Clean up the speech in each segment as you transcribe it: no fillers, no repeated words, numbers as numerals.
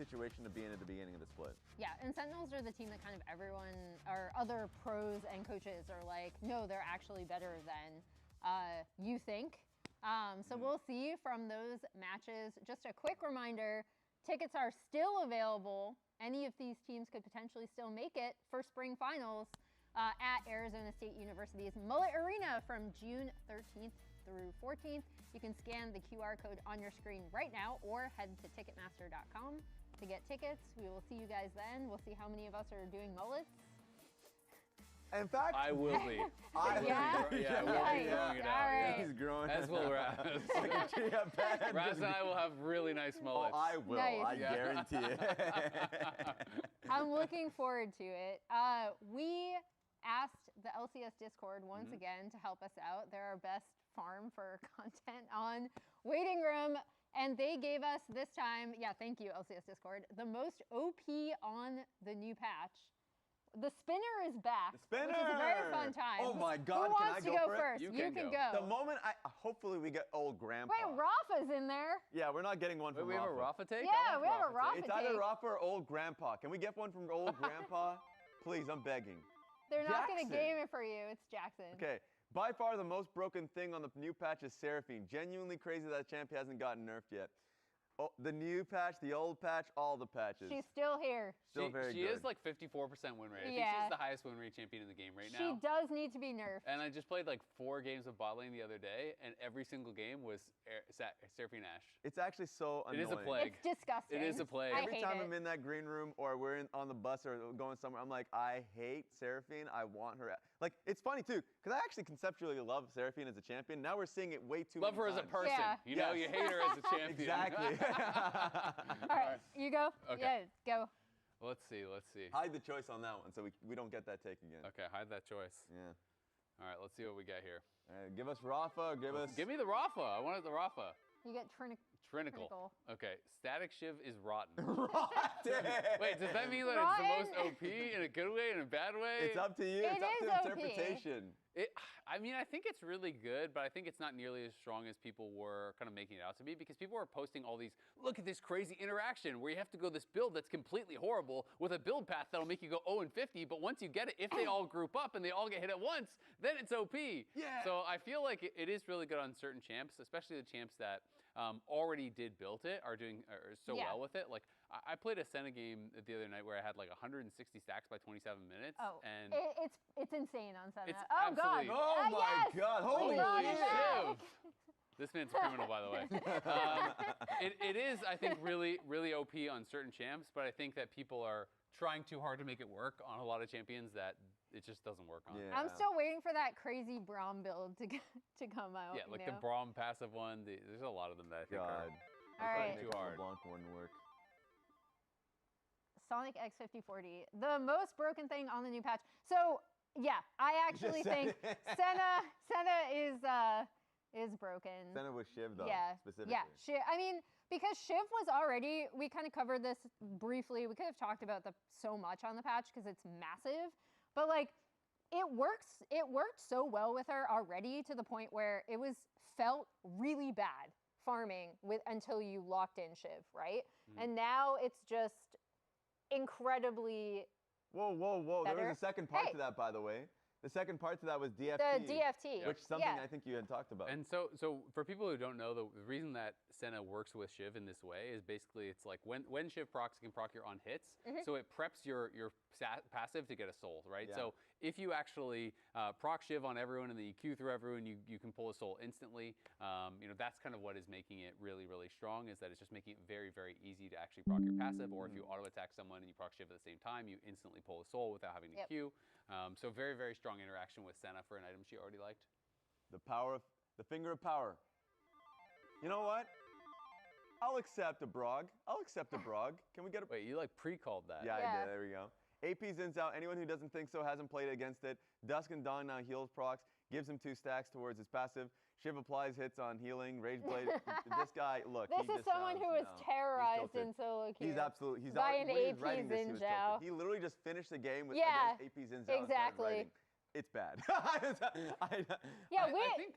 situation to be in at the beginning of the split. Yeah, and Sentinels are the team that kind of everyone, or other pros and coaches are like, no, they're actually better than you think. So we'll see from those matches. Just a quick reminder, tickets are still available. Any of these teams could potentially still make it for spring finals at Arizona State University's Mullet Arena from June 13th through 14th. You can scan the QR code on your screen right now or head to Ticketmaster.com to get tickets. We will see you guys then. We'll see how many of us are doing mullets. In fact, I will be. Yeah? I will be growing it out. All right. He's growing. As will Raz. Raz and I will have really nice mullets. Oh, I will. Nice. I guarantee it. I'm looking forward to it. We asked the LCS Discord once again to help us out. They're our best farm for content on Waiting Room. And they gave us this time, yeah, thank you, LCS Discord, the most OP on the new patch. The spinner is back, The spinner! which is a very fun time. Oh my God, Who can wants I to go go for it? first? You You can can go. go. The moment hopefully we get old grandpa. Wait, Rafa's in there. Yeah, we're not getting one Wait, from we have a Rafa. Rafa take? Yeah, I want we have a take. Rafa It's either take. Rafa or old grandpa. Can we get one from old grandpa? Please, I'm begging. They're not going to Jackson. game it for you. It's Jackson. Okay, by far the most broken thing on the new patch is Seraphine. Genuinely crazy that champ hasn't gotten nerfed yet. Oh, the new patch, the old patch, all the patches. She's still here. Still very She good. is like 54% win rate. I think Yeah. she's the highest win rate champion in the game right She now. does need to be nerfed. And I just played like 4 games of bot lane the other day, and every single game was Seraphine Ashe. It's actually so annoying. It is a plague. It's disgusting. It is a plague. I Every hate time it. I'm in that green room or we're on the bus or going somewhere, I'm like, I hate Seraphine. I want her. Like, it's funny too, because I actually conceptually love Seraphine as a champion. Now we're seeing it way too Love many her as a times. person. Yeah. You know, you hate her as a champion. Exactly. All right, you go. Okay. Yeah, go. Let's see, let's see. Hide the choice on that one so we don't get that take again. Okay, hide that choice. Yeah. All right, let's see what we get here. Give us Rafa or give us... Give me the Rafa. I wanted the Rafa. You get Trinical. Okay, Static Shiv is rotten. Rotten! Wait, does that mean that it's the most OP in a good way and a bad way? It's up to you. It It's up is to OP. interpretation. I mean, I think it's really good, but I think it's not nearly as strong as people were kind of making it out to be, because people are posting all these, look at this crazy interaction where you have to go this build that's completely horrible with a build path that'll make you go 0-50, but once you get it, if they all group up and they all get hit at once, then it's OP. Yeah. So I feel like it is really good on certain champs, especially the champs that already did build it, are doing so well with it. Like, I played a Senna game the other night where I had like 160 stacks by 27 minutes. Oh, and it's insane on Senna. It's Oh, God. absolutely- Oh, my Yes! God. We Holy brought it shit. back. This man's a criminal, by the way. It is, I think, really, really OP on certain champs, but I think that people are trying too hard to make it work on a lot of champions that it just doesn't work on. Yeah. I'm still waiting for that crazy Braum build to come out. Yeah, like you the know? Braum passive one. There's a lot of them that I think God. All right. too hard. LeBlanc wouldn't work. Sonic X5040, the most broken thing on the new patch. So yeah, I actually think Senna is broken. Senna was Shiv though, Yeah, specifically. yeah. Shiv. I mean, because Shiv was already. We kind of covered this briefly. We could have talked about so much on the patch because it's massive, but like. It worked so well with her already to the point where it felt really bad farming until you locked in Shiv, right? And now it's just incredibly Whoa. better. There was a second part Hey. to that, by the way. The second part to that was DFT. The DFT. Which is something Yeah. I think you had talked about. And so for people who don't know, the reason that Senna works with Shiv in this way is basically it's like when Shiv procs, it can proc your on hits, so it preps your passive to get a soul, right? Yeah. So if you actually proc Shiv on everyone and then you Q through everyone, you can pull a soul instantly. That's kind of what is making it really, really strong, is that it's just making it very, very easy to actually proc your passive, or if you auto attack someone and you proc Shiv at the same time, you instantly pull a soul without having to Q. So very, very strong interaction with Senna for an item she already liked. The finger of power. You know what? I'll accept a Brog. Can we get a... Wait, you like pre-called that? Yeah, I Yeah. did. There we go. AP Zins out. Anyone who doesn't think so hasn't played against it. Dusk and Dawn now heals procs. Gives him 2 stacks towards his passive. Shiv applies hits on healing. Rage Blade. This guy, look. This he is just someone who was sounds- no, terrorized he's in solo queue. He's absolutely. He's by already, an when he was AP writing this, he was Xin Zhao. tilted. He literally just finished the game with Yeah, against AP Zins out and started exactly. writing. it's bad. Yeah,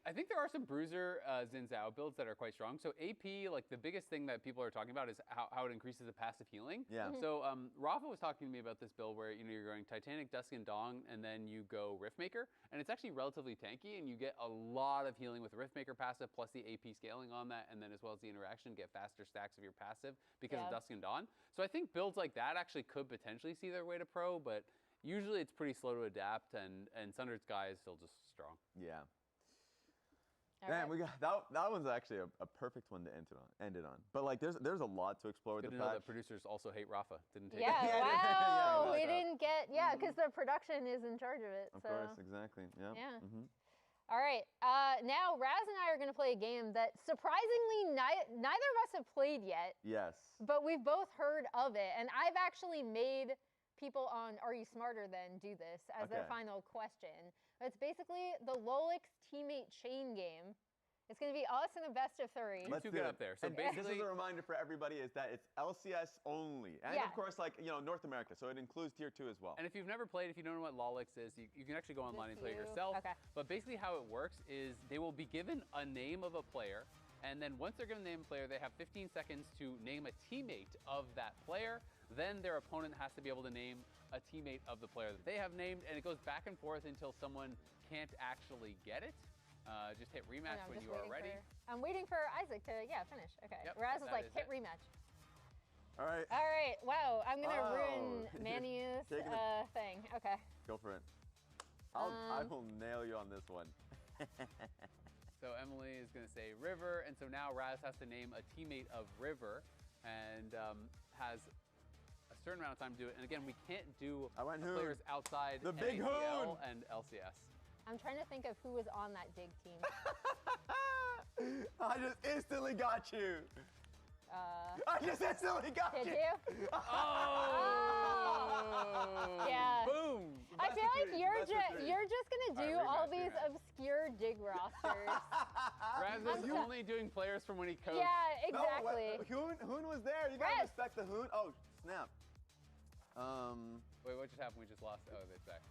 I think there are some bruiser Xin Zhao builds that are quite strong. So AP, like the biggest thing that people are talking about is how it increases the passive healing. Yeah. So Rafa was talking to me about this build where you're going Titanic, Dusk and Dawn, and then you go Riftmaker, and it's actually relatively tanky, and you get a lot of healing with Riftmaker passive plus the AP scaling on that, and then as well as the interaction, get faster stacks of your passive because of Dusk and Dawn. So I think builds like that actually could potentially see their way to pro, but usually it's pretty slow to adapt, and Sundered Sky is still just strong. Yeah. All Man, right. we got that one's actually a perfect one to end it on. But like, there's a lot to explore with Good the to know patch. that producers also hate Rafa. Didn't take Yeah, it. wow, Yeah, we yeah. didn't get, because the production is in charge of it. Of so. course, exactly. Yeah. Yeah. Mm-hmm. All right, now Raz and I are going to play a game that surprisingly neither of us have played yet, Yes. but we've both heard of it. And I've actually made people on Are You Smarter Than do this as their Okay. final question. It's basically the LYON teammate chain game. It's going to be us in a best of 3. Let's Let's two do get it. up there. So And this basically, is a reminder for everybody is that it's LCS only. And Yeah. of course, like, North America. So it includes tier 2 as well. and if you've never played, if you don't know what LYON is, you can actually go online and play it you? yourself. Okay. But basically how it works is they will be given a name of a player, and then once they're given the name of a player, they have 15 seconds to name a teammate of that player. Then their opponent has to be able to name a teammate of the player that they have named, and it goes back and forth until someone can't actually get it. Just hit rematch when you are ready. I'm waiting for Isaac to, finish. Okay. Yep, Raz is that like, is hit it. rematch. All right. All right. Wow. I'm going to Oh. ruin Manny's Taking it. thing. Okay. Go for it. I will nail you on this one. So Emily is going to say River, and so now Raz has to name a teammate of River, and has a certain amount of time to do it. And again, we can't do I went Hoon. players outside The big NACL Hoon. and LCS. I'm trying to think of who was on that dig team. I just instantly got you. I just instantly got Did you. you? Oh! Yeah. Boom! I feel like Best of three. you're just gonna do Alright, all rematch, these rematch. obscure dig rosters. Raz is only doing players from when he coached. Yeah, No, exactly. Hoon was there. You gotta Raz. respect the Hoon. Oh, snap. Wait, what just happened? We just lost. Oh, it's back.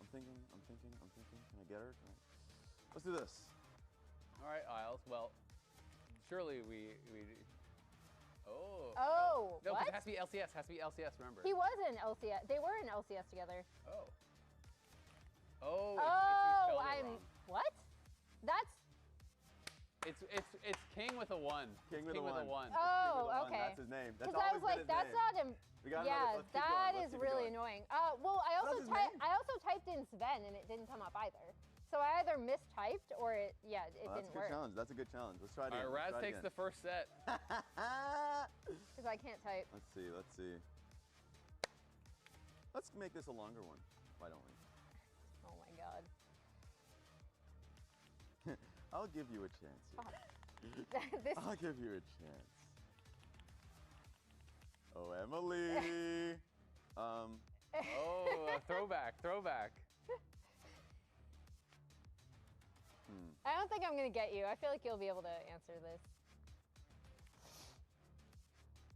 I'm thinking. Can I get her? Let's do this. All right, Isles. Well, surely we. Oh. Oh, No, 'cause what? it has to be LCS. Has to be LCS. Remember. He was in LCS. They were in LCS together. Oh. Oh. It's, Oh, you spelled it wrong. what? That's. It's King with a 1. King It's with a one. one. Oh, okay. That's his name. That's Because I always was like, been his that's name. not him. We got Yeah, another, let's keep that going. is Let's keep it really going. annoying. Well, I That's his also name? typed in Sven and it didn't come up either. So I either mistyped or it Well, didn't that's a good work challenge. That's a good challenge. Let's try it All again. right, Raz Let's try it takes the first set. again. because I can't type. Let's see. Let's make this a longer one. Why don't we? Oh my god. I'll give you a chance here. Fuck. This. I'll give you a chance. Oh, Emily. Oh, throwback. I don't think I'm gonna get you. I feel like you'll be able to answer this.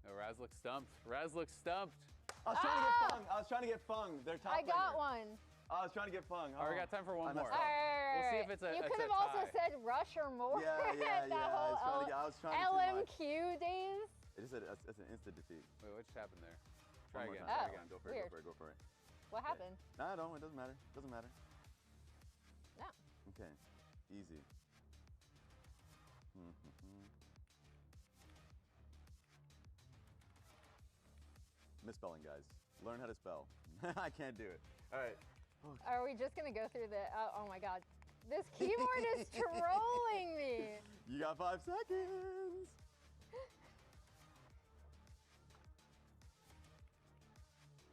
Oh, Raz looks stumped. I was trying to get Fung. Their top I got laner. one. I was trying to get Fung. All right, we got time for one I more. messed up. We'll see if it's a. You it's could a have also tie. said Rush or more. Yeah. That whole I was trying too much. LMQ days. It's an instant defeat. Wait, what just happened there? Try One more again. time. Oh, Try again. Go for weird. it. Go for it. What happened? No, don't. It doesn't matter. Doesn't matter. No. Okay. Easy. Misspelling, guys. Learn how to spell. I can't do it. All right. Are we just gonna go through the? Oh my god, this keyboard is trolling me. You got 5 seconds.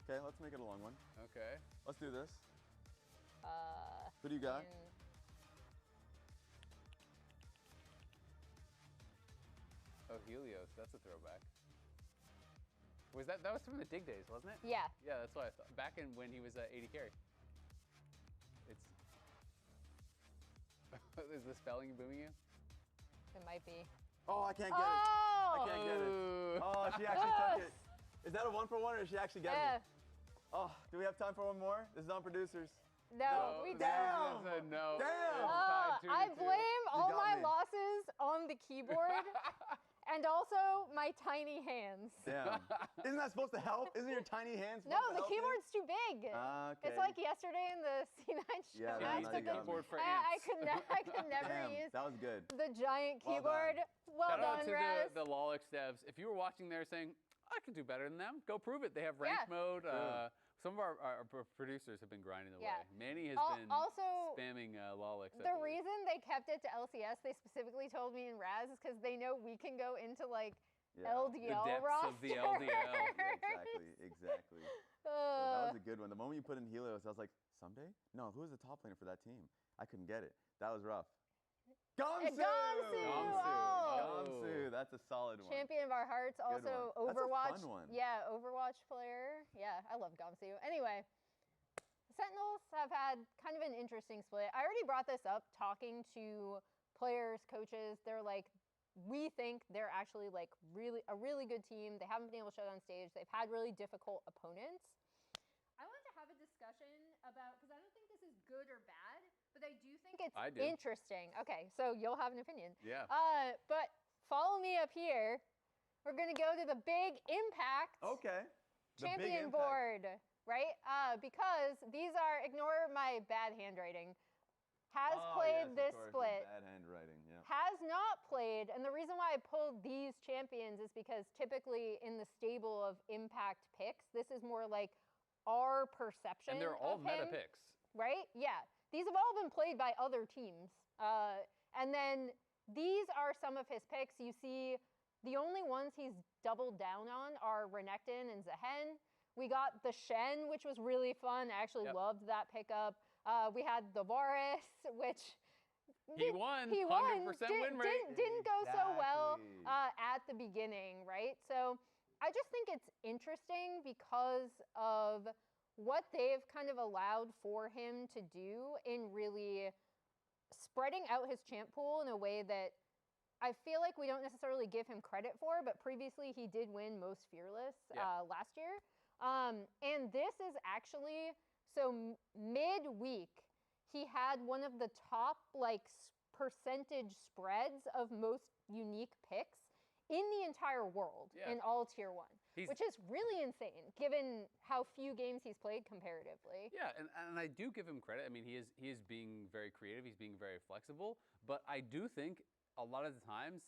Okay, let's make it a long one. Okay. Let's do this. Who do you got? Oh, Helios. That's a throwback. Was that was from the dig days, wasn't it? Yeah. Yeah, that's what I thought. Back in when he was 80 carry. It's. Is the spelling booming you? It might be. Oh, I can't get it. Oh. I can't get it. Ooh. Oh, she actually took it. Is that a 1-for-1 or did she actually get Yeah. me? Oh, do we have time for one more? This is on producers. No, we don't. No. Damn. I blame all got my me. losses on the keyboard and also my tiny hands. Damn. Isn't that supposed to help? Isn't your tiny hands supposed No, to the help you? keyboard's too big. Okay. It's like yesterday in the C9 show. Yeah, I, no, took you a- got me. for I ants. could never Damn, use that was good. the giant Well keyboard. Well Shout out done, to Raz. the LYON devs. If you were watching there saying, I could do better than them, go prove it. They have ranked mode. Some of our producers have been grinding away. Yeah. Manny has been Also, spamming LYON. the reason they kept it to LCS, they specifically told me in Raz, is because they know we can go into like LDL the depths roster. of the LDL. Yeah, exactly. So that was a good one. The moment you put in Helios, I was like, someday? No, who was the top laner for that team? I couldn't get it. That was rough. Gamsu! Gamsu, that's a solid one. Champion of our hearts, Good also one. Overwatch. That's a fun one. Yeah, Overwatch player. Yeah, I love Gamsu. Anyway, Sentinels have had kind of an interesting split. I already brought this up talking to players, coaches. They're like, we think they're actually like a really good team. They haven't been able to show it on stage. They've had really difficult opponents. I wanted to have a discussion about, because I don't think this is good or bad, but I do think it's interesting. Okay, so you'll have an opinion. Yeah. But follow me up here. We're going to go to the big impact Okay. The big champion impact. board, right? Because these are, ignore my bad handwriting, has played this split. Bad handwriting, yeah. Has not played, and the reason why I pulled these champions is because typically in the stable of impact picks, this is more like our perception. And they're all of meta him, picks. right? Yeah, these have all been played by other teams, and then these are some of his picks. You see, the only ones he's doubled down on are Renekton and Zehen. We got the Shen, which was really fun. I actually loved that pickup. We had the Varus, which He won. He 100% won. win rate. Didn't go so well Exactly. at the beginning, right? So I just think it's interesting because of what they've kind of allowed for him to do in really spreading out his champ pool in a way that I feel like we don't necessarily give him credit for, but previously he did win Most Fearless last year. And this is actually, so midweek, he had one of the top like percentage spreads of most unique picks in the entire world in all tier 1, which is really insane given how few games he's played comparatively. Yeah, and I do give him credit. I mean, he is being very creative. He's being very flexible. But I do think a lot of the times,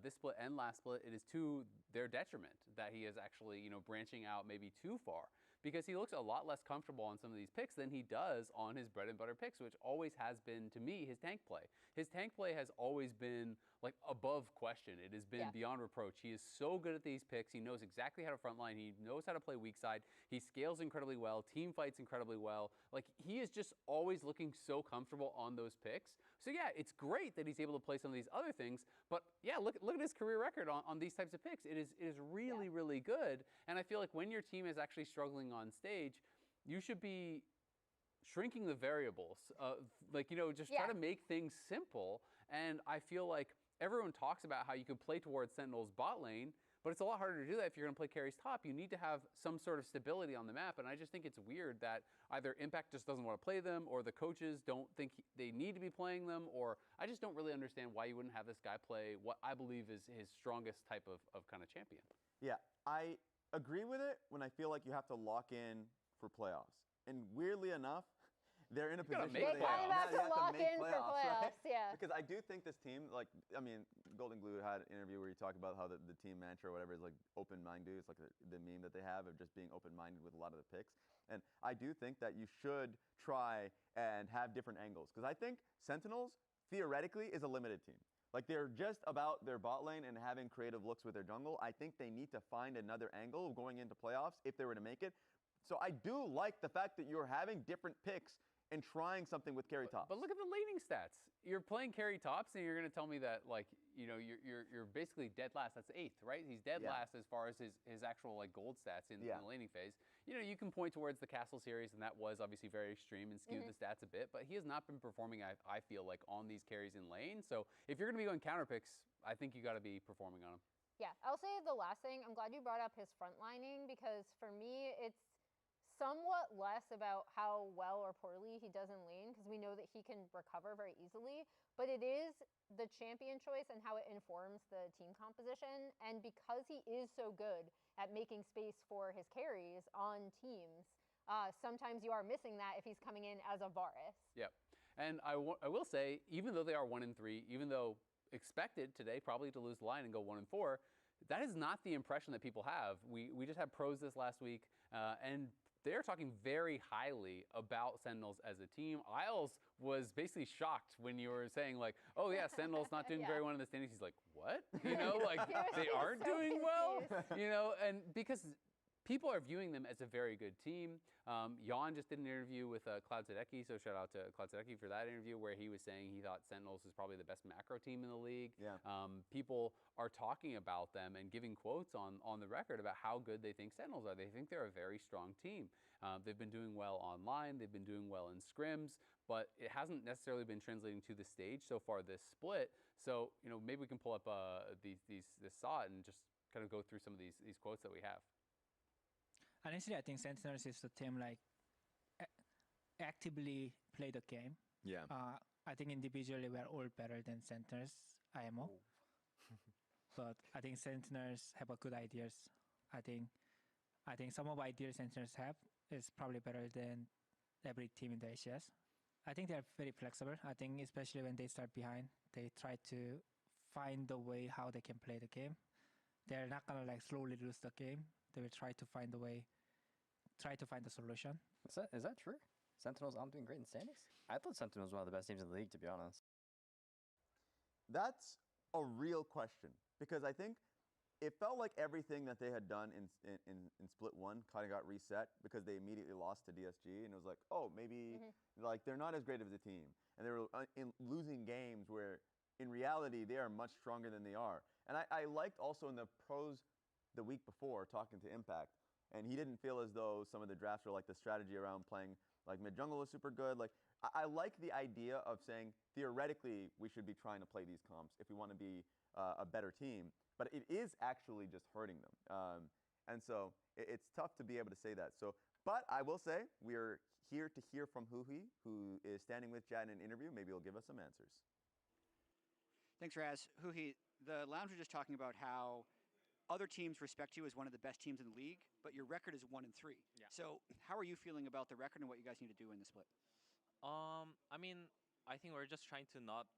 this split and last split, it is to their detriment that he is actually, branching out maybe too far. Because he looks a lot less comfortable on some of these picks than he does on his bread and butter picks, which always has been, to me, his tank play. His tank play has always been like above question. It has been beyond reproach. He is so good at these picks. He knows exactly how to frontline. He knows how to play weak side. He scales incredibly well. Team fights incredibly well. Like, he is just always looking so comfortable on those picks. So yeah, it's great that he's able to play some of these other things. But yeah, look at his career record on these types of picks. It is really, really good. And I feel like when your team is actually struggling on stage, you should be shrinking the variables. Just try to make things simple. And I feel like everyone talks about how you can play towards Sentinel's bot lane, but it's a lot harder to do that if you're going to play carries top. You need to have some sort of stability on the map, and I just think it's weird that either Impact just doesn't want to play them, or the coaches don't think they need to be playing them, or I just don't really understand why you wouldn't have this guy play what I believe is his strongest type of kind of champion. Yeah, I agree with it when I feel like you have to lock in for playoffs. And weirdly enough, they're in a position They kind of have to lock in for playoffs, right? Because I do think this team, Golden Glue had an interview where he talked about how the team mantra or whatever is like open-minded. It's like the meme that they have of just being open-minded with a lot of the picks. And I do think that you should try and have different angles. Because I think Sentinels, theoretically, is a limited team. Like, they're just about their bot lane and having creative looks with their jungle. I think they need to find another angle going into playoffs if they were to make it. So I do like the fact that you're having different picks and trying something with carry tops. But look at the laning stats. You're playing carry tops, and you're going to tell me that, like, you're basically dead last. That's 8th, right? He's dead last as far as his actual like gold stats in the laning phase. You can point towards the Castle series, and that was obviously very extreme and skewed the stats a bit. But he has not been performing, I feel like, on these carries in lane. So if you're going to be going counter picks, I think you got to be performing on them. Yeah, I'll say the last thing. I'm glad you brought up his frontlining, because for me, it's somewhat less about how well or poorly he does in lane, because we know that he can recover very easily, but it is the champion choice and how it informs the team composition. And because he is so good at making space for his carries on teams, sometimes you are missing that if he's coming in as a Varus. Yep. And I will say, even though they are 1-3, even though expected today probably to lose the line and go 1-4, that is not the impression that people have. We just had pros this last week, and they're talking very highly about Sentinels as a team. Isles was basically shocked when you were saying like, oh yeah, Sentinels not doing very well in the standings. He's like, what? You know, like they aren't so doing confused. well, you know, and because people are viewing them as a very good team. LYON just did an interview with Cloud.C, so shout out to Cloud.C for that interview, where he was saying he thought Sentinels is probably the best macro team in the league. Yeah. People are talking about them and giving quotes on the record about how good they think Sentinels are. They think they're a very strong team. They've been doing well online. They've been doing well in scrims, but it hasn't necessarily been translating to the stage so far this split. So, you know, maybe we can pull up this SOT and just kind of go through some of these quotes that we have. Honestly, I think Sentinels is the team like actively play the game. Yeah. I think individually we're all better than Sentinels IMO. But I think Sentinels have a good ideas. I think some of the ideas Sentinels have is probably better than every team in the LCS. I think they're very flexible. I think especially when they start behind, they try to find the way how they can play the game. They're not gonna like slowly lose the game. They will try to find a way, try to find a solution. Is that true? Sentinels aren't doing great in standings? I thought Sentinels were one of the best teams in the league, to be honest. That's a real question, because I think it felt like everything that they had done in Split 1 kind of got reset because they immediately lost to DSG, and it was like, oh, maybe like they're not as great of a team. And they were losing games where in reality they are much stronger than they are. And I liked also in the pros the week before talking to Impact, and he didn't feel as though some of the drafts were like the strategy around playing like mid jungle was super good. Like I like the idea of saying theoretically we should be trying to play these comps if we want to be a better team, but it is actually just hurting them. And so it's tough to be able to say that. So, but I will say we are here to hear from Huya, who is standing with Jad in an interview. Maybe he'll give us some answers. Thanks, Raz. Huya, the Lounge was just talking about how other teams respect you as one of the best teams in the league, but your record is 1-3. Yeah. So how are you feeling about the record and what you guys need to do in the split? I mean, I think we're just trying to not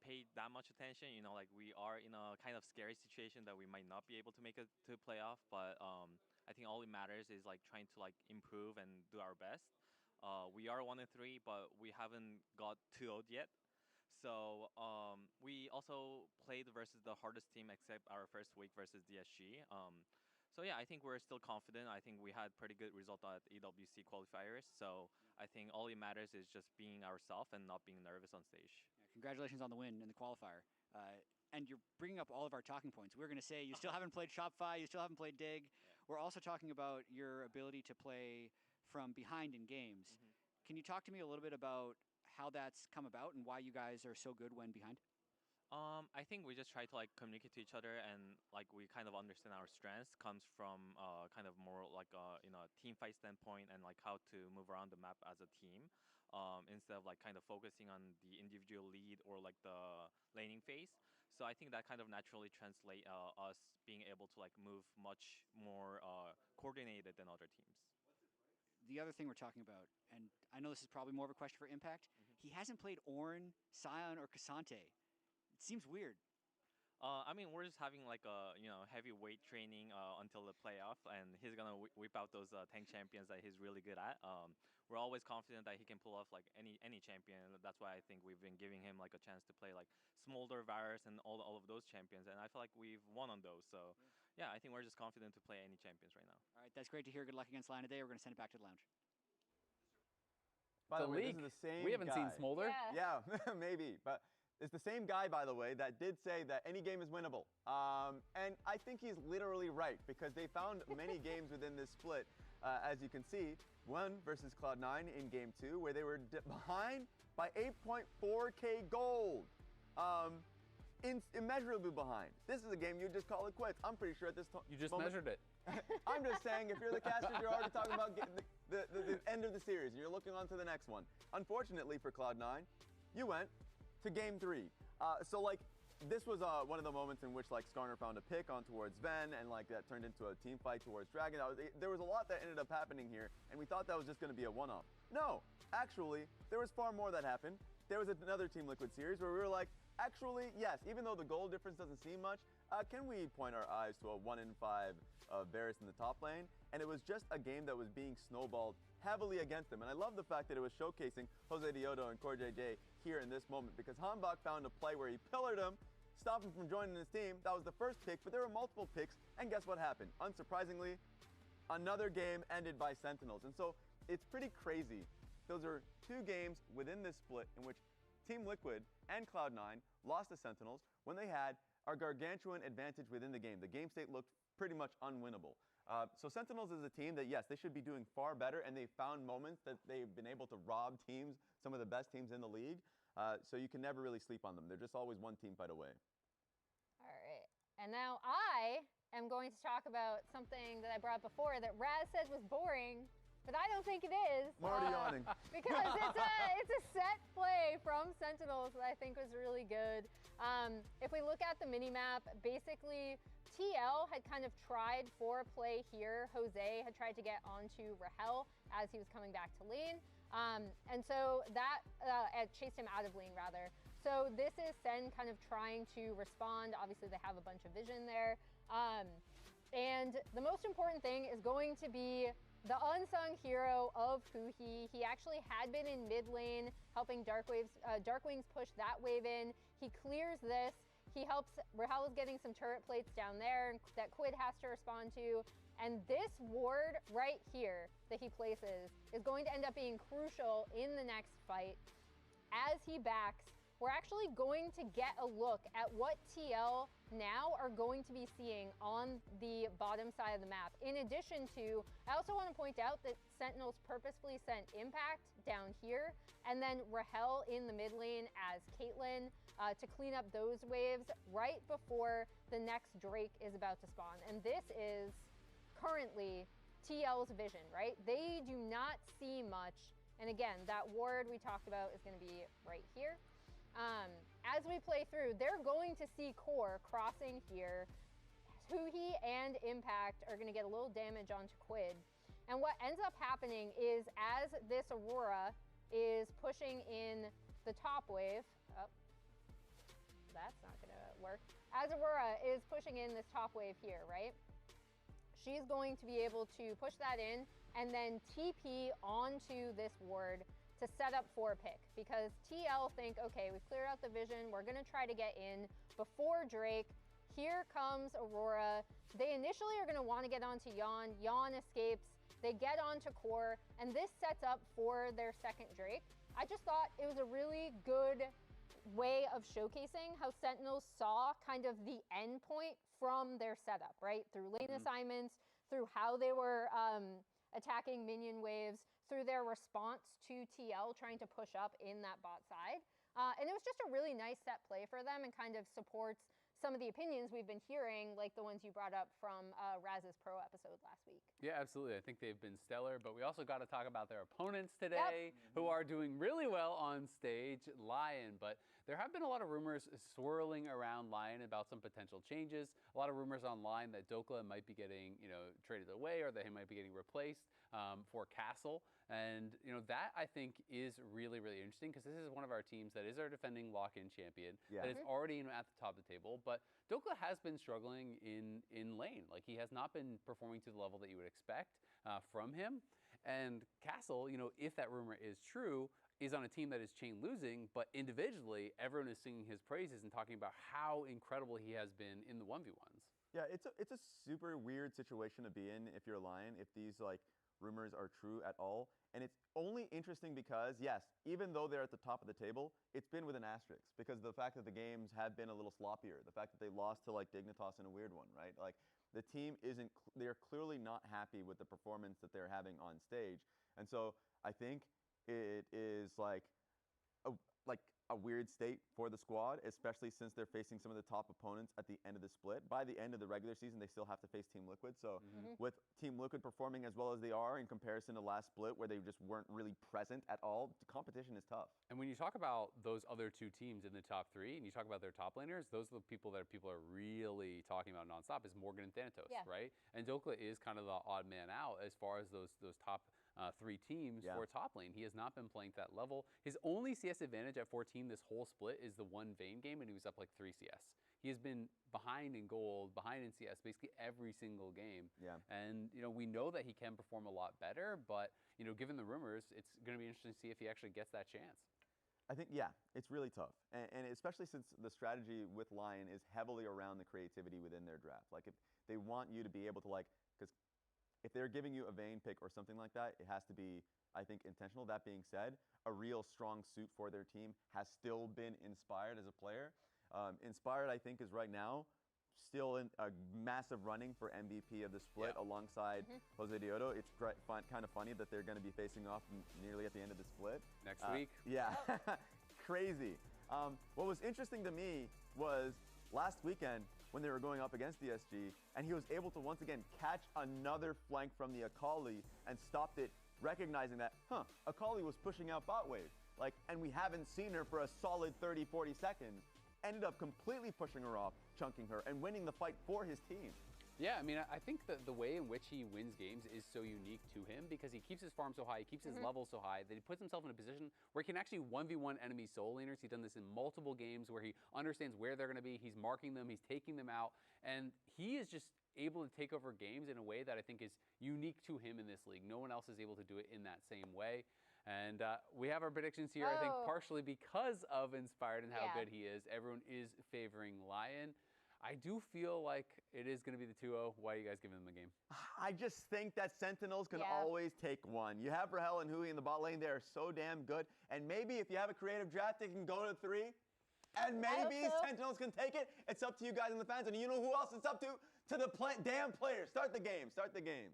pay that much attention. You know, like we are in a kind of scary situation that we might not be able to make it to playoff, but I think all it matters is like trying to like improve and do our best. We are 1-3, but we haven't got 2-0 yet. So we also played versus the hardest team except our first week versus DSG. So yeah, I think we're still confident. I think we had pretty good result at AL.Y qualifiers. So I think all it matters is just being ourselves and not being nervous on stage. Yeah, congratulations on the win in the qualifier. And you're bringing up all of our talking points. We're going to say you still haven't played Shopify, you still haven't played Dig. Yeah. We're also talking about your ability to play from behind in games. Can you talk to me a little bit about how that's come about and why you guys are so good when behind? I think we just try to like communicate to each other, and like we kind of understand our strengths comes from kind of more like you know, team fight standpoint and like how to move around the map as a team, instead of like kind of focusing on the individual lead or like the laning phase. So I think that kind of naturally translate us being able to like move much more coordinated than other teams. The other thing we're talking about, and I know this is probably more of a question for Impact, he hasn't played Ornn, Sion, or K'Sante. It seems weird. I mean, we're just having like a heavy weight training until the playoff, and he's gonna whip out those tank champions that he's really good at. We're always confident that he can pull off like any champion. That's why I think we've been giving him like a chance to play like Smolder, Varus, and all of those champions, and I feel like we've won on those. So yeah, I think we're just confident to play any champions right now. All right, that's great to hear. Good luck against Lion today. We're going to send it back to the Lounge. By the way, league, this is the same we haven't guy. seen Smolder. Yeah. Yeah, maybe, but it's the same guy, by the way, that did say that any game is winnable. And I think he's literally right, because they found many games within this split, as you can see, one versus Cloud9 in game 2, where they were behind by 8.4K gold. immeasurably behind. This is a game you just call it quits. I'm pretty sure at this You just moment, measured it. I'm just saying, if you're the casters, you're already talking about getting the end of the series, and you're looking on to the next one. Unfortunately for Cloud9, you went to Game 3. So, like, this was one of the moments in which, like, Skarner found a pick on towards Ven, and, like, that turned into a team fight towards Dragon. There was a lot that ended up happening here, and we thought that was just going to be a one-off. No, actually, there was far more that happened. There was another Team Liquid series where we were like, actually, yes, even though the goal difference doesn't seem much, can we point our eyes to a 1-in-5 Varus in the top lane? And it was just a game that was being snowballed heavily against them. And I love the fact that it was showcasing Jose Diodo and Core JJ here in this moment, because Hanbok found a play where he pillared him, stopped him from joining his team. That was the first pick, but there were multiple picks, and guess what happened? Unsurprisingly, another game ended by Sentinels. And so it's pretty crazy. Those are 2 games within this split in which Team Liquid and Cloud9 lost to Sentinels when they had a gargantuan advantage within the game. The game state looked pretty much unwinnable. So Sentinels is a team that, yes, they should be doing far better, and they found moments that they've been able to rob teams, some of the best teams in the league. So you can never really sleep on them. They're just always one team fight away. All right. And now I am going to talk about something that I brought up before that Raz said was boring, but I don't think it is. I'm already yawning. Because it's a set play from Sentinels that I think was really good. If we look at the minimap, basically TL had kind of tried for a play here. Jose had tried to get onto Rahel as he was coming back to lane. And so that chased him out of lane, rather. So this is SEN kind of trying to respond. Obviously, they have a bunch of vision there. And the most important thing is going to be the unsung hero of Huya. He actually had been in mid lane, helping Darkwings push that wave in. He clears this. He helps, Rahel is getting some turret plates down there that Quid has to respond to. And this ward right here that he places is going to end up being crucial in the next fight. As he backs, we're actually going to get a look at what TL now are going to be seeing on the bottom side of the map. In addition to, I also want to point out that Sentinels purposefully sent Impact down here, and then Rahel in the mid lane as Caitlyn to clean up those waves right before the next Drake is about to spawn. And this is currently TL's vision, right? They do not see much. And again, that ward we talked about is going to be right here. As we play through, they're going to see Core crossing here. Huya and Impact are going to get a little damage onto Quid. And what ends up happening is as this Aurora is pushing in the top wave, that's not going to work. As Aurora is pushing in this top wave here, right? She's going to be able to push that in and then TP onto this ward to set up for a pick, because TL think, okay, we've cleared out the vision, we're gonna try to get in before Drake. Here comes Aurora. They initially are gonna wanna get onto LYON. LYON escapes, they get onto Core, and this sets up for their second Drake. I just thought it was a really good way of showcasing how Sentinels saw kind of the end point from their setup, right? Through lane assignments, through how they were attacking minion waves, through their response to TL trying to push up in that bot side. And it was just a really nice set play for them and kind of supports some of the opinions we've been hearing, like the ones you brought up from Raz's Pro episode last week. Yeah, absolutely. I think they've been stellar, but we also got to talk about their opponents today, who are doing really well on stage, LYON. But there have been a lot of rumors swirling around LYON about some potential changes. A lot of rumors online that Dokla might be getting, traded away, or that he might be getting replaced for Castle. And, that I think is really, really interesting, because this is one of our teams that is our defending lock-in champion, that is already at the top of the table. But Dokla has been struggling in lane. Like, he has not been performing to the level that you would expect from him. And Castle, if that rumor is true, is on a team that is chain losing, but individually, everyone is singing his praises and talking about how incredible he has been in the 1v1s. Yeah, it's a super weird situation to be in if you're LYON, if these, rumors are true at all. And it's only interesting because, yes, even though they're at the top of the table, it's been with an asterisk, because the fact that the games have been a little sloppier, the fact that they lost to Dignitas in a weird one, right? Like, the team they're clearly not happy with the performance that they're having on stage. And so I think it is a weird state for the squad, especially since they're facing some of the top opponents at the end of the split. By the end of the regular season, they still have to face Team Liquid. So with Team Liquid performing as well as they are in comparison to last split, where they just weren't really present at all, the competition is tough. And when you talk about those other two teams in the top 3, and you talk about their top laners, those are the people that people are really talking about nonstop, is Morgan and Thanatos, right? And Dokla is kind of the odd man out as far as those top 3 teams for top lane. He has not been playing to that level. His only CS advantage at 14 this whole split is the one Vayne game, and he was up like 3 CS. He has been behind in gold, behind in CS, basically every single game. And, you know, we know that he can perform a lot better, but, you know, given the rumors, it's going to be interesting to see if he actually gets that chance. I think, yeah, it's really tough. And especially since the strategy with LYON is heavily around the creativity within their draft. Like, if they want you to be able to, like, because if they're giving you a Vayne pick or something like that, it has to be, I think, intentional. That being said, a real strong suit for their team has still been Inspired as a player. Inspired, I think, is right now still in a massive running for MVP of the split alongside Jose Diodo. It's kind of funny that they're going to be facing off nearly at the end of the split. Next week. Yeah, crazy. What was interesting to me was last weekend when they were going up against DSG, and he was able to once again catch another flank from the Akali and stopped it, recognizing that, Akali was pushing out bot wave. Like, and we haven't seen her for a solid 30, 40 seconds. Ended up completely pushing her off, chunking her, and winning the fight for his team. Yeah, I mean, I think that the way in which he wins games is so unique to him because he keeps his farm so high, he keeps his level so high that he puts himself in a position where he can actually 1v1 enemy soul laners. He's done this in multiple games where he understands where they're going to be, he's marking them, he's taking them out, and he is just able to take over games in a way that I think is unique to him in this league. No one else is able to do it in that same way. And we have our predictions here, I think, partially because of Inspired and how good he is. Everyone is favoring LYON. I do feel like it is going to be the 2-0. Why are you guys giving them the game? I just think that Sentinels can always take one. You have Rahel and Huya in the bot lane. They are so damn good. And maybe if you have a creative draft, they can go to 3. And maybe Sentinels can take it. It's up to you guys and the fans. And you know who else it's up to? To the damn players. Start the game. Start the games.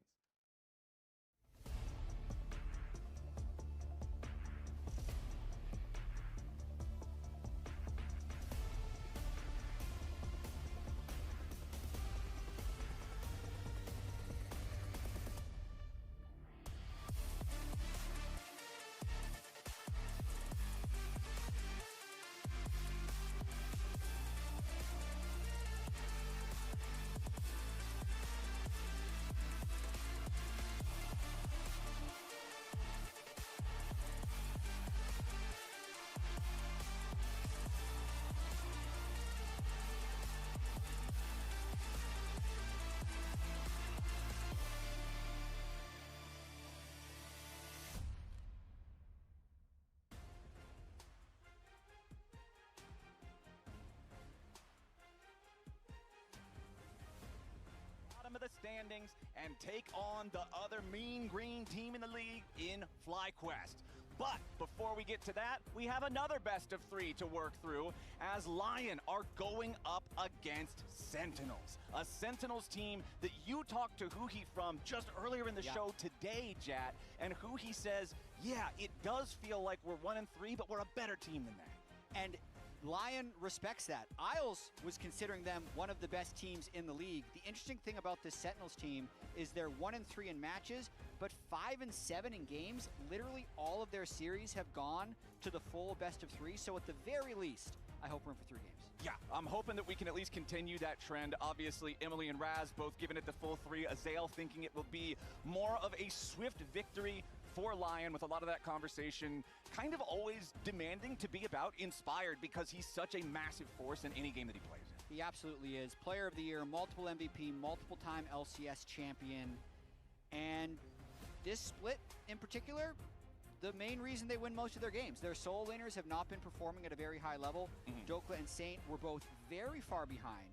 Of the standings and take on the other mean green team in the league in FlyQuest. But before we get to that, we have another best of 3 to work through as LYON are going up against Sentinels. A Sentinels team that you talked to Huhi from just earlier in the show today, Jat, and Huhi says, yeah, it does feel like we're 1-3, but we're a better team than that. And LYON respects that. ISLES was considering them one of the best teams in the league. The interesting thing about this Sentinels team is they're 1-3 in matches, but 5-7 in games. Literally all of their series have gone to the full best of 3. So at the very least, I hope we're in for 3 games. Yeah, I'm hoping that we can at least continue that trend. Obviously, Emily and Raz both giving it the full 3. Azael thinking it will be more of a swift victory for LYON, with a lot of that conversation kind of always demanding to be about Inspired because he's such a massive force in any game that he plays in. He absolutely is. Player of the Year, multiple MVP, multiple-time LCS champion. And this split in particular, the main reason they win most of their games. Their solo laners have not been performing at a very high level. Dokla and Saint were both very far behind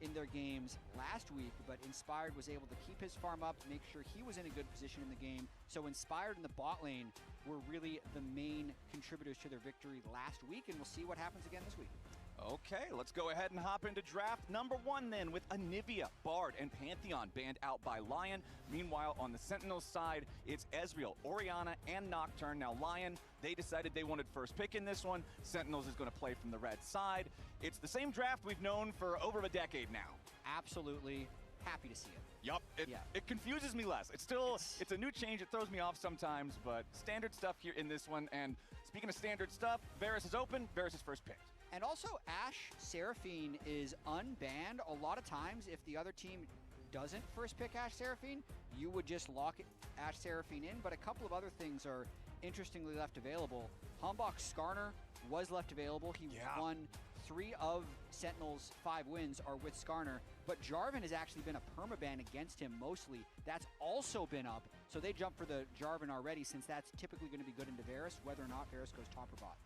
in their games last week, but Inspired was able to keep his farm up, make sure he was in a good position in the game. So Inspired in the bot lane were really the main contributors to their victory last week, and we'll see what happens again this week. Okay, let's go ahead and hop into draft number 1 then with Anivia, Bard, and Pantheon banned out by LYON. Meanwhile, on the Sentinels side, it's Ezreal, Orianna, and Nocturne. Now, LYON, they decided they wanted first pick in this one. Sentinels is going to play from the red side. It's the same draft we've known for over a decade now. Absolutely happy to see it. Yup, it confuses me less. It's a new change. It throws me off sometimes, but standard stuff here in this one. And speaking of standard stuff, Varus is open. Varus is first picked. And also, Ashe Seraphine is unbanned. A lot of times, if the other team doesn't first pick Ashe Seraphine, you would just lock Ashe Seraphine in. But a couple of other things are interestingly left available. Humbok Skarner was left available. He won 3 of Sentinel's 5 wins are with Skarner. But Jarvan has actually been a permaban against him mostly. That's also been up. So they jump for the Jarvan already, since that's typically going to be good into Varus, whether or not Varus goes top or bot.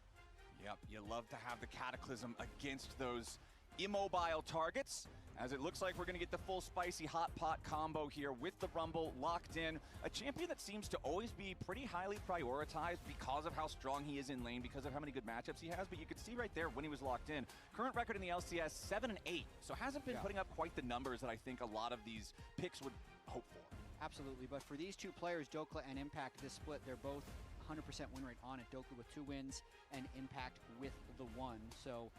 Yep, you love to have the Cataclysm against those immobile targets, as it looks like we're going to get the full spicy hot pot combo here with the Rumble locked in. A champion that seems to always be pretty highly prioritized because of how strong he is in lane, because of how many good matchups he has, but you could see right there when he was locked in. Current record in the LCS, 7-8, so hasn't been putting up quite the numbers that I think a lot of these picks would hope for. Absolutely, but for these 2 players, Dokla and Impact, this split, they're both 100% win rate on it. Dokla with 2 wins and Impact with the 1. So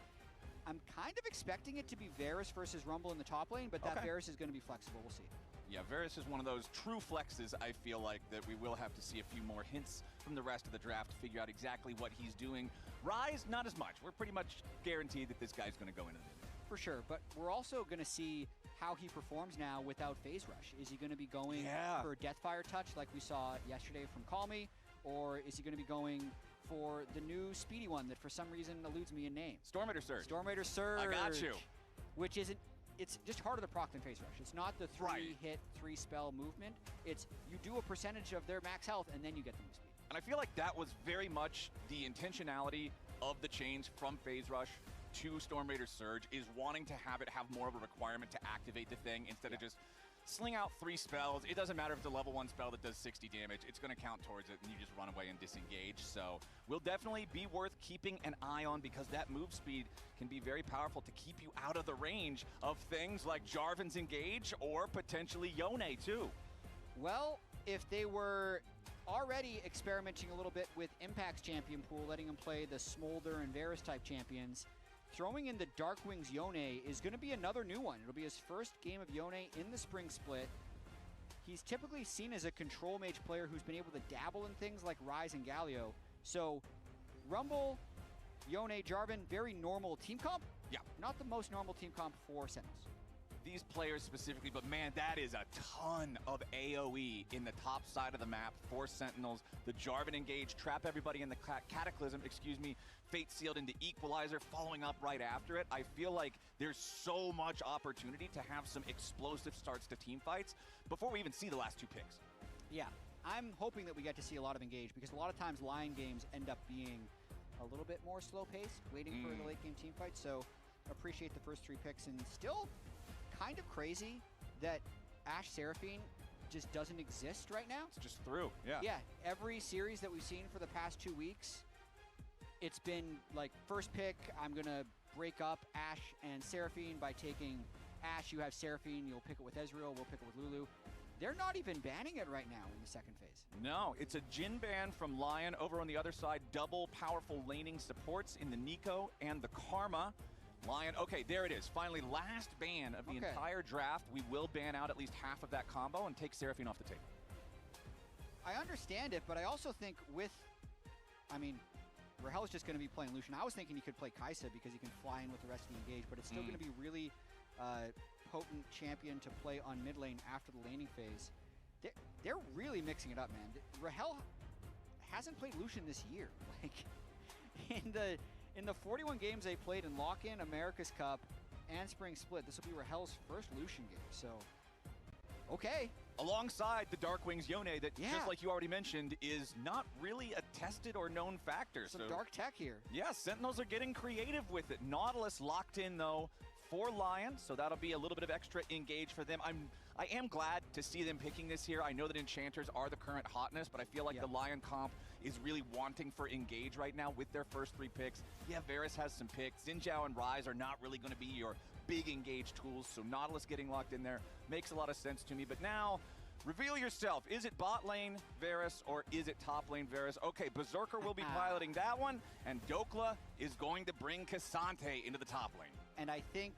I'm kind of expecting it to be Varus versus Rumble in the top lane, but that Varus is going to be flexible. We'll see. Yeah, Varus is one of those true flexes, I feel like, that we will have to see a few more hints from the rest of the draft to figure out exactly what he's doing. Ryze, not as much. We're pretty much guaranteed that this guy's going to go into the mid. For sure, but we're also going to see how he performs now without Phase Rush. Is he going to be going for Deathfire Touch like we saw yesterday from Call Me? Or is he going to be going for the new speedy one that for some reason eludes me in name? Storm Raider Surge. Storm Raider Surge. I got you. Which isn't, it's just harder to proc than Phase Rush. It's not the 3-hit, 3-spell movement. It's you do a percentage of their max health and then you get the new speed. And I feel like that was very much the intentionality of the change from Phase Rush to Storm Raider Surge, is wanting to have it have more of a requirement to activate the thing instead of just sling out 3 spells. It doesn't matter if it's a level 1 spell that does 60 damage. It's going to count towards it, and you just run away and disengage. So will definitely be worth keeping an eye on, because that move speed can be very powerful to keep you out of the range of things like Jarvan's Engage or potentially Yone too. Well, if they were already experimenting a little bit with Impact's champion pool, letting him play the Smolder and Varus type champions, throwing in the Darkwing's Yone is going to be another new one. It'll be his first game of Yone in the spring split. He's typically seen as a control mage player who's been able to dabble in things like Ryze and Galio. So Rumble, Yone, Jarvan, very normal team comp. Yeah. Not the most normal team comp for Sentinels. These players specifically, but man, that is a ton of AoE in the top side of the map for Sentinels. The Jarvan Engage, trap everybody in the Cataclysm, Fate Sealed into Equalizer, following up right after it. I feel like there's so much opportunity to have some explosive starts to team fights before we even see the last 2 picks. Yeah, I'm hoping that we get to see a lot of Engage, because a lot of times LYON games end up being a little bit more slow-paced, waiting for the late-game team fight. So appreciate the first 3 picks, and still kind of crazy that Ashe Seraphine just doesn't exist right now. It's just through, Yeah, every series that we've seen for the past 2 weeks, it's been like, first pick, I'm going to break up Ashe and Seraphine by taking Ashe. You have Seraphine, you'll pick it with Ezreal, we'll pick it with Lulu. They're not even banning it right now in the second phase. No, it's a Jhin ban from LYON. Over on the other side, double powerful laning supports in the Nico and the Karma. LYON, okay, there it is. Finally, last ban of the entire draft. We will ban out at least half of that combo and take Seraphine off the table. I understand it, but I also think Rahel's just going to be playing Lucian. I was thinking he could play Kai'Sa because he can fly in with the rest of the Engage, but it's still going to be really potent champion to play on mid lane after the laning phase. They're really mixing it up, man. Rahel hasn't played Lucian this year. Like, in the 41 games they played in Lock-In, America's Cup, and Spring Split, this will be Rahel's first Lucian game, so okay. Alongside the Darkwing's Yone that, just like you already mentioned, is not really a tested or known factor. Some dark tech here. Yeah, Sentinels are getting creative with it. Nautilus locked in, though, for LYON, so that'll be a little bit of extra engage for them. I am glad to see them picking this here. I know that Enchanters are the current hotness, but I feel like the LYON comp is really wanting for engage right now with their first 3 picks. Yeah, Varus has some picks. Xin Zhao and Ryze are not really going to be your big engage tools, so Nautilus getting locked in there makes a lot of sense to me. But now, reveal yourself. Is it bot lane Varus or is it top lane Varus? Okay, Berserker will be piloting that one, and Dokla is going to bring Cassante into the top lane. And I think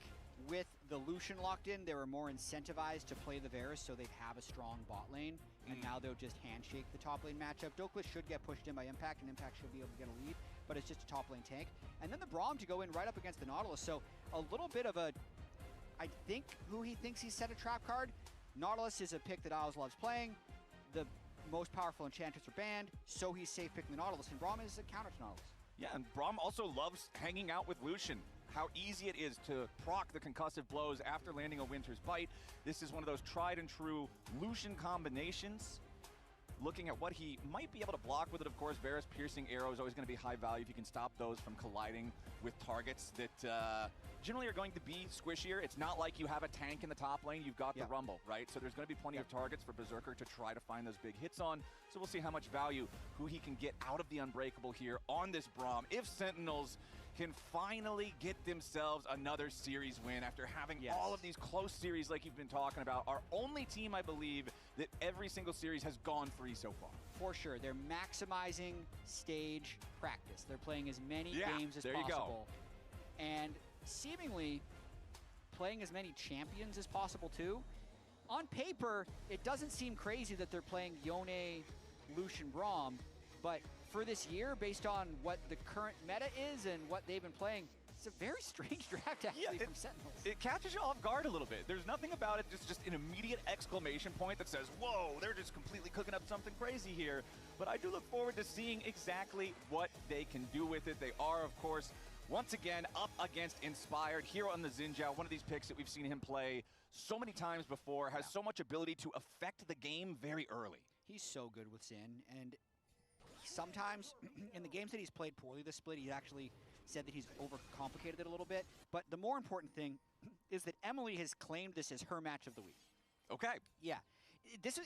with the Lucian locked in, they were more incentivized to play the Varus so they'd have a strong bot lane, and now they'll just handshake the top lane matchup. Dokla should get pushed in by Impact, and Impact should be able to get a lead, but it's just a top lane tank. And then the Braum to go in right up against the Nautilus, so a little bit of a, I think who he thinks he's set a trap card. Nautilus is a pick that AL.Y loves playing. The most powerful enchanters are banned, so he's safe picking the Nautilus, and Braum is a counter to Nautilus. Yeah, and Braum also loves hanging out with Lucian. How easy it is to proc the concussive blows after landing a Winter's Bite. This is one of those tried and true Lucian combinations. Looking at what he might be able to block with it, of course, Varus piercing arrow is always going to be high value if you can stop those from colliding with targets that generally are going to be squishier. It's not like you have a tank in the top lane, you've got the Rumble, right? So there's going to be plenty of targets for Berserker to try to find those big hits on. So we'll see how much value, who he can get out of the Unbreakable here on this Braum. If Sentinels can finally get themselves another series win after having all of these close series like you've been talking about. Our only team, I believe, that every single series has gone 3 so far. For sure. They're maximizing stage practice. They're playing as many games as possible. And seemingly playing as many champions as possible, too. On paper, it doesn't seem crazy that they're playing Yone, Lucian, Braum, but for this year, based on what the current meta is and what they've been playing, it's a very strange draft actually from Sentinels. It catches you off guard a little bit. There's nothing about it, just an immediate exclamation point that says, whoa, they're just completely cooking up something crazy here. But I do look forward to seeing exactly what they can do with it. They are, of course, once again up against Inspired here on the Xin Zhao, one of these picks that we've seen him play so many times before, has so much ability to affect the game very early. He's so good with Xin, and sometimes in the games that he's played poorly this split, he actually said that he's overcomplicated it a little bit. But the more important thing is that Emily has claimed this as her match of the week. Okay. Yeah. This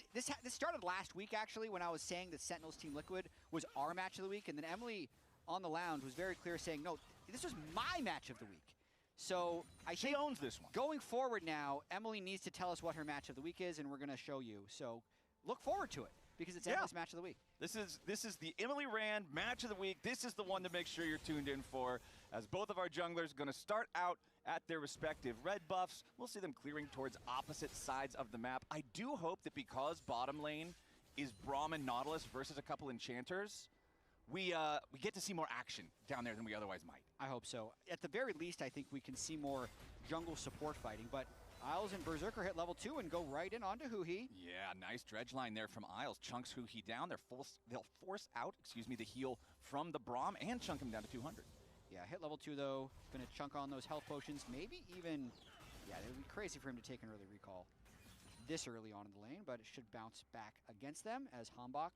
started last week, actually, when I was saying that Sentinels Team Liquid was our match of the week. And then Emily on the lounge was very clear saying, no, this was my match of the week. So I think she owns this one. Going forward now, Emily needs to tell us what her match of the week is, and we're going to show you. So look forward to it, because it's Emily's match of the week. This is the Emily Rand match of the week. This is the one to make sure you're tuned in for, as both of our junglers going to start out at their respective red buffs. We'll see them clearing towards opposite sides of the map. I do hope that because bottom lane is Braum and Nautilus versus a couple enchanters, we get to see more action down there than we otherwise might. I hope so. At the very least, I think we can see more jungle support fighting, but Isles and Berserker hit level 2 and go right in onto Huhi. Yeah, nice dredge line there from Isles. Chunks Huhi down. They'll force out, the heal from the Braum and chunk him down to 200. Yeah, hit level 2 though. Gonna chunk on those health potions. Maybe even, it would be crazy for him to take an early recall this early on in the lane, but it should bounce back against them as Hambach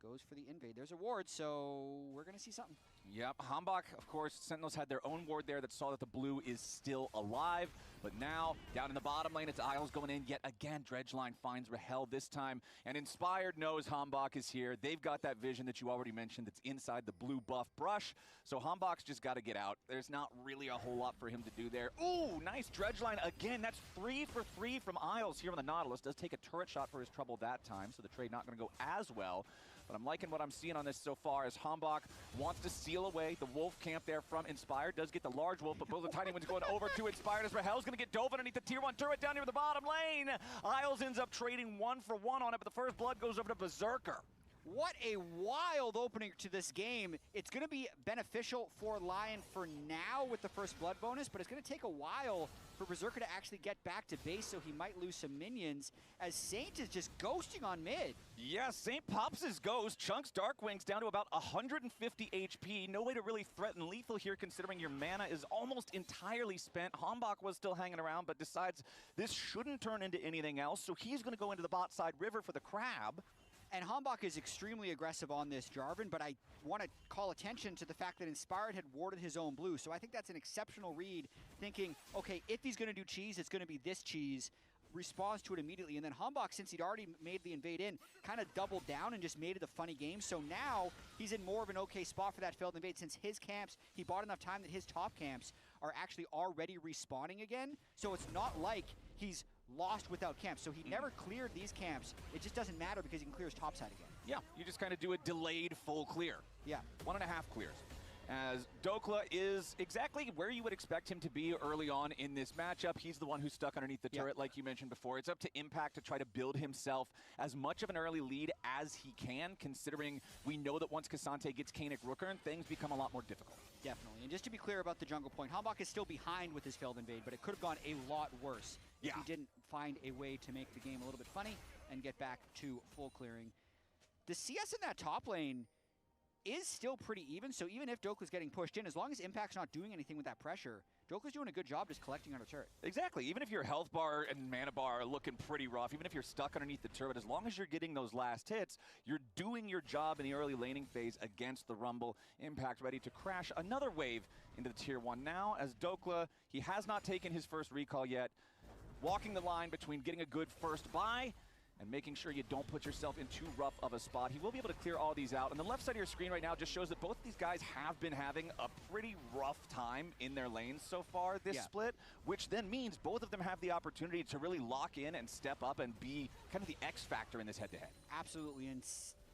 goes for the invade. There's a ward, so we're gonna see something. Yep, Hambach, of course, Sentinels had their own ward there that saw that the blue is still alive. But now, down in the bottom lane, it's Isles going in yet again. Dredge line finds Rahel this time. And Inspired knows Hambach is here. They've got that vision that you already mentioned that's inside the blue buff brush. So Hambach's just got to get out. There's not really a whole lot for him to do there. Ooh, nice dredge line again. That's 3 for 3 from Isles here on the Nautilus. Does take a turret shot for his trouble that time, so the trade not going to go as well. But I'm liking what I'm seeing on this so far as Hambach wants to seal away the wolf camp there from Inspired. Does get the large wolf, but both the tiny ones going over to Inspired as Rahel's going to get dove underneath the tier 1 turret down near the bottom lane. Isles ends up trading 1 for 1 on it, but the first blood goes over to Berserker. What a wild opening to this game. It's going to be beneficial for LYON for now with the first blood bonus, but it's going to take a while for Berserker to actually get back to base, so he might lose some minions as Saint is just ghosting on mid. Yeah, Saint pops his ghost. Chunks Darkwing's down to about 150 HP. No way to really threaten lethal here, considering your mana is almost entirely spent. Hambach was still hanging around, but decides this shouldn't turn into anything else, so he's going to go into the bot side river for the crab. And Hambach is extremely aggressive on this Jarvan, but I want to call attention to the fact that Inspired had warded his own blue. So I think that's an exceptional read, thinking, okay, if he's going to do cheese, it's going to be this cheese. Responds to it immediately. And then Hambach, since he'd already made the invade in, kind of doubled down and just made it a funny game. So now he's in more of an okay spot for that failed invade, since his camps, he bought enough time that his top camps are actually already respawning again. So it's not like he's lost without camps. So he never cleared these camps. It just doesn't matter because he can clear his top side again. Yeah, you just kind of do a delayed full clear. Yeah. 1.5 clears. As DK.C is exactly where you would expect him to be early on in this matchup. He's the one who's stuck underneath the turret, like you mentioned before. It's up to Impact to try to build himself as much of an early lead as he can, considering we know that once K'Sante gets Kaenic Rookern, things become a lot more difficult. Definitely. And just to be clear about the jungle point, Hambach is still behind with his failed invade, but it could have gone a lot worse if he didn't find a way to make the game a little bit funny and get back to full clearing. The CS in that top lane is still pretty even, so even if DK.C's getting pushed in, as long as Impact's not doing anything with that pressure, DK.C's doing a good job just collecting on a turret. Exactly. Even if your health bar and mana bar are looking pretty rough, even if you're stuck underneath the turret, as long as you're getting those last hits, you're doing your job in the early laning phase against the Rumble. Impact ready to crash another wave into the Tier 1 now, as DK.C, he has not taken his first recall yet, walking the line between getting a good first buy and making sure you don't put yourself in too rough of a spot. He will be able to clear all these out. And the left side of your screen right now just shows that both these guys have been having a pretty rough time in their lanes so far this split, which then means both of them have the opportunity to really lock in and step up and be kind of the X factor in this head-to-head. Absolutely, and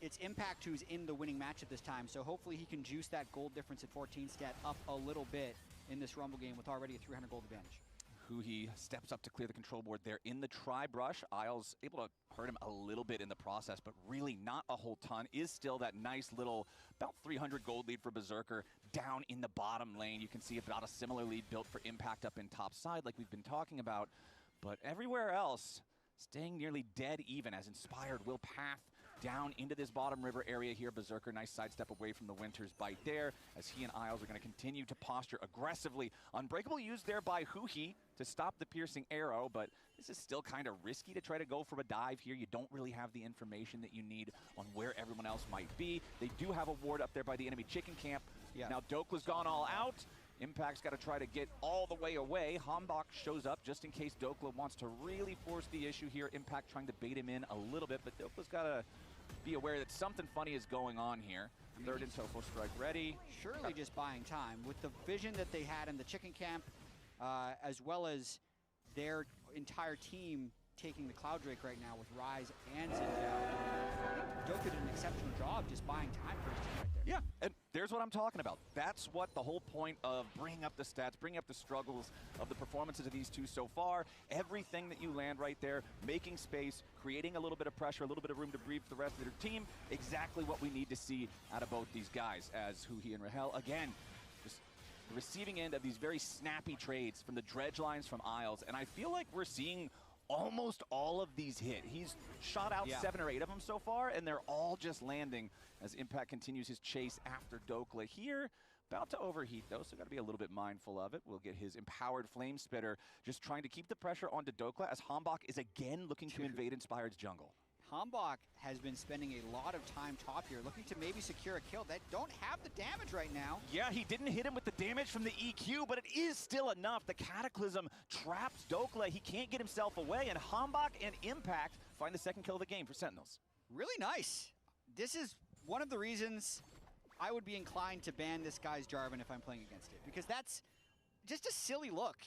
it's Impact who's in the winning match at this time, so hopefully he can juice that gold difference at 14 stat up a little bit in this Rumble game with already a 300 gold advantage. Huya steps up to clear the control board there in the tri-brush. Isles able to hurt him a little bit in the process, but really not a whole ton. Is still that nice little, about 300 gold lead for Berserker down in the bottom lane. You can see about a similar lead built for Impact up in top side like we've been talking about. But everywhere else, staying nearly dead even as Inspired will path down into this bottom river area here. Berserker, nice sidestep away from the Winter's Bite there, as he and Isles are going to continue to posture aggressively. Unbreakable used there by Huya to stop the piercing arrow, but this is still kind of risky to try to go from a dive here. You don't really have the information that you need on where everyone else might be. They do have a ward up there by the enemy chicken camp. Now DK.C's gone all out. Impact's got to try to get all the way away. Hambach shows up just in case DK.C wants to really force the issue here. Impact trying to bait him in a little bit, but DK.C's got to be aware that something funny is going on here. Third and Tofo strike ready. Surely just buying time. With the vision that they had in the chicken camp, as well as their entire team taking the Cloud Drake right now with Rise and Zip down. DK.C did an exceptional job just buying time for his team right there. Yeah, and there's what I'm talking about. That's what the whole point of bringing up the stats, bringing up the struggles of the performances of these two so far. Everything that you land right there, making space, creating a little bit of pressure, a little bit of room to breathe for the rest of their team. Exactly what we need to see out of both these guys, as Huya and Rahel, again, just the receiving end of these very snappy trades from the dredge lines from Isles. And I feel like we're seeing almost all of these hit. He's shot out 7 or 8 of them so far, and they're all just landing as Impact continues his chase after DK.C here. About to overheat, though, so got to be a little bit mindful of it. We'll get his empowered Flame Spitter, just trying to keep the pressure onto DK.C as Hambach is again looking to invade Inspired's jungle. Hambach has been spending a lot of time top here, looking to maybe secure a kill. They don't have the damage right now. Yeah, he didn't hit him with the damage from the EQ, but it is still enough. The Cataclysm traps DK.C. He can't get himself away, and Hambach and Impact find the second kill of the game for Sentinels. Really nice. This is one of the reasons I would be inclined to ban this guy's Jarvan if I'm playing against it, because that's just a silly look.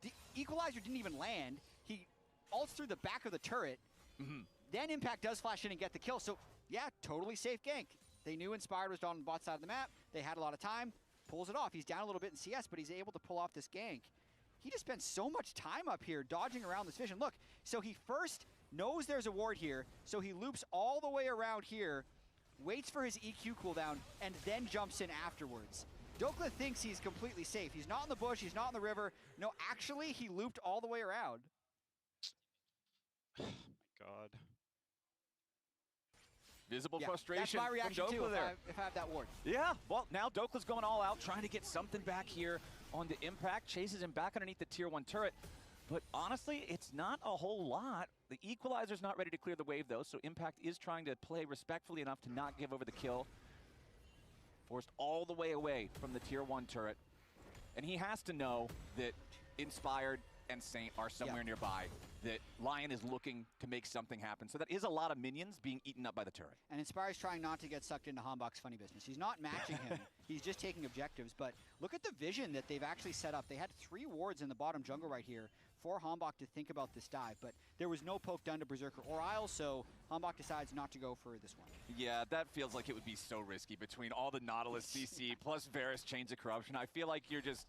The Equalizer didn't even land. He ults through the back of the turret. Then Impact does flash in and get the kill. So, yeah, totally safe gank. They knew Inspired was on the bot side of the map. They had a lot of time. Pulls it off. He's down a little bit in CS, but he's able to pull off this gank. He just spent so much time up here dodging around this vision. Look, so he first knows there's a ward here, so he loops all the way around here, waits for his EQ cooldown, and then jumps in afterwards. DK.C thinks he's completely safe. He's not in the bush. He's not in the river. No, actually, he looped all the way around. God. Visible frustration. That's my reaction from too there. if I have that ward. Yeah, well, now DK.C's going all out, trying to get something back here on the Impact. Chases him back underneath the Tier 1 turret. But honestly, it's not a whole lot. The Equalizer's not ready to clear the wave, though, so Impact is trying to play respectfully enough to not give over the kill. Forced all the way away from the Tier 1 turret. And he has to know that Inspired and Saint are somewhere nearby, that LYON is looking to make something happen. So that is a lot of minions being eaten up by the turret. And Inspire's trying not to get sucked into Hanbok's funny business. He's not matching him. He's just taking objectives. But look at the vision that they've actually set up. They had 3 wards in the bottom jungle right here for Hanbok to think about this dive. But there was no poke done to Berserker or Isle, so Hanbok decides not to go for this one. Yeah, that feels like it would be so risky between all the Nautilus CC plus Varus Chains of Corruption. I feel like you're just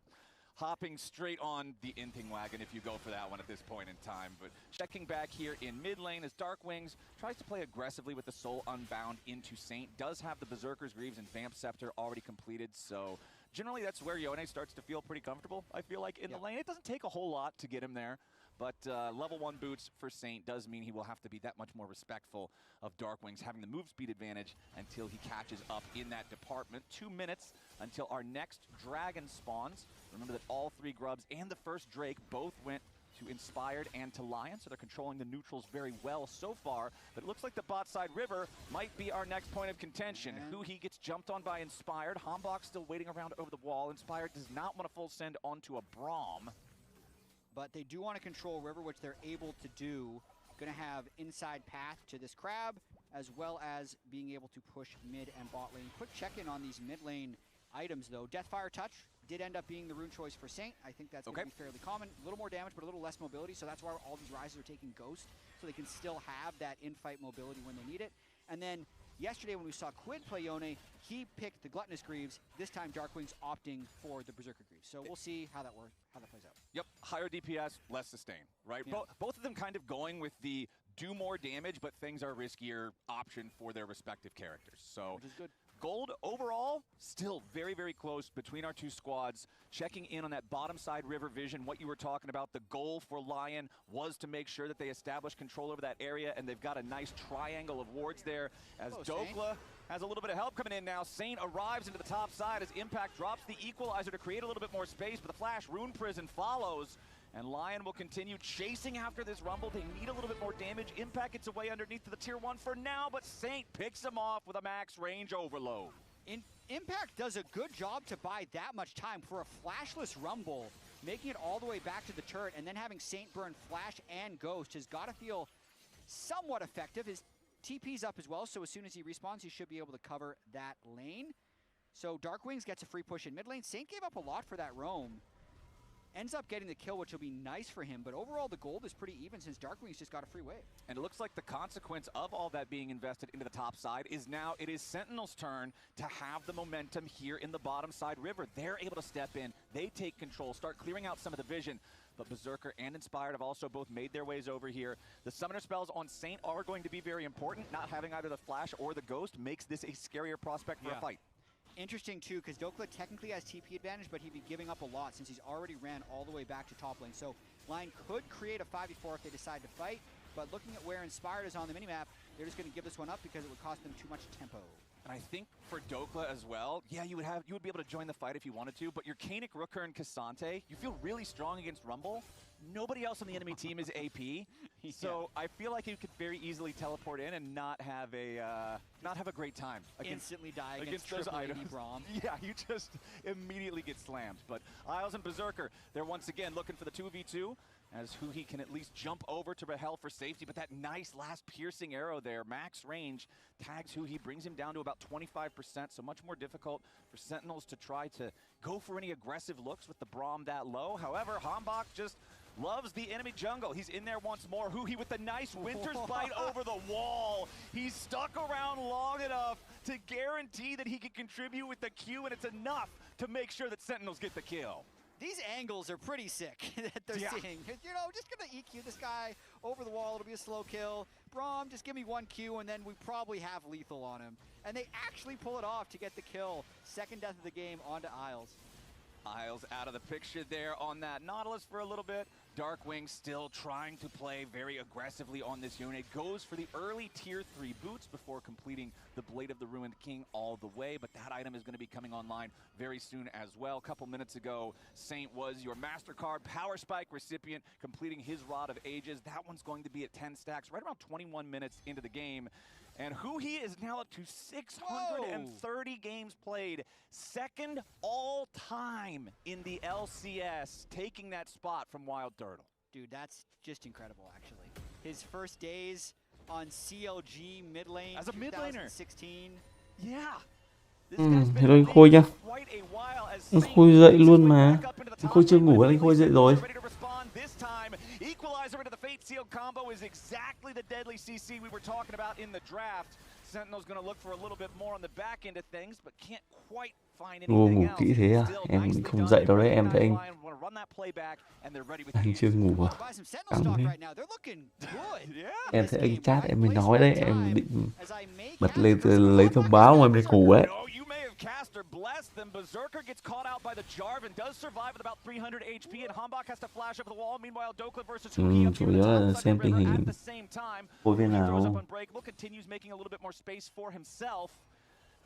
hopping straight on the Inting wagon if you go for that one at this point in time. But checking back here in mid lane as Darkwings tries to play aggressively with the Soul Unbound into Saint. Does have the Berserker's Greaves and Vamp Scepter already completed, so generally that's where Yone starts to feel pretty comfortable, I feel like, in the lane. It doesn't take a whole lot to get him there, but level 1 boots for Saint does mean he will have to be that much more respectful of Darkwings having the move speed advantage until he catches up in that department. 2 minutes until our next dragon spawns. Remember that all 3 grubs and the first Drake both went to Inspired and to LYON, so they're controlling the neutrals very well so far. But it looks like the bot side river might be our next point of contention. Huya gets jumped on by Inspired. Hanbok still waiting around over the wall. Inspired does not want to full send onto a Braum. But they do want to control river, which they're able to do. Going to have inside path to this crab, as well as being able to push mid and bot lane. Quick check-in on these mid lane items, though. Deathfire Touch did end up being the rune choice for Saint. I think that's going to be fairly common. A little more damage, but a little less mobility, so that's why all these Rises are taking Ghost, so they can still have that in-fight mobility when they need it. And then yesterday when we saw Quid play Yone, he picked the Gluttonous Greaves. This time Darkwings opting for the Berserker Greaves. So we'll see how that works, how that plays out. Yep, higher DPS, less sustain, right? Yeah. Both of them kind of going with the do more damage, but things are riskier option for their respective characters. So which is good. Gold overall, still very, very close between our 2 squads. Checking in on that bottom side river vision, what you were talking about, the goal for LYON was to make sure that they establish control over that area, and they've got a nice triangle of wards there as Dokla has a little bit of help coming in now. Saint arrives into the top side as Impact drops the Equalizer to create a little bit more space, but the Flash Rune Prison follows. And LYON will continue chasing after this Rumble. They need a little bit more damage. Impact gets away underneath to the Tier 1 for now, but Saint picks him off with a max range overload. Impact does a good job to buy that much time for a flashless Rumble, making it all the way back to the turret, and then having Saint burn Flash and Ghost has got to feel somewhat effective. His TP's up as well, so as soon as he respawns, he should be able to cover that lane. So Darkwings gets a free push in mid lane. Saint gave up a lot for that roam. Ends up getting the kill, which will be nice for him, but overall the gold is pretty even since Darkwings just got a free wave. And it looks like the consequence of all that being invested into the top side is now it is Sentinel's turn to have the momentum here in the bottom side river. They're able to step in, they take control, start clearing out some of the vision. But Berserker and Inspired have also both made their ways over here. The summoner spells on Saint are going to be very important. Not having either the Flash or the Ghost makes this a scarier prospect for a fight. Interesting too, because Dokla technically has TP advantage, but he'd be giving up a lot since he's already ran all the way back to top lane. So LYON could create a 5v4 if they decide to fight, but looking at where Inspired is on the minimap, they're just going to give this one up because it would cost them too much tempo. And I think for Dokla as well, yeah, you would be able to join the fight if you wanted to, but your Kanik, Rooker, and Cassante, you feel really strong against Rumble. Nobody else on the enemy team is AP, so I feel like you could very easily teleport in and not have a great time. Instantly die against those items. Braum. Yeah, you just immediately get slammed. But Isles and Berserker, they're once again looking for the 2v2, as Huya can at least jump over to Behel for safety, but that nice last piercing arrow there, max range, tags Huya, brings him down to about 25%, so much more difficult for Sentinels to try to go for any aggressive looks with the Braum that low. However, Hanbok just loves the enemy jungle. He's in there once more. Huya with the nice Winter's Bite over the wall. He's stuck around long enough to guarantee that he can contribute with the Q, and it's enough to make sure that Sentinels get the kill. These angles are pretty sick that they're seeing. You know, just gonna EQ this guy over the wall. It'll be a slow kill. Braum, just give me 1 Q, and then we probably have lethal on him. And they actually pull it off to get the kill. Second death of the game onto Isles. Isles out of the picture there on that Nautilus for a little bit. Darkwing still trying to play very aggressively on this unit. Goes for the early tier 3 boots before completing the Blade of the Ruined King all the way. But that item is going to be coming online very soon as well. A couple minutes ago, Saint was your MasterCard Power Spike recipient, completing his Rod of Ages. That one's going to be at 10 stacks right around 21 minutes into the game. And Huya is now up to 630 games played. Second all time in the LCS, taking that spot from Wild Turtle. Dude, that's just incredible, actually. His first days on CLG mid lane as a mid laner. 2016. Yeah. Rồi Khôi nha. Anh Khôi dậy luôn mà. Anh Khôi chưa ngủ, anh Khôi dậy rồi. Equalizer into the Fate Seal combo is exactly the deadly CC we were talking about in the draft. Sentinel's going to look for a little bit more on the back end of things, but can't quite find anything Ngủ kỹ thế à? Em không dậy đâu đấy, em thấy anh chưa ngủ à? Căng thế. Em thấy anh chat em mới nói đấy, em định bật lên lấy thông báo mà em đi ngủ đấy. Cast or bless them. Berserker gets caught out by the Jarvan, does survive with about 300 HP, and Hanbok has to flash over the wall. Meanwhile, Dokla versus Huya chủ yếu là xem tình hình hồi bên nào. Continues making a little bit more space for himself.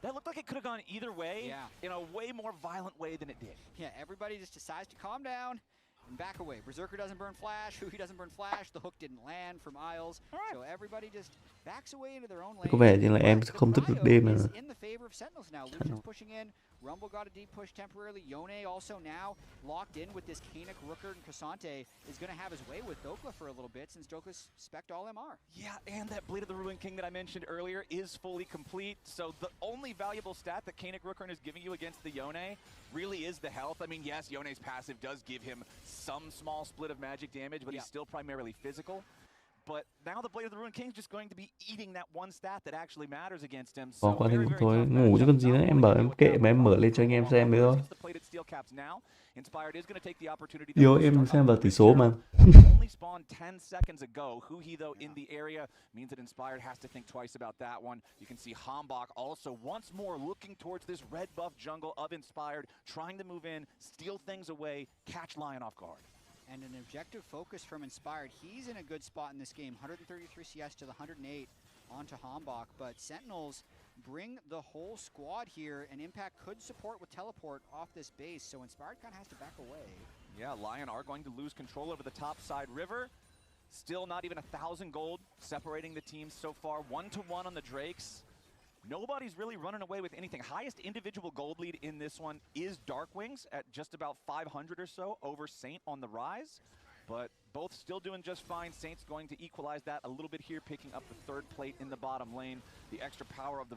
That looked like it could have gone either way, in a way more violent way than it did. Yeah, everybody just decides to calm down and back away. Berserker doesn't burn flash, Huya doesn't burn flash, the hook didn't land from Isles, so everybody just backs away into their own lane. Có vẻ như là em không thức được đêm nữa. In the favor of Sentinels now. Lucian's pushing in, Rumble got a deep push temporarily. Yone also now locked in with this Kanik, Rooker, and Cassante is going to have his way with Dokla for a little bit since Dokla's spec'd all MR. Yeah, and that Blade of the Ruined King that I mentioned earlier is fully complete. So the only valuable stat that Kanik, Rooker is giving you against the Yone really is the health. I mean, yes, Yone's passive does give him some small split of magic damage, but he's still primarily physical. But now the Blade of the Ruined King is just going to be eating that one stat that actually matters against him. Có quan hệ thôi, ngủ chứ còn gì nữa, em bảo em kệ mà em mở lên cho anh em xem đấy thôi. Yo, em xem vào tỷ số mà. Only spawned 10 seconds ago. Huya though in the area means that Inspired has to think twice about that one. You can see Hanbok also once more looking towards this red buff jungle of Inspired, trying to move in, steal things away, catch LYON off guard. And an objective focus from Inspired. He's in a good spot in this game. 133 CS to the 108 onto Hanbok. But Sentinels bring the whole squad here, and Impact could support with teleport off this base, so Inspired kind of has to back away. Yeah, LYON are going to lose control over the top side river. Still not even 1,000 gold separating the teams so far. 1-1 on the Drakes. Nobody's really running away with anything. Highest individual gold lead in this one is Darkwings at just about 500 or so over Saint on the rise. But both still doing just fine. Saint's going to equalize that a little bit here, picking up the third plate in the bottom lane. The extra power of the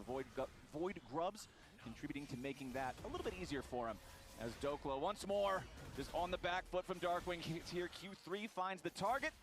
Void Grubs contributing to making that a little bit easier for him. As Dokla once more just on the back foot from Darkwing here. Q3 finds the target.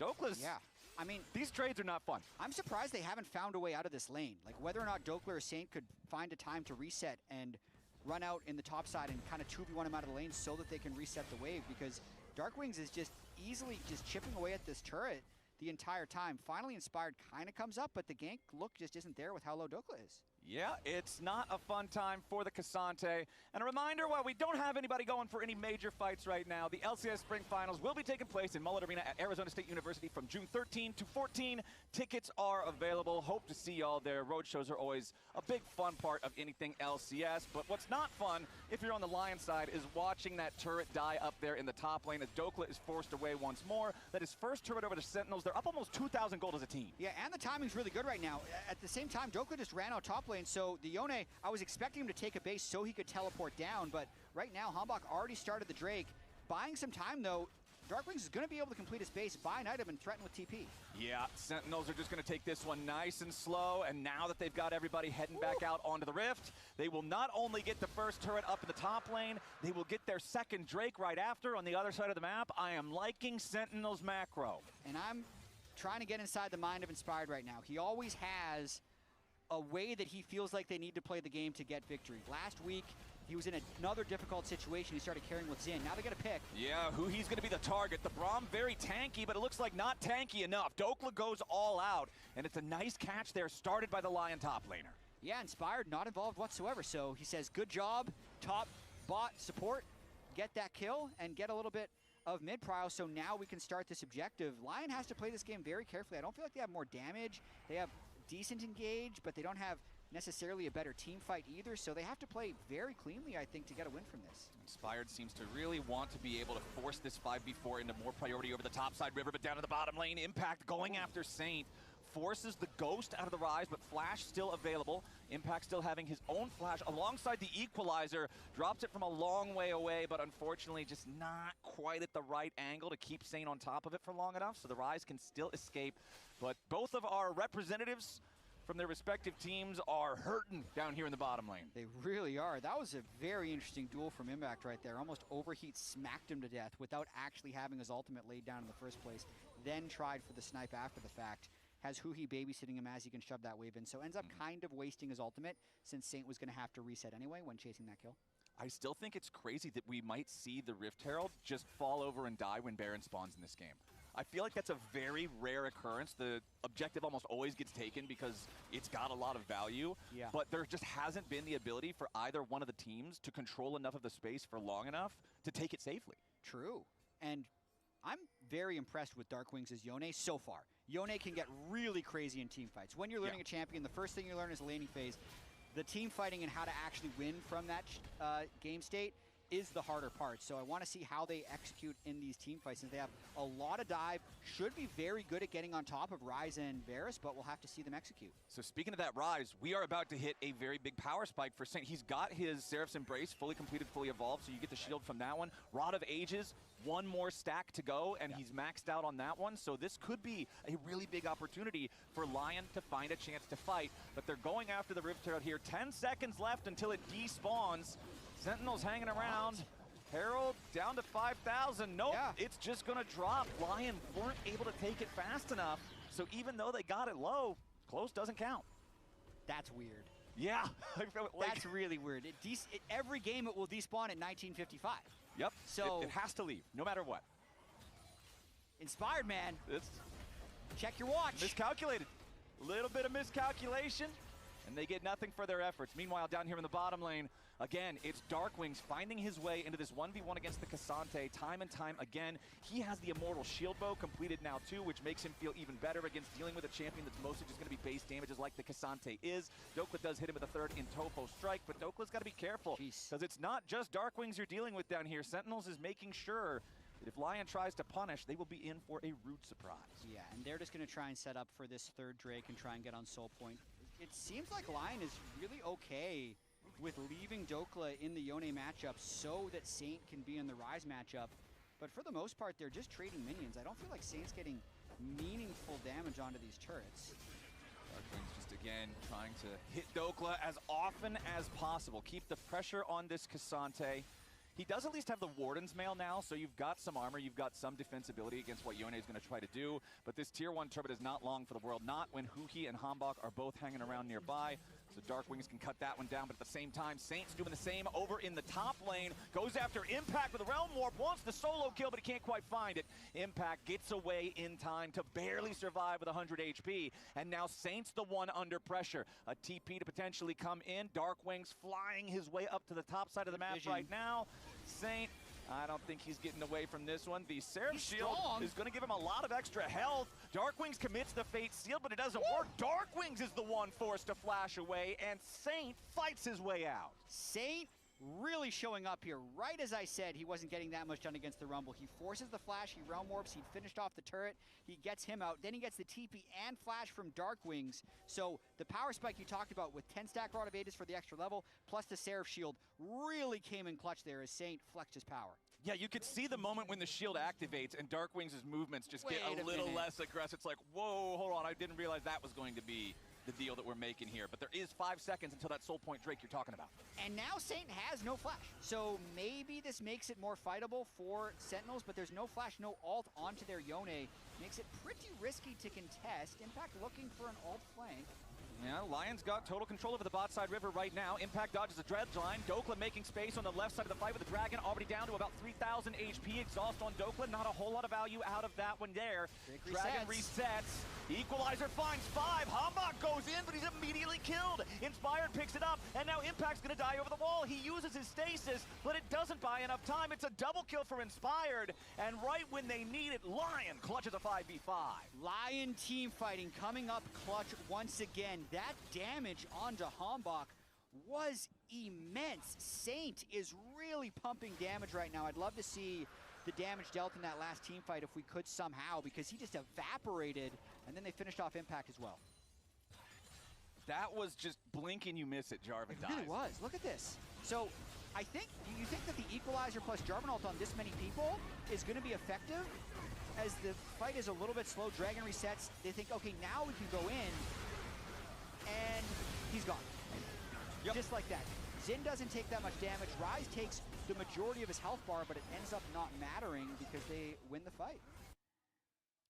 Dokla's... Yeah. I mean, these trades are not fun. I'm surprised they haven't found a way out of this lane. Like, whether or not Dokla or Saint could find a time to reset and run out in the top side and kind of 2v1 him out of the lane so that they can reset the wave, because Darkwings is just easily just chipping away at this turret the entire time. Finally, Inspired kind of comes up, but the gank look just isn't there with how low Dokla is. Yeah, it's not a fun time for the Cassante. And a reminder, while we don't have anybody going for any major fights right now, the LCS Spring Finals will be taking place in Mullet Arena at Arizona State University from June 13 to 14. Tickets are available. Hope to see y'all there. Road shows are always a big fun part of anything LCS. But what's not fun, if you're on the LYON side, is watching that turret die up there in the top lane as Dokla is forced away once more. That is first turret over the Sentinels. They're up almost 2,000 gold as a team. Yeah, and the timing's really good right now. At the same time, Dokla just ran out top lane, so the Yone, I was expecting him to take a base so he could teleport down, but right now, Hanbok already started the Drake. Buying some time, though, Darkwings is going to be able to complete his base, buy an item, and threaten with TP. Yeah, Sentinels are just going to take this one nice and slow, and now that they've got everybody heading back out onto the Rift, they will not only get the first turret up in the top lane, they will get their second Drake right after on the other side of the map. I am liking Sentinels macro. And I'm trying to get inside the mind of Inspired right now. He always has a way that he feels like they need to play the game to get victory. Last week, he was in another difficult situation. He started carrying with Xin. Now they got to pick. Yeah, he's going to be the target. The Braum very tanky, but it looks like not tanky enough. Dokla goes all out, and it's a nice catch there, started by the LYON top laner. Yeah, Inspired not involved whatsoever. So he says, good job, top bot support. Get that kill and get a little bit of mid-prio, so now we can start this objective. LYON has to play this game very carefully. I don't feel like they have more damage. They have decent engage, but they don't have necessarily a better team fight either, so they have to play very cleanly, I think, to get a win from this. Inspired seems to really want to be able to force this 5v4 into more priority over the top side river, but down to the bottom lane, Impact going after Saint. Forces the Ghost out of the Rise, but Flash still available. Impact still having his own Flash alongside the Equalizer. Drops it from a long way away, but unfortunately just not quite at the right angle to keep Saint on top of it for long enough, so the Rise can still escape. But both of our representatives from their respective teams are hurting down here in the bottom lane. They really are. That was a very interesting duel from Impact right there. Almost overheat smacked him to death without actually having his ultimate laid down in the first place. Then tried for the snipe after the fact. Has Huya babysitting him as he can shove that wave in. So ends up kind of wasting his ultimate since Saint was going to have to reset anyway when chasing that kill. I still think it's crazy that we might see the Rift Herald just fall over and die when Baron spawns in this game. I feel like that's a very rare occurrence. The objective almost always gets taken because it's got a lot of value, but there just hasn't been the ability for either one of the teams to control enough of the space for long enough to take it safely. True. And I'm very impressed with Darkwings' Yone so far. Yone can get really crazy in team fights. When you're learning a champion, the first thing you learn is laning phase. The team fighting and how to actually win from that game state is the harder part. So I want to see how they execute in these team fights. Since they have a lot of dive, should be very good at getting on top of Rise and Varus, but we'll have to see them execute. So speaking of that Rise, we are about to hit a very big power spike for Saint. He's got his Seraph's Embrace fully completed, fully evolved, so you get the shield from that one. Rod of Ages, one more stack to go, and he's maxed out on that one. So this could be a really big opportunity for LYON to find a chance to fight. But they're going after the Rift Herald here. 10 seconds left until it despawns. Sentinels hanging around. Herald down to 5,000. Nope, it's just gonna drop. LYON weren't able to take it fast enough. So even though they got it low, close doesn't count. That's weird. Yeah. That's really weird. Every game it will despawn at 1955. Yep, so it has to leave, no matter what. Inspired, man. Check your watch. Miscalculated. A little bit of miscalculation, and they get nothing for their efforts. Meanwhile, down here in the bottom lane, again, it's Darkwings finding his way into this 1v1 against the Cassante time and time again. He has the Immortal Shield Bow completed now too, which makes him feel even better against dealing with a champion that's mostly just going to be base damages like the Cassante is. Dokla does hit him with a third in Topo Strike, but Dokla's got to be careful because it's not just Darkwings you're dealing with down here. Sentinels is making sure that if LYON tries to punish, they will be in for a rude surprise. Yeah, and they're just going to try and set up for this third Drake and try and get on Soul Point. It seems like LYON is really okay with leaving Dokla in the Yone matchup so that Saint can be in the Rise matchup. But for the most part, they're just trading minions. I don't feel like Saint's getting meaningful damage onto these turrets. Darkwings just again trying to hit Dokla as often as possible. Keep the pressure on this Cassante. He does at least have the Warden's Mail now, so you've got some armor, you've got some defensibility against what Yone is going to try to do. But this Tier 1 turret is not long for the world, not when Huya and Hambach are both hanging around nearby. So Darkwings can cut that one down, but at the same time, Saint's doing the same over in the top lane. Goes after Impact with a Realm Warp, wants the solo kill, but he can't quite find it. Impact gets away in time to barely survive with 100 HP. And now Saint's the one under pressure. A TP to potentially come in. Darkwings flying his way up to the top side of the map right now. Saint, I don't think he's getting away from this one. The Seraph Shield is going to give him a lot of extra health. Darkwings commits the Fate Seal, but it doesn't work. Darkwings is the one forced to flash away, and Saint fights his way out. Saint really showing up here. Right as I said, he wasn't getting that much done against the Rumble. He forces the flash, he Realm Warps, he finished off the turret, he gets him out, then he gets the TP and flash from Darkwings. So the power spike you talked about with 10 stack Rod of Ages for the extra level, plus the Seraph Shield really came in clutch there as Saint flexed his power. Yeah, you could see the moment when the shield activates and Darkwings' movements just get a little less aggressive. It's like, whoa, hold on, I didn't realize that was going to be the deal that we're making here. But there is 5 seconds until that Soul Point Drake you're talking about. And now Saint has no flash. So maybe this makes it more fightable for Sentinels, but there's no flash, no ult onto their Yone. Makes it pretty risky to contest. Impact looking for an ult flank. Yeah, LYON's got total control over the bot side river right now. Impact dodges a dredge line. Dokla making space on the left side of the fight with the Dragon, already down to about 3,000 HP. Exhaust on Dokla, not a whole lot of value out of that one there. Dragon resets. Equalizer finds 5. Hambach goes in, but he's immediately killed. Inspired picks it up, and now Impact's gonna die over the wall. He uses his stasis, but it doesn't buy enough time. It's a double kill for Inspired, and right when they need it, LYON clutches a 5v5. LYON team fighting coming up clutch once again. That damage onto Hambach was immense. Saint is really pumping damage right now. I'd love to see the damage dealt in that last team fight if we could somehow, because he just evaporated, and then they finished off Impact as well. That was just blink and you miss it, Jarvan dies. It really was. Look at this. So I think, do you think that the Equalizer plus Jarvan ult on this many people is going to be effective? As the fight is a little bit slow, Dragon resets, they think, okay, now we can go in, and he's gone. Yep. Just like that. Xin doesn't take that much damage. Ryze takes the majority of his health bar, but it ends up not mattering because they win the fight.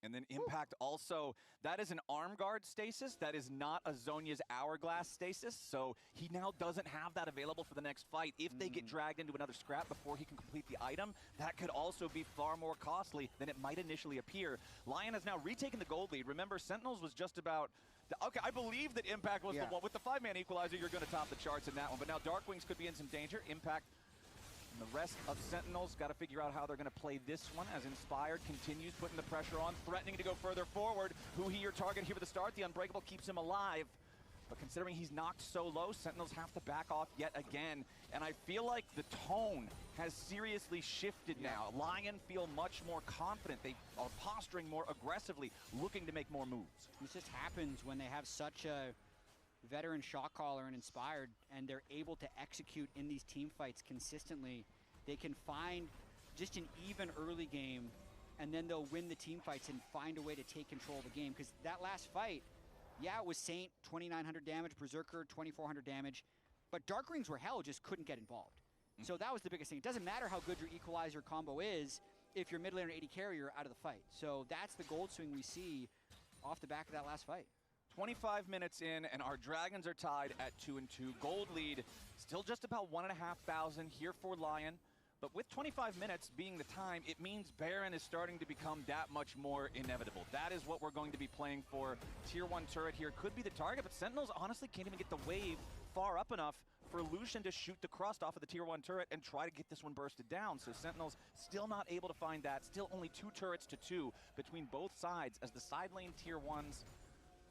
And then Impact also, that is an arm guard stasis. That is not a Zhonya's hourglass stasis. So he now doesn't have that available for the next fight. If they get dragged into another scrap before he can complete the item, that could also be far more costly than it might initially appear. LYON has now retaken the gold lead. Remember, Sentinels was just about... Okay, I believe that Impact was the one. With the 5-man equalizer, you're going to top the charts in that one. But now Darkwings could be in some danger. Impact and the rest of Sentinels got to figure out how they're going to play this one as Inspired continues putting the pressure on, threatening to go further forward. Huya, your target here at the start. The Unbreakable keeps him alive. But considering he's knocked so low, Sentinels have to back off yet again. And I feel like the tone has seriously shifted now. LYON feel much more confident. They are posturing more aggressively, looking to make more moves. This just happens when they have such a veteran shot caller and Inspired, and they're able to execute in these team fights consistently. They can find just an even early game, and then they'll win the team fights and find a way to take control of the game. Because that last fight, yeah, it was Saint, 2,900 damage, Berserker, 2,400 damage, but Dark Rings were hell, just couldn't get involved. So that was the biggest thing. It doesn't matter how good your Equalizer combo is if your mid laner 80 carrier out of the fight. So that's the gold swing we see off the back of that last fight. 25 minutes in, and our Dragons are tied at 2-2. Gold lead, still just about 1,500 here for LYON. But with 25 minutes being the time, it means Baron is starting to become that much more inevitable. That is what we're going to be playing for. Tier 1 turret here could be the target, but Sentinels honestly can't even get the wave far up enough for Lucian to shoot the crust off of the Tier 1 turret and try to get this one bursted down. So Sentinels still not able to find that. Still only 2 turrets to 2 between both sides, as the side lane Tier 1s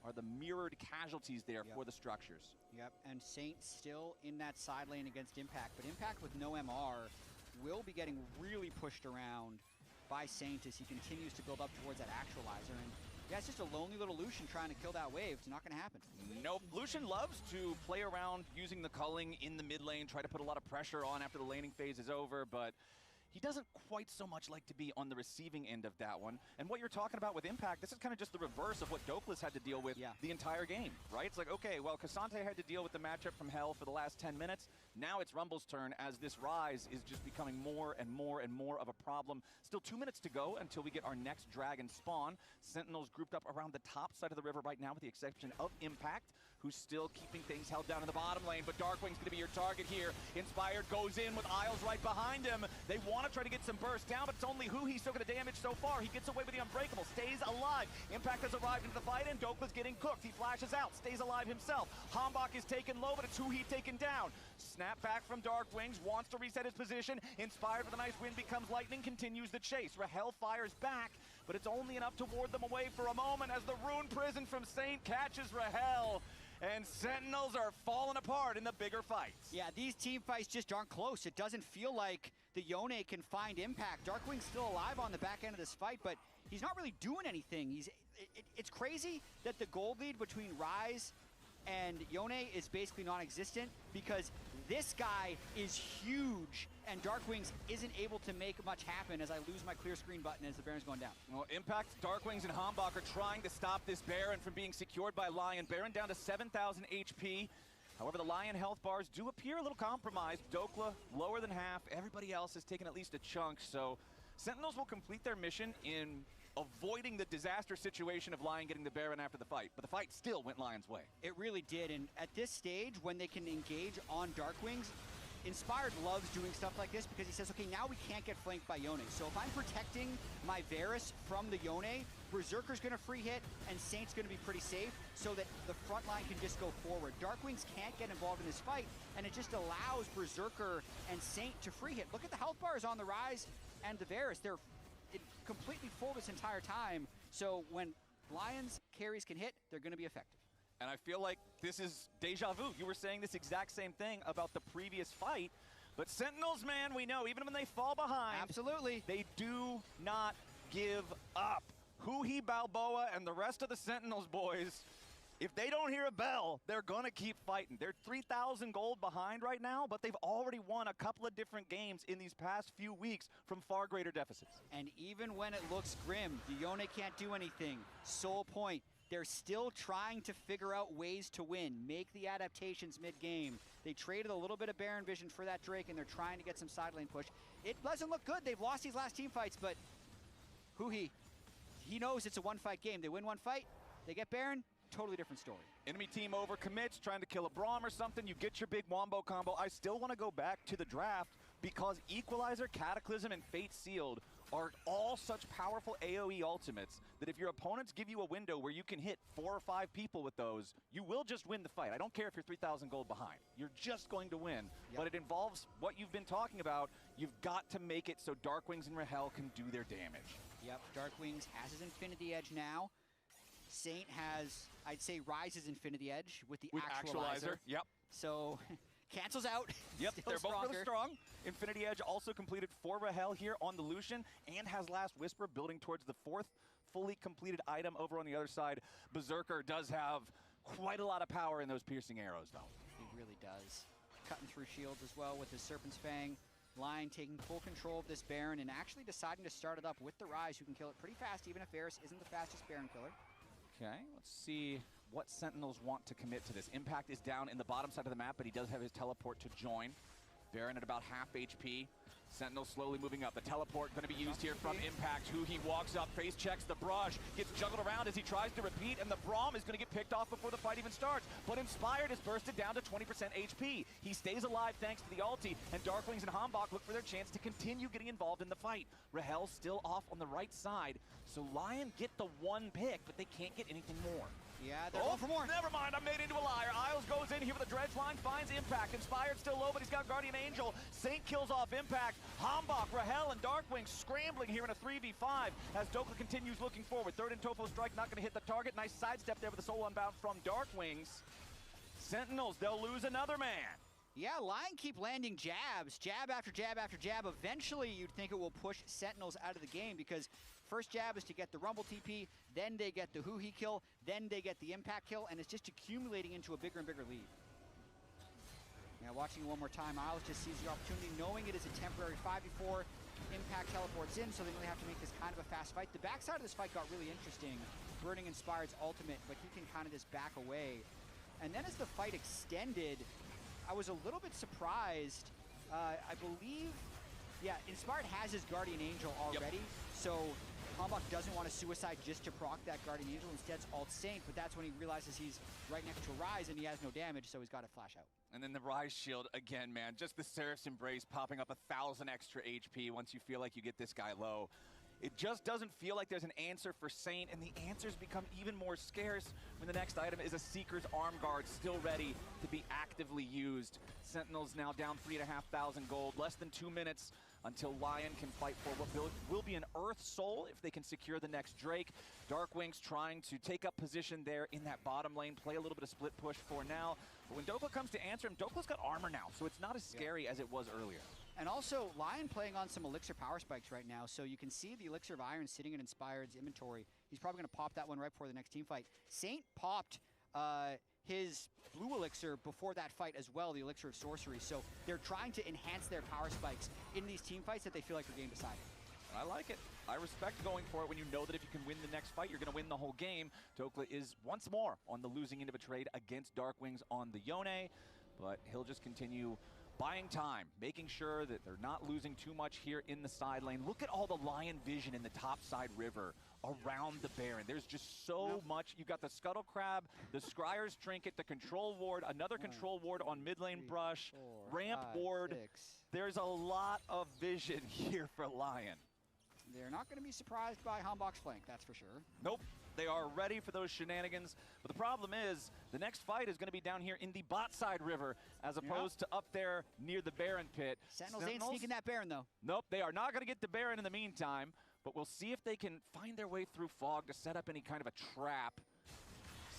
are the mirrored casualties there for the structures. Yep, and Saint still in that side lane against Impact, but Impact with no MR will be getting really pushed around by Saint as he continues to build up towards that actualizer. And yeah, it's just a lonely little Lucian trying to kill that wave. It's not going to happen. Nope. Lucian loves to play around using the culling in the mid lane, try to put a lot of pressure on after the laning phase is over, but he doesn't quite so much like to be on the receiving end of that one. And what you're talking about with Impact, this is kind of just the reverse of what Dokeless had to deal with the entire game, right? It's like, okay, well, Cassante had to deal with the matchup from hell for the last 10 minutes. Now it's Rumble's turn as this Rise is just becoming more and more and more of a problem. Still 2 minutes to go until we get our next Dragon spawn. Sentinels grouped up around the top side of the river right now with the exception of Impact, who's still keeping things held down in the bottom lane, but Darkwing's gonna be your target here. Inspired goes in with Isles right behind him. They want to try to get some burst down, but it's only Huya still gonna damage so far. He gets away with the Unbreakable, stays alive. Impact has arrived into the fight, and Dokeless getting cooked. He flashes out, stays alive himself. Hambach is taken low, but it's Huya taken down. Snap back from Darkwings, wants to reset his position. Inspired with a nice win, becomes Lightning, continues the chase. Rahel fires back, but it's only enough to ward them away for a moment as the Rune Prison from Saint catches Rahel. And Sentinels are falling apart in the bigger fights. Yeah, these team fights just aren't close. It doesn't feel like the Yone can find Impact. Darkwing's still alive on the back end of this fight, but he's not really doing anything. It's crazy that the gold lead between Rise and Yone is basically non-existent because this guy is huge and Darkwings isn't able to make much happen as I lose my clear screen button as the Baron's going down. Well, Impact, Darkwings, and Hambach are trying to stop this Baron from being secured by LYON. Baron down to 7,000 HP. However, the LYON health bars do appear a little compromised. Dokla lower than half. Everybody else has taken at least a chunk, so Sentinels will complete their mission in avoiding the disaster situation of LYON getting the Baron after the fight. But the fight still went LYON's way. It really did, and at this stage, when they can engage on Darkwings, Inspired loves doing stuff like this because he says, okay, now we can't get flanked by Yone. So if I'm protecting my Varus from the Yone, Berserker's gonna free hit and Saint's gonna be pretty safe so that the front line can just go forward. Darkwings can't get involved in this fight, and it just allows Berserker and Saint to free hit. Look at the health bars on the Rise and the Varus. They're completely full this entire time. So when Lion's carries can hit, they're gonna be effective. And I feel like this is deja vu. You were saying this exact same thing about the previous fight. But Sentinels, man, we know, even when they fall behind, absolutely, they do not give up. Huya, Balboa, and the rest of the Sentinels boys, if they don't hear a bell, they're going to keep fighting. They're 3,000 gold behind right now, but they've already won a couple of different games in these past few weeks from far greater deficits. And even when it looks grim, Yone can't do anything. Soul Point, they're still trying to figure out ways to win, make the adaptations mid-game. They traded a little bit of Baron Vision for that Drake, and they're trying to get some side lane push. It doesn't look good. They've lost these last team fights, but Huya, he knows it's a one-fight game. They win one fight, they get Baron, totally different story. Enemy team overcommits, trying to kill a Braum or something. You get your big Wombo combo. I still want to go back to the draft because Equalizer, Cataclysm, and Fate Sealed are all such powerful AoE ultimates that if your opponents give you a window where you can hit 4 or 5 people with those, you will just win the fight. I don't care if you're 3,000 gold behind. You're just going to win. Yep. But it involves what you've been talking about. You've got to make it so Darkwings and Rahel can do their damage. Yep, Darkwings has his Infinity Edge now. Saint has, I'd say, Rise's Infinity Edge with the Actualizer. Yep. So cancels out. Yep, they're both really strong. Infinity Edge also completed for Rahel here on the Lucian and has Last Whisper building towards the 4th fully completed item over on the other side. Berserker does have quite a lot of power in those piercing arrows, though. He really does. Cutting through shields as well with his Serpent's Fang. Lion taking full control of this Baron and actually deciding to start it up with the Rise, who can kill it pretty fast, even if Varus isn't the fastest Baron killer. Okay, let's see what Sentinels want to commit to this. Impact is down in the bottom side of the map, but he does have his teleport to join. Baron at about half HP. Sentinel slowly moving up. The teleport going to be used here from Impact. Huya walks up, face checks the brush, gets juggled around as he tries to repeat, and the Braum is going to get picked off before the fight even starts. But Inspired is bursted down to 20% HP. He stays alive thanks to the ulti, and Darkwings and Hambach look for their chance to continue getting involved in the fight. Rahel still off on the right side, so Lion get the one pick, but they can't get anything more. Yeah, they're going for more. Never mind, I'm made into a liar. Isles goes in here with a dredge line, finds Impact. Inspired still low, but he's got Guardian Angel. Saint kills off Impact. Hambach, Rahel, and Darkwing scrambling here in a 3v5 as Dokla continues looking forward. Third and Tofo strike, not going to hit the target. Nice sidestep there with the Soul Unbound from Darkwings. Sentinels, they'll lose another man. Yeah, Lion keep landing jabs. Jab after jab after jab. Eventually, you'd think it will push Sentinels out of the game because first jab is to get the Rumble TP, then they get the Huya kill, then they get the Impact kill, and it's just accumulating into a bigger and bigger lead. Now watching it one more time, Isles just sees the opportunity, knowing it is a temporary 5v4. Impact teleports in, so they really have to make this kind of a fast fight. The backside of this fight got really interesting. Burning Inspired's ultimate, but he can kind of just back away. And then as the fight extended, I was a little bit surprised. I believe, yeah, Inspired has his Guardian Angel already, so Hambach doesn't want to suicide just to proc that Guardian Angel. Instead, alt Saint, but that's when he realizes he's right next to Rise and he has no damage, so he's got to flash out. And then the Rise shield, again, man, just the Seraph's Embrace popping up 1,000 extra HP once you feel like you get this guy low. It just doesn't feel like there's an answer for Saint, and the answers become even more scarce when the next item is a Seeker's Arm Guard still ready to be actively used. Sentinels now down 3,500 gold, less than 2 minutes until Lion can fight for what will be an Earth Soul if they can secure the next Drake. Darkwings trying to take up position there in that bottom lane, play a little bit of split push for now. But when Dokla comes to answer him, Dokla's got armor now, so it's not as scary as it was earlier. And also, Lion playing on some Elixir power spikes right now, so you can see the Elixir of Iron sitting in Inspired's inventory. He's probably going to pop that one right before the next team fight. Saint popped his blue Elixir before that fight as well, the Elixir of Sorcery, so they're trying to enhance their power spikes in these team fights that they feel like are game decided. I like it. I respect going for it when you know that if you can win the next fight, you're going to win the whole game. Dokla is once more on the losing end of a trade against Darkwings on the Yone, but he'll just continue buying time, making sure that they're not losing too much here in the side lane. Look at all the Lion vision in the top side river around the Baron. There's just so much. You've got the Scuttle Crab, the Scryer's Trinket, the Control Ward, another Control Ward on mid lane Brush, ramp ward. There's a lot of vision here for Lion. They're not going to be surprised by Hanbok's flank, that's for sure. Nope. They are ready for those shenanigans. But the problem is, the next fight is going to be down here in the bot side river, as opposed to up there near the Baron pit. Sentinels ain't sneaking that Baron, though. Nope, they are not going to get the Baron in the meantime. But we'll see if they can find their way through fog to set up any kind of a trap.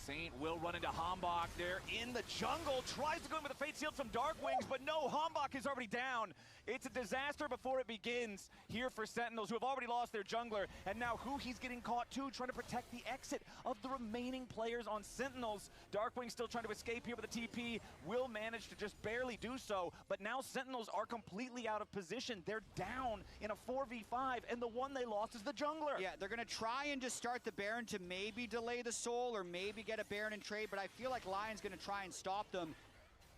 Saint will run into Hanbok there in the jungle. Tries to go in with a Fate Sealed from Dark Wings, but no, Hanbok is already down. It's a disaster before it begins here for Sentinels, who have already lost their jungler. And now Huya's getting caught too, trying to protect the exit of the remaining players on Sentinels. Darkwing still trying to escape here with a TP. Will manage to just barely do so. But now Sentinels are completely out of position. They're down in a 4v5, and the one they lost is the jungler. Yeah, they're going to try and just start the Baron to maybe delay the soul or maybe get a Baron in trade, but I feel like Lion's going to try and stop them.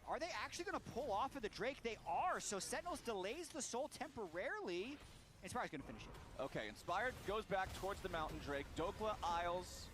Are they actually going to pull off of the Drake? They are, so Sentinels delays the soul temporarily. Inspired's going to finish it. Okay, Inspired goes back towards the Mountain Drake. Dokla, Isles,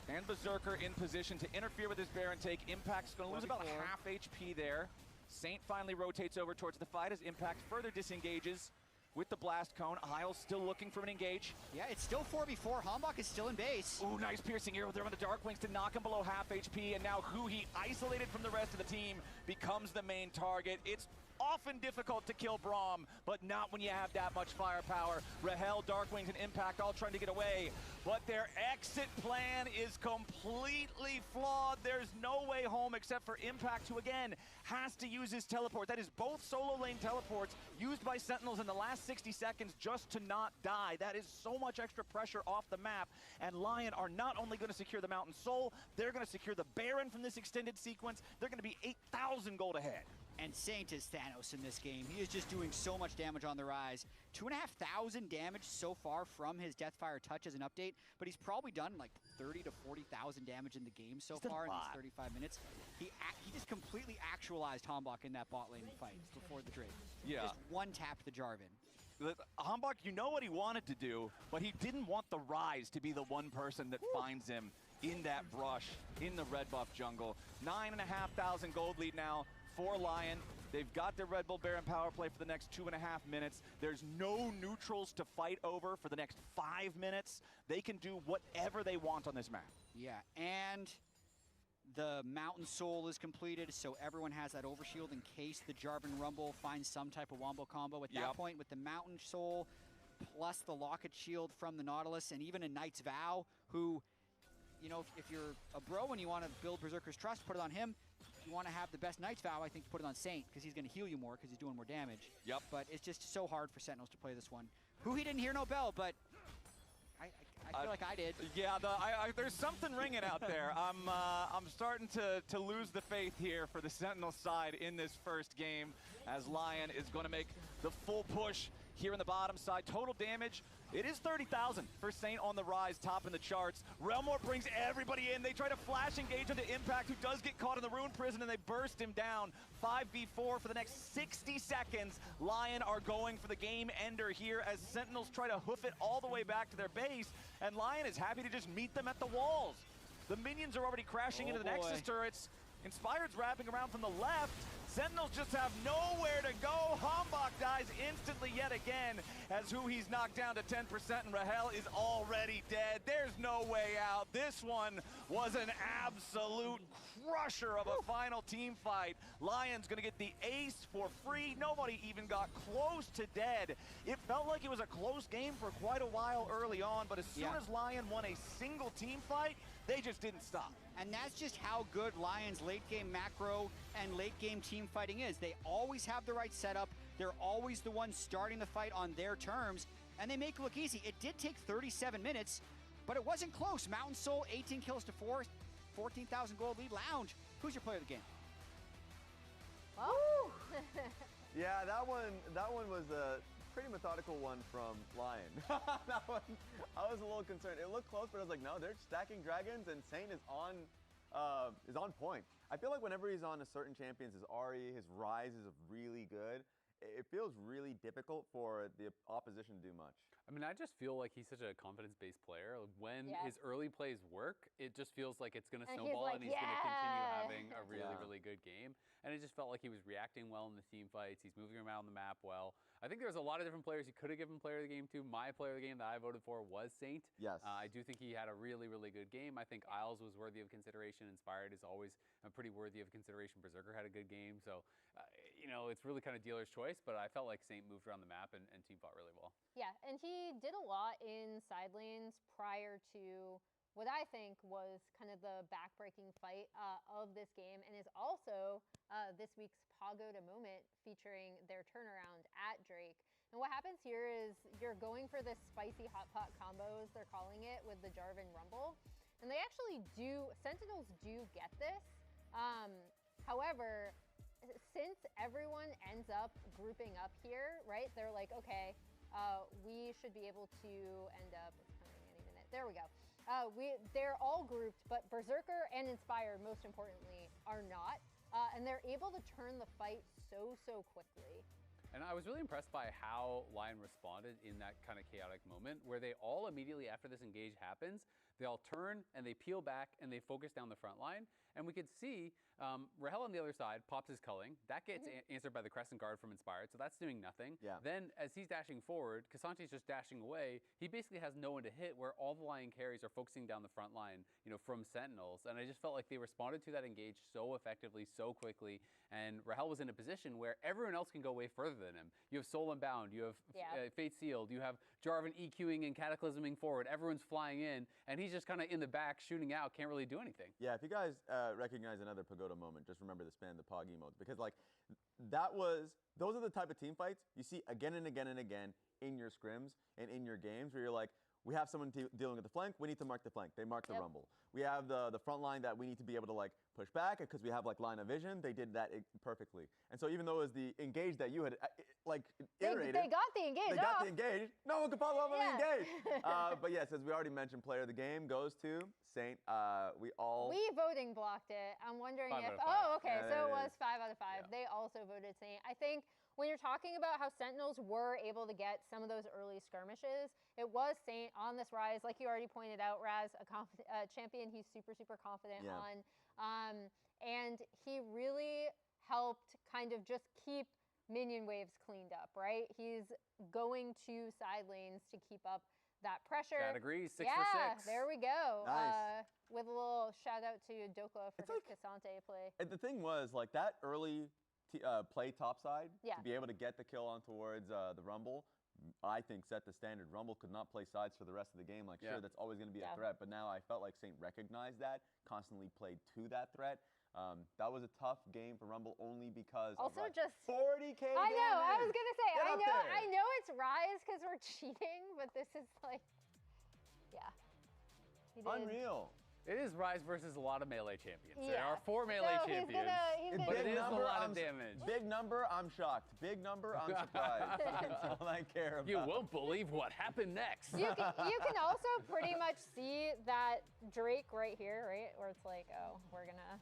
and Berserker in position to interfere with his Baron take. Impact's going to lose about half HP there. Saint finally rotates over towards the fight as Impact further disengages with the Blast Cone. Isles still looking for an engage. Yeah, it's still 4v4. Hanbok is still in base. Ooh, nice piercing arrow there on the Dark Wings to knock him below half HP, and now Huya, isolated from the rest of the team, becomes the main target. It's often difficult to kill Braum, but not when you have that much firepower. Rahel, Darkwings, and Impact all trying to get away, but their exit plan is completely flawed. There's no way home except for Impact, who again has to use his teleport. That is both solo lane teleports used by Sentinels in the last 60 seconds just to not die. That is so much extra pressure off the map, and Lion are not only going to secure the Mountain Soul, they're going to secure the Baron from this extended sequence. They're going to be 8,000 gold ahead. And Saint is Thanos in this game. He is just doing so much damage on the rise. 2,500 damage so far from his Deathfire Touch as an update, but he's probably done like 30 to 40,000 damage in the game so far in these 35 minutes. He just completely actualized Hanbok in that bot lane fight before the Drake. Yeah. Just one-tapped the Jarvan. Hanbok, you know what he wanted to do, but he didn't want the Rise to be the one person that finds him in that brush, in the red buff jungle. 9,500 gold lead now for Lion. They've got their Red Bull Baron power play for the next 2.5 minutes. There's no neutrals to fight over for the next 5 minutes. They can do whatever they want on this map. Yeah, and the Mountain Soul is completed, so everyone has that overshield in case the Jarvan Rumble finds some type of wombo combo. At that point, with the Mountain Soul plus the Locket Shield from the Nautilus, and even a Knight's Vow, who, you know, if you're a bro and you want to build Berserker's Trust, put it on him. If you want to have the best Knight's Vow, I think you put it on Saint, because he's going to heal you more, because he's doing more damage. Yep. But it's just so hard for Sentinels to play this one. He didn't hear no bell, but I feel like I did. Yeah, there's something ringing out there. I'm starting to lose the faith here for the Sentinel side in this first game, as Lion is going to make the full push here in the bottom side. Total damage, it is 30,000 for Saint on the rise, top in the charts. Relmore brings everybody in. They try to flash engage into Impact, who does get caught in the Rune Prison, and they burst him down. 5v4 for the next 60 seconds. Lion are going for the game ender here as Sentinels try to hoof it all the way back to their base, and Lion is happy to just meet them at the walls. The minions are already crashing into the Nexus turrets. Inspired's wrapping around from the left. Sentinels just have nowhere to go. Hanbok dies instantly yet again as Huya's knocked down to 10%, and Rahel is already dead. There's no way out. This one was an absolute crusher of a final team fight. Lion's gonna get the ace for free. Nobody even got close to dead. It felt like it was a close game for quite a while early on, but as soon as Lion won a single team fight, they just didn't stop. And that's just how good Lion's late game macro and late game team fighting is. They always have the right setup. They're always the ones starting the fight on their terms, and they make it look easy. It did take 37 minutes, but it wasn't close. Mountain Soul, 18 kills to 4, 14,000 gold lead. Lounge, who's your player of the game? Oh. Yeah, that one was a pretty methodical one from Lion. That one, I was a little concerned. It looked close, but I was like, no, they're stacking dragons, and Saint is on is on point. I feel like whenever he's on a certain champions, his RE, his Rise is really good. It feels really difficult for the opposition to do much. I mean, I just feel like he's such a confidence-based player. When his early plays work, it just feels like it's going to snowball and he's going to continue having a really, really good game. And it just felt like he was reacting well in the team fights. He's moving around the map well. I think there's a lot of different players he could have given player of the game to. My player of the game that I voted for was Saint. Yes. I do think he had a really, really good game. I think Isles was worthy of consideration. Inspired is always pretty worthy of consideration. Berserker had a good game. So, you know, it's really kind of dealer's choice, but I felt like Saint moved around the map and team fought really well. Yeah, and he did a lot in side lanes prior to what I think was kind of the backbreaking fight of this game, and is also this week's Pagoda moment featuring their turnaround at Drake. And what happens here is you're going for this spicy hot pot combo, as they're calling it, with the Jarvan Rumble. And they actually do, Sentinels do get this. However, since everyone ends up grouping up here, right, they're like, okay, we should be able to end up, it's coming any minute, there we go. They're all grouped, but Berserker and Inspired, most importantly, are not. And they're able to turn the fight so quickly. And I was really impressed by how LYON responded in that kind of chaotic moment, where they all immediately after this engage happens, they all turn and they peel back and they focus down the front line. And we could see Rahel on the other side pops his culling. That gets answered by the Crescent Guard from Inspired, so that's doing nothing. Yeah. Then as he's dashing forward, Kasante's just dashing away. He basically has no one to hit, where all the LYON carries are focusing down the front line, you know, from Sentinels. And I just felt like they responded to that engage so effectively, so quickly. And Rahel was in a position where everyone else can go way further than him. You have Soul Unbound, you have Fate Sealed, you have Jarvan EQing and Cataclysming forward. Everyone's flying in, and he's just kind of in the back shooting out, can't really do anything. Yeah, if you guys recognize another Pagoda moment, just remember to spam the Pog emotes, because like those are the type of team fights you see again and again and again in your scrims and in your games, where you're like, we have someone dealing with the flank, we need to mark the flank. They mark the Rumble. We have the front line that we need to be able to like push back because we have like line of vision. They did that perfectly. And so even though it was the engage that you had like iterated. They got the engage. They got the engage. No one could follow up on the engage. But yes, as we already mentioned, player of the game goes to Saint. We voting blocked it. I'm wondering if, okay, so it was 5 out of 5. Yeah. They also voted Saint. I think when you're talking about how Sentinels were able to get some of those early skirmishes, it was Saint on this Rise, like you already pointed out, Raz, a champion he's super confident on. And he really helped kind of just keep minion waves cleaned up, right? He's going to side lanes to keep up that pressure. That agrees, 6 for 6. There we go. Nice. With a little shout out to Dokla for his Kasante play. And the thing was, like, that early play topside, to be able to get the kill on towards the Rumble, I think set the standard. Rumble could not play sides for the rest of the game. Like, sure, that's always going to be a threat, but now I felt like Saint recognized that, constantly played to that threat. That was a tough game for Rumble only because also of, like, just 40K I know, damage. I was going to say, I There. know it's Rise because we're cheating, but this is like, he did. Unreal. It is Rise versus a lot of melee champions. There are 4 melee champions, but it is a lot of damage. Big number, I'm shocked. Big number, I'm surprised. That's all I care about. You won't believe what happened next. You can also pretty much see that Drake right here, right? Where it's like, oh, we're going to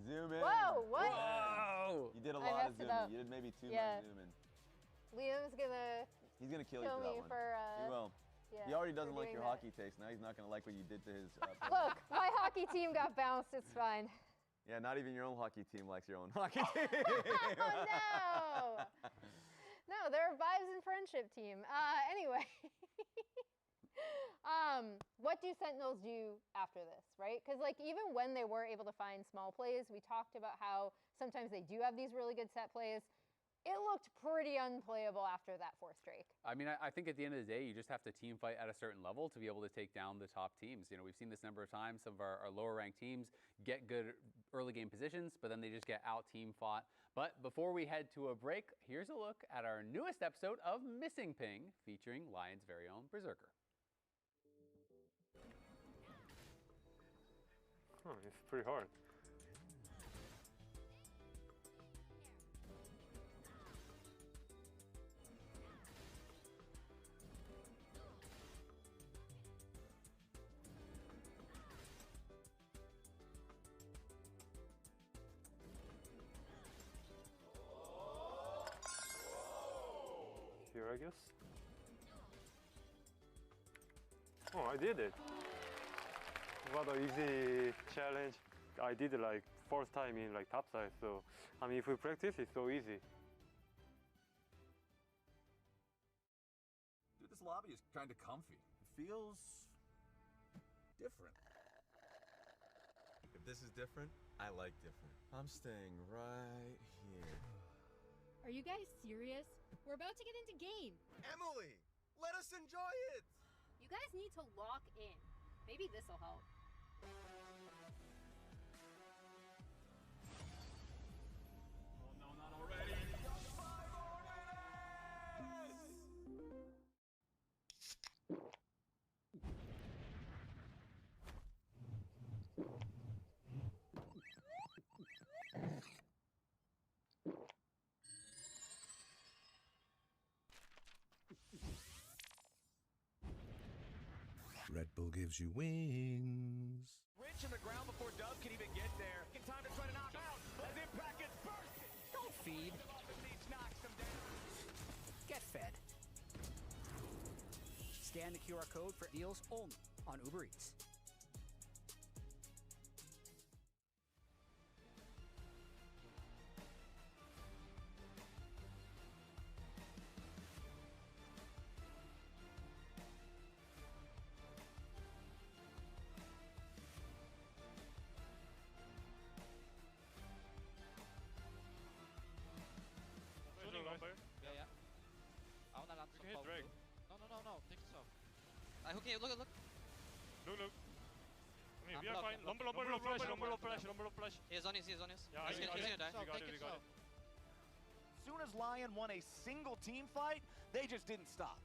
zoom in. Whoa, what? Whoa. You did a lot of zooming. You did maybe too much zooming. Liam's gonna He's gonna kill you for that one. He will. Yeah, he already doesn't like your hockey taste. Now he's not gonna like what you did to his. Look, my hockey team got bounced. It's fine. Yeah, not even your own hockey team likes your own hockey team. Oh, no. No, they're a vibes and friendship team. Anyway. What do Sentinels do after this, right? Because like even when they were able to find small plays, we talked about how sometimes they do have these really good set plays. It looked pretty unplayable after that 4th Drake. I mean, I think at the end of the day, you just have to team fight at a certain level to be able to take down the top teams. You know, we've seen this number of times. Some of our lower ranked teams get good early game positions, but then they just get out team fought. But before we head to a break, here's a look at our newest episode of Missing Ping, featuring LYON's very own Berserker. Oh, it's pretty hard. I guess. Oh, I did it. What an easy challenge. I did like first time in like top side, so I mean if we practice it's so easy. Dude, this lobby is kind of comfy. It feels different. If this is different, I like different. I'm staying right here. Are you guys serious? We're about to get into game. Emily, let us enjoy it. You guys need to lock in. Maybe this'll help. Oh no, not already. Red Bull gives you wings. Rich in the ground before Dove can even get there. In time to try to knock out as Impact gets bursted. Don't feed. Get fed. Scan the QR code for deals only on Uber Eats. Yeah. I wanna land some power too. No. Take this off. Okay, look. Look. I mean, we are fine. Lumber flash. He's on his. Yeah, He's gonna die. we got it. As soon as LYON won a single team fight, they just didn't stop.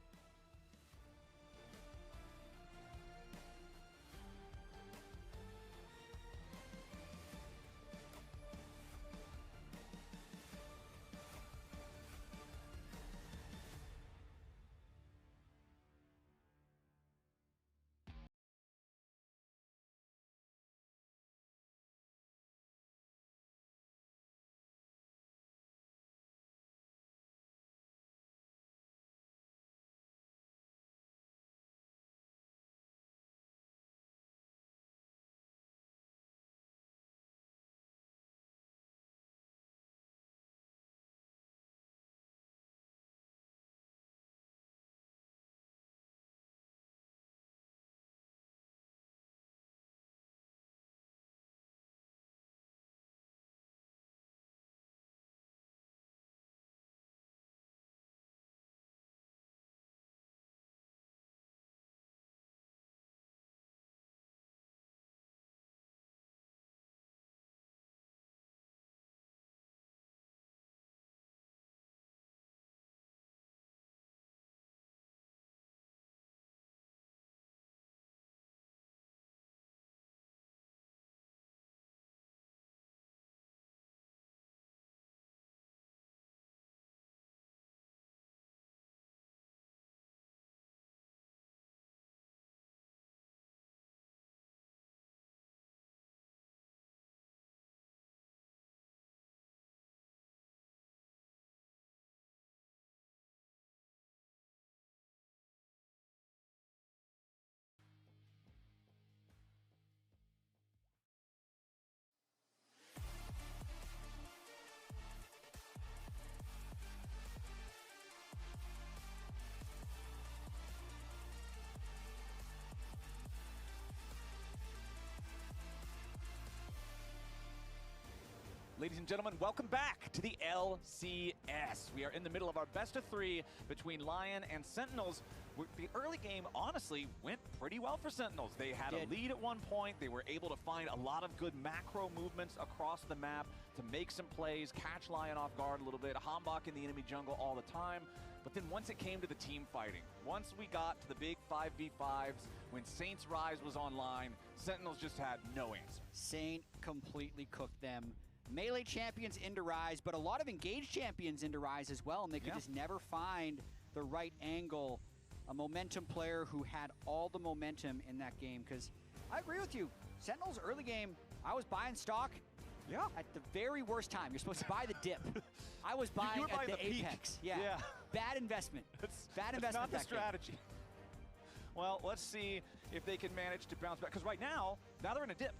Ladies and gentlemen, welcome back to the LCS. We are in the middle of our best of three between LYON and Sentinels. The early game, honestly, went pretty well for Sentinels. They had a lead at one point. They were able to find a lot of good macro movements across the map to make some plays, catch LYON off guard a little bit, Hambach in the enemy jungle all the time. But then once it came to the team fighting, once we got to the big 5v5s, when Saint's Rise was online, Sentinels just had no answer. Saint completely cooked them. Melee champions into Rise, but a lot of engaged champions into Rise as well, and they could just never find the right angle. A momentum player who had all the momentum in that game, because I agree with you. Sentinels early game, I was buying stock. Yeah. At the very worst time. You're supposed to buy the dip. I was buying were at buying the the peak. apex. Yeah. Yeah. Bad investment. Bad investment. Not the that game. strategy. Well, let's see if they can manage to bounce back. Because right now they're in a dip.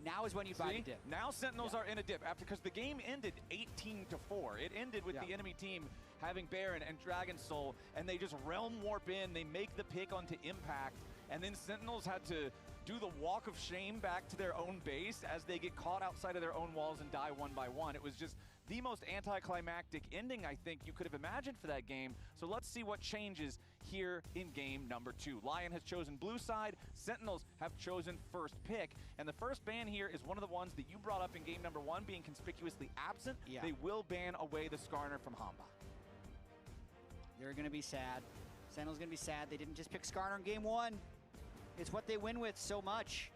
Now is when you buy the dip. Now Sentinels are in a dip because the game ended 18-4. It ended with the enemy team having Baron and Dragon Soul, and they just realm warp in. They make the pick onto Impact, and then Sentinels had to do the walk of shame back to their own base as they get caught outside of their own walls and die 1 by 1. It was just the most anticlimactic ending I think you could have imagined for that game. So let's see what changes here in game number 2. LYON has chosen blue side, Sentinels have chosen first pick, and the first ban here is one of the ones that you brought up in game number 1 being conspicuously absent. They will ban away the Skarner from Hamba. They're going to be sad. Sentinel's going to be sad. They didn't just pick Skarner in game 1. It's what they win with so much.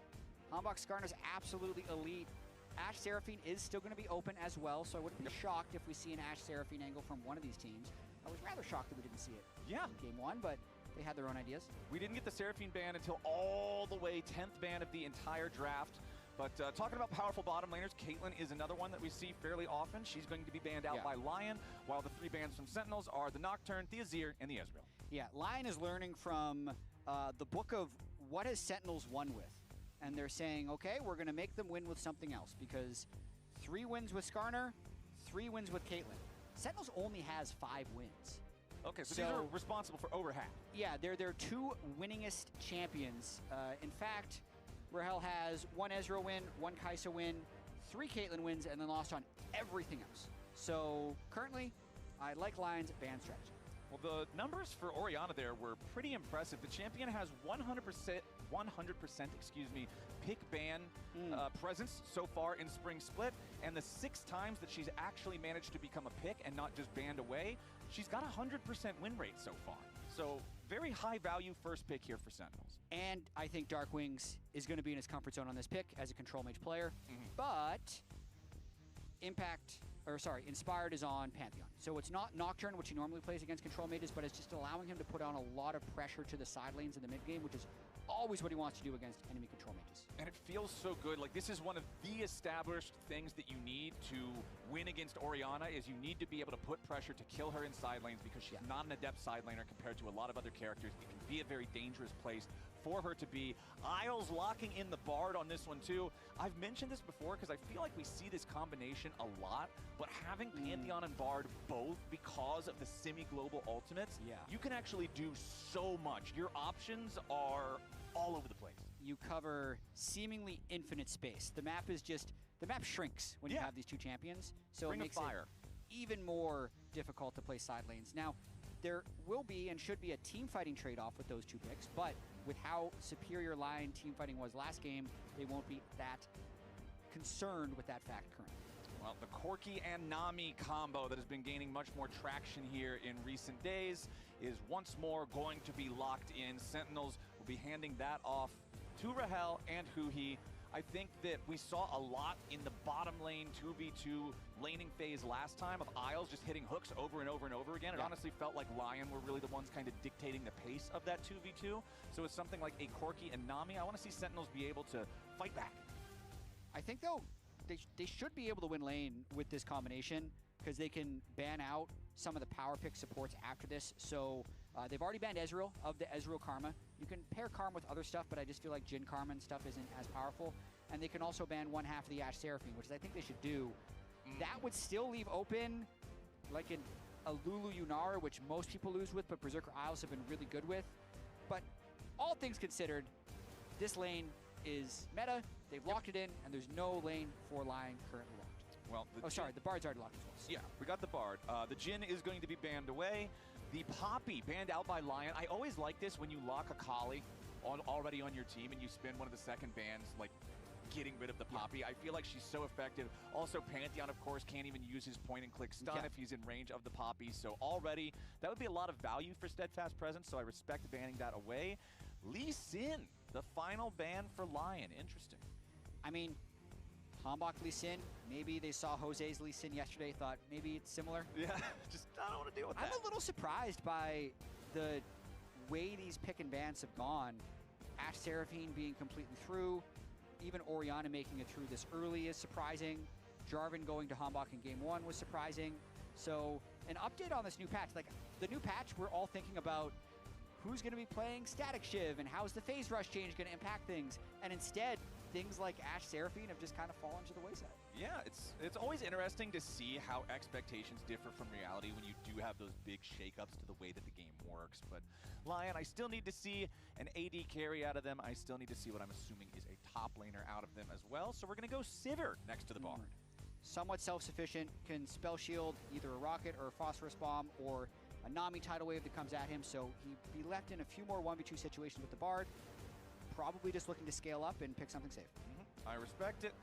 Hambach Skarner's absolutely elite. Ashe Seraphine is still going to be open as well, so I wouldn't be shocked if we see an Ashe Seraphine angle from one of these teams. I was rather shocked that we didn't see it in game 1, but they had their own ideas. We didn't get the Seraphine ban until all the way 10th ban of the entire draft. But talking about powerful bottom laners, Caitlyn is another one that we see fairly often. She's going to be banned out by LYON, while the 3 bans from Sentinels are the Nocturne, the Azir, and the Ezreal. Yeah, LYON is learning from the book of what has Sentinels won with. And they're saying, okay, we're going to make them win with something else, because 3 wins with Skarner, 3 wins with Caitlyn. Sentinels only has 5 wins. Okay, so these are responsible for over half. Yeah, they're their 2 winningest champions. In fact, Rahel has 1 Ezreal win, 1 Kai'Sa win, 3 Caitlyn wins, and then lost on everything else. So currently, I like LYON's ban strategy. Well, the numbers for Orianna there were pretty impressive. The champion has 100%, pick ban presence so far in Spring Split, and the 6 times that she's actually managed to become a pick and not just banned away, she's got a 100% win rate so far. So very high value first pick here for Sentinels. And I think Dark Wings is going to be in his comfort zone on this pick as a control mage player, but Inspired is on Pantheon. So it's not Nocturne, which he normally plays against control mages, but it's just allowing him to put on a lot of pressure to the side lanes in the mid game, which is always what he wants to do against enemy control mages. And it feels so good. Like, this is one of the established things that you need to win against Orianna, is you need to be able to put pressure to kill her in side lanes, because she's not an adept side laner compared to a lot of other characters. It can be a very dangerous place for her to be. Isles locking in the Bard on this one too. I've mentioned this before because I feel like we see this combination a lot, but having Pantheon and Bard both because of the semi-global ultimates, you can actually do so much. Your options are all over the place. You cover seemingly infinite space. The map is just, the map shrinks when you have these 2 champions, so it makes it even more difficult to play side lanes. Now, there will be and should be a team fighting trade-off with those 2 picks, but with how superior LYON team fighting was last game, they won't be that concerned with that fact currently. Well, the Corki and Nami combo that has been gaining much more traction here in recent days is once more going to be locked in. Sentinels will be handing that off to Rahel and Huhi. I think that we saw a lot in the bottom lane 2v2 laning phase last time of Isles just hitting hooks over and over and over again. It honestly felt like LYON were really the ones kind of dictating the pace of that 2v2. So it's something like a Corki and Nami. I want to see Sentinels be able to fight back. I think, though, they should be able to win lane with this combination, because they can ban out some of the power pick supports after this. So they've already banned Ezreal of the Ezreal Karma. You can pair Karma with other stuff, but I just feel like Jhin Karma and stuff isn't as powerful. And they can also ban 1/2 of the Ashe Seraphine, which I think they should do. That would still leave open like a Lulu Yunara, which most people lose with, but Berserker Isles have been really good with. But all things considered, this lane is meta. They've locked it in, and there's no lane for LYON currently locked. Well, the Bard's already locked as well. So. Yeah, we got the Bard. The Jhin is going to be banned away. The Poppy banned out by LYON. I always like this when you lock a Kali already on your team and you spend one of the second bans, like getting rid of the Poppy. I feel like she's so effective. Also, Pantheon, of course, can't even use his point-and-click stun if he's in range of the Poppy. So already, that would be a lot of value for Steadfast Presence, so I respect banning that away. Lee Sin, the final ban for LYON. Interesting. I mean, Hambach Lee Sin, maybe they saw Jose's Lee Sin yesterday, thought maybe it's similar. Yeah, just I don't want to deal with that. I'm a little surprised by the way these pick and bans have gone. Ashe Seraphine being completely through, even Orianna making it through this early is surprising. Jarvan going to Hambach in game 1 was surprising. So an update on this new patch. Like the new patch, we're all thinking about who's going to be playing Static Shiv and how's the phase rush change going to impact things. And instead, things like Ashe Seraphine have just kind of fallen to the wayside. Yeah, it's always interesting to see how expectations differ from reality when you do have those big shakeups to the way that the game works. But LYON, I still need to see an AD carry out of them. I still need to see what I'm assuming is a top laner out of them as well. So we're going to go Sivir next to the Bard. Somewhat self-sufficient, can spell shield either a rocket or a phosphorus bomb or a Nami tidal wave that comes at him. So he'd be left in a few more 1v2 situations with the Bard. Probably just looking to scale up and pick something safe. I respect it.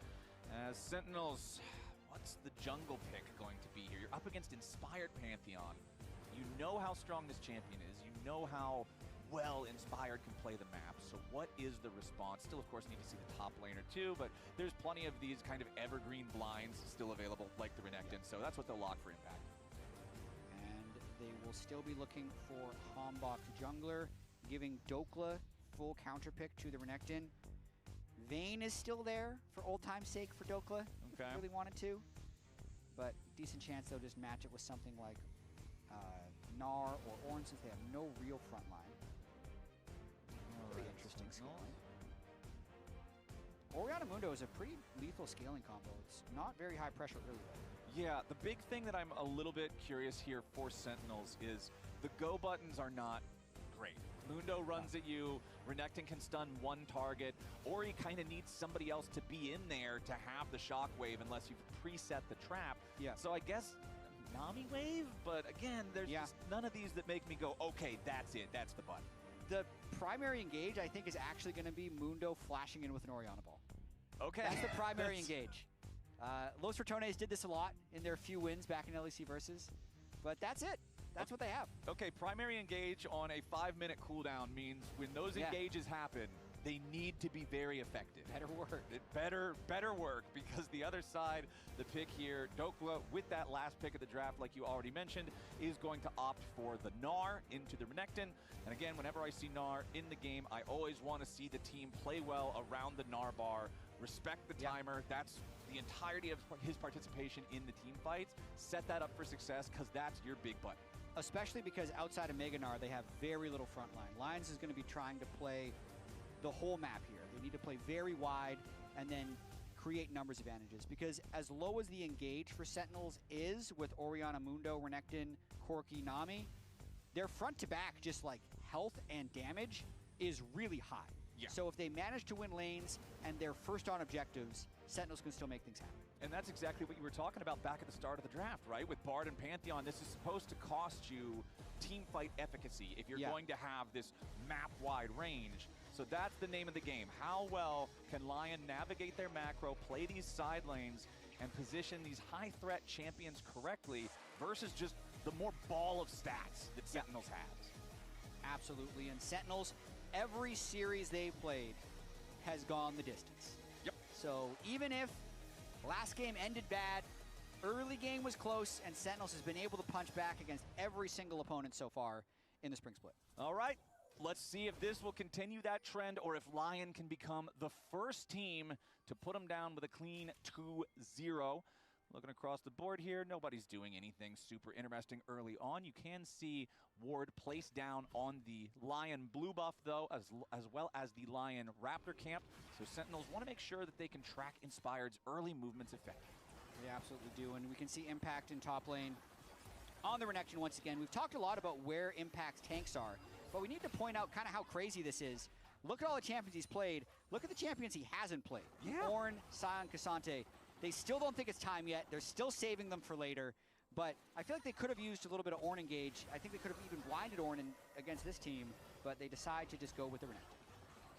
As Sentinels, what's the jungle pick going to be here? You're up against Inspired Pantheon. You know how strong this champion is. You know how well Inspired can play the map. So what is the response? Still, of course, need to see the top laner too, but there's plenty of these kind of evergreen blinds still available, like the Renekton. So that's what they'll lock for Impact. And they will still be looking for Hambach jungler, giving Dokla full counter pick to the Renekton. Vayne is still there for old time's sake for Dokla, if you really wanted to. But decent chance they'll just match it with something like Gnar or Ornn, since they have no real front line. Pretty interesting scaling. Orianna Mundo is a pretty lethal scaling combo. It's not very high pressure early though. Yeah, the big thing that I'm a little bit curious here for Sentinels is the go buttons are not great. Mundo runs at you, Renekton can stun one target, or he kind of needs somebody else to be in there to have the shockwave unless you've preset the trap. Yeah. So I guess Nami wave, but again, there's just none of these that make me go, okay, that's it, that's the button. The primary engage, I think, is actually going to be Mundo flashing in with an Orianna ball. Okay. That's the primary engage. Los Ratones did this a lot in their few wins back in LEC Versus, but that's it. That's what they have. Okay, primary engage on a 5-minute cooldown means when those engages happen, they need to be very effective. Better work. Better work, because the other side, the pick here, Dokla, with that last pick of the draft, like you already mentioned, is going to opt for the Gnar into the Renekton. And again, whenever I see Gnar in the game, I always want to see the team play well around the Gnar bar, respect the timer. That's the entirety of his participation in the team fights. Set that up for success, because that's your big button. Especially because outside of Mega Gnar, they have very little front line. Lions is going to be trying to play the whole map here. They need to play very wide and then create numbers advantages, because as low as the engage for Sentinels is with Orianna Mundo, Renekton, Corki, Nami, their front to back, just like health and damage, is really high. Yeah. So if they manage to win lanes and they're first on objectives, Sentinels can still make things happen. And that's exactly what you were talking about back at the start of the draft, right? With Bard and Pantheon, this is supposed to cost you team fight efficacy if you're going to have this map-wide range. So that's the name of the game. How well can LYON navigate their macro, play these side lanes, and position these high-threat champions correctly versus just the more ball of stats that Sentinels has? Absolutely. And Sentinels, every series they've played has gone the distance. Yep. So even if last game ended bad, early game was close, and Sentinels has been able to punch back against every single opponent so far in the spring split. All right. Let's see if this will continue that trend, or if LYON can become the first team to put them down with a clean 2-0. Looking across the board here, nobody's doing anything super interesting early on. You can see Ward placed down on the LYON blue buff, though, as well as the LYON Raptor camp. So Sentinels want to make sure that they can track Inspired's early movements effectively. They absolutely do, and we can see Impact in top lane on the Renekton once again. We've talked a lot about where Impact's tanks are, but we need to point out kind of how crazy this is. Look at all the champions he's played. Look at the champions he hasn't played. Ornn, Sion, Cassante. They still don't think it's time yet. They're still saving them for later. But I feel like they could have used a little bit of Ornn engage. I think they could have even blinded Ornn against this team, but they decide to just go with the Renekton.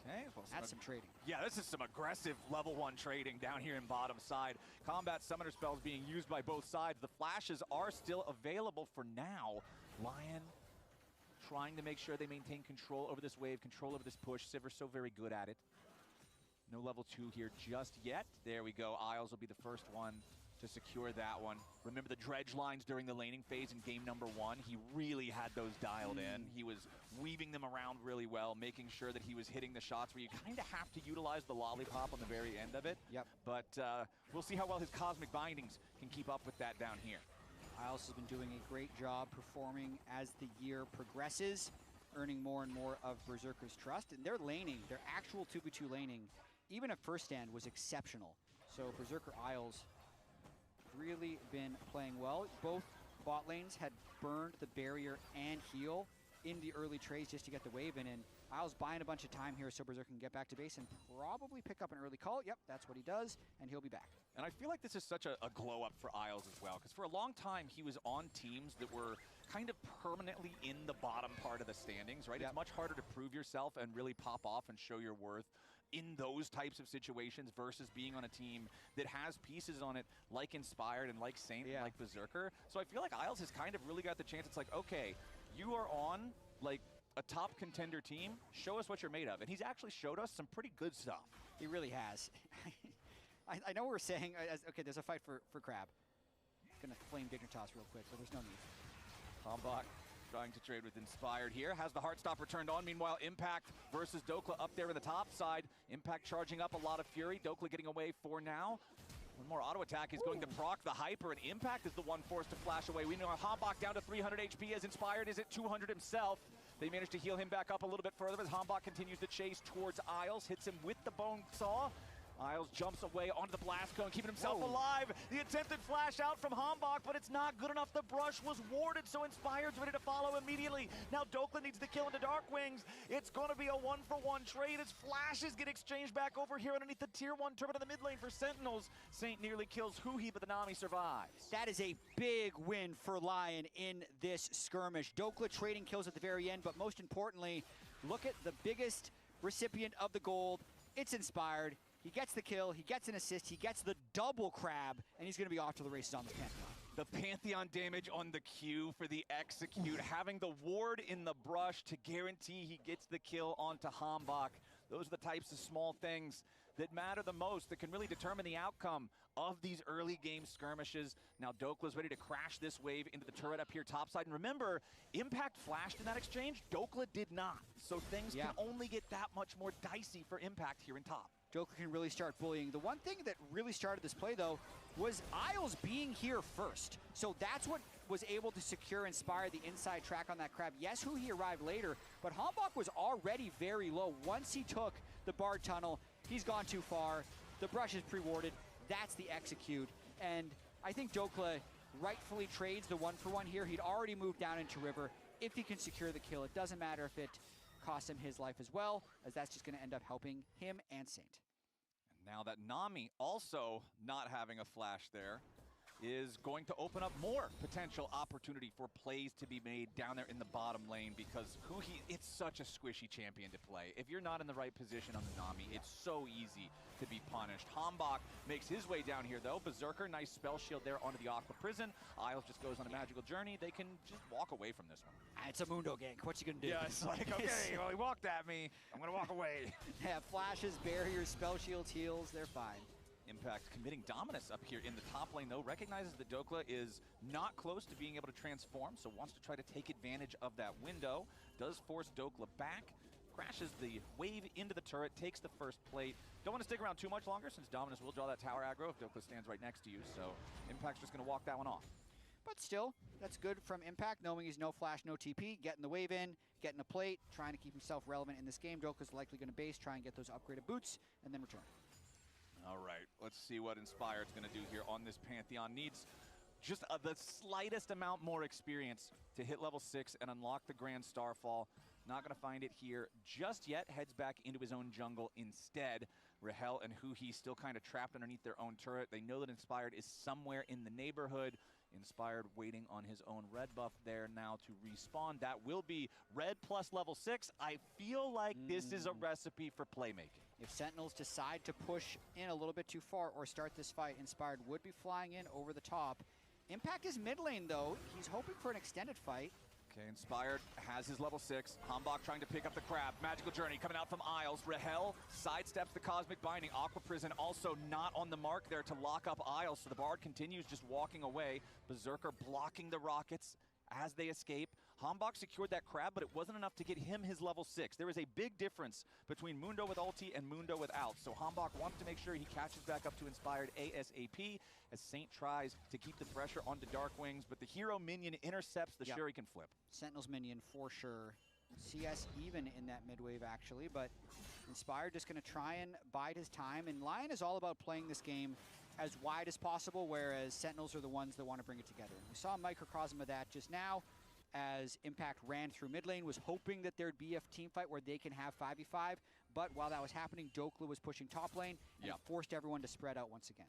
Okay, well, that's some trading. Yeah, this is some aggressive level 1 trading down here in bottom side. Combat summoner spells being used by both sides. The flashes are still available for now. LYON trying to make sure they maintain control over this wave, control over this push. Sivir's so very good at it. No level 2 here just yet. There we go. Isles will be the first one to secure that one. Remember the dredge lines during the laning phase in game number 1? He really had those dialed in. He was weaving them around really well, making sure that he was hitting the shots where you kind of have to utilize the lollipop on the very end of it. Yep. But we'll see how well his cosmic bindings can keep up with that down here. IEL.Y has been doing a great job performing as the year progresses, earning more and more of Berserker's trust. And their laning, their actual 2v2 laning, even at first stand, was exceptional. So Berserker IEL.Y's really been playing well. Both bot lanes had burned the barrier and heal in the early trades just to get the wave in, and IEL.Y's buying a bunch of time here so Berserker can get back to base and probably pick up an early call. Yep, that's what he does, and he'll be back. And I feel like this is such a glow up for IEL.Y as well, because for a long time he was on teams that were kind of permanently in the bottom part of the standings, right? Yep. It's much harder to prove yourself and really pop off and show your worth in those types of situations versus being on a team that has pieces on it like Inspired and like Saint and like Berserker. So I feel like IEL.Y has kind of really got the chance. It's like, okay, you are on like a top contender team, show us what you're made of. And he's actually showed us some pretty good stuff. He really has. I know we're saying, okay, there's a fight for Crab. Gonna flame Dignitas real quick, but there's no need. Tombok trying to trade with Inspired here. Has the Heartstopper turned on. Meanwhile, Impact versus Dokla up there in the top side. Impact charging up a lot of fury. Dokla getting away for now. One more auto attack is going to proc the Hyper, and Impact is the one forced to flash away. We know Hombok down to 300 HP as Inspired is at 200 himself. They managed to heal him back up a little bit further as Hombok continues to chase towards IEL.Y, hits him with the Bone Saw. IEL.Y jumps away onto the blast cone, keeping himself alive. The attempted flash out from Hombok, but it's not good enough. The brush was warded, so Inspired's ready to follow immediately. Now Dokla needs the kill into Dark Wings. It's going to be a 1-for-1 trade as flashes get exchanged back over here underneath the tier 1 turret in the mid lane for Sentinels. Saint nearly kills Huya, but the Nami survives. That is a big win for LYON in this skirmish. Dokla trading kills at the very end, but most importantly, look at the biggest recipient of the gold. It's Inspired. He gets the kill, he gets an assist, he gets the double crab, and he's going to be off to the races on this Pantheon. The Pantheon damage on the Q for the execute, having the ward in the brush to guarantee he gets the kill onto Hombok. Those are the types of small things that matter the most, that can really determine the outcome of these early game skirmishes. Now Dokla's ready to crash this wave into the turret up here topside. And remember, Impact flashed in that exchange, Dokla did not. So things can only get that much more dicey for Impact here in top. Dokla can really start bullying. The one thing that really started this play, though, was IEL.Y.'s being here first. So that's what was able to secure Inspire the inside track on that crab. Yes, he arrived later, but Hombok was already very low. Once he took the Bard Tunnel, he's gone too far. The brush is pre-warded. That's the execute. And I think Dokla rightfully trades the 1-for-1 here. He'd already moved down into River. If he can secure the kill, it doesn't matter if it cost him his life as well, as that's just going to end up helping him and Saint. And now that Nami also not having a flash there is going to open up more potential opportunity for plays to be made down there in the bottom lane, because it's such a squishy champion to play. If you're not in the right position on the Nami, it's so easy to be punished. Hombok makes his way down here though. Berserker, nice spell shield there onto the Aqua Prison. IEL.Y. just goes on a magical journey. They can just walk away from this one. It's a Mundo gank. What you gonna do? Yeah, it's like, okay, well, he walked at me. I'm gonna walk away. Yeah, flashes, barriers, spell shields, heals, they're fine. Impact committing dominance up here in the top lane, though. Recognizes that Dokla is not close to being able to transform, so wants to try to take advantage of that window. Does force Dokla back, crashes the wave into the turret, takes the first plate. Don't want to stick around too much longer, since Dominus will draw that tower aggro if Dokla stands right next to you, so Impact's just going to walk that one off. But still, that's good from Impact, knowing he's no flash, no TP, getting the wave in, getting a plate, trying to keep himself relevant in this game. Dokla's likely going to base, try and get those upgraded boots, and then return. All right, let's see what Inspired's going to do here on this Pantheon. Needs just the slightest amount more experience to hit level 6 and unlock the Grand Starfall. Not going to find it here just yet. Heads back into his own jungle instead. Rahel and Huya still kind of trapped underneath their own turret. They know that Inspired is somewhere in the neighborhood. Inspired waiting on his own red buff there now to respawn. That will be red plus level 6. I feel like this is a recipe for playmaking. If Sentinels decide to push in a little bit too far or start this fight, Inspired would be flying in over the top. Impact is mid lane, though. He's hoping for an extended fight. Okay, Inspired has his level 6. HLE.C trying to pick up the crab. Magical Journey coming out from Isles. Rahel sidesteps the Cosmic Binding. Aqua Prison also not on the mark there to lock up Isles, so the Bard continues just walking away. Berserker blocking the rockets as they escape. HLE.C secured that crab, but it wasn't enough to get him his level 6. There is a big difference between Mundo with ulti and Mundo without, so HLE.C wants to make sure he catches back up to Inspired ASAP as Saint tries to keep the pressure onto Dark Wings, but the hero minion intercepts the Shuriken flip. Sentinel's minion for sure. CS even in that mid wave actually, but Inspired just going to try and bide his time, and LYON is all about playing this game as wide as possible, whereas Sentinels are the ones that want to bring it together. We saw a microcosm of that just now as Impact ran through mid lane, was hoping that there'd be a team fight where they can have 5v5, but while that was happening, DK.C was pushing top lane and forced everyone to spread out once again.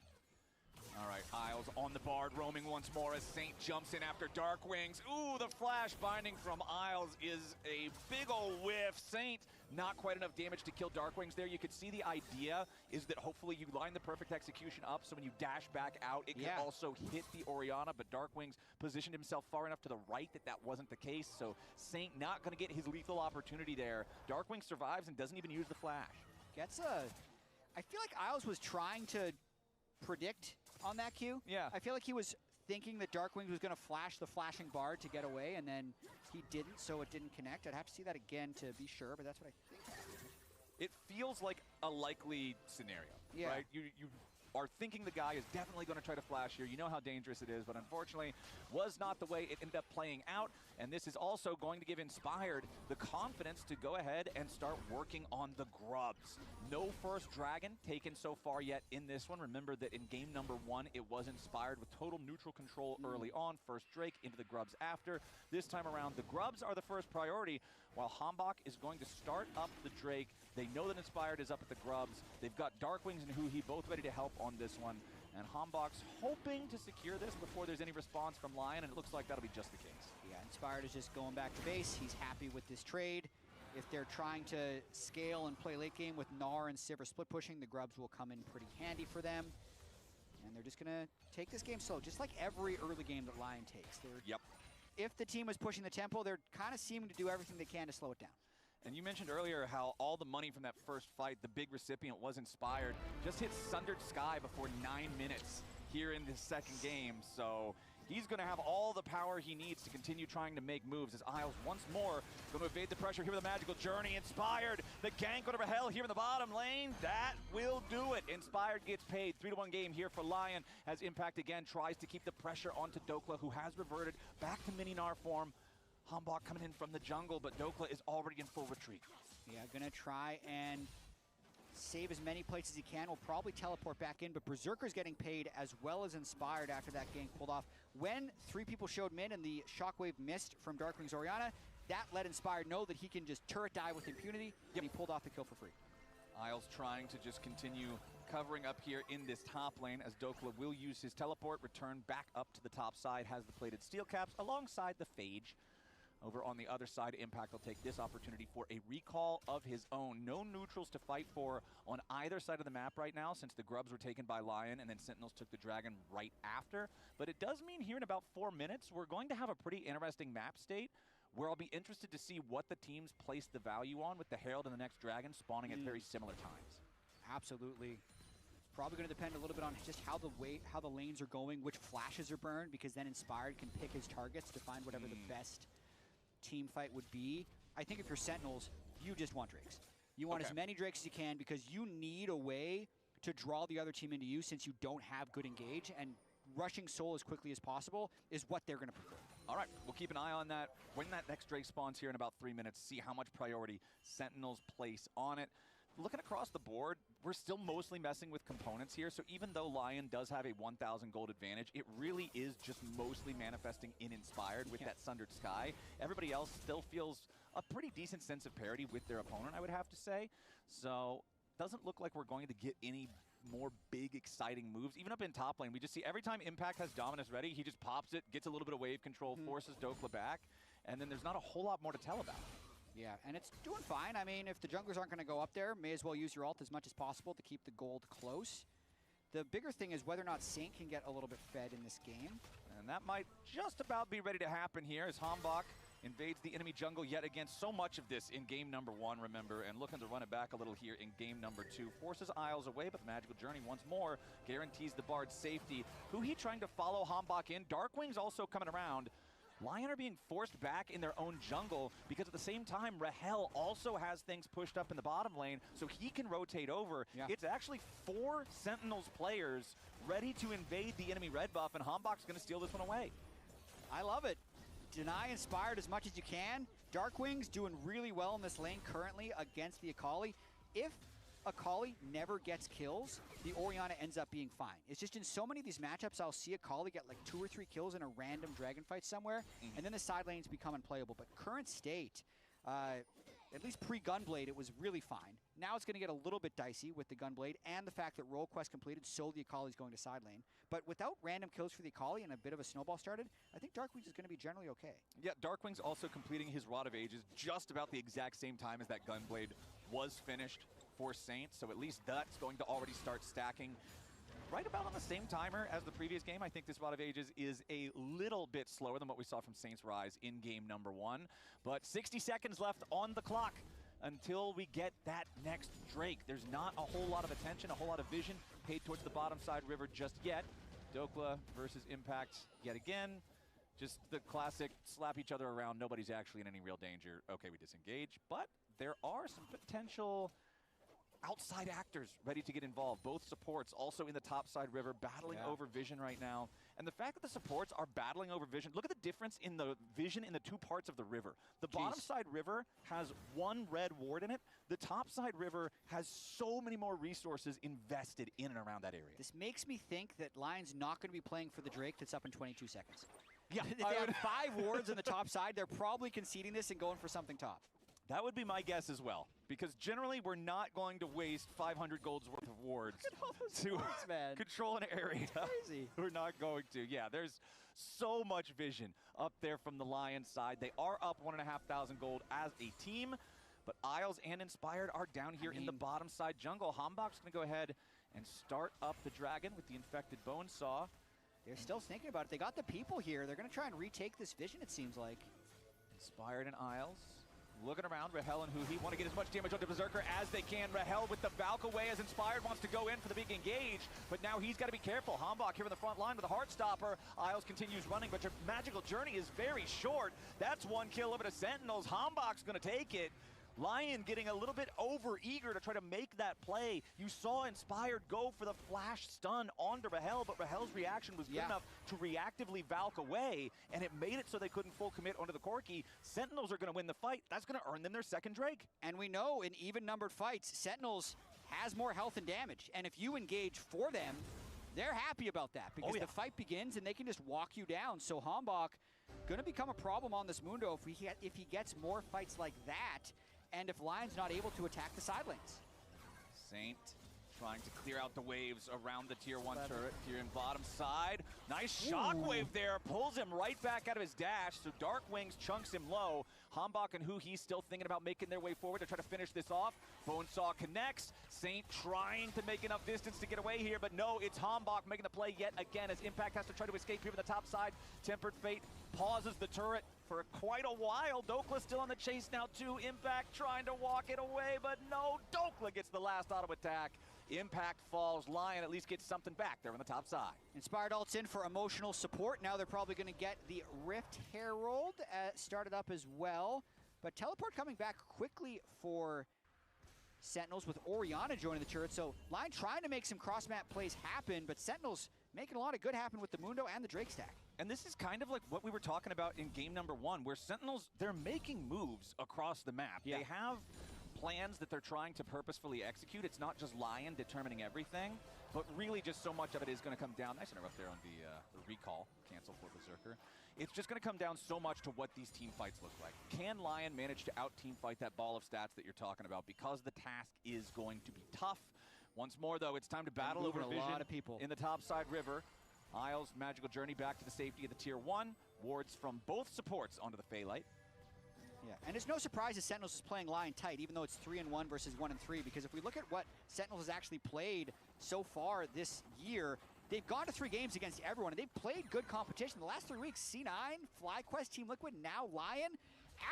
All right, Isles on the Bard, roaming once more as Saint jumps in after Dark Wings. Ooh, the flash binding from Isles is a big ol' whiff. Saint, not quite enough damage to kill Dark Wings there. You could see the idea is that hopefully you line the perfect execution up, so when you dash back out, it can also hit the Orianna, but Dark Wings positioned himself far enough to the right that that wasn't the case, so Saint not gonna get his lethal opportunity there. Dark Wings survives and doesn't even use the flash. I feel like Isles was trying to predict on that Q. Yeah. I feel like he was thinking that Dark Wings was going to flash the flashing Bard to get away, and then he didn't, so it didn't connect. I'd have to see that again to be sure, but that's what I think. It feels like a likely scenario, right? You are thinking the guy is definitely going to try to flash here. You know how dangerous it is, but unfortunately was not the way it ended up playing out. And this is also going to give Inspired the confidence to go ahead and start working on the grubs. No first dragon taken so far yet in this one. Remember that in game number 1, it was Inspired with total neutral control early on. First Drake into the grubs after. This time around, the grubs are the first priority, while HLE.C is going to start up the Drake. They know that Inspired is up at the grubs. They've got Dark Wings and Huya both ready to help on this one. And HLE.C's hoping to secure this before there's any response from LYON, and it looks like that'll be just the case. Yeah, Inspired is just going back to base. He's happy with this trade. If they're trying to scale and play late game with Gnar and Sivir split pushing, the grubs will come in pretty handy for them. And they're just going to take this game slow, just like every early game that LYON takes. If the team was pushing the tempo, they're kind of seeming to do everything they can to slow it down. And you mentioned earlier how all the money from that first fight, the big recipient was Inspired, just hit Sundered Sky before 9 minutes here in this second game. So he's going to have all the power he needs to continue trying to make moves as Isles once more going to evade the pressure here with a Magical Journey. Inspired, the gank over Rahel here in the bottom lane. That will do it. Inspired gets paid. 3-1 game here for LYON as Impact again tries to keep the pressure onto DK.C, who has reverted back to mini-Gnar form. HLE.C coming in from the jungle, but DK.C is already in full retreat. Yeah, gonna try and save as many plates as he can. Will probably teleport back in, but Berserker's getting paid as well as Inspired after that gank pulled off. When 3 people showed mid and the shockwave missed from Darkwing's Orianna, that let Inspired know that he can just turret die with impunity, and he pulled off the kill for free. Isles trying to just continue covering up here in this top lane as DK.C will use his teleport, return back up to the top side, has the plated steel caps alongside the Phage. Over on the other side, Impact will take this opportunity for a recall of his own. No neutrals to fight for on either side of the map right now, since the grubs were taken by LYON and then Sentinels took the dragon right after. But it does mean here in about 4 minutes, we're going to have a pretty interesting map state where I'll be interested to see what the teams place the value on with the Herald and the next dragon spawning at very similar times. Absolutely. It's probably going to depend a little bit on just how the lanes are going, which flashes are burned, because then Inspired can pick his targets to find whatever the best team fight would be. I think if you're Sentinels, you just want Drakes. You want as many Drakes as you can because you need a way to draw the other team into you since you don't have good engage, and rushing Soul as quickly as possible is what they're going to prefer. All right, we'll keep an eye on that when that next Drake spawns here in about 3 minutes, see how much priority Sentinels place on it. Looking across the board, we're still mostly messing with components here, so even though LYON does have a 1,000 gold advantage, it really is just mostly manifesting in Inspired with that Sundered Sky. Everybody else still feels a pretty decent sense of parity with their opponent, I would have to say. So, doesn't look like we're going to get any more big, exciting moves. Even up in top lane, we just see every time Impact has Dominus ready, he just pops it, gets a little bit of wave control, forces DK.C back, and then there's not a whole lot more to tell about it. Yeah, and it's doing fine. I mean, if the junglers aren't going to go up there, may as well use your ult as much as possible to keep the gold close. The bigger thing is whether or not Saint can get a little bit fed in this game. And that might just about be ready to happen here as HLE.C invades the enemy jungle yet again. So much of this in game number 1, remember, and looking to run it back a little here in game number 2. Forces Isles away, but the Magical Journey once more guarantees the Bard's safety. Huya trying to follow Hanbok in. Darkwing's also coming around. LYON are being forced back in their own jungle because at the same time, Rahel also has things pushed up in the bottom lane, so he can rotate over. Yeah. It's actually 4 Sentinels players ready to invade the enemy red buff, and Hanbok's going to steal this one away. I love it. Deny Inspired as much as you can. Darkwing's doing really well in this lane currently against the Akali. If Akali never gets kills, the Orianna ends up being fine. It's just in so many of these matchups, I'll see Akali get like 2 or 3 kills in a random dragon fight somewhere, and then the side lanes become unplayable. But current state, at least pre-Gunblade, it was really fine. Now it's going to get a little bit dicey with the Gunblade and the fact that role quest completed, so the Akali's going to side lane. But without random kills for the Akali and a bit of a snowball started, I think Darkwing's is going to be generally okay. Yeah, Darkwing's also completing his Rod of Ages just about the exact same time as that Gunblade was finished for Saint, so at least that's going to already start stacking right about on the same timer as the previous game. I think this Rod of Ages is a little bit slower than what we saw from Saints Rise in game number 1, but 60 seconds left on the clock until we get that next Drake. There's not a whole lot of attention, a whole lot of vision paid towards the bottom side river just yet. Dokla versus Impact yet again. Just the classic slap each other around, nobody's actually in any real danger. Okay, we disengage, but there are some potential outside actors ready to get involved. Both supports also in the top side river battling over vision right now. And the fact that the supports are battling over vision, look at the difference in the vision in the 2 parts of the river. The bottom side river has 1 red ward in it. The top side river has so many more resources invested in and around that area. This makes me think that LYON's not going to be playing for the Drake that's up in 22 seconds. Yeah, if they have 5 wards on the top side, they're probably conceding this and going for something top. That would be my guess as well, because generally we're not going to waste 500 gold's worth of wards to control an area. Crazy. We're not going to. Yeah, there's so much vision up there from the LYON side. They are up 1,500 gold as a team, but Isles and Inspired are down here in the bottom side jungle. Hanbok's going to go ahead and start up the dragon with the infected bone saw. They're still thinking about it. They got the people here. They're going to try and retake this vision, it seems like. Inspired and Isles looking around. Rahel and Huya want to get as much damage onto Berserker as they can. Rahel with the Valk away as Inspired wants to go in for the big engage, but now he's got to be careful. Hanbok here in the front line with a Heartstopper. Isles continues running, but your Magical Journey is very short. That's 1 kill over to Sentinels. Hanbok's going to take it. LYON getting a little bit over-eager to try to make that play. You saw Inspired go for the flash stun onto Rahel, but Rahel's reaction was good enough to reactively Valk away, and it made it so they couldn't full commit onto the Corki. Sentinels are going to win the fight. That's going to earn them their 2nd Drake. And we know in even-numbered fights, Sentinels has more health and damage, and if you engage for them, they're happy about that because the fight begins and they can just walk you down. So Hanbok going to become a problem on this Mundo if he gets more fights like that, and if LYON's not able to attack the side lanes. Saint trying to clear out the waves around the tier 1 turret here in bottom side. Nice shockwave there, pulls him right back out of his dash, so Darkwings chunks him low. Hanbok and Huya still thinking about making their way forward to try to finish this off. Bonesaw connects. Saint trying to make enough distance to get away here, but no, it's Hanbok making the play yet again as Impact has to try to escape here from the top side. Tempered Fate pauses the turret for quite a while. Dokla still on the chase now too. Impact trying to walk it away, but no, Dokla gets the last auto attack. Impact falls. LYON at least gets something back there on the top side. Inspired ults in for emotional support. Now they're probably going to get the Rift Herald started up as well. But Teleport coming back quickly for Sentinels with Orianna joining the turret. So LYON trying to make some cross-map plays happen, but Sentinels making a lot of good happen with the Mundo and the Drake stack. And this is kind of like what we were talking about in game number 1, where Sentinels, they're making moves across the map. They have plans that they're trying to purposefully execute. It's not just LYON determining everything, but really just so much of it is going to come down. Nice interrupt there on the recall, cancel for Berserker. It's just going to come down so much to what these team fights look like. Can LYON manage to out-team fight that ball of stats that you're talking about? Because the task is going to be tough. Once more, though, it's time to battle over vision a lot of people in the topside river. Isles, Magical Journey back to the safety of the tier 1. Wards from both supports onto the Phaelite. Yeah, and it's no surprise that Sentinels is playing LYON tight, even though it's 3-1 versus 1-3, because if we look at what Sentinels has actually played so far this year, they've gone to 3 games against everyone, and they've played good competition. The last 3 weeks, C9, FlyQuest, Team Liquid, now LYON.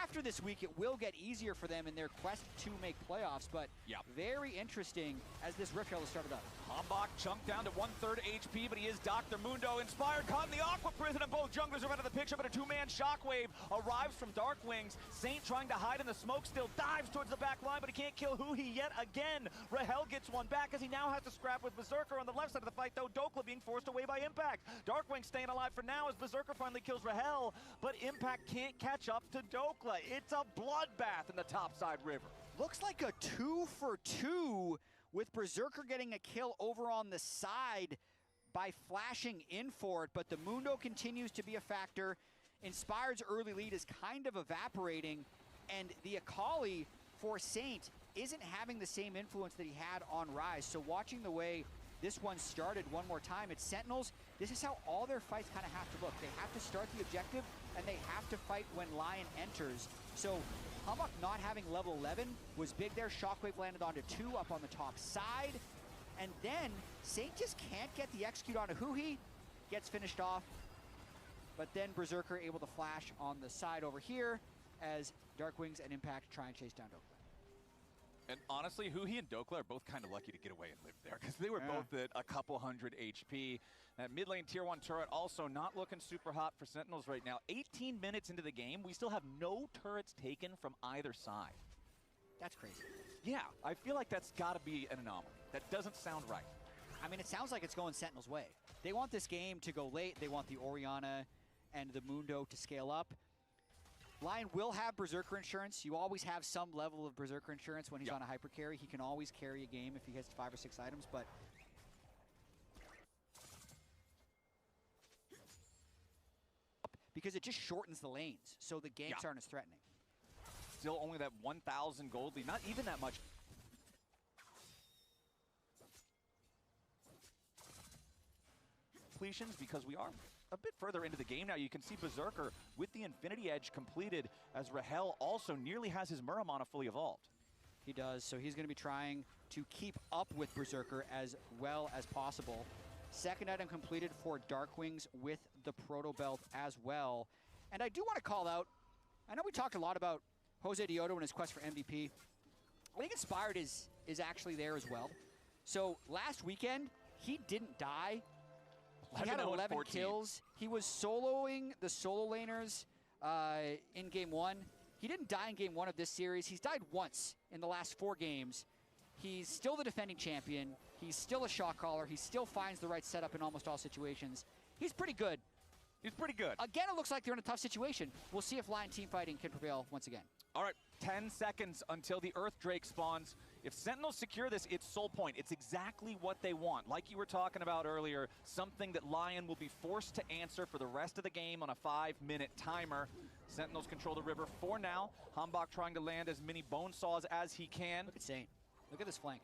After this week, it will get easier for them in their quest to make playoffs, but very interesting as this Rift Trail has started up. Hambach chunked down to 1/3 HP, but he is Dr. Mundo inspired, caught in the Aqua Prison, and both junglers are out of the picture, but a 2-man Shockwave arrives from Dark Wings. Saint trying to hide in the smoke still, dives towards the back line, but he can't kill Huya yet again. Rahel gets one back as he now has to scrap with Berserker on the left side of the fight, though Dokla being forced away by Impact. Dark Wings staying alive for now as Berserker finally kills Rahel, but Impact can't catch up to Dokla. It's a bloodbath in the topside river. Looks like a 2 for 2 with Berserker getting a kill over on the side by flashing in for it, but the Mundo continues to be a factor. Inspired's early lead is kind of evaporating, and the Akali for Saint isn't having the same influence that he had on Rise. So watching the way this one started one more time, it's Sentinels. This is how all their fights kind of have to look. They have to start the objective, and they have to fight when LYON enters. So Hambach not having level 11 was big there. Shockwave landed onto 2 up on the top side. And then Saint just can't get the execute onto Huhi. Gets finished off. But then Berserker able to flash on the side over here as Dark Wings and Impact try and chase down Dokla. And honestly, Huhi and Dokla are both kind of lucky to get away and live there because they were both at a couple hundred HP. That mid lane tier 1 turret also not looking super hot for Sentinels right now. 18 minutes into the game, we still have no turrets taken from either side. That's crazy. Yeah, I feel like that's got to be an anomaly. That doesn't sound right. I mean, it sounds like it's going Sentinel's way. They want this game to go late. They want the Orianna and the Mundo to scale up. LYON will have Berserker insurance. You always have some level of Berserker insurance when he's on a hyper carry. He can always carry a game if he gets 5 or 6 items, but because it just shortens the lanes, so the ganks aren't as threatening. Still only that 1,000 gold lead, not even that much. Completions because we are a bit further into the game now. You can see Berserker with the Infinity Edge completed as Rahel also nearly has his Muramana fully evolved. He does, so he's going to be trying to keep up with Berserker as well as possible. Second item completed for Dark Wings with the Proto Belt as well. And I do want to call out, I know we talked a lot about Jose Dioto and his quest for MVP. I think Inspired is actually there as well. So last weekend, he didn't die. He had 11 kills. He was soloing the solo laners in Game 1. He didn't die in Game 1 of this series. He's died once in the last 4 games. He's still the defending champion. He's still a shot caller. He still finds the right setup in almost all situations. He's pretty good. He's pretty good. Again, it looks like they're in a tough situation. We'll see if LYON team fighting can prevail once again. All right, 10 seconds until the Earth Drake spawns. If Sentinels secure this, it's Soul Point. It's exactly what they want. Like you were talking about earlier, something that LYON will be forced to answer for the rest of the game on a 5-minute timer. Sentinels control the river for now. Hambach trying to land as many bone saws as he can. Look at Saint. Look at this flank.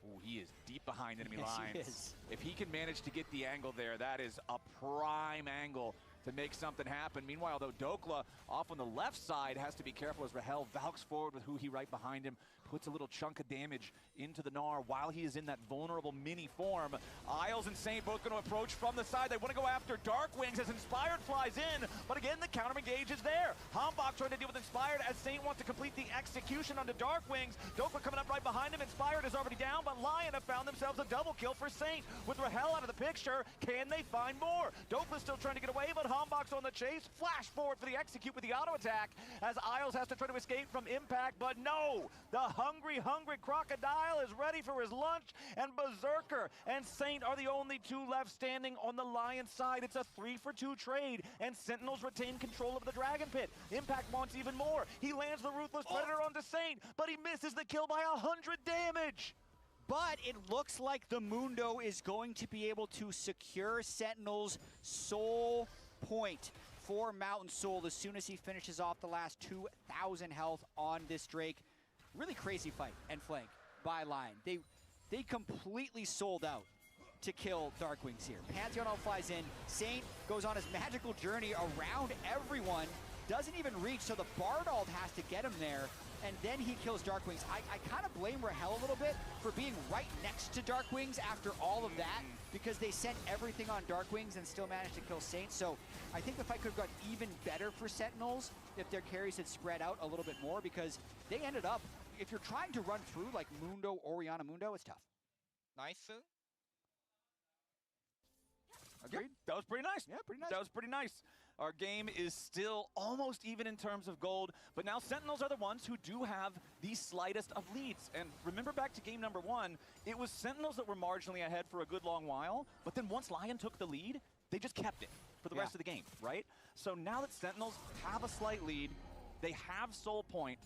Ooh, he is deep behind enemy lines. He is. If he can manage to get the angle there, that is a prime angle to make something happen. Meanwhile, though, Dokla off on the left side has to be careful as Rahel valks forward with Huhi right behind him, puts a little chunk of damage into the Gnar while he is in that vulnerable mini form. Isles and Saint both going to approach from the side. They want to go after Dark Wings as Inspired flies in, but again, the counter engage is there. Hambach trying to deal with Inspired as Saint wants to complete the execution onto Dark Wings. Dokla coming up right behind him. Inspired is already down, but LYON have found themselves a double kill for Saint. With Rahel out of the picture, can they find more? Dokla's still trying to get away, but Hambach's on the chase. Flash forward for the execute with the auto attack as Isles has to try to escape from Impact, but no! The hungry crocodile is ready for his lunch, and Berserker and Saint are the only 2 left standing on the LYON side. It's a 3-for-2 trade, and Sentinels retain control of the Dragon Pit. Impact wants even more. He lands the Ruthless Predator onto Saint, but he misses the kill by 100 damage. But it looks like the Mundo is going to be able to secure Sentinel's Soul Point for Mountain Soul as soon as he finishes off the last 2,000 health on this Drake. Really crazy fight and flank by LYON. They completely sold out to kill Dark Wings here. Pantheon all flies in. Saint goes on his magical journey around everyone. Doesn't even reach, so the Bardald has to get him there. and then he kills Darkwings. I kind of blame Rahel a little bit for being right next to Darkwings after all of that, because they sent everything on Darkwings and still managed to kill Saints. So I think the fight could have got even better for Sentinels if their carries had spread out a little bit more, because they ended up, if you're trying to run through like Mundo, Orianna Mundo, it's tough. Nice. Agreed. Yep, that was pretty nice. Yeah, pretty nice. That was pretty nice. Our game is still almost even in terms of gold, but now Sentinels are the ones who do have the slightest of leads. And remember back to game number 1, it was Sentinels that were marginally ahead for a good long while, but then once LYON took the lead, they just kept it for the rest of the game, right? So now that Sentinels have a slight lead, they have Soul Point,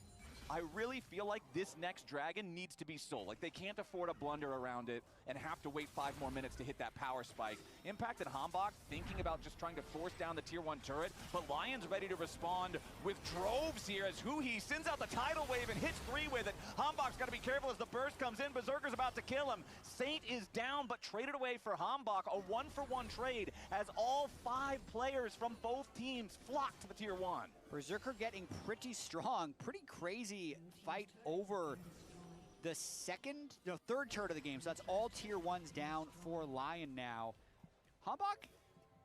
I really feel like this next Dragon needs to be Soul. Like, they can't afford a blunder around it and have to wait 5 more minutes to hit that power spike. Impact and HLE.C thinking about just trying to force down the tier 1 turret, but LYON's ready to respond with droves here as Huya sends out the tidal wave and hits 3 with it. HLE.C's got to be careful as the burst comes in. Berserker's about to kill him. Saint is down, but traded away for HLE.C. A 1-for-1 trade as all 5 players from both teams flock to the tier 1. Berserker getting pretty strong, pretty crazy fight over the third turret of the game. So that's all tier 1s down for LYON now. HLE.C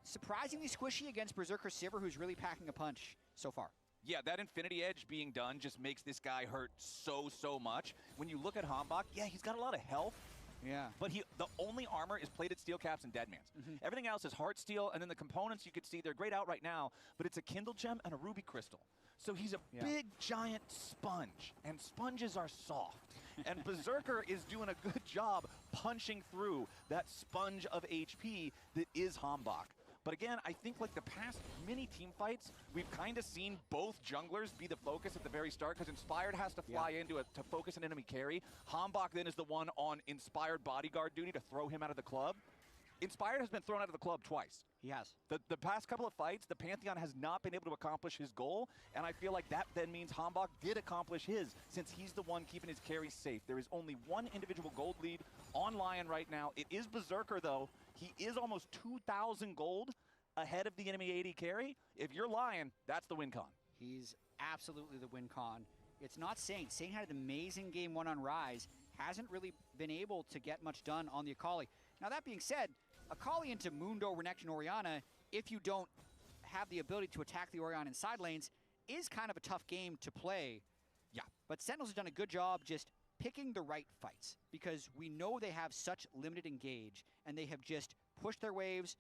surprisingly squishy against Berserker Sivir, who's really packing a punch so far. Yeah, that Infinity Edge being done just makes this guy hurt so much. When you look at HLE.C, yeah, he's got a lot of health. Yeah. But the only armor is plated steel caps and Deadmans. Everything else is heart steel, and then the components you could see, they're grayed out right now, but it's a Kindle Gem and a Ruby Crystal. So he's a big, giant sponge, and sponges are soft. And Berserker is doing a good job punching through that sponge of HP that is HLE.C. But again, I think like the past many team fights, we've kind of seen both junglers be the focus at the very start, because Inspired has to fly into it to focus an enemy carry. HLE.C then is the one on Inspired bodyguard duty to throw him out of the club. Inspired has been thrown out of the club twice. He has. The past couple of fights, the Pantheon has not been able to accomplish his goal, and I feel like that then means HLE.C did accomplish his, since he's the one keeping his carries safe. There is only one individual gold lead on LYON right now. It is Berserker, though. He is almost 2,000 gold ahead of the enemy AD carry. If you're LYON, that's the win con. He's absolutely the win con. It's not Saint. Saint had an amazing game 1 on Rise. Hasn't really been able to get much done on the Akali. Now, that being said, Akali into Mundo, Renekton, and Orianna, if you don't have the ability to attack the Orianna in side lanes, is kind of a tough game to play. Yeah. But Sentinels have done a good job just picking the right fights, because we know they have such limited engage, and they have just pushed their waves,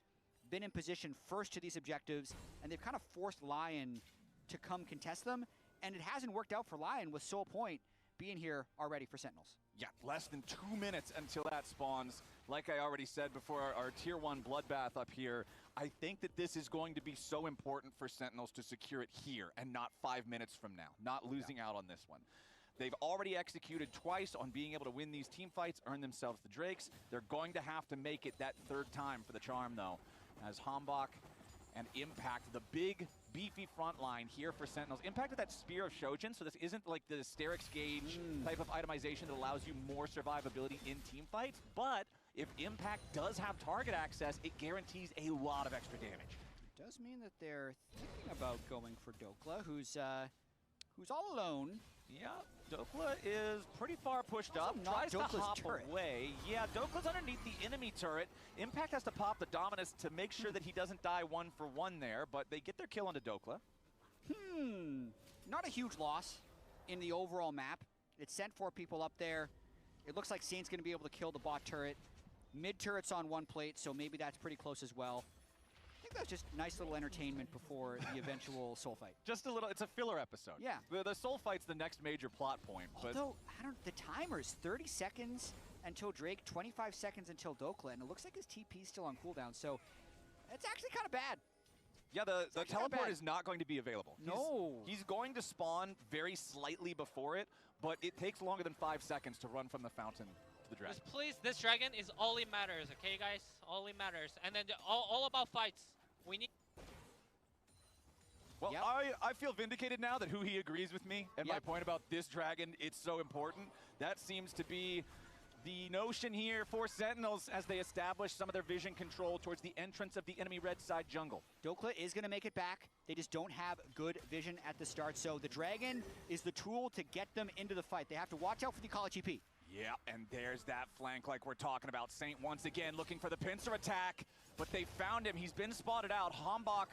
been in position first to these objectives, and they've kind of forced LYON to come contest them, and it hasn't worked out for LYON with Soul Point being here already for Sentinels. Yeah, less than 2 minutes until that spawns. Like I already said before, our tier 1 bloodbath up here, I think that this is going to be so important for Sentinels to secure it here and not 5 minutes from now, not losing out on this one. They've already executed twice on being able to win these team fights, earn themselves the Drakes. They're going to have to make it that 3rd time for the charm, though, as HLE.C and Impact, the big, beefy front line here for Sentinels. Impact with that Spear of Shojin, so this isn't like the Asterix Gauge type of itemization that allows you more survivability in team fights, but if Impact does have target access, it guarantees a lot of extra damage. It does mean that they're thinking about going for Dokla, who's all alone. Yeah, Dokla is pretty far pushed up, tries to hop away. Yeah, Dokla's underneath the enemy turret. Impact has to pop the Dominus to make sure that he doesn't die 1-for-1 there, but they get their kill onto Dokla. Not a huge loss in the overall map. It sent 4 people up there. It looks like Saint's going to be able to kill the bot turret. Mid turret's on 1 plate, so maybe that's pretty close as well. I think that's just nice little entertainment before the eventual soul fight. Just a little, it's a filler episode. Yeah. The soul fight's the next major plot point. Although, the timer's 30 seconds until Drake, 25 seconds until Dokla, and it looks like his TP's still on cooldown, so it's actually kind of bad. Yeah, the teleport is not going to be available. No. He's going to spawn very slightly before it, but it takes longer than 5 seconds to run from the fountain to the dragon. Just please, this dragon is all it matters, okay, guys? All it matters. And then all about fights. We need... Well, I feel vindicated now that Huya agrees with me and my point about this dragon, it's so important. That seems to be The notion here for Sentinels as they establish some of their vision control towards the entrance of the enemy red side jungle. DK is going to make it back. They just don't have good vision at the start. So the Dragon is the tool to get them into the fight. They have to watch out for the college EP. Yeah, and there's that flank like we're talking about. Saint once again looking for the pincer attack, but they found him. He's been spotted out. Hambach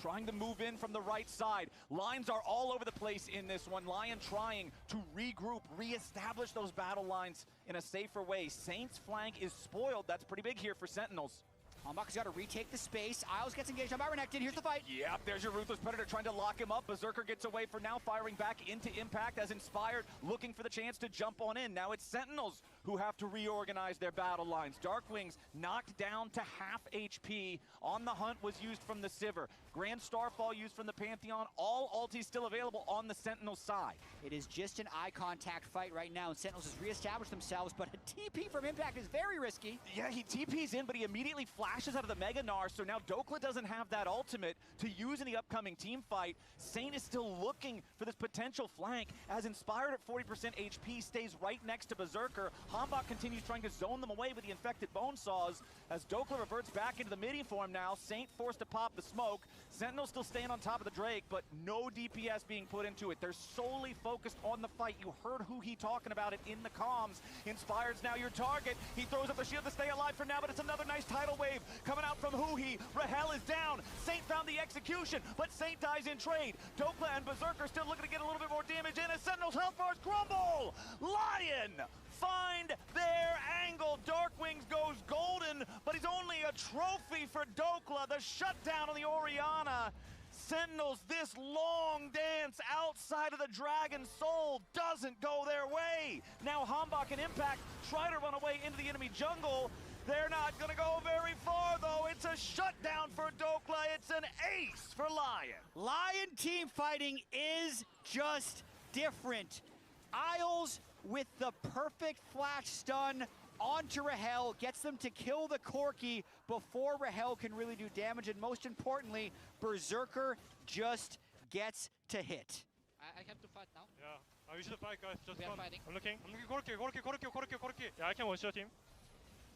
trying to move in from the right side. Lines are all over the place in this one. Lion trying to regroup, reestablish those battle lines in a safer way. Saint's flank is spoiled. That's pretty big here for Sentinels. Hambach's got to retake the space. Isles gets engaged on Marin. Here's the fight. Yep, there's your Ruthless Predator trying to lock him up. Berserker gets away for now, firing back into Impact as Inspired, looking for the chance to jump on in. Now it's Sentinels who have to reorganize their battle lines. Darkwings knocked down to half HP. On the Hunt was used from the Sivir. Grand Starfall used from the Pantheon. All ultis still available on the Sentinel side. It is just an eye contact fight right now, and Sentinels has reestablished themselves, but a TP from Impact is very risky. Yeah, he TPs in, but he immediately flashes out of the Mega Gnar, so now DK doesn't have that ultimate to use in the upcoming team fight. Saint is still looking for this potential flank, as Inspired at 40% HP stays right next to Berserker. Hambach continues trying to zone them away with the infected bone saws, as DK reverts back into the midi form now. Saint forced to pop the smoke. Sentinel still staying on top of the Drake, but no DPS being put into it. They're solely focused on the fight. You heard Huya talking about it in the comms. Inspired's now your target. He throws up the shield to stay alive for now, but it's another nice tidal wave coming out from Huya. Rahel is down. Saint found the execution, but Saint dies in trade. DK and Berserker still looking to get a little bit more damage in as Sentinel's health bars crumble. Lion find their angle. Darkwings goes golden, but he's only a trophy for DK. The shutdown on the Orianna. Sentinels, this long dance outside of the Dragon Soul doesn't go their way. Now Hambach and Impact try to run away into the enemy jungle. They're not going to go very far, though. It's a shutdown for DK. It's an ace for Lion. Lion team fighting is just different. Isles with the perfect flash stun onto Rahel, gets them to kill the Corki before Rahel can really do damage, and most importantly, Berserker just gets to hit. I have to fight now. Yeah, we should fight, guys. Just We are one. fighting. I'm looking Corki. Yeah, I can one-shot him.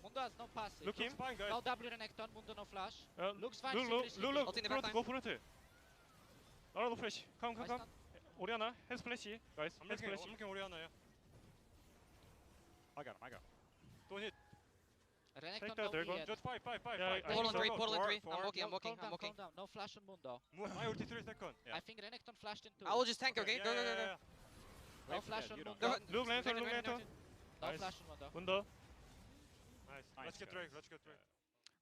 Mundo has no passive. Look him. Fine, guys. No W Renekton, Mundo no flash. Looks fine. Look. Front, go front. No flash. Come. Orianna has flash, guys. I'm looking Orianna, yeah. I got him. Don't hit. Renekton Take that, no E yet. Just fight. Portal in 3, portal in 3. I'm walking. Calm down. No flash on Mundo. My ulti 3 seconds. Yeah. I think Renekton flashed in 2. I will just tank, okay? Go. No flash on Mundo. Look, Lantern. No Nice. flash on Mundo. Mundo. Nice. Let's get Drake.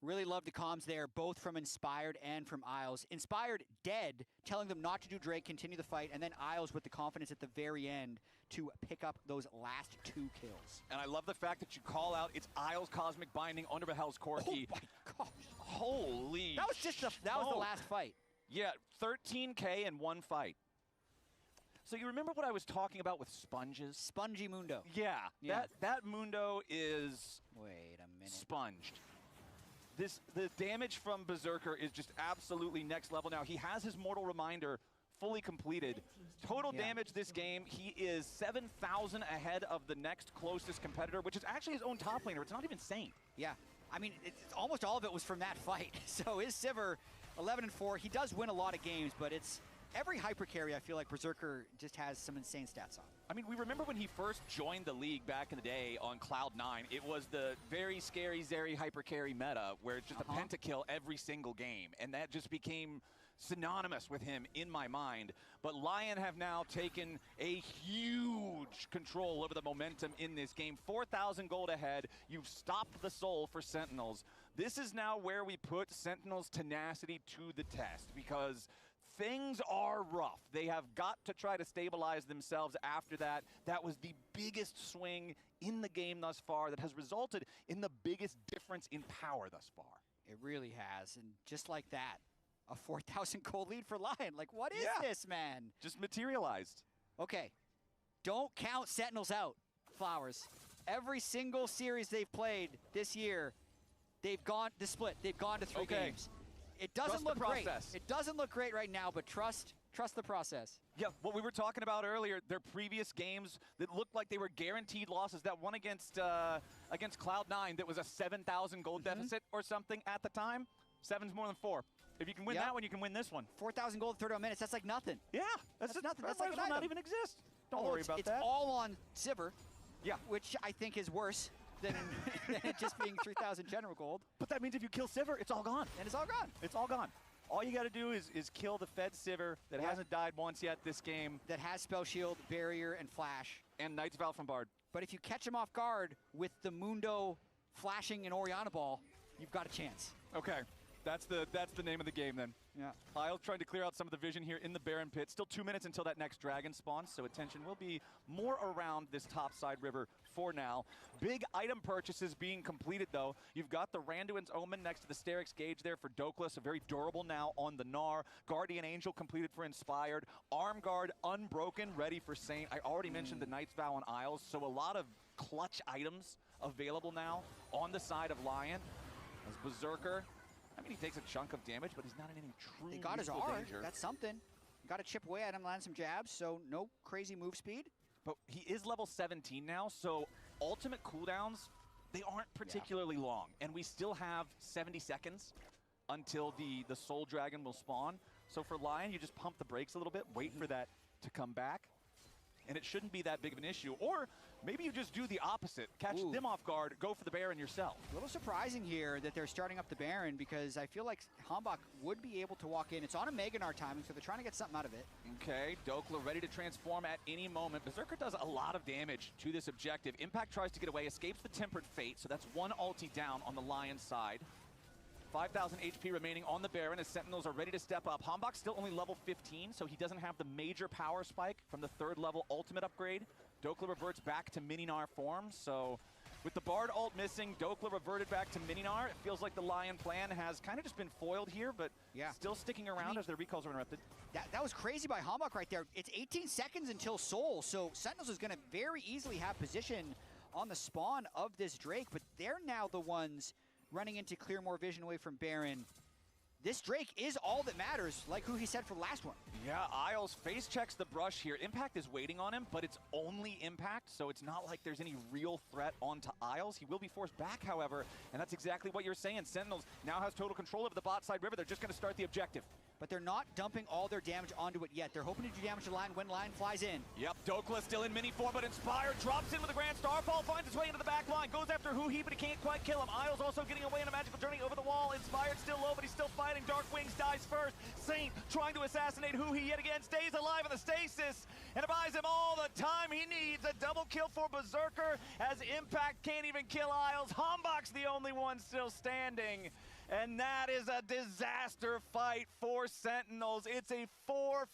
Really love the comms there, both from Inspired and from Isles. Inspired dead, telling them not to do Drake, continue the fight, and then Isles with the confidence at the very end to pick up those last 2 kills. And I love the fact that you call out it's Isles Cosmic Binding under Rahel's Corki. Oh my gosh. Holy That was just the last fight. Yeah, 13K in one fight. So you remember what I was talking about with sponges? Spongy Mundo. Yeah. That Mundo is Wait a minute. sponged. The damage from Berserker is just absolutely next level now. He has his Mortal Reminder fully completed. Total damage this game, he is 7,000 ahead of the next closest competitor, which is actually his own top laner. It's not even Saint. Yeah. I mean, it's almost all of it was from that fight. So his Sivir, 11-4. He does win a lot of games, but it's every hyper carry I feel like Berserker just has some insane stats on. I mean, we remember when he first joined the league back in the day on Cloud9, it was the very scary Zeri hyper carry meta where it's just a pentakill every single game, and that just became synonymous with him in my mind. But Lion have now taken a huge control over the momentum in this game. 4,000 gold ahead. You've stopped the soul for Sentinels. This is now where we put Sentinels' tenacity to the test, because things are rough. They have got to try to stabilize themselves after that. That was the biggest swing in the game thus far that has resulted in the biggest difference in power thus far. It really has, and just like that, a 4,000 gold lead for Lion. Like, what is this, man? Just materialized. Okay, don't count Sentinels out, Flowers. Every single series they've played this year, they've gone to split. They've gone to 3 games. It doesn't look great. It doesn't look great right now, but trust Trust the process. Yeah, what we were talking about earlier, their previous games that looked like they were guaranteed losses. That one against Cloud9 that was a 7,000 gold deficit or something at the time. 7's more than 4. If you can win that one, you can win this one. 4,000 gold, 31 minutes. That's like nothing. Yeah, that's nothing. That's might like as well not even exist. Don't worry about that. It's all on Sivir. Yeah, which I think is worse than it just being 3,000 general gold. But that means if you kill Sivir, it's all gone. And it's all gone. It's all gone. All you got to do is kill the Fed Sivir that hasn't died once yet this game. That has Spell Shield, Barrier, and Flash. And Knight's Vow from Bard. But if you catch him off guard with the Mundo flashing an Orianna ball, you've got a chance. Okay, that's the name of the game then. Yeah. Isle trying to clear out some of the vision here in the Baron pit. Still 2 minutes until that next dragon spawns, so attention will be more around this top side river for now. Big item purchases being completed though. You've got the Randuin's Omen next to the Sterix Gauge there for Doklas, a very durable now on the Gnar. Guardian Angel completed for Inspired. Arm Guard Unbroken ready for Saint. I already mentioned the Knight's Vow on Isles, so a lot of clutch items available now on the side of LYON. As Berserker, I mean, he takes a chunk of damage, but he's not in any true He got his useful R. danger. That's something. Got to chip away at him, land some jabs, so no crazy move speed. But he is level 17 now, so ultimate cooldowns, they aren't particularly long. And we still have 70 seconds until the Soul Dragon will spawn. So for LYON, you just pump the brakes a little bit, wait for that to come back. And it shouldn't be that big of an issue. Or maybe you just do the opposite. Catch them off guard, go for the Baron yourself. A little surprising here that they're starting up the Baron because I feel like Hambach would be able to walk in. It's on a Mega Gnar timing, so they're trying to get something out of it. Okay, Dokla ready to transform at any moment. Berserker does a lot of damage to this objective. Impact tries to get away, escapes the Tempered Fate, so that's one ulti down on the LYON side. 5,000 HP remaining on the Baron as Sentinels are ready to step up. Hambach's still only level 15, so he doesn't have the major power spike from the 3rd level ultimate upgrade. Dokla reverts back to Mini-Gnar form, so with the Bard ult missing, Dokla reverted back to Mini-Gnar. It feels like the LYON plan has kind of just been foiled here, but still sticking around as their recalls are interrupted. That was crazy by Hambach right there. It's 18 seconds until Soul, so Sentinels is going to very easily have position on the spawn of this Drake, but they're now the ones running into clear more vision away from Baron. This Drake is all that matters, like who he said for the last one. Yeah, Isles face checks the brush here. Impact is waiting on him, but it's only Impact, so it's not like there's any real threat onto Isles. He will be forced back, however, and that's exactly what you're saying. Sentinels now has total control over the bot side river. They're just going to start the objective. But they're not dumping all their damage onto it yet. They're hoping to do damage to LYON when LYON flies in. Yep, Dokla still in mini form, but Inspired drops in with a Grand Starfall, finds his way into the back line, goes after Huya, but he can't quite kill him. Isles also getting away in a magical journey over the wall. Inspired still low, but he's still fighting. Dark Wings dies first. Saint trying to assassinate Huya yet again, stays alive in the stasis, and it buys him all the time he needs. A double kill for Berserker, as Impact can't even kill Isles. Hambach's the only one still standing. And that is a disaster fight for Sentinels. It's a 4-0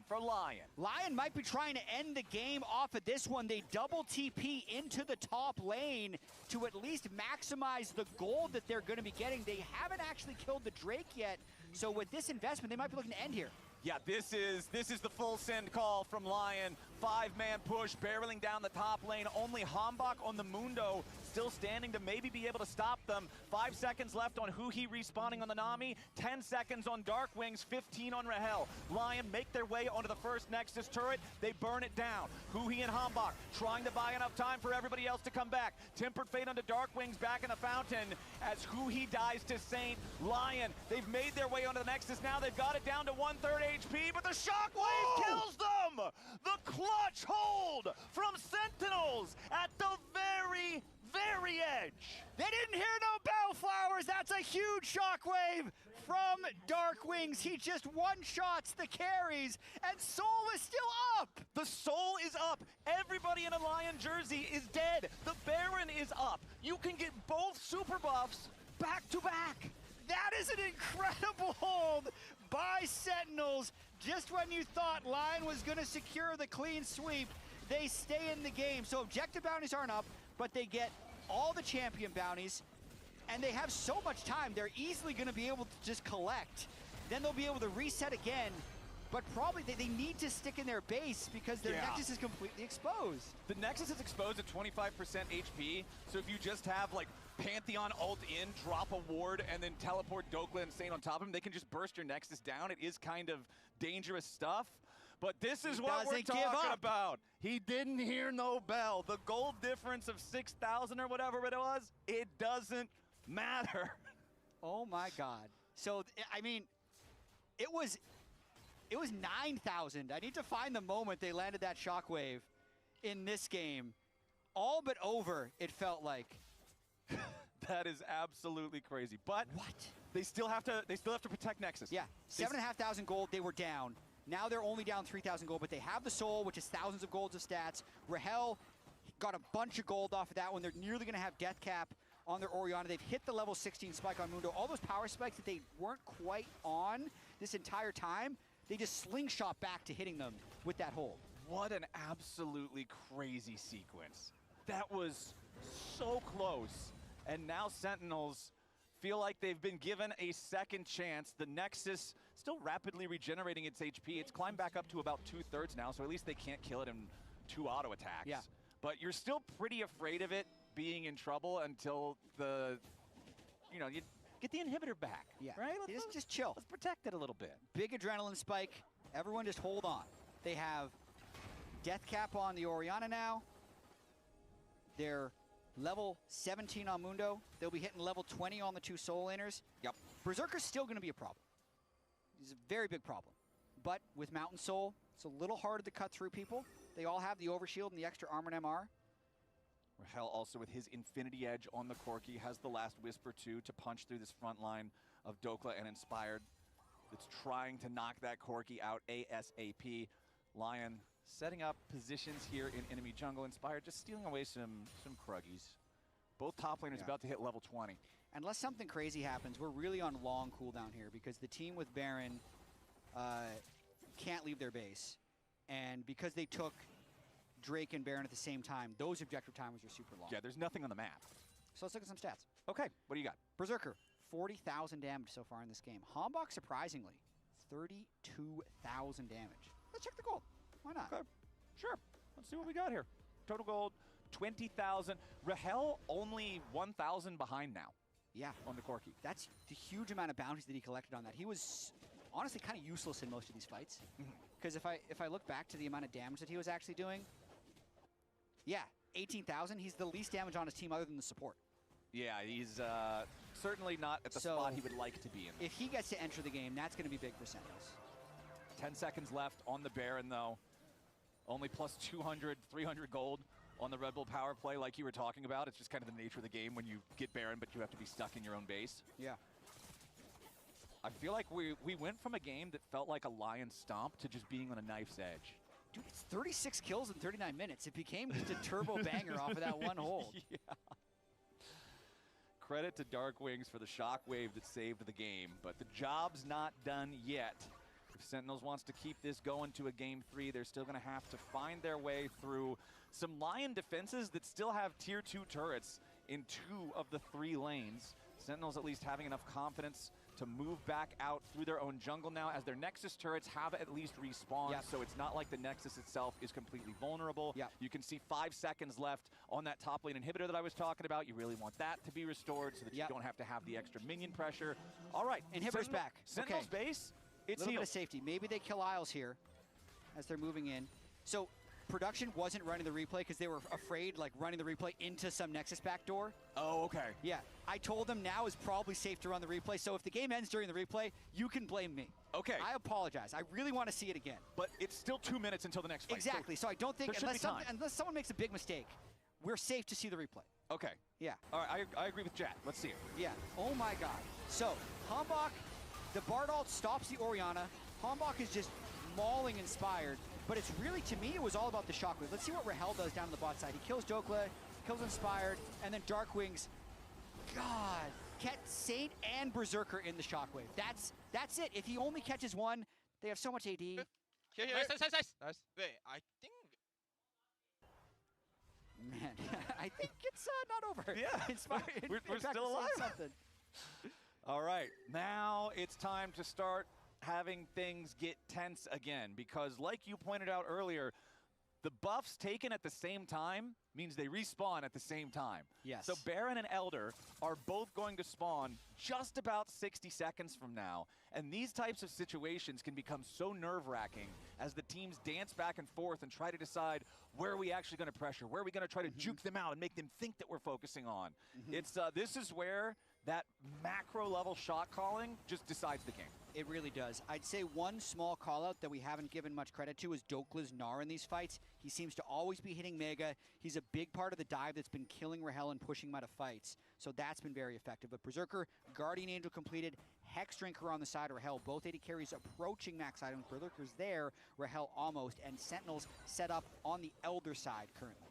for LYON. LYON might be trying to end the game off of this one. They double TP into the top lane to at least maximize the gold that they're going to be getting. They haven't actually killed the Drake yet, so with this investment, they might be looking to end here. Yeah, this is the full send call from LYON. 5-man push, barreling down the top lane. Only Hambach on the Mundo still standing to maybe be able to stop them. 5 seconds left on Huya respawning on the Nami. 10 seconds on Dark Wings, 15 on Rahel. LYON make their way onto the first Nexus turret. They burn it down. Huya and Hambach trying to buy enough time for everybody else to come back. Tempered Fate onto Dark Wings back in the fountain as Huya dies to Saint. LYON, they've made their way onto the Nexus now. They've got it down to 1/3 HP, but the Shockwave kills them! The clutch hold from Sentinels at the very edge. They didn't hear no bellflowers. That's a huge shockwave from Dark Wings. He just one-shots the carries, and Soul is still up. The Soul is up. Everybody in a LYON jersey is dead. The Baron is up. You can get both super buffs back to back. That is an incredible hold by Sentinels. Just when you thought LYON was going to secure the clean sweep, they stay in the game. So objective bounties aren't up, but they get all the champion bounties, and they have so much time. They're easily going to be able to just collect. Then they'll be able to reset again, but probably they need to stick in their base because their Nexus is completely exposed. The Nexus is exposed at 25% HP, so if you just have like Pantheon ult in, drop a ward, and then teleport Dokla and Saint on top of him. They can just burst your Nexus down. It is kind of dangerous stuff. But this is what we're talking about. He didn't hear no bell. The gold difference of 6,000 or whatever it was, it doesn't matter. Oh my God. So, I mean, it was 9,000. I need to find the moment they landed that shockwave in this game. All but over, it felt like. That is absolutely crazy. But what? They still have to protect Nexus. Yeah, 7,500 gold, they were down. Now they're only down 3,000 gold, but they have the soul, which is thousands of golds of stats. Rahel got a bunch of gold off of that one. They're nearly gonna have death cap on their Orianna. They've hit the level 16 spike on Mundo. All those power spikes that they weren't quite on this entire time, they just slingshot back to hitting them with that hold. What an absolutely crazy sequence. That was so close. And now Sentinels feel like they've been given a second chance. The Nexus still rapidly regenerating its HP. It's climbed back up to about 2/3 now, so at least they can't kill it in 2 auto attacks. Yeah. But you're still pretty afraid of it being in trouble until the, you get the inhibitor back. Yeah. Right? Just chill. Let's protect it a little bit. Big adrenaline spike. Everyone just hold on. They have death cap on the Orianna now. They're level 17 on Mundo. They'll be hitting level 20 on the 2 soul laners. Yep. Berserker's still going to be a problem. He's a very big problem. But with Mountain Soul, it's a little harder to cut through people. They all have the overshield and the extra armor and MR. Rahel also with his Infinity Edge on the Corki has the last Whisper too to punch through this front line of Dokla and Inspired. That's trying to knock that Corki out ASAP. LYON setting up positions here in enemy jungle. Inspired just stealing away some Kruggies. Both top laners about to hit level 20. Unless something crazy happens, we're really on long cooldown here because the team with Baron can't leave their base. And because they took Drake and Baron at the same time, those objective timers are super long. Yeah, there's nothing on the map. So let's look at some stats. Okay, what do you got? Berserker, 40,000 damage so far in this game. Hambach, surprisingly, 32,000 damage. Let's check the gold. Why not? Okay. Sure. Let's see what we got here. Total gold, 20,000. Rahel only 1,000 behind now. Yeah. On the Corki. That's the huge amount of bounties that he collected on that. He was honestly kind of useless in most of these fights. Because if I look back to the amount of damage that he was actually doing, yeah, 18,000. He's the least damage on his team other than the support. Yeah, he's certainly not at the spot he would like to be in. If he gets to enter the game, that's going to be big for Sentinels. 10 seconds left on the Baron, though. Only plus 200, 300 gold on the Red Bull power play like you were talking about. It's just kind of the nature of the game when you get Baron, but you have to be stuck in your own base. Yeah. I feel like we went from a game that felt like a lion stomp to just being on a knife's edge. Dude, it's 36 kills in 39 minutes. It became just a turbo banger off of that one hold. Yeah. Credit to Dark Wings for the shockwave that saved the game, but the job's not done yet. If Sentinels wants to keep this going to a game 3, they're still going to have to find their way through some Lion defenses that still have tier 2 turrets in 2 of the 3 lanes. Sentinels at least having enough confidence to move back out through their own jungle now, as their Nexus turrets have at least respawned, so it's not like the Nexus itself is completely vulnerable. You can see 5 seconds left on that top lane inhibitor that I was talking about. You really want that to be restored so that you don't have to have the extra minion pressure. All right, Inhibitor's back. Sentinel's base, it's a little bit of safety. Maybe they kill Isles here as they're moving in. So production wasn't running the replay because they were afraid, like, running the replay into some Nexus backdoor. Oh, okay. Yeah, I told them now is probably safe to run the replay, so if the game ends during the replay, you can blame me. Okay. I apologize. I really want to see it again. But it's still 2 minutes until the next fight. Exactly, so I don't think, unless someone makes a big mistake, we're safe to see the replay. Okay. Yeah. All right, I agree with Jat. Let's see it. Yeah. Oh my God. So, Hambach, the Bard ult stops the Orianna. Hambach is just mauling Inspired. But it's really, to me, it was all about the shockwave. Let's see what Rahel does down on the bot side. He kills Dokla, kills Inspired, and then Dark Wings. God, catch Saint and Berserker in the shockwave. That's it. If he only catches one, they have so much AD. Here. Nice. Wait, I think... Man, I think it's not over. Yeah, Inspired. we're still alive. Something. All right, now it's time to start having things get tense again, because like you pointed out earlier, The buffs taken at the same time means they respawn at the same time. Yes. So Baron and Elder are both going to spawn just about 60 seconds from now. And these types of situations can become so nerve-wracking as the teams dance back and forth and try to decide where are we actually going to pressure, where are we going to try to juke them out and make them think that we're focusing on. It's this is where that macro level shot calling just decides the game. It really does. I'd say one small call out that we haven't given much credit to is Dokla's Gnar in these fights. He seems to always be hitting Mega. He's a big part of the dive that's been killing Rahel and pushing him out of fights. So that's been very effective. But Berserker, Guardian Angel completed, Hex Drinker on the side of Rahel. Both AD carries approaching max items. Berserker's there, Rahel almost, and Sentinels set up on the Elder side currently.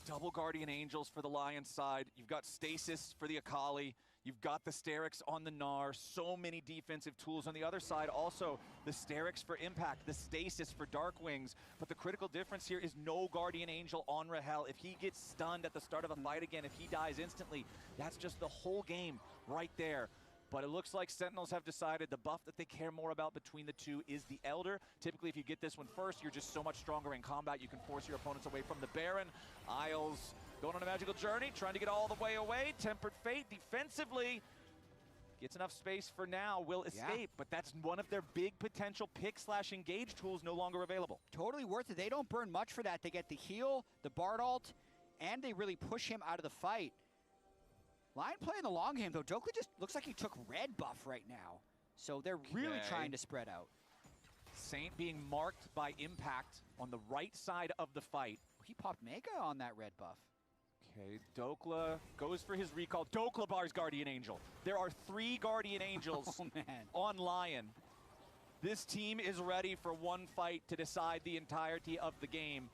Double Guardian Angels for the Lion side. You've got Stasis for the Akali. You've got the Sterix on the Gnar. So many defensive tools on the other side. Also, the Sterix for Impact, the Stasis for Dark Wings. But the critical difference here is no Guardian Angel on Rahel. If he gets stunned at the start of a fight again, if he dies instantly, that's just the whole game right there. But it looks like Sentinels have decided the buff that they care more about between the two is the Elder. Typically, if you get this one first, you're just so much stronger in combat. You can force your opponents away from the Baron. Isles going on a magical journey, trying to get all the way away. Tempered Fate defensively gets enough space for now, will escape, but that's one of their big potential pick/engage tools no longer available. Totally worth it. They don't burn much for that. They get the heal, the Bard ult, and they really push him out of the fight. Lion playing the long game, though. Dokla just looks like he took red buff right now. So they're really trying to spread out. Saint being marked by Impact on the right side of the fight. He popped Mega on that red buff. Okay, Dokla goes for his recall. Dokla bars Guardian Angel. There are 3 Guardian Angels on Lion. This team is ready for one fight to decide the entirety of the game.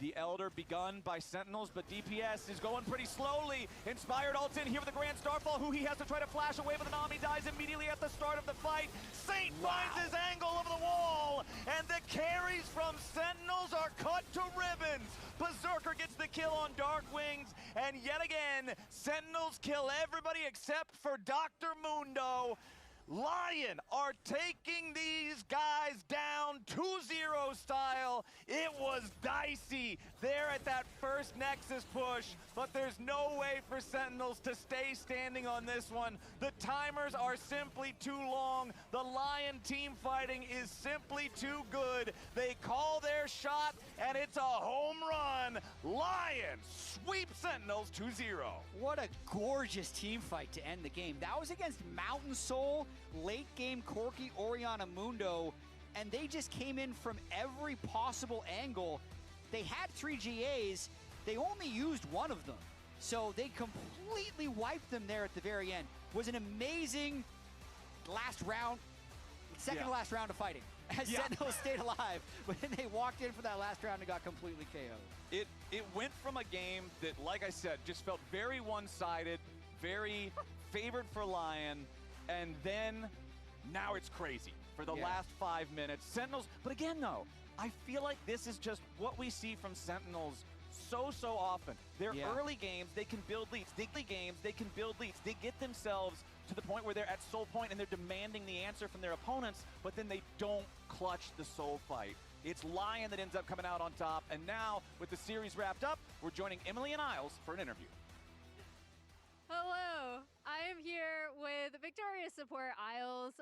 The Elder begun by Sentinels, but DPS is going pretty slowly. Inspired ult in here with the Grand Starfall, who he has to try to flash away, but the Nami dies immediately at the start of the fight. Saint finds his angle over the wall, and the carries from Sentinels are cut to ribbons. Berserker gets the kill on Dark Wings, and yet again, Sentinels kill everybody except for Dr. Mundo. Lion are taking these guys down 2-0 style. It was dicey there at that first Nexus push, but there's no way for Sentinels to stay standing on this one. The timers are simply too long. The Lion team fighting is simply too good. They call their shot, and it's a home run. Lion sweep Sentinels 2-0. What a gorgeous team fight to end the game. That was against Mountain Soul, late game Corki, Oriana Mundo, and they just came in from every possible angle. They had 3 GAs, they only used one of them. So they completely wiped them there at the very end. Was an amazing last round, second to last round of fighting. As Sentinels stayed alive, but then they walked in for that last round and got completely KO'd. It went from a game that, like I said, just felt very one-sided, very favored for Lion, and then now it's crazy for the last 5 minutes. Sentinels, but again though, I feel like this is just what we see from Sentinels so often. Their early games, they can build leads. They can build leads. They get themselves to the point where they're at soul point and they're demanding the answer from their opponents, but then they don't clutch the soul fight. It's Lion that ends up coming out on top, and now, with the series wrapped up, we're joining Emily and Isles for an interview. Hello, I am here with Victoria's support, Isles.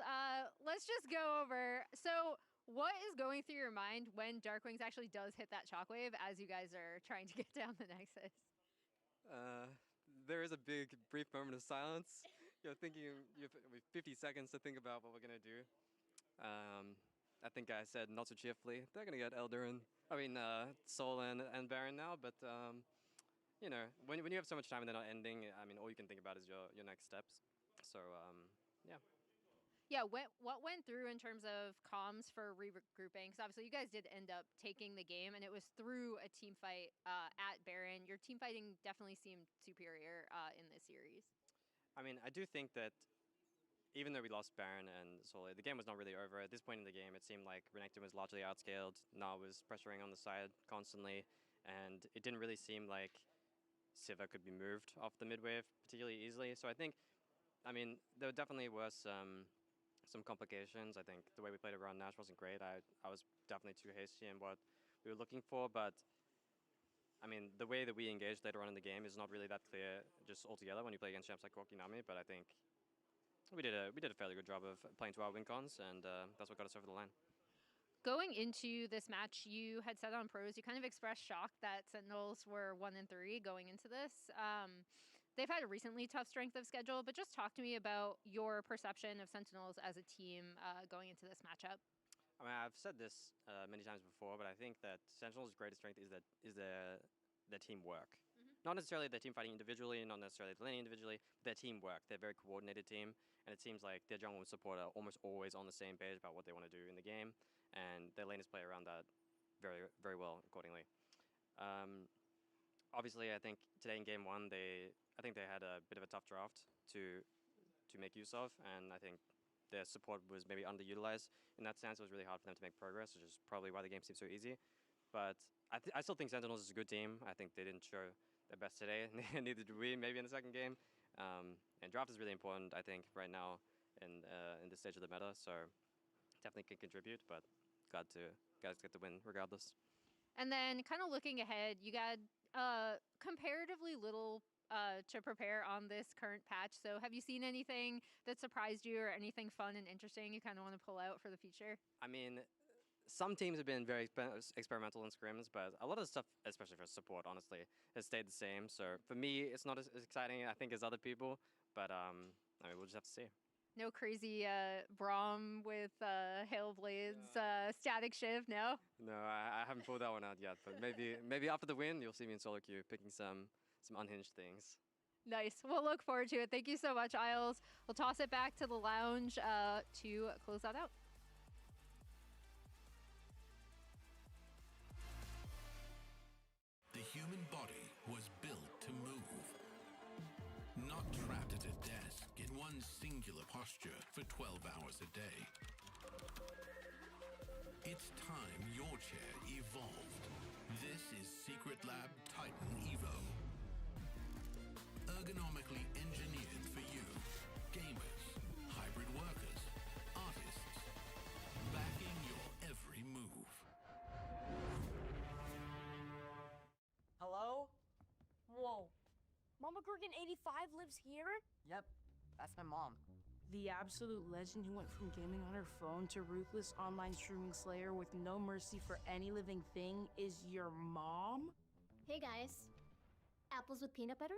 Let's just go over. So, what is going through your mind when Dark Wings actually does hit that shockwave as you guys are trying to get down the Nexus? There is a big, brief moment of silence. You know, thinking you have 50 seconds to think about what we're gonna do. I think I said not so cheerfully. They're gonna get Elder and Soul and Baron now, but you know, when you have so much time and they're not ending, I mean, all you can think about is your next steps. So yeah. Yeah, what went through in terms of comms for regrouping? Because obviously you guys did end up taking the game, and it was through a team fight at Baron. Your team fighting definitely seemed superior in this series. I mean, I do think that even though we lost Baron and Soul, the game was not really over. At this point in the game, it seemed like Renekton was largely outscaled. Na was pressuring on the side constantly, and it didn't really seem like Sivir could be moved off the mid-wave particularly easily. So I think, I mean, there definitely were some complications. I think the way we played around Nash wasn't great. I was definitely too hasty in what we were looking for, but I mean, the way that we engaged later on in the game is not really that clear just altogether when you play against champs like Kokinami, but I think we did a fairly good job of playing to our win cons, and that's what got us over the line. Going into this match, you had said on pros, you kind of expressed shock that Sentinels were 1-3 going into this. They've had a recently tough strength of schedule, but just talk to me about your perception of Sentinels as a team going into this matchup. I mean, I've said this many times before, but I think that Sentinel's greatest strength is their teamwork. Not necessarily their team fighting individually, not necessarily laning individually, but their teamwork. They're a very coordinated team, and it seems like their jungle and support are almost always on the same page about what they want to do in the game, and their laners play around that very, very well accordingly. Obviously, I think today in game 1, I think they had a bit of a tough draft to make use of, and I think their support was maybe underutilized. In that sense, it was really hard for them to make progress, which is probably why the game seems so easy. But I still think Sentinels is a good team. I think they didn't show their best today, neither did we, maybe in the second game. And draft is really important, I think, right now in this stage of the meta, so definitely can contribute, but glad to guys get the win regardless. And then kind of looking ahead, you got comparatively little to prepare on this current patch. So have you seen anything that surprised you or anything fun and interesting you kind of want to pull out for the future? I mean, some teams have been very experimental in scrims, but a lot of the stuff, especially for support, honestly, has stayed the same. So for me, it's not as exciting, I think, as other people, but I mean, we'll just have to see. No crazy Braum with Hail Blades static shift, no? No, I haven't pulled that one out yet, but maybe after the win, you'll see me in solo queue picking some unhinged things. Nice. We'll look forward to it. Thank you so much, Isles. We'll toss it back to the lounge to close that out. The human body was built to move, not trapped at a desk in one singular posture for 12 hours a day. It's time your chair evolved. This is Secret Lab Titan Evo. Ergonomically engineered for you, gamers, hybrid workers, artists, backing your every move. Hello? Whoa. Mama Gurgan 85 lives here? Yep, that's my mom. The absolute legend who went from gaming on her phone to ruthless online streaming slayer with no mercy for any living thing is your mom? Hey guys. Apples with peanut butter?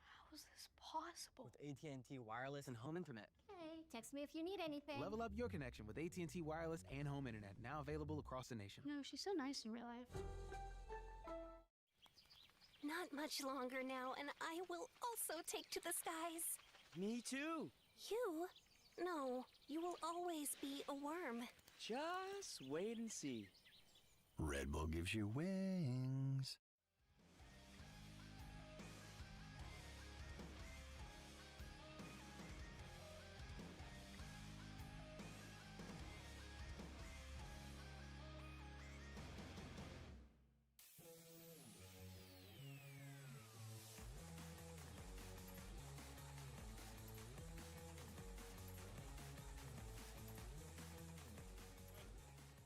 How is this possible? With AT&T wireless and home internet. Hey, text me if you need anything. Level up your connection with AT&T wireless and home internet, now available across the nation. No, she's so nice in real life. Not much longer now, and I will also take to the skies. Me too. You? No, you will always be a worm. Just wait and see. Red Bull gives you wings.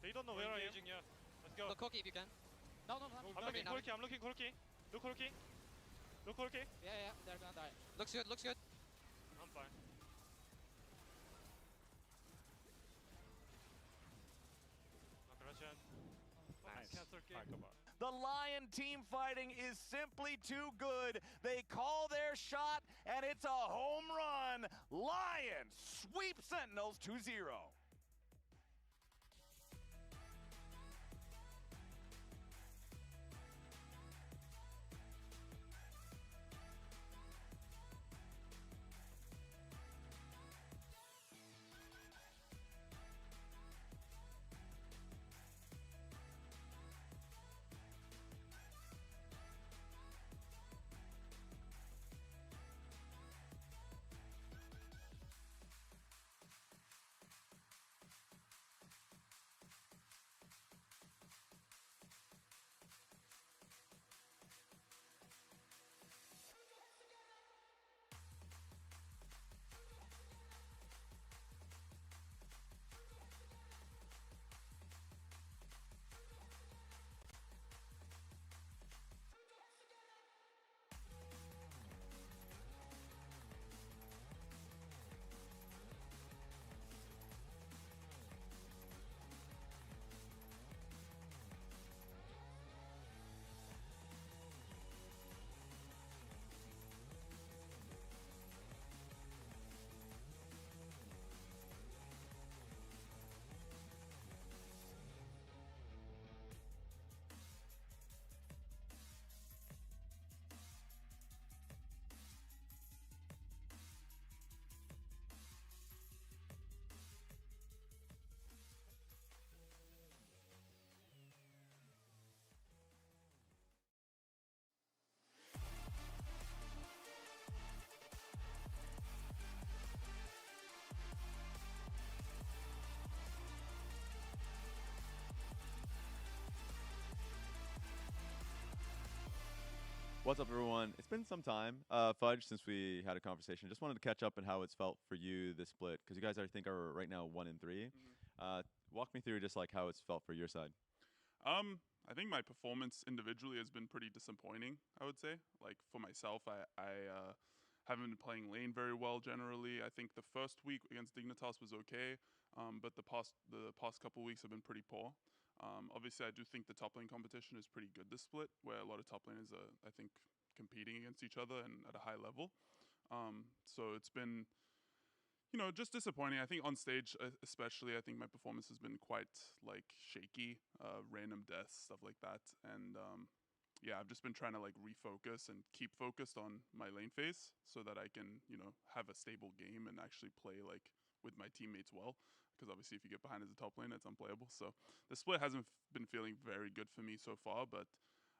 They don't know where I am. Yeah. Let's go. Look Corki if you can. No. I'm looking Corki. I'm looking Corki. Look Corki. Look Corki. Yeah. They're gonna die. Looks good. I'm fine. Nice. The Lion team fighting is simply too good. They call their shot, and it's a home run. Lion sweep Sentinels 2-0. What's up, everyone? It's been some time, Fudge, since we had a conversation. Just wanted to catch up on how it's felt for you this split, because you guys, I think, are right now 1-3. Walk me through just like how it's felt for your side. I think my performance individually has been pretty disappointing, I would say. Like, for myself, I haven't been playing lane very well generally. I think the first week against Dignitas was okay, but the past couple weeks have been pretty poor. Obviously, I do think the top lane competition is pretty good this split, where a lot of top laners are, I think, competing against each other and at a high level. So it's been, you know, just disappointing. I think on stage, especially, I think my performance has been quite like shaky, random deaths, stuff like that. And yeah, I've just been trying to like refocus and keep focused on my lane phase so that I can, you know, have a stable game and actually play like with my teammates well. Because obviously, if you get behind as a top lane, it's unplayable. So the split hasn't been feeling very good for me so far, but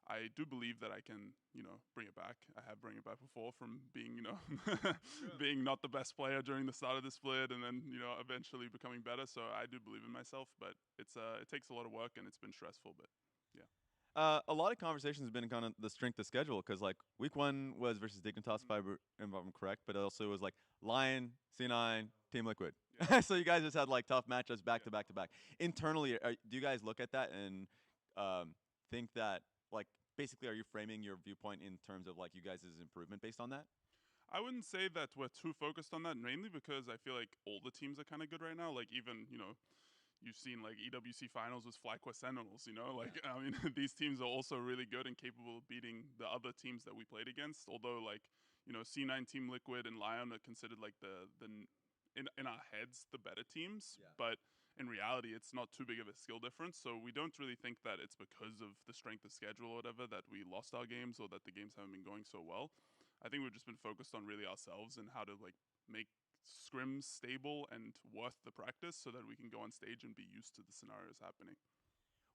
I do believe that I can, you know, bring it back. I have bring it back before from being, you know, being not the best player during the start of the split, and then, you know, eventually becoming better. So I do believe in myself, but it's it takes a lot of work and it's been stressful. But yeah. A lot of conversations have been kind of the strength of schedule, because like week 1 was versus Dignitas, if I'm correct, but it also was like LYON, C9, Team Liquid. Yeah. So you guys just had like tough matchups back to back to back. Internally, do you guys look at that and think that like basically are you framing your viewpoint in terms of like you guys' improvement based on that? I wouldn't say that we're too focused on that, mainly because I feel like all the teams are kind of good right now. Like even, you know, you've seen like EWC finals with FlyQuest Sentinels, you know, like, I mean, these teams are also really good and capable of beating the other teams that we played against. Although like, you know, C9, Team Liquid, and LYON are considered like in our heads, the better teams. Yeah. But in reality, it's not too big of a skill difference. So we don't really think that it's because of the strength of schedule or whatever that we lost our games or that the games haven't been going so well. I think we've just been focused on really ourselves and how to like make scrims stable and worth the practice so that we can go on stage and be used to the scenarios happening.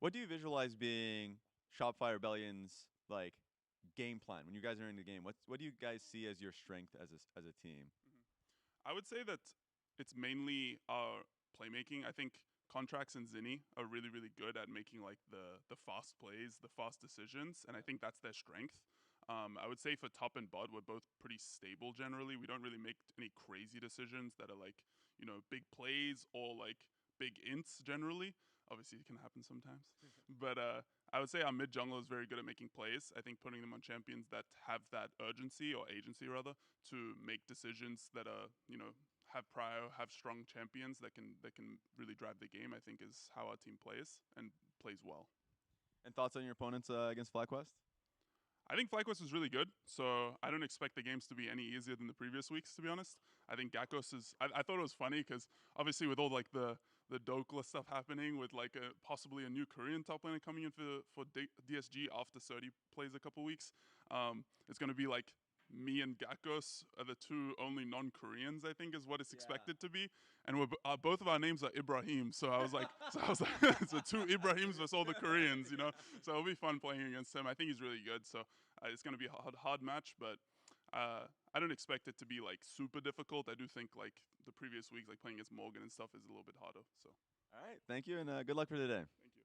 What do you visualize being Shopify Rebellion's like game plan when you guys are in the game? What do you guys see as your strength as a team? I would say that it's mainly our playmaking. I think Contracts and Zinni are really, really good at making like the fast plays, the fast decisions, and I think that's their strength. I would say for top and bot, we're both pretty stable generally. We don't really make any crazy decisions that are like, you know, big plays or like big ints generally. Obviously, it can happen sometimes. But I would say our mid jungler is very good at making plays. I think putting them on champions that have that urgency or agency rather to make decisions that are, you know, have strong champions that can really drive the game, I think is how our team plays and plays well. And thoughts on your opponents against FlyQuest? I think FlyQuest is really good, so I don't expect the games to be any easier than the previous weeks, to be honest. I think Gakos is... I thought it was funny because obviously with all like the Dokla stuff happening with like possibly a new Korean top laner coming in for DSG after Surdy plays a couple weeks, it's going to be like me and Gakos are the two only non-Koreans, I think, is what it's expected to be. And both of our names are Ibrahim, so I was like, so two Ibrahims versus all the Koreans, you know? So it'll be fun playing against him. I think he's really good, so it's going to be a hard match, but I don't expect it to be like super difficult. I do think like the previous weeks, like playing against Morgan and stuff is a little bit harder, so. All right, thank you, and good luck for today. Thank you.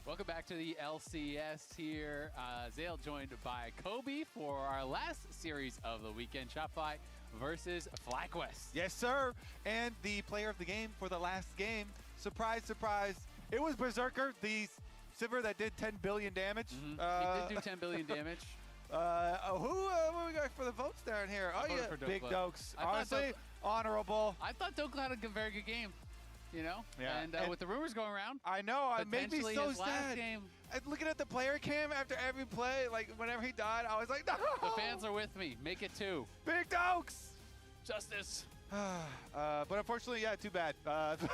Welcome back to the LCS here. Zale joined by Kobe for our last series of the weekend, Shopify versus FlyQuest. Yes, sir. And the player of the game for the last game, surprise, surprise, it was Berserker, the Sivir that did 10 billion damage. He did do 10 billion damage. What we got for the votes down here? Oh, yeah, Big Dokes. Honestly, honorable. I thought Dokla had a very good game. You know, yeah. And with the rumors going around, I know, it made me so sad. Game, looking at the player cam after every play, like whenever he died, I was like, no! The fans are with me. Make it 2. Big Dokes! Justice. But unfortunately, yeah, too bad.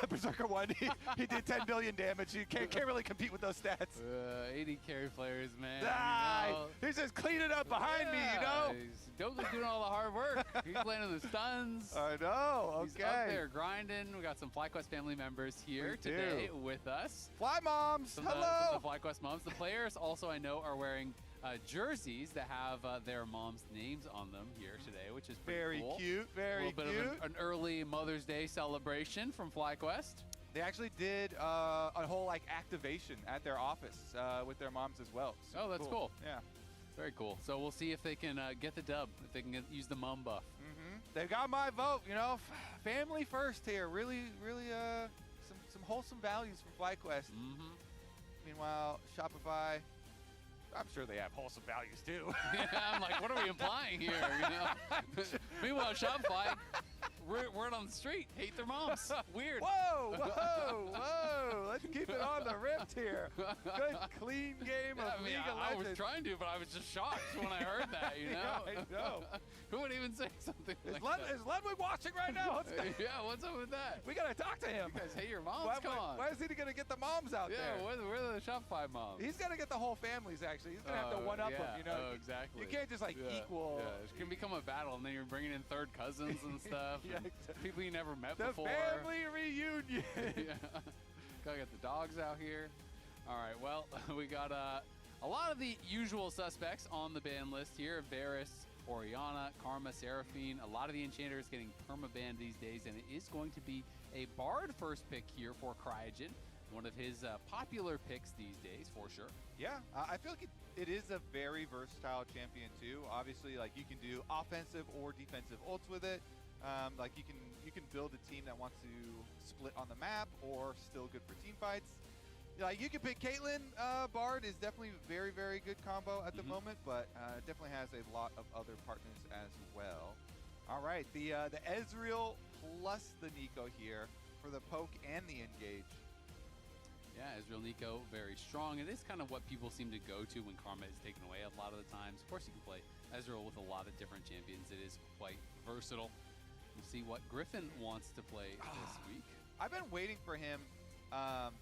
Berserker won. He did 10 billion damage. You can't really compete with those stats. 80 carry players, man. Ah, you know. He's just cleaning up behind me, you know? Dok's doing all the hard work. He's landing the stuns. I know, okay. He's up there grinding. We got some FlyQuest family members here today with us. Fly moms, hello! The FlyQuest moms. The players also, I know, are wearing jerseys that have their moms' names on them here today, which is pretty very cool. Cute, very cute. A little bit of an early Mother's Day celebration from FlyQuest. They actually did a whole like activation at their office with their moms as well. Oh, that's cool. Yeah. Very cool. So we'll see if they can get the dub, if they can use the mom buff. They got my vote, you know, family first here. Really, some wholesome values from FlyQuest. Meanwhile, Shopify, I'm sure they have wholesome values too. Yeah, I'm like, what are we implying here? You know? Meanwhile, Shopify, word on the street, hate their moms. Weird. Whoa, whoa, whoa. Let's keep it on the rift here. Good, clean game of League of I Legends. was trying to, but I was just shocked when I heard that, you know? Yeah, I know. Who would even say something Is like that? Is Ludwig watching right now? Yeah, what's up with that? We got to talk to him. You guys hate your moms? Come on. Why is he going to get the moms out there? Yeah, where are the Shopify moms? He's got to get the whole families, actually. He's going to have to one-up them, you know? Oh, exactly. You can't just, like, equal. Yeah, it can become a battle, and then you're bringing in third cousins and stuff. Yeah, and people you never met the before. family reunion. Yeah. Gotta get the dogs out here. All right, well, we got a lot of the usual suspects on the ban list here. Varus, Orianna, Karma, Seraphine. A lot of the enchanters getting perma-banned these days, and it is going to be a Bard first pick here for Cryogen. One of his popular picks these days, for sure. Yeah, I feel like it is a very versatile champion too. Obviously, like you can do offensive or defensive ults with it. Like you can build a team that wants to split on the map or still good for team fights. Like you can pick Caitlyn. Bard is definitely a very, very good combo at the moment, but definitely has a lot of other partners as well. All right, the Ezreal plus the Nico here for the poke and the engage. Yeah, Ezreal Nico, very strong. It is kind of what people seem to go to when Karma is taken away a lot of the times. Of course, you can play Ezreal with a lot of different champions. It is quite versatile. We'll see what Griffin wants to play this week. I've been waiting for him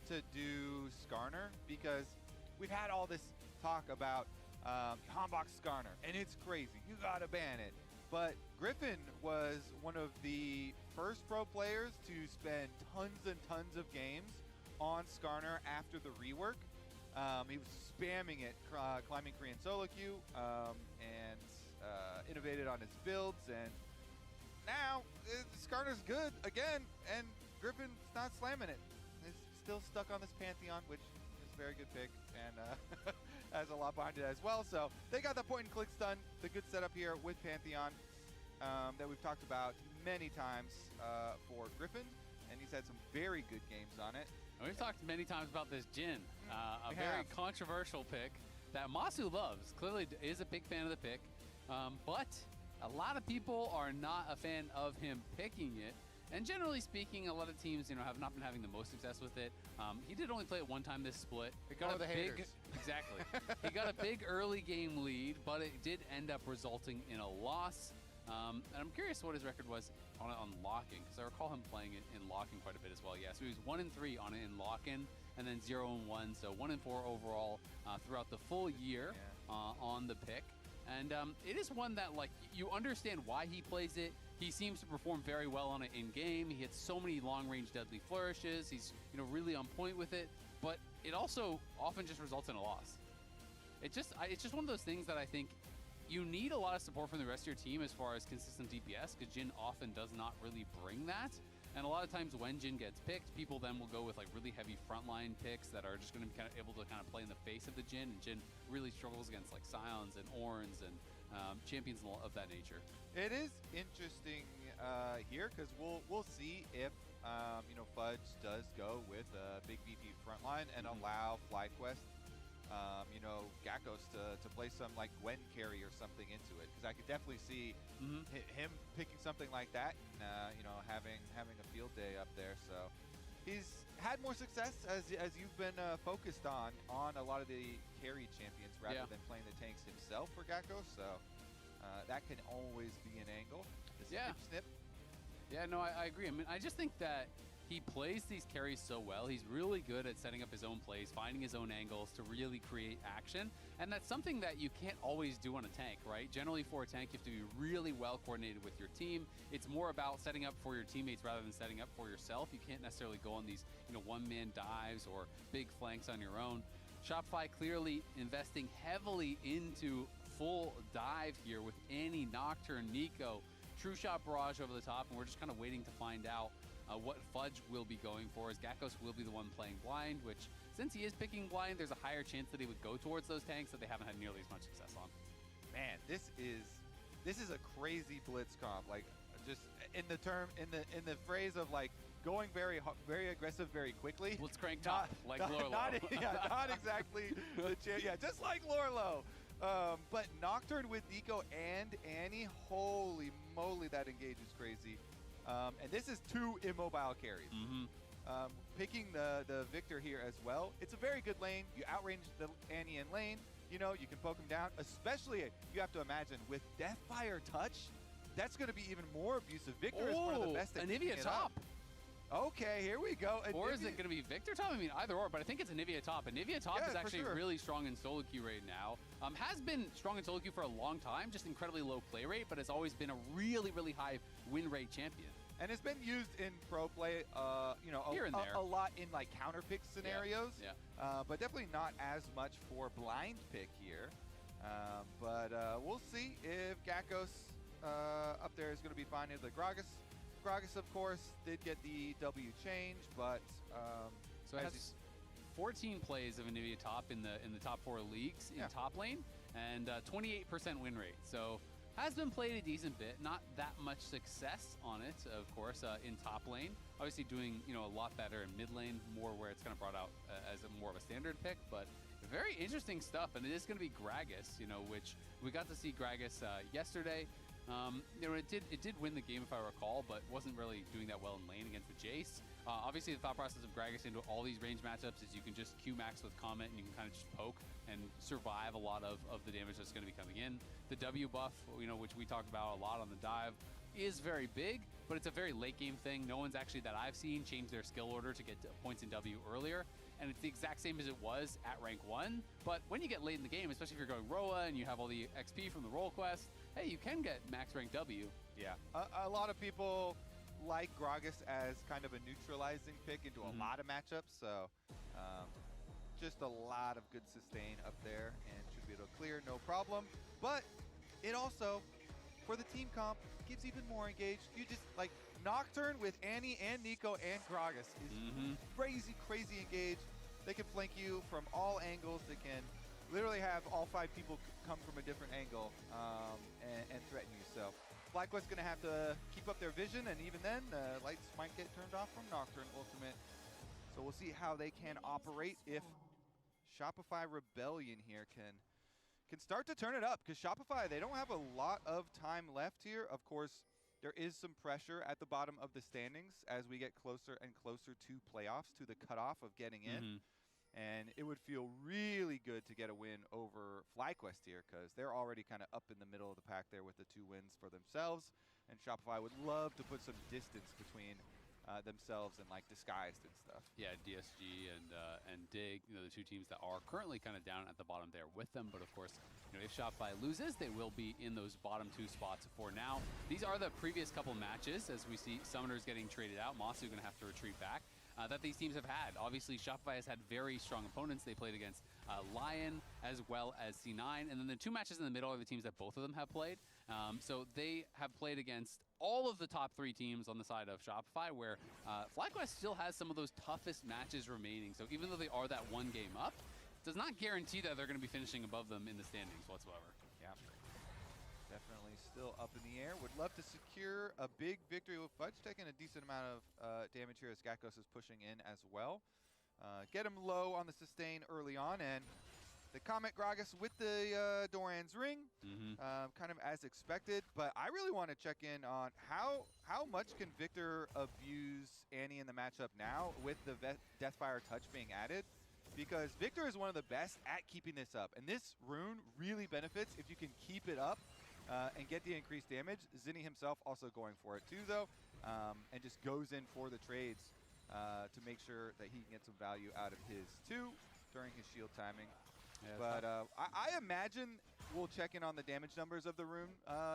to do Skarner because we've had all this talk about Hanbok Skarner, and it's crazy. You gotta ban it. But Griffin was one of the first pro players to spend tons and tons of games on Skarner after the rework. He was spamming it, climbing Korean solo queue, and innovated on his builds, and now Skarner's good again, and Griffin's not slamming it. He's still stuck on this Pantheon, which is a very good pick, and has a lot behind it as well. So they got the point and clicks done. The good setup here with Pantheon that we've talked about many times for Griffin, and he's had some very good games on it. And we've talked many times about this Jhin, a very controversial pick that Masu loves. Clearly is a big fan of the pick, but a lot of people are not a fan of him picking it. And generally speaking, a lot of teams, have not been having the most success with it. He did only play it one time this split. It got a big, exactly. He got a big early game lead, but it did end up resulting in a loss. And I'm curious what his record was on locking, because I recall him playing it in locking quite a bit as well. Yeah, so he was 1-3 on it in lock-in, and then 0-1, so 1-4 overall throughout the full year on the pick. And it is one that, like, you understand why he plays it. He seems to perform very well on it in-game. He hits so many long-range deadly flourishes. He's, really on point with it. But it also often just results in a loss. It's just one of those things that I think you need a lot of support from the rest of your team as far as consistent DPS, because Jhin often does not really bring that. And a lot of times when Jhin gets picked, people then will go with like really heavy frontline picks that are just going to be kind of able to kind of play in the face of the Jhin. And Jhin really struggles against like Scions and Orns and champions of that nature. It is interesting here because we'll see if Fudge does go with a big VP frontline and allow FlyQuest Gakos to play some like Gwen carry or something into it, because I could definitely see him picking something like that and having a field day up there. So he's had more success as you've been focused on a lot of the carry champions rather than playing the tanks himself for Gakos. So that can always be an angle. Snip. Yeah, no, I agree. I mean, I just think that he plays these carries so well. He's really good at setting up his own plays, finding his own angles to really create action. And that's something that you can't always do on a tank, right? Generally for a tank, you have to be really well coordinated with your team. It's more about setting up for your teammates rather than setting up for yourself. You can't necessarily go on these, one-man dives or big flanks on your own. Shopify clearly investing heavily into full dive here with Annie, Nocturne, Nico, True Shot Barrage over the top, and we're just kind of waiting to find out What Fudge will be going for is Gakos will be the one playing blind, which since he is picking blind, there's a higher chance that he would go towards those tanks that they haven't had nearly as much success on. Man, this is a crazy blitz comp. Like, just in the phrase of like going very aggressive very quickly. Let's crank top like Lorlo. Not exactly yeah, just like Lorlo. But Nocturne with Nico and Annie, holy moly, that engage is crazy. And this is 2 immobile carries. Picking the Victor here as well. It's a very good lane. You outrange the Annie in lane. You know, you can poke him down. Especially, you have to imagine, with Deathfire Touch, that's going to be even more abusive. Victor is one of the best at Anivia top. Okay, here we go. Or is it going to be Victor top? I mean, either or, but I think it's Anivia top. Anivia top is actually really strong in solo queue right now. Has been strong in solo queue for a long time, just incredibly low play rate, but has always been a really, really high win rate champion. And it's been used in pro play, you know, here and there. A lot in like counter pick scenarios. Yeah. But definitely not as much for blind pick here. But we'll see if Gakos up there is going to be finding the Gragas. Gragas, of course, did get the W change, but so it has 14 plays of Anivia top in the top 4 leagues in top lane, and 28% win rate. So has been played a decent bit, not that much success on it, of course, in top lane. Obviously doing, you know, a lot better in mid lane, more where it's kind of brought out as more of a standard pick, but very interesting stuff. And it is going to be Gragas, you know, which we got to see Gragas yesterday. You know, it did win the game if I recall, but wasn't really doing that well in lane against the Jace. Obviously, the thought process of Gragas into all these range matchups is you can just Q max with comment and you can kind of just poke and survive a lot of the damage that's going to be coming in. The W buff, you know, which we talked about a lot on the dive, is very big, but it's a very late game thing. No one's actually that I've seen change their skill order to get points in W earlier, and it's the exact same as it was at rank 1. But when you get late in the game, especially if you're going Roa and you have all the XP from the role quest, hey, you can get max rank W. Yeah, a lot of people like Gragas as kind of a neutralizing pick into a lot of matchups, so just a lot of good sustain up there and should be able to clear no problem. But it also, for the team comp, gives even more engaged. You just, like, Nocturne with Annie and Nico and Gragas is crazy engaged. They can flank you from all angles. They can literally have all 5 people come from a different angle and threaten you. So FlyQuest's going to have to keep up their vision, and even then, lights might get turned off from Nocturne Ultimate. So we'll see how they can operate if Shopify Rebellion here can start to turn it up, because Shopify, they don't have a lot of time left here. Of course, there is some pressure at the bottom of the standings as we get closer and closer to playoffs, to the cutoff of getting in. And it would feel really good to get a win over FlyQuest here, because they're already kind of up in the middle of the pack there with the 2 wins for themselves. And Shopify would love to put some distance between themselves and like Disguised and stuff. Yeah, DSG and Dig, you know, the 2 teams that are currently kind of down at the bottom there with them. But of course, you know, if Shopify loses, they will be in those bottom 2 spots for now. These are the previous couple matches, as we see Summoners getting traded out. Masu going to have to retreat back. That these teams have had. Obviously, Shopify has had very strong opponents. They played against LYON as well as C9. And then the 2 matches in the middle are the teams that both of them have played. So they have played against all of the top 3 teams on the side of Shopify, where FlyQuest still has some of those toughest matches remaining. So even though they are that 1 game up, it does not guarantee that they're going to be finishing above them in the standings whatsoever. Yeah. Definitely still up in the air. Would love to secure a big victory with Fudge, taking a decent amount of damage here as Gakos is pushing in as well. Get him low on the sustain early on, and the Comet Gragas with the Doran's Ring, kind of as expected. But I really want to check in on how much can Victor abuse Annie in the matchup now with the Deathfire Touch being added, because Victor is one of the best at keeping this up. And this rune really benefits if you can keep it up and get the increased damage. Zinni himself also going for it too, though, and just goes in for the trades to make sure that he can get some value out of his too during his shield timing. Yeah, but I imagine we'll check in on the damage numbers of the rune,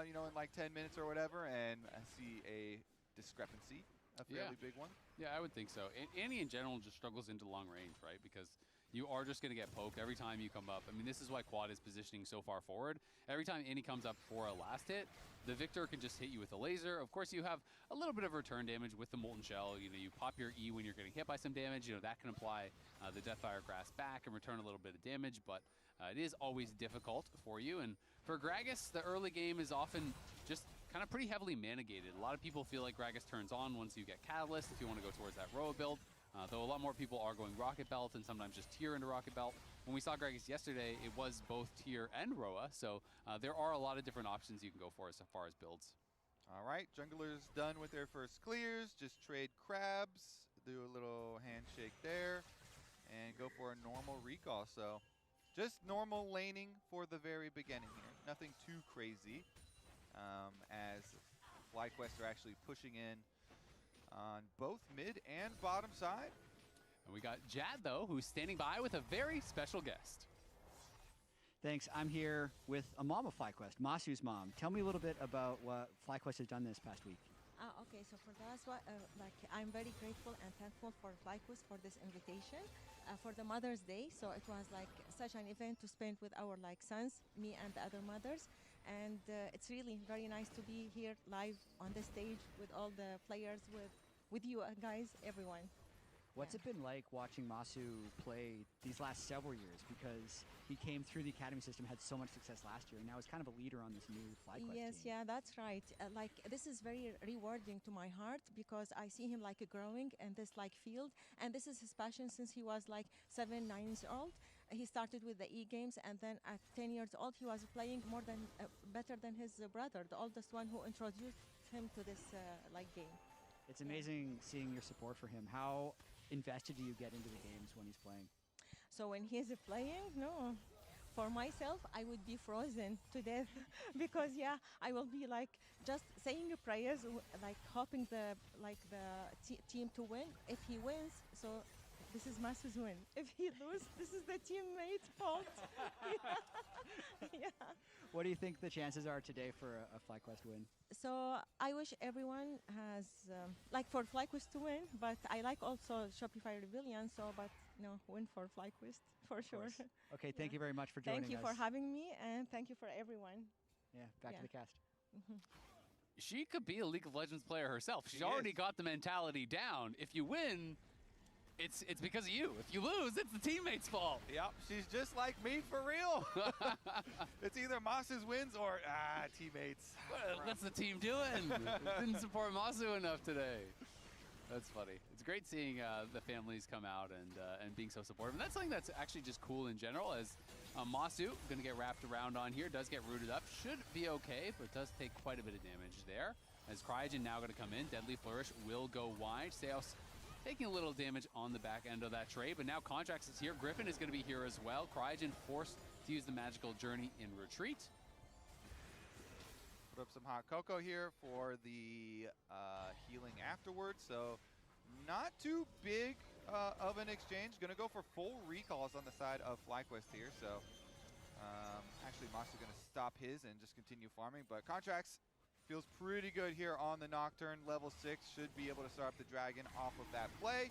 you know, in like 10 minutes or whatever, and see a discrepancy, a fairly big one. Yeah, I would think so. And Annie in general just struggles into long range, right? Because you are just going to get poked every time you come up. I mean, this is why Quad is positioning so far forward. Every time Annie comes up for a last hit, the Victor can just hit you with a laser. Of course, you have a little bit of return damage with the Molten Shell. You know, you pop your E when you're getting hit by some damage. You know, that can apply the Deathfire Grass back and return a little bit of damage, but it is always difficult for you. And for Gragas, the early game is often just kind of pretty heavily mana-gated. A lot of people feel like Gragas turns on once you get Catalyst if you want to go towards that Roa build. Though a lot more people are going Rocket Belt and sometimes just Tier into Rocket Belt. When we saw Gragas yesterday, it was both Tier and Roa, so there are a lot of different options you can go for as far as builds. All right, junglers done with their first clears. Just trade crabs, do a little handshake there, and go for a normal recall. So just normal laning for the very beginning here. Nothing too crazy as FlyQuest are actually pushing in on both mid and bottom side. And we got Jad, though, who's standing by with a very special guest. Thanks. I'm here with a mom of FlyQuest, Masu's mom. Tell me a little bit about what FlyQuest has done this past week. Okay, so for that, I'm very grateful and thankful for FlyQuest for this invitation for the Mother's Day. So it was like such an event to spend with our sons, me and the other mothers. And it's really very nice to be here live on the stage with all the players, with you guys, everyone. What's it been like watching Masu play these last several years? Because he came through the academy system, had so much success last year, and now he's kind of a leader on this new FlyQuest Yes, team. yeah, that's right. This is very rewarding to my heart because I see him growing in this field, and this is his passion since he was 7, 9 years old. He started with the E-games, and then at 10 years old, he was playing better than his brother, the oldest one who introduced him to this game. It's amazing seeing your support for him. How invested do you get into the games when he's playing? So when he's playing, no. For myself, I would be frozen to death because I will be just saying prayers, hoping the team to win. If he wins, so this is Masu's win. If he loses, this is the teammate's fault. Yeah. What do you think the chances are today for a FlyQuest win? So I wish everyone has, for FlyQuest to win, but I like also Shopify Rebellion, but no, win for FlyQuest, for sure. Okay, thank you very much for joining us. Thank you for having me, and thank you for everyone. Yeah, back to the cast. She could be a League of Legends player herself. She's already got the mentality down. If you win, it's because of you. If you lose, it's the teammate's fault. Yep, she's just like me for real. It's either Masu's wins or teammates. What's the team doing? Didn't support Masu enough today. That's funny. It's great seeing the families come out and being so supportive. And that's something that's actually just cool in general, as Masu, going to get wrapped around on here, does get rooted up. Should be okay, but does take quite a bit of damage there. As Cryogen now going to come in, Deadly Flourish will go wide. Seos taking a little damage on the back end of that trade, but now Contracts is here. Griffin is going to be here as well. Cryogen forced to use the Magical Journey in retreat. Put up some hot cocoa here for the healing afterwards, so not too big of an exchange. Gonna go for full recalls on the side of FlyQuest here, so actually Masu gonna stop his and just continue farming, but Contracts feels pretty good here on the Nocturne. Level 6 should be able to start up the Dragon off of that play,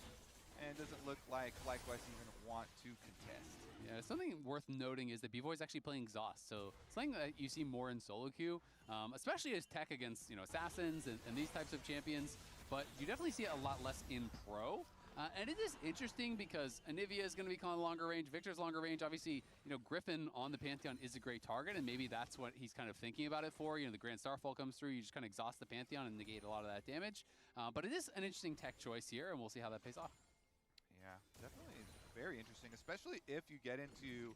and doesn't look like FlyQuest even want to contest. Yeah, something worth noting is that B-Boy is actually playing Exhaust, so something that you see more in solo queue, especially as tech against assassins and these types of champions, but you definitely see it a lot less in pro. And it is interesting because Anivia is going to be calling longer range, Victor's longer range. Obviously, Griffin on the Pantheon is a great target, and maybe that's what he's kind of thinking about it for. The Grand Starfall comes through, you just kind of exhaust the Pantheon and negate a lot of that damage. But it is an interesting tech choice here, and we'll see how that pays off. Yeah, definitely very interesting, especially if you get into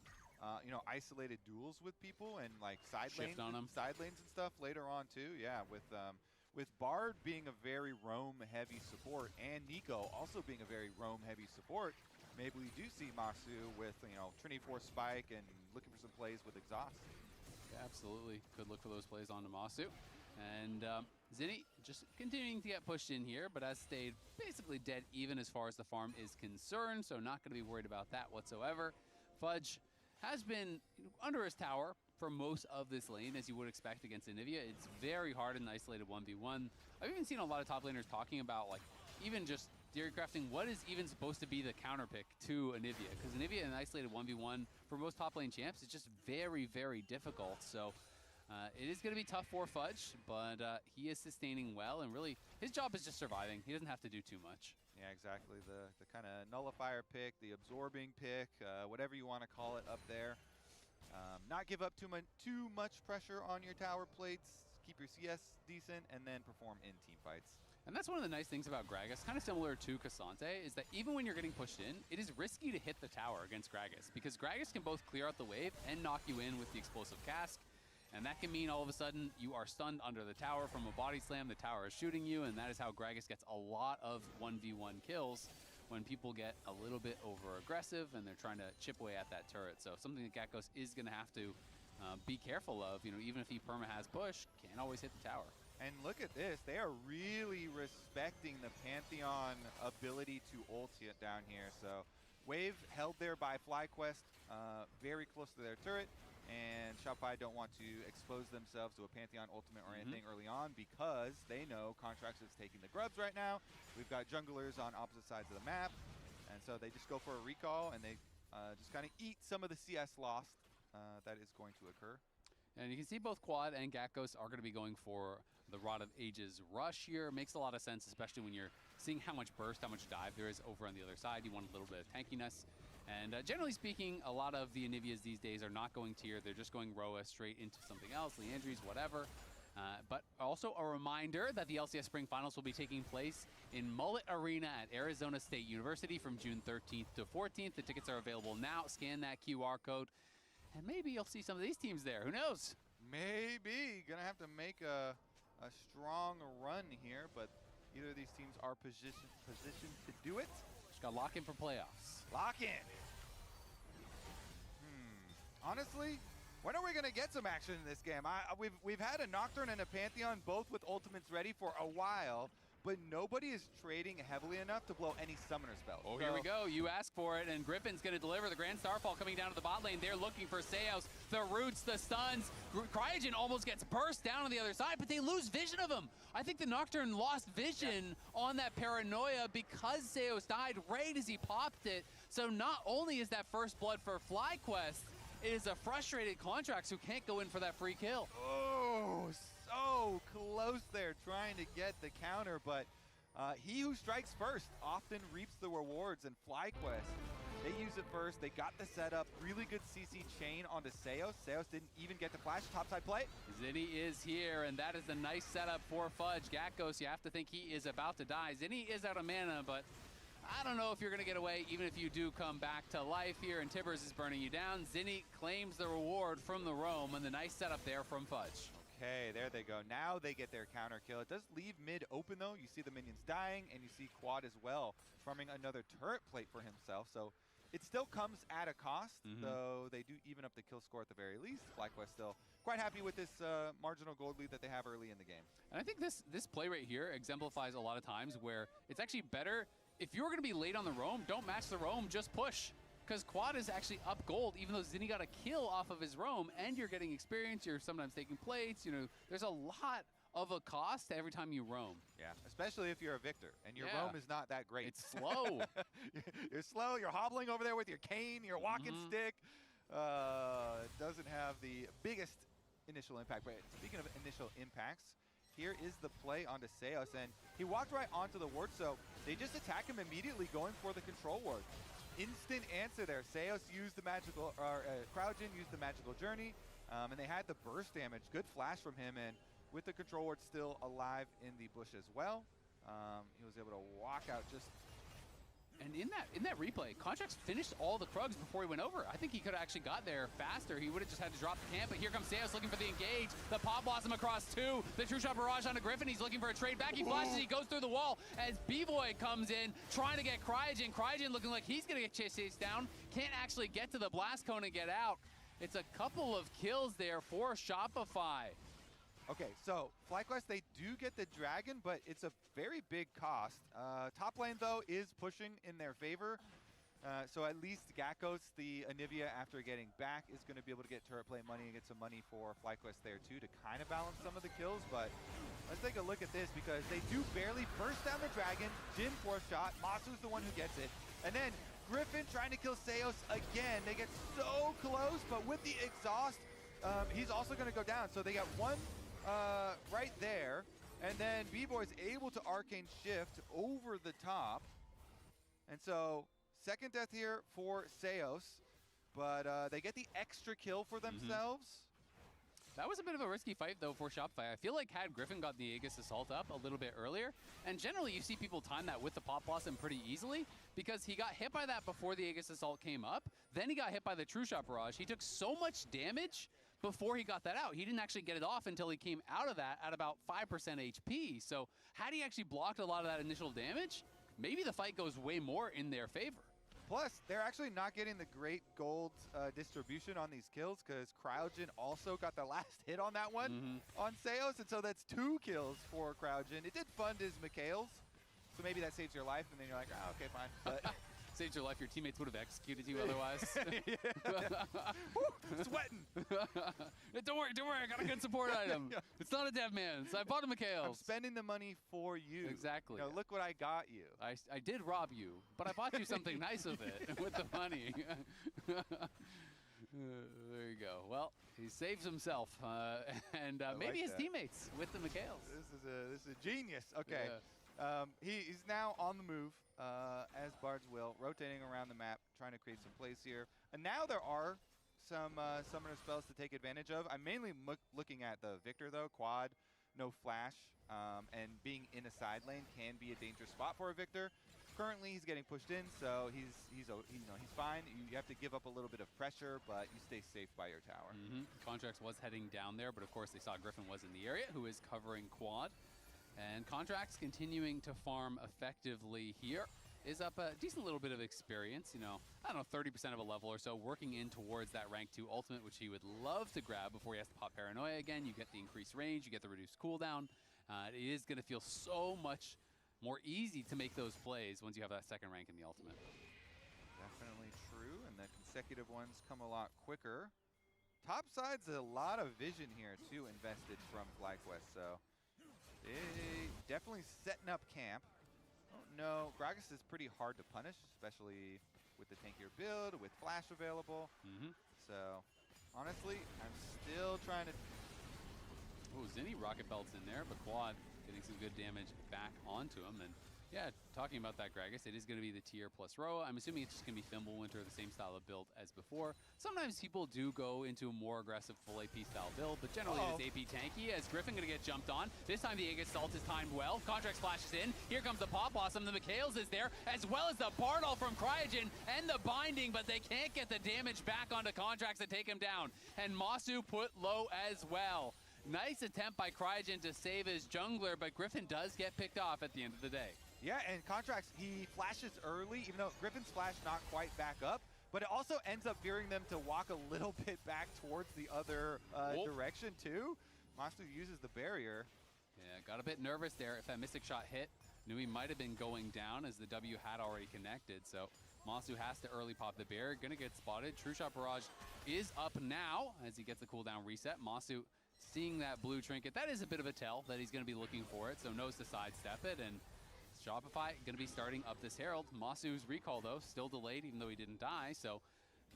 isolated duels with people and side lanes and stuff later on too. Yeah, with Bard being a very roam-heavy support and Nico also being a very roam-heavy support, maybe we do see Masu with Trinity Force Spike and looking for some plays with Exhaust. Yeah, absolutely. Could look for those plays onto Masu. And Zinni just continuing to get pushed in here, but has stayed basically dead even as far as the farm is concerned, so not going to be worried about that whatsoever. Fudge has been under his tower for most of this lane, as you would expect against Anivia. It's very hard in an isolated 1v1. I've even seen a lot of top laners talking about even just Theory crafting what is even supposed to be the counter pick to Anivia, because Anivia in an isolated 1v1 for most top lane champs is just very, very difficult. So it is going to be tough for Fudge, but he is sustaining well, and really his job is just surviving. He doesn't have to do too much. Yeah, exactly. The kind of nullifier pick, the absorbing pick, whatever you want to call it up there. Not give up too much pressure on your tower plates, keep your CS decent, and then perform in team fights. And that's one of the nice things about Gragas, kind of similar to Cassante, is that even when you're getting pushed in, it is risky to hit the tower against Gragas, because Gragas can both clear out the wave and knock you in with the explosive cask. And that can mean all of a sudden you are stunned under the tower from a body slam, the tower is shooting you, and that is how Gragas gets a lot of 1v1 kills when people get a little bit over aggressive and they're trying to chip away at that turret. So something that Gatgos is going to have to be careful of. You know, even if he perma has push, can't always hit the tower. And look at this, they are really respecting the Pantheon ability to ult down here. So wave held there by FlyQuest, very close to their turret, and Shopify don't want to expose themselves to a Pantheon ultimate or anything early on, because they know Contracts is taking the grubs right now. We've got junglers on opposite sides of the map, and so they just go for a recall, and they just kind of eat some of the CS loss that is going to occur. And you can see both Quad and Gatgos are going to be going for the Rod of Ages rush here. Makes a lot of sense, especially when you're seeing how much burst, how much dive there is over on the other side. You want a little bit of tankiness. And generally speaking, a lot of the Anivias these days are not going tier. They're just going Roa straight into something else, Leandries, whatever. But also a reminder that the LCS Spring Finals will be taking place in Mullet Arena at Arizona State University from June 13th to 14th. The tickets are available now. Scan that QR code, and maybe you'll see some of these teams there. Who knows? Maybe. Gonna have to make a strong run here, but either of these teams are positioned to do it. Just got to lock in for playoffs. Lock in. Honestly, when are we gonna get some action in this game? We've had a Nocturne and a Pantheon both with ultimates ready for a while, but nobody is trading heavily enough to blow any summoner spells. Oh, here we go. You ask for it, and Griffin's going to deliver. The Grand Starfall coming down to the bot lane. They're looking for Seos. The roots, the stuns. Cryogen almost gets burst down on the other side, but they lose vision of him. I think the Nocturne lost vision on that Paranoia because Seos died right as he popped it. So not only is that first blood for FlyQuest, it is a frustrated Contracts who can't go in for that free kill. Oh, so close there trying to get the counter, but he who strikes first often reaps the rewards, and FlyQuest, they use it first. They got the setup, really good CC chain onto Seos. Seos didn't even get the flash, topside play. Zinni is here, and that is a nice setup for Fudge. Gatgos, you have to think he is about to die. Zinni is out of mana, but I don't know if you're going to get away, even if you do come back to life here, and Tibbers is burning you down. Zinni claims the reward from the roam, and the nice setup there from Fudge. Okay, there they go. Now they get their counter kill. It does leave mid open, though. You see the minions dying, and you see Quad as well, farming another turret plate for himself. So it still comes at a cost, though they do even up the kill score at the very least. FlyQuest still quite happy with this marginal gold lead that they have early in the game. And I think this play right here exemplifies a lot of times where it's actually better, if you're going to be late on the roam, don't match the roam, just push. Because Quad is actually up gold, even though Zinni got a kill off of his roam, and you're getting experience, you're sometimes taking plates, you know, there's a lot of a cost every time you roam. Yeah, especially if you're a Victor, and your roam is not that great. It's slow. You're slow, you're hobbling over there with your cane, your walking stick. It doesn't have the biggest initial impact, but speaking of initial impacts, here is the play onto Seos, and he walked right onto the ward, so they just attack him immediately going for the control ward. Instant answer there. Seos used the magical, or Cryogen used the magical journey, and they had the burst damage. Good flash from him, and with the control ward still alive in the bush as well, he was able to walk out just. And in that replay, Contracts finished all the Krugs before he went over. I think he could have actually got there faster. He would have just had to drop the camp, but here comes Seos looking for the engage. The Pop Blossom across two. The True Shot Barrage onto Griffin. He's looking for a trade back. He flashes, he goes through the wall as B-Boy comes in, trying to get Cryogen. Cryogen looking like he's gonna get chased down. Can't actually get to the Blast Cone and get out. It's a couple of kills there for Shopify. Okay, so FlyQuest, they do get the dragon, but it's a very big cost. Top lane, though, is pushing in their favor. So at least Gatgos, the Anivia, after getting back, is going to be able to get turret plate money and get some money for FlyQuest there, too, to kind of balance some of the kills. But let's take a look at this because they do barely burst down the dragon. Jin 4th shot. Masu's the one who gets it. And then Griffin trying to kill Seos again. They get so close, but with the exhaust, he's also going to go down. So they got one right there. And then B-Boy's able to arcane shift over the top. And so second death here for Seos. But they get the extra kill for themselves. That was a bit of a risky fight, though, for Shopify. I feel like had Griffin got the Aegis Assault up a little bit earlier, and generally you see people time that with the Pop Blossom pretty easily, because he got hit by that before the Aegis Assault came up, then he got hit by the True Shot Barrage. He took so much damage before he got that out. He didn't actually get it off until he came out of that at about 5% HP. So had he actually blocked a lot of that initial damage, maybe the fight goes way more in their favor. Plus, they're actually not getting the great gold distribution on these kills because Cryogen also got the last hit on that one on Seos, and so that's 2 kills for Cryogen. It did fund his Mikhails, so maybe that saves your life, and then you're like, oh, okay, fine. But saves your life, your teammates would have executed you otherwise. Sweating. Don't worry, I got a good support item. It's not a dev man, so I bought a Mikhails. I'm spending the money for you. Exactly. You know, look what I got you. I did rob you, but I bought you something nice with it, with the money. There you go. Well, he saves himself, and maybe his teammates with the Mikhails. This is a genius. Okay. Yeah. He's now on the move, as Bards will, rotating around the map, trying to create some plays here. And now there are some summoner spells to take advantage of. I'm mainly looking at the Victor, though. Quad, no flash, and being in a side lane can be a dangerous spot for a Victor. Currently, he's getting pushed in, so he's fine. You have to give up a little bit of pressure, but you stay safe by your tower. Contracts was heading down there, but of course they saw Griffin was in the area, who is covering Quad. And Contracts continuing to farm effectively here. Is up a decent little bit of experience, you know, I don't know, 30% of a level or so, working in towards that rank 2 ultimate, which he would love to grab before he has to pop Paranoia again. You get the increased range, you get the reduced cooldown. It is going to feel so much more easy to make those plays once you have that second rank in the ultimate. Definitely true, and the consecutive ones come a lot quicker. Topside's a lot of vision here, too, invested from FlyQuest, so they definitely setting up camp. No, Gragas is pretty hard to punish, especially with the tankier build, with flash available. So, honestly, I'm still trying to... Oh, Zinni Rocket Belt's in there, but Quad getting some good damage back onto him. And yeah, talking about that Gragas, it is going to be the tier plus Roa. I'm assuming it's just going to be Thimblewinter, the same style of build as before. Sometimes people do go into a more aggressive full AP style build, but generally it's AP tanky, as Griffin going to get jumped on. This time the Aegis Salt is timed well. Contract splashes in. Here comes the Pop Blossom. The Mikhails is there, as well as the Bardol from Cryogen and the Binding, but they can't get the damage back onto Contracts to take him down. And Masu put low as well. Nice attempt by Cryogen to save his jungler, but Griffin does get picked off at the end of the day. Yeah, and Contracts, he flashes early, even though Griffin's flash not quite back up, but it also ends up veering them to walk a little bit back towards the other direction, too. Masu uses the barrier. Yeah, got a bit nervous there. If that Mystic Shot hit, knew he might have been going down as the W had already connected, so Masu has to early pop the barrier. Gonna get spotted. True Shot Barrage is up now as he gets the cooldown reset. Masu seeing that blue trinket, that is a bit of a tell that he's gonna be looking for it, so knows to sidestep it, and Shopify going to be starting up this Herald. Masu's recall, though, still delayed, even though he didn't die. So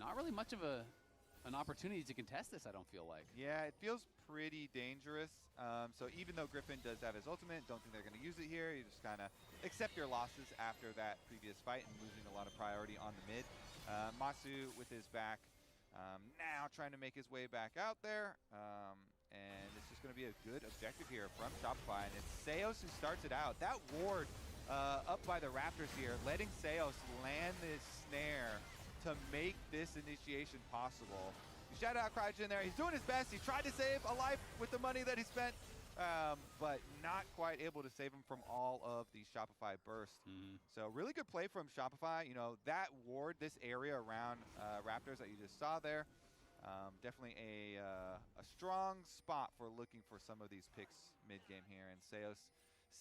not really much of an opportunity to contest this, I don't feel like. Yeah, it feels pretty dangerous. So even though Griffin does have his ultimate, don't think they're going to use it here. You just kind of accept your losses after that previous fight and losing a lot of priority on the mid. Masu with his back now trying to make his way back out there. And it's just going to be a good objective here from Shopify. And it's Seos who starts it out. That ward up by the Raptors here, letting Seos land this snare to make this initiation possible. You shout out Cryogen there. He's doing his best. He tried to save a life with the money that he spent, but not quite able to save him from all of the Shopify bursts. So really good play from Shopify. You know, that ward, this area around Raptors that you just saw there, definitely a strong spot for looking for some of these picks mid-game here. And Seos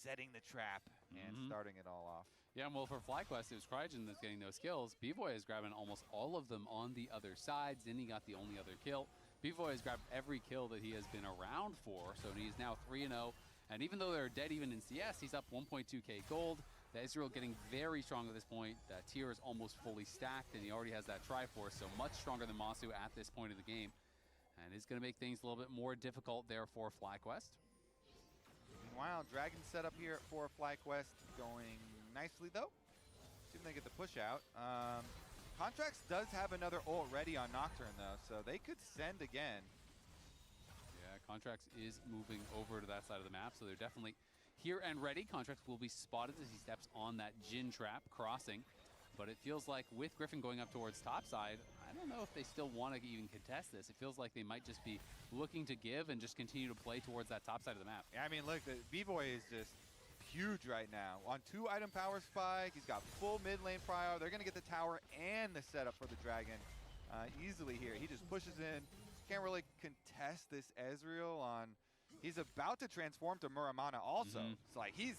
setting the trap and starting it all off. Yeah, well, for FlyQuest, it was Cryogen that's getting those kills. B-Boy is grabbing almost all of them on the other side. Zinni got the only other kill. B-Boy has grabbed every kill that he has been around for, so he's now 3-0 And even though they're dead even in CS, he's up 1.2k gold. The Ezreal getting very strong at this point. That tier is almost fully stacked, and he already has that Triforce, so much stronger than Masu at this point of the game. And it's going to make things a little bit more difficult there for FlyQuest. Meanwhile, Dragon setup here for FlyQuest going nicely, though. See if they get the push out. Contracts does have another ult ready on Nocturne, though, so they could send again. Yeah, Contracts is moving over to that side of the map, so they're definitely here and ready. Contracts will be spotted as he steps on that Jin trap crossing. But it feels like with Griffin going up towards topside, I don't know if they still want to even contest this. It feels like they might just be looking to give and just continue to play towards that top side of the map. Yeah, I mean, look, the B-Boy is just huge right now. On 2-item power spike, he's got full mid lane prio. They're going to get the tower and the setup for the Dragon easily here. He just pushes in. Can't really contest this Ezreal on... He's about to transform to Muramana also. It's like he's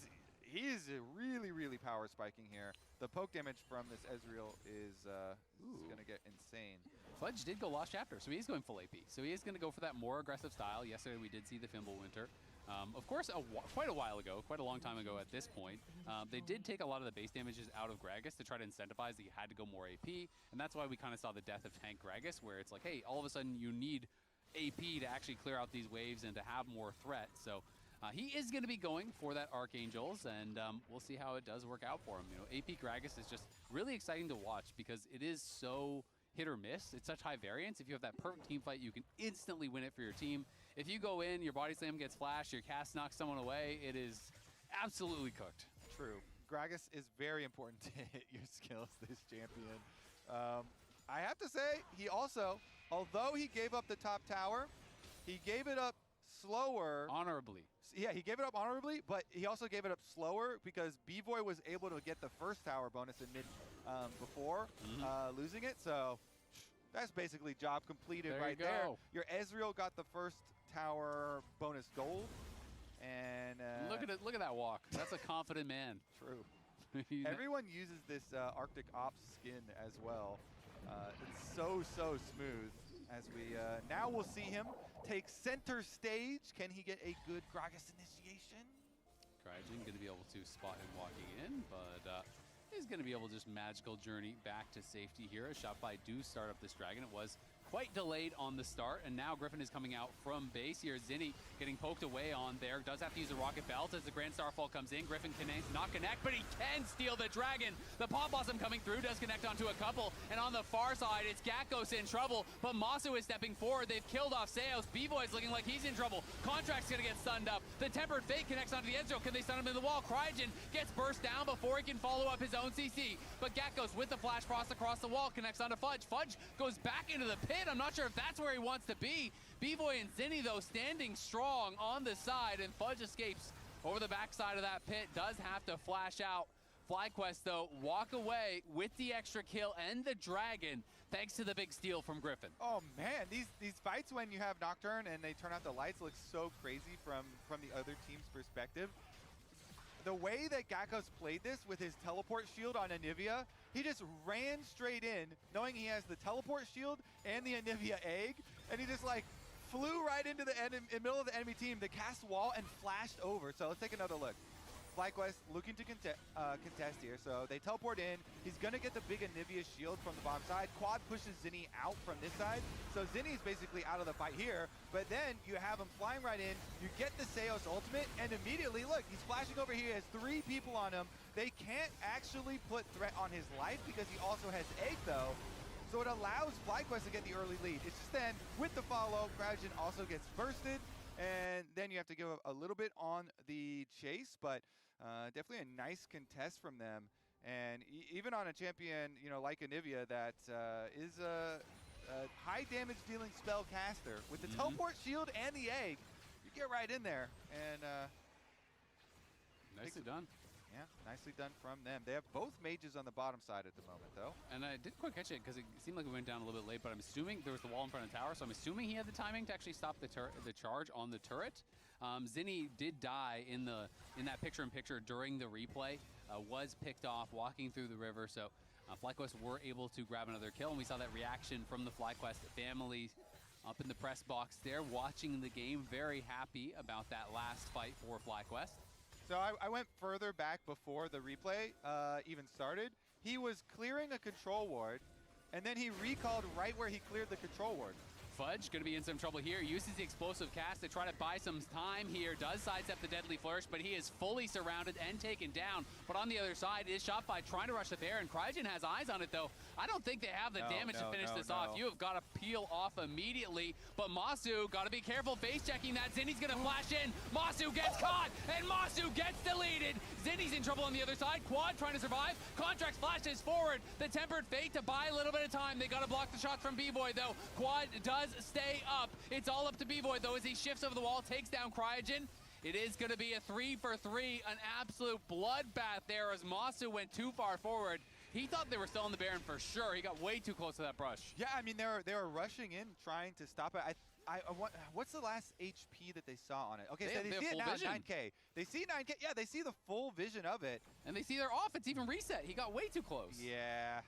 really, really power spiking here. The poke damage from this Ezreal is going to get insane. Fudge did go Lost Chapter, so he is going full AP. So he is going to go for that more aggressive style. Yesterday we did see the Fimbulwinter. Of course, quite a while ago, quite a long time ago at this point, they did take a lot of the base damages out of Gragas to try to incentivize that you had to go more AP. And that's why we kind of saw the death of Tank Gragas, where it's like, hey, all of a sudden you need AP to actually clear out these waves and to have more threat. So he is going to be going for that Archangels, and we'll see how it does work out for him. You know, AP Gragas is just really exciting to watch because it is so hit or miss. It's such high variance. If you have that perfect team fight, you can instantly win it for your team. If you go in, your body slam gets flashed, your cast knocks someone away, it is absolutely cooked. True. Gragas is very important to hit your skills this champion. I have to say, he also, although he gave up the top tower, he gave it up slower. Honorably. Yeah, he gave it up honorably, but he also gave it up slower because B-Boy was able to get the first tower bonus in mid before losing it. So that's basically job completed right there. Your Ezreal got the first tower bonus gold. And look at that walk. That's a confident man. True. Everyone uses this Arctic Ops skin as well. It's so smooth. As we now we'll see him take center stage. Can he get a good Gragas initiation? Crygen going to be able to spot him walking in, but he's going to be able to just magical journey back to safety here. A shot by do start up this Dragon. It was quite delayed on the start, and now Griffin is coming out from base here. Zinni getting poked away on there. Does have to use a Rocket Belt as the Grand Starfall comes in. Griffin can not connect, but he can steal the Dragon. The Pop Blossom coming through does connect onto a couple, and on the far side, it's Gakos in trouble, but Masu is stepping forward. They've killed off Seos. B-Boy's looking like he's in trouble. Contract's gonna get stunned up. The Tempered Fate connects onto the Ezreal. Can they stun him in the wall? Crygen gets burst down before he can follow up his own CC, but Gakos with the Flash Frost across the wall connects onto Fudge. Fudge goes back into the pit. I'm not sure if that's where he wants to be. B-Boy and Zinni, though, standing strong on the side, and Fudge escapes over the backside of that pit. Does have to flash out. FlyQuest, though, walk away with the extra kill and the Dragon, thanks to the big steal from Griffin. Oh, man, these fights when you have Nocturne and they turn out the lights look so crazy from the other team's perspective. The way that Gakos played this with his teleport shield on Anivia, he just ran straight in, knowing he has the teleport shield and the Anivia egg, and he just like flew right into the middle of the enemy team, the cast wall, and flashed over. So let's take another look. FlyQuest looking to contest here, so they teleport in. He's gonna get the big Anivia shield from the bottom side. Quad pushes Zinni out from this side, so Zinni's basically out of the fight here. But then you have him flying right in. You get the Seos ultimate, and immediately, look, he's flashing over here. He has 3 people on him. They can't actually put threat on his life because he also has egg, though. So it allows FlyQuest to get the early lead. It's just then, with the follow, Crygen also gets bursted, and then you have to give a little bit on the chase, but definitely a nice contest from them. And even on a champion, you know, like Anivia, that is a high damage dealing spell caster with the teleport shield and the egg, you get right in there. And nicely done. Yeah, nicely done from them. They have both mages on the bottom side at the moment, though. And I didn't quite catch it because it seemed like we went down a little bit late, but I'm assuming there was the wall in front of the tower, so I'm assuming he had the timing to actually stop the charge on the turret. Zinni did die in that picture-in-picture during the replay, was picked off walking through the river, so FlyQuest were able to grab another kill, and we saw that reaction from the FlyQuest family up in the press box there, watching the game, very happy about that last fight for FlyQuest. So I went further back before the replay even started. He was clearing a control ward, and then he recalled right where he cleared the control ward. Fudge going to be in some trouble here. Uses the explosive cast to try to buy some time here. Does sidestep the deadly flourish, but he is fully surrounded and taken down. But on the other side is Shopify trying to rush the Baron. Cryogen has eyes on it, though. I don't think they have the damage to finish this off. You have got to peel off immediately. But Masu, got to be careful face checking that. Zinni's going to flash in. Masu gets caught, and Masu gets deleted. Zinni's in trouble on the other side. Quad trying to survive. Contracts flashes forward. The Tempered Fate to buy a little bit of time. They got to block the shots from B-Boy, though. Quad does stay up. It's all up to B-Boy, though, as he shifts over the wall, takes down Cryogen. It is going to be a 3-for-3, an absolute bloodbath there as Masu went too far forward. He thought they were still in the Baron for sure. He got way too close to that brush. Yeah, I mean, they were rushing in, trying to stop it. What's the last HP that they saw on it? Okay, so they see it now at 9K. They see 9K. Yeah, they see the full vision of it. And they see they're off. It's even reset. He got way too close. Yeah.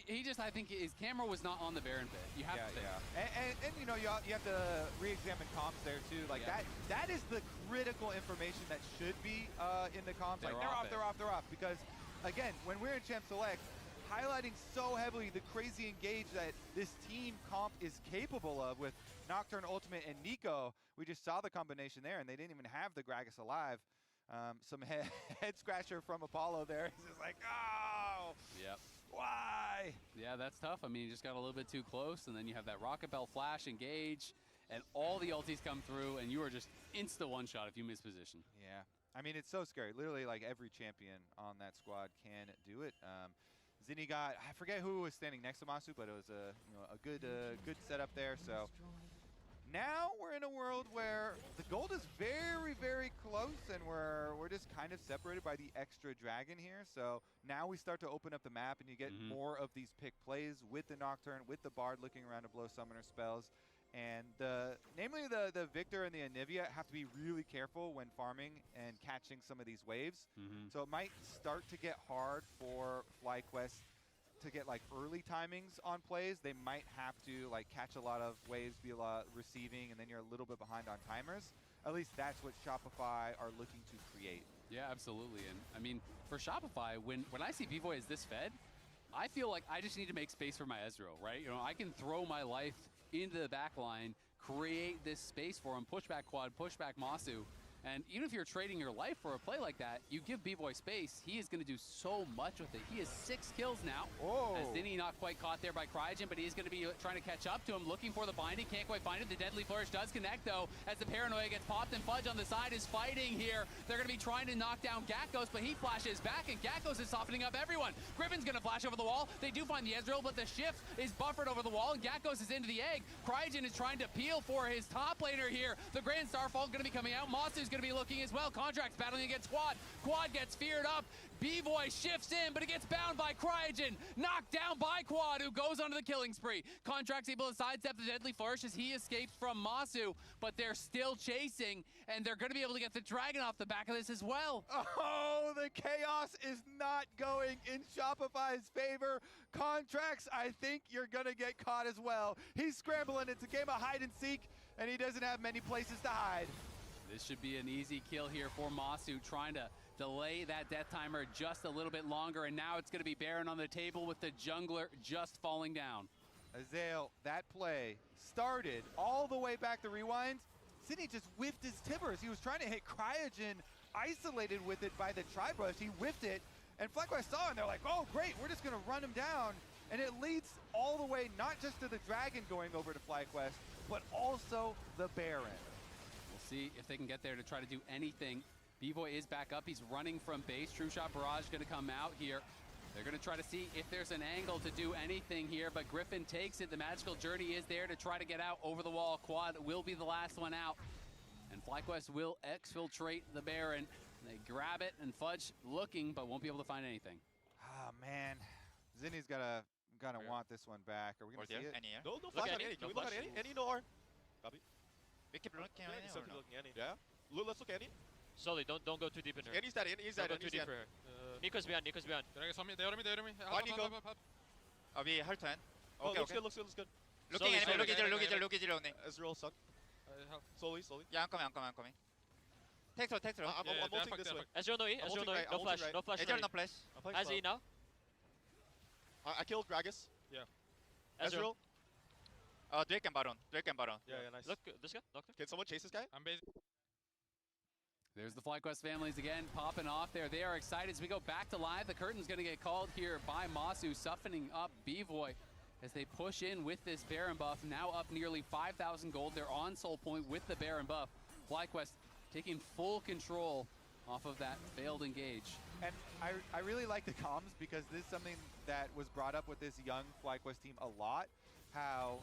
He just, I think his camera was not on the Baron bit. You have to think. And you know, you have to re-examine comps there too. Like that is the critical information that should be in the comps. Like they're off. Because again, when we're in Champ Select, highlighting so heavily the crazy engage that this team comp is capable of with Nocturne, Ultimate, and Nico. We just saw the combination there, and they didn't even have the Gragas alive. Some head scratcher from Apollo there. He's just like, oh. Yep. Why? Yeah, that's tough. I mean, you just got a little bit too close, and then you have that Rocket Bell flash engage, and all the ultis come through, and you are just insta one-shot if you miss position. Yeah. I mean, it's so scary. Literally, like, every champion on that squad can do it. Zinni got, I forget who was standing next to Masu, but it was a good setup there. So now we're in a world where the gold is very, very close, and we're just kind of separated by the extra dragon here. So now we start to open up the map, and you get more of these pick plays with the Nocturne, with the Bard looking around to blow summoner spells. And namely the Victor and the Anivia have to be really careful when farming and catching some of these waves. So it might start to get hard for FlyQuest to get like early timings on plays. They might have to like catch a lot of waves, be a lot receiving, and then you're a little bit behind on timers. At least that's what Shopify are looking to create. Yeah, absolutely. And I mean, for Shopify, when I see B-Boy as this fed, I feel like I just need to make space for my Ezreal, right? You know, I can throw my life into the back line, create this space for him, push back Quad, push back Masu. And even if you're trading your life for a play like that, you give B-Boy space, he is going to do so much with it. He has 6 kills now. As Zinni not quite caught there by Cryogen, but he's going to be trying to catch up to him, looking for the binding. Can't quite find it. The Deadly Flourish does connect, though, as the Paranoia gets popped, and Fudge on the side is fighting here. They're going to be trying to knock down Gakkos, but he flashes back, and Gakkos is softening up everyone. Griffin's going to flash over the wall. They do find the Ezreal, but the shift is buffered over the wall, and Gakkos is into the egg. Cryogen is trying to peel for his top laner here. The Grand Starfall going to be coming out. Masu's going to be looking as well. Contracts battling against Quad. Quad gets feared up. B-Boy shifts in, but it gets bound by Cryogen. Knocked down by Quad, who goes onto the killing spree. Contracts able to sidestep the Deadly Flourish as he escapes from Masu, but they're still chasing, and they're going to be able to get the Dragon off the back of this as well. Oh, the chaos is not going in Shopify's favor. Contracts, I think you're going to get caught as well. He's scrambling. It's a game of hide and seek, and he doesn't have many places to hide. This should be an easy kill here for Masu, trying to delay that death timer just a little bit longer, and now it's going to be Baron on the table with the jungler just falling down. Azael, that play started all the way back to rewind. Zinni just whiffed his timbers. He was trying to hit Cryogen, isolated with it by the Tri-Brush. He whiffed it, and FlyQuest saw it, and they're like, oh, great, we're just going to run him down. And it leads all the way, not just to the Dragon going over to FlyQuest, but also the Baron. See if they can get there to try to do anything. B-Boy is back up. He's running from base. True Shot Barrage going to come out here. They're going to try to see if there's an angle to do anything here, but Griffin takes it. The Magical Journey is there to try to get out over the wall. Quad will be the last one out, and FlyQuest will exfiltrate the Baron. They grab it, and Fudge looking, but won't be able to find anything. Oh, man. Zinni's gonna want this one back. Are we going to see it? No flash on any. Can we look at any? Any, no R. Copy. We keep looking at any. Looking at any. Yeah. Let's look at any. Slowly, don't go too deep in her. Any's that. Any's that. Don't go too deep for her. Nico's behind. Nico's behind. Bye, Nico. We 할 10. Okay. Looks good. Looking anime, slowly. look at only. Ezreal suck. Slowly. Yeah, I'm coming. Take throw. I'm ulting this way. Ezreal no E, Ezreal no E, no flash. Ezreal no flash. Has E now? I killed Gragas. Yeah. Ezreal. Drake and Baron. Yeah, nice. Look, this guy, Doctor. Can someone chase this guy? I'm busy. There's the FlyQuest families again popping off there. They are excited as we go back to live. The curtain's going to get called here by Masu, softening up B.Voy as they push in with this Baron buff. Now up nearly 5,000 gold. They're on soul point with the Baron buff. FlyQuest taking full control off of that failed engage. And I really like the comms because this is something that was brought up with this young FlyQuest team a lot. How,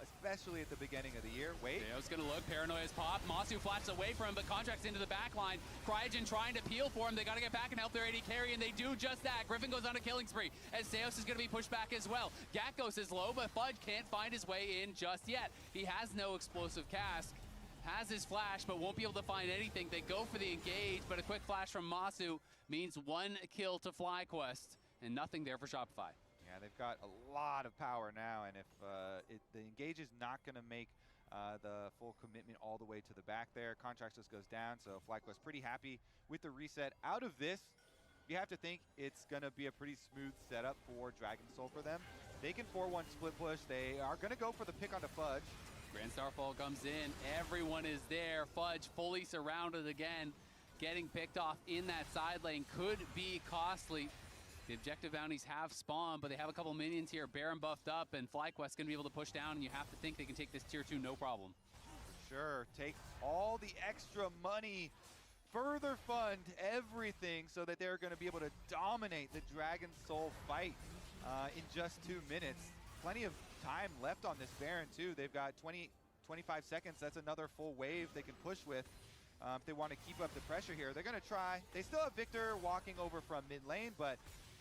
especially at the beginning of the year, Theo's gonna look, Paranoia's pop, Masu flashes away from him, but Contract's into the back line. Cryogen trying to peel for him, they gotta get back and help their AD carry, and they do just that. Griffin goes on a killing spree, as Seos is gonna be pushed back as well. Gakos is low, but Fudge can't find his way in just yet. He has no explosive cask, has his flash, but won't be able to find anything. They go for the engage, but a quick flash from Masu means 1 kill to FlyQuest, and nothing there for Shopify. Yeah, they've got a lot of power now, and if the engage is not going to make the full commitment all the way to the back there, Contracts just goes down, so FlyQuest pretty happy with the reset. Out of this, you have to think it's going to be a pretty smooth setup for Dragon Soul for them. They can 4-1 split push. They are going to go for the pick onto Fudge. Grand Starfall comes in, everyone is there. Fudge fully surrounded again, getting picked off in that side lane could be costly. The objective bounties have spawned, but they have a couple minions here. Baron buffed up, and FlyQuest going to be able to push down, and you have to think they can take this tier 2 no problem. Sure, take all the extra money, further fund everything so that they're going to be able to dominate the Dragon Soul fight in just 2 minutes. Plenty of time left on this Baron too. They've got 25 seconds. That's another full wave they can push with. If they want to keep up the pressure here, they're going to try. They still have Victor walking over from mid lane, but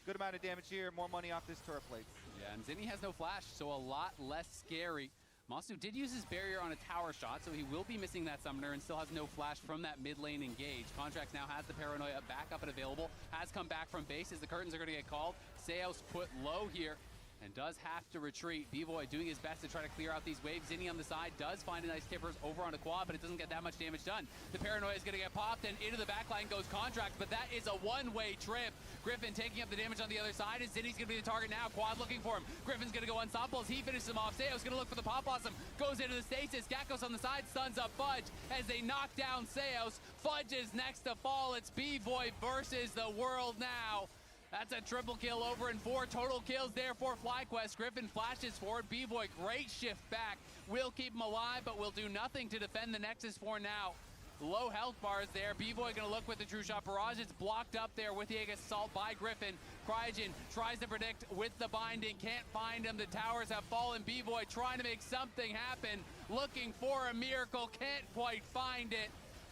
good amount of damage here. More money off this turret plate. Yeah, and Zinni has no flash, so a lot less scary. Masu did use his barrier on a tower shot, so he will be missing that summoner and still has no flash from that mid lane engage. Contracts now has the Paranoia back up and available. Has come back from base as the curtains are going to get called. Seos put low here and does have to retreat. B.Voy doing his best to try to clear out these waves. Zinni on the side does find a nice tippers over on a quad, but it doesn't get that much damage done. The Paranoia is going to get popped, and into the backline goes Contract, but that is a one-way trip. Griffin taking up the damage on the other side, and Zinni's going to be the target now. Quad looking for him. Griffin's going to go unstoppable as he finishes him off. Seo's going to look for the Pop Blossom. Goes into the stasis. Gakos on the side stuns up Fudge as they knock down Seos. Fudge is next to fall. It's B.Voy versus the world now. That's a triple kill over and 4 total kills there for FlyQuest. Griffin flashes forward. B.Voy, great shift back. Will keep him alive, but will do nothing to defend the Nexus for now. Low health bars there. B.Voy gonna look with the True Shot Barrage. It's blocked up there with the assault by Griffin. Cryogen tries to predict with the binding. Can't find him. The towers have fallen. B.Voy trying to make something happen. Looking for a miracle. Can't quite find it.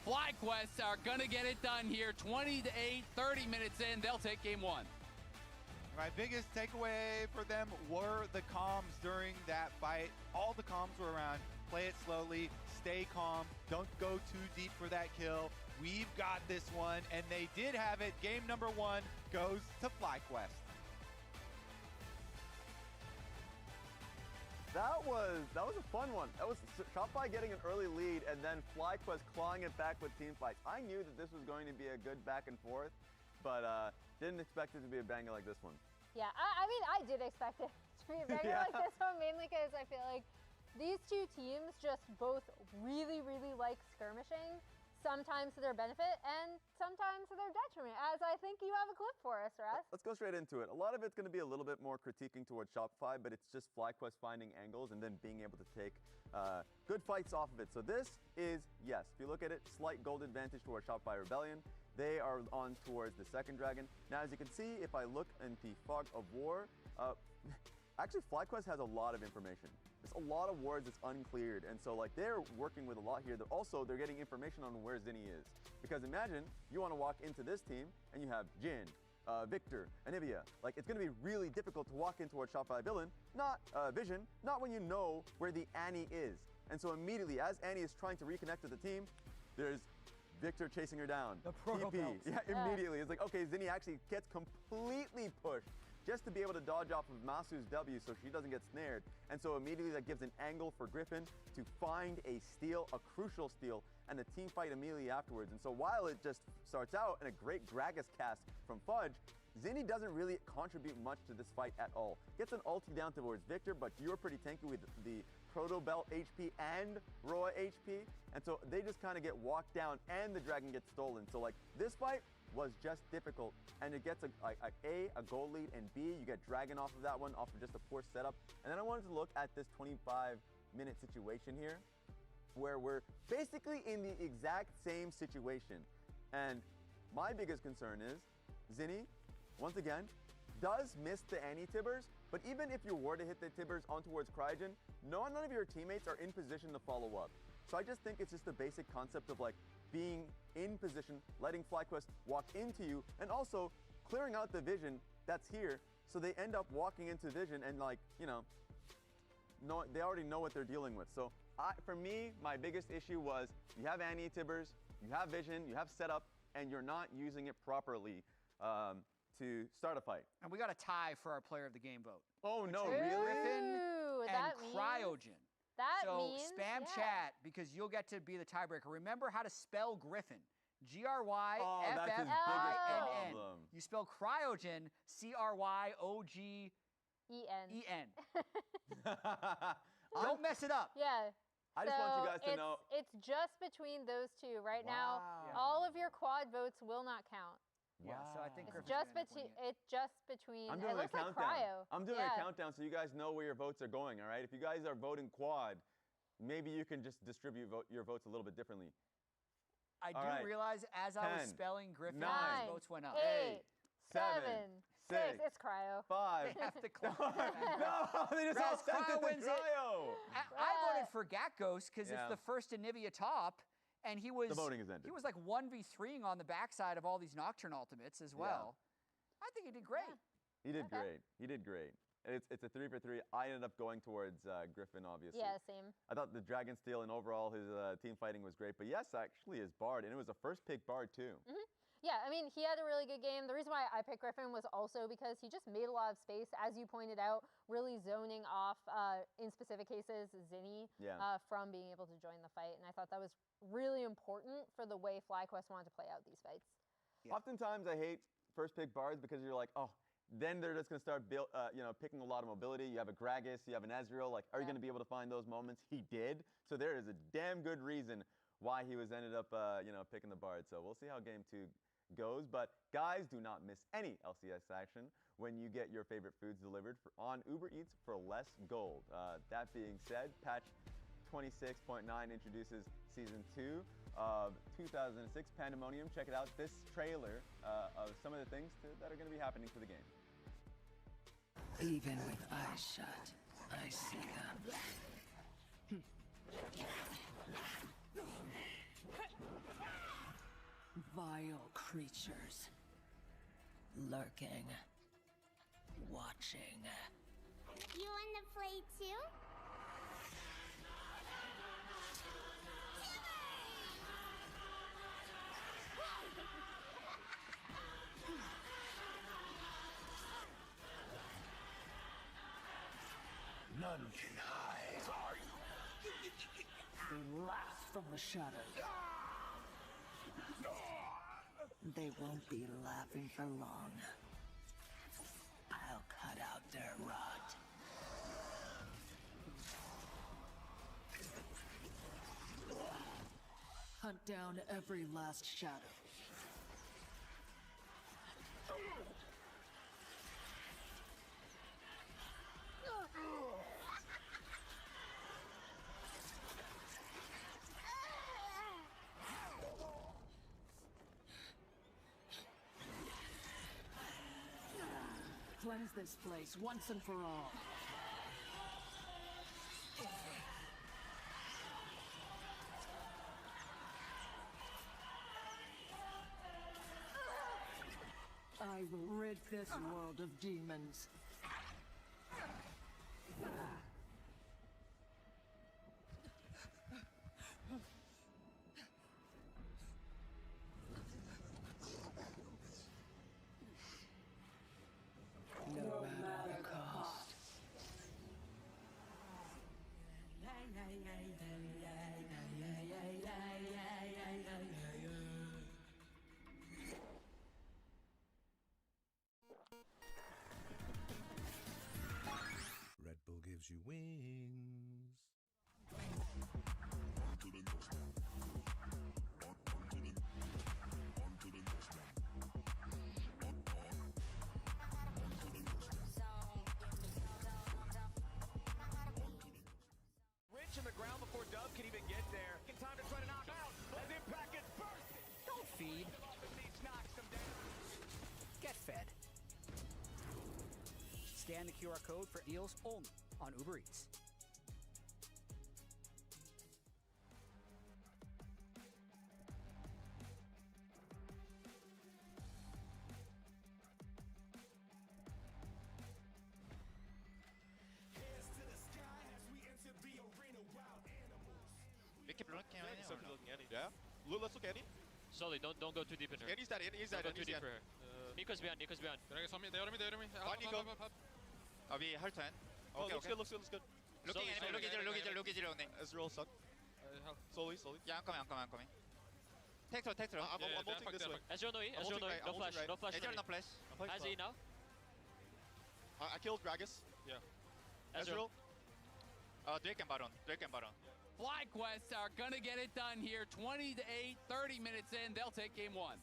FlyQuest are gonna get it done here. 20 to 8, 30 minutes in. They'll take game 1. My biggest takeaway for them were the comms during that fight. All the comms were around, play it slowly, stay calm, don't go too deep for that kill. We've got this one, and they did have it. Game number 1 goes to FlyQuest. That was a fun one. That was Shopify getting an early lead and then FlyQuest clawing it back with team fights. I knew that this was going to be a good back and forth, but didn't expect it to be a banger like this one. Yeah, I mean, I did expect it to be a banger like this one, mainly because I feel like these two teams just both really, really like skirmishing, sometimes to their benefit and sometimes to their detriment, as I think you have a clip for us, Raz. Let's go straight into it. A lot of it's going to be a little bit more critiquing towards Shopify, but it's just FlyQuest finding angles and then being able to take good fights off of it. So this is, yes, if you look at it, slight gold advantage towards Shopify Rebellion. They are on towards the second dragon. Now, as you can see, if I look into Fog of War, actually FlyQuest has a lot of information. There's a lot of wards that's uncleared, and so like they're working with a lot here. They're getting information on where Zinni is. Because imagine you want to walk into this team and you have Jin, Victor, and EMEA. Like, it's going to be really difficult to walk in towards Shopify Villain, not Vision, not when you know where the Annie is. And so immediately, as Annie is trying to reconnect with the team, there's Victor chasing her down. The proto TP. belts. Yeah, immediately. It's like, okay, Zinni actually gets completely pushed just to be able to dodge off of Masu's W so she doesn't get snared. And so immediately that gives an angle for Griffin to find a steal, a crucial steal, and a team fight immediately afterwards. And so while it just starts out in a great Gragas cast from Fudge, Zinni doesn't really contribute much to this fight at all. Gets an ulti down towards Victor, but you're pretty tanky with the Proto Belt HP and Roa HP. And so they just kind of get walked down and the dragon gets stolen. So like this fight was just difficult, and it gets a goal lead, and B, you get dragon off of that one, off of just a poor setup. And then I wanted to look at this 25-minute situation here, where we're basically in the exact same situation. And my biggest concern is Zinni, once again, does miss the anti-tibbers, but even if you were to hit the tibbers on towards Cryogen, none of your teammates are in position to follow up. So I just think it's just the basic concept of like being in position, letting FlyQuest walk into you, and also clearing out the vision that's here, so they end up walking into vision and like, you know, they already know what they're dealing with. So for me, my biggest issue was you have anti-tibbers, you have vision, you have setup, and you're not using it properly to start a fight. And we got a tie for our player of the game vote. Oh no, Between really? Griffin Ooh, and that means- Cryogen. That so means, spam yeah. chat because you'll get to be the tiebreaker. Remember how to spell Griffin. G-R-Y-F-F-I-N-N. that's his biggest problem. You spell Cryogen, C-R-Y-O-G-E-N. Don't mess it up. Yeah. I just want you guys to know. It's just between those two. Right now, Wow. all of your quad votes will not count. Yeah, so I think It's Griffin's just gonna end up between. winning it. It's just between. I'm it doing a looks like countdown. Cryo. I'm doing Yeah. a countdown so you guys know where your votes are going, all right? If you guys are voting quad, maybe you can just distribute your votes a little bit differently. I All do right. realize as I was 10, spelling Griffin, 9, his votes went up. 8, 7, 7, 6. It's Cryo. 5. They have to close. No, they just all Raz, sent Cryo it to wins it. Cryo. I voted for Gatghost because Yeah. it's the first Anivia top, and he was The voting is ended. He was like 1v3ing on the backside of all these Nocturne ultimates as well. I think he did great. He did great. He did great. It's a 3-for-3. I ended up going towards Griffin, obviously. Yeah, same. I thought the Dragon Steel and overall his team fighting was great. But yes, actually his Bard, and it was a first pick Bard too. Yeah, I mean, he had a really good game. The reason why I picked Griffin was also because he just made a lot of space, as you pointed out, really zoning off, in specific cases, Zinni from being able to join the fight. And I thought that was really important for the way FlyQuest wanted to play out these fights. Yeah. Oftentimes I hate first pick Bards because you're like, oh, then they're just going to start picking a lot of mobility. You have a Gragas, you have an Ezreal. Like, are you going to be able to find those moments? He did. So there is a damn good reason why he was ended up picking the Bard. So we'll see how game 2 goes. But guys, do not miss any LCS action when you get your favorite foods delivered on Uber Eats for less gold. That being said, patch 26.9 introduces season 2 of 2006 Pandemonium. Check it out. This trailer of some of the things that are going to be happening to the game. Even with eyes shut, I see them. Vile creatures. Lurking. Watching. You wanna play too? None can hide. They laugh from the shadows. They won't be laughing for long. I'll cut out their rot. Hunt down every last shadow. Cleanse this place once and for all. I will rid this world of demons. No Red Bull gives you wings. Rich in the ground before Dub can even get there. In time to try to knock out as Impact gets bursted. Don't feed. Knocks him down. Get fed. Scan the QR code for deals only on Uber Eats. We keep looking at it. Looking at it. Yeah. Let's look at it. Slowly, don't go too deep in her. Annie's dead. Annie's dead. Don't go too Annie's deep dead. for her. Nico's behind. They 할 turn. Oh, Okay, looks okay. good. Looks good. Looking at it. Looking at it. Ezreal suck. Slowly. Yeah, I'm coming. Take throw. I'm ulting this way. Ezreal no E. I'm Ezreal no E. ulting No right. flash. No flash. Ezreal no flash. Has E now. I killed Gragas. Yeah. Ezreal. Drake and Baron. FlyQuest are going to get it done here. 20 to 8, 30 minutes in. They'll take game one.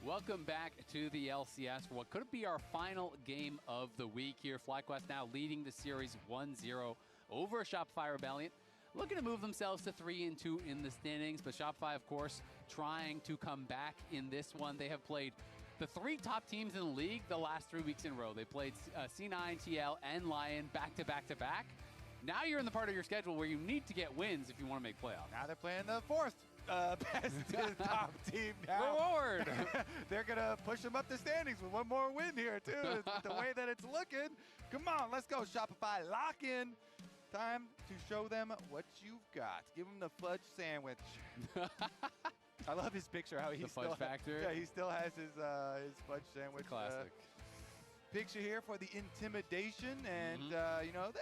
Welcome back to the LCS for what could be our final game of the week here. FlyQuest now leading the series 1-0 over Shopify Rebellion. Looking to move themselves to 3-2 in the standings, but Shopify, of course, trying to come back in this one. They have played the three top teams in the league the last 3 weeks in a row. They played C9, TL, and LYON back-to-back-to-back. Now you're in the part of your schedule where you need to get wins if you want to make playoffs. Now they're playing the fourth best top team now. Reward! They're going to push them up the standings with one more win here, too. The way that it's looking. Come on, let's go, Shopify. Lock in. Time to show them what you've got. Give them the fudge sandwich. I love his picture. How he the fudge factor. Yeah, he still has his fudge sandwich. Classic. Picture here for the intimidation and you know,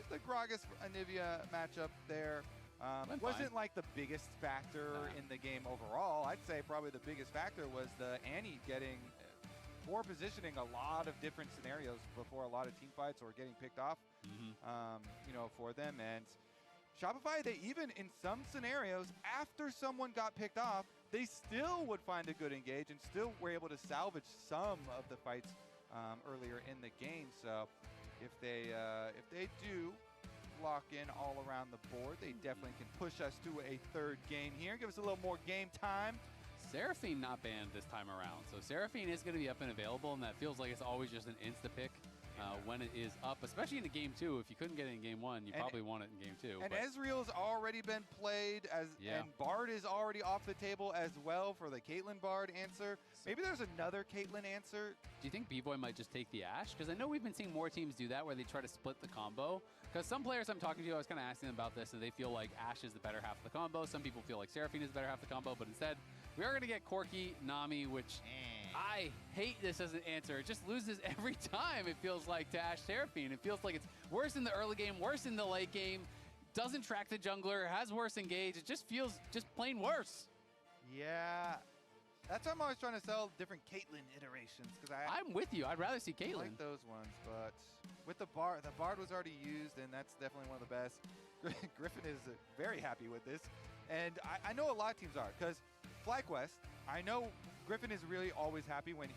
the Gragas Anivia matchup there. Wasn't like the biggest factor in the game overall. I'd say probably the biggest factor was the Annie getting poor positioning a lot of different scenarios before a lot of team fights or getting picked off, you know, for them. And Shopify, they even in some scenarios, after someone got picked off, they still would find a good engage and still were able to salvage some of the fights earlier in the game. So if they do lock in all around the board, they definitely can push us to a third game here. Give us a little more game time. Seraphine not banned this time around. So Seraphine is going to be up and available, and that feels like it's always just an insta-pick when it is up, especially in a game 2. If you couldn't get it in game 1, you probably want it in game 2. And Ezreal's already been played, and Bard is already off the table as well for the Caitlyn Bard answer. Maybe there's another Caitlyn answer. Do you think B-Boy might just take the Ashe? Because I know we've been seeing more teams do that where they try to split the combo. Because some players I'm talking to, I was kind of asking them about this, and they feel like Ashe is the better half of the combo. Some people feel like Seraphine is the better half of the combo, but instead, we are going to get Corki, Nami, which I hate this as an answer. It just loses every time, it feels like, to Ashe Seraphine. It feels like it's worse in the early game, worse in the late game, doesn't track the jungler, has worse engage. It just feels just plain worse. Yeah. That's why I'm always trying to sell different Caitlyn iterations. I'm with you. I'd rather see Caitlyn. I like those ones, but with the Bard was already used, and that's definitely one of the best. Griffin is very happy with this. And I know a lot of teams are, because FlyQuest, I know Griffin is really always happy when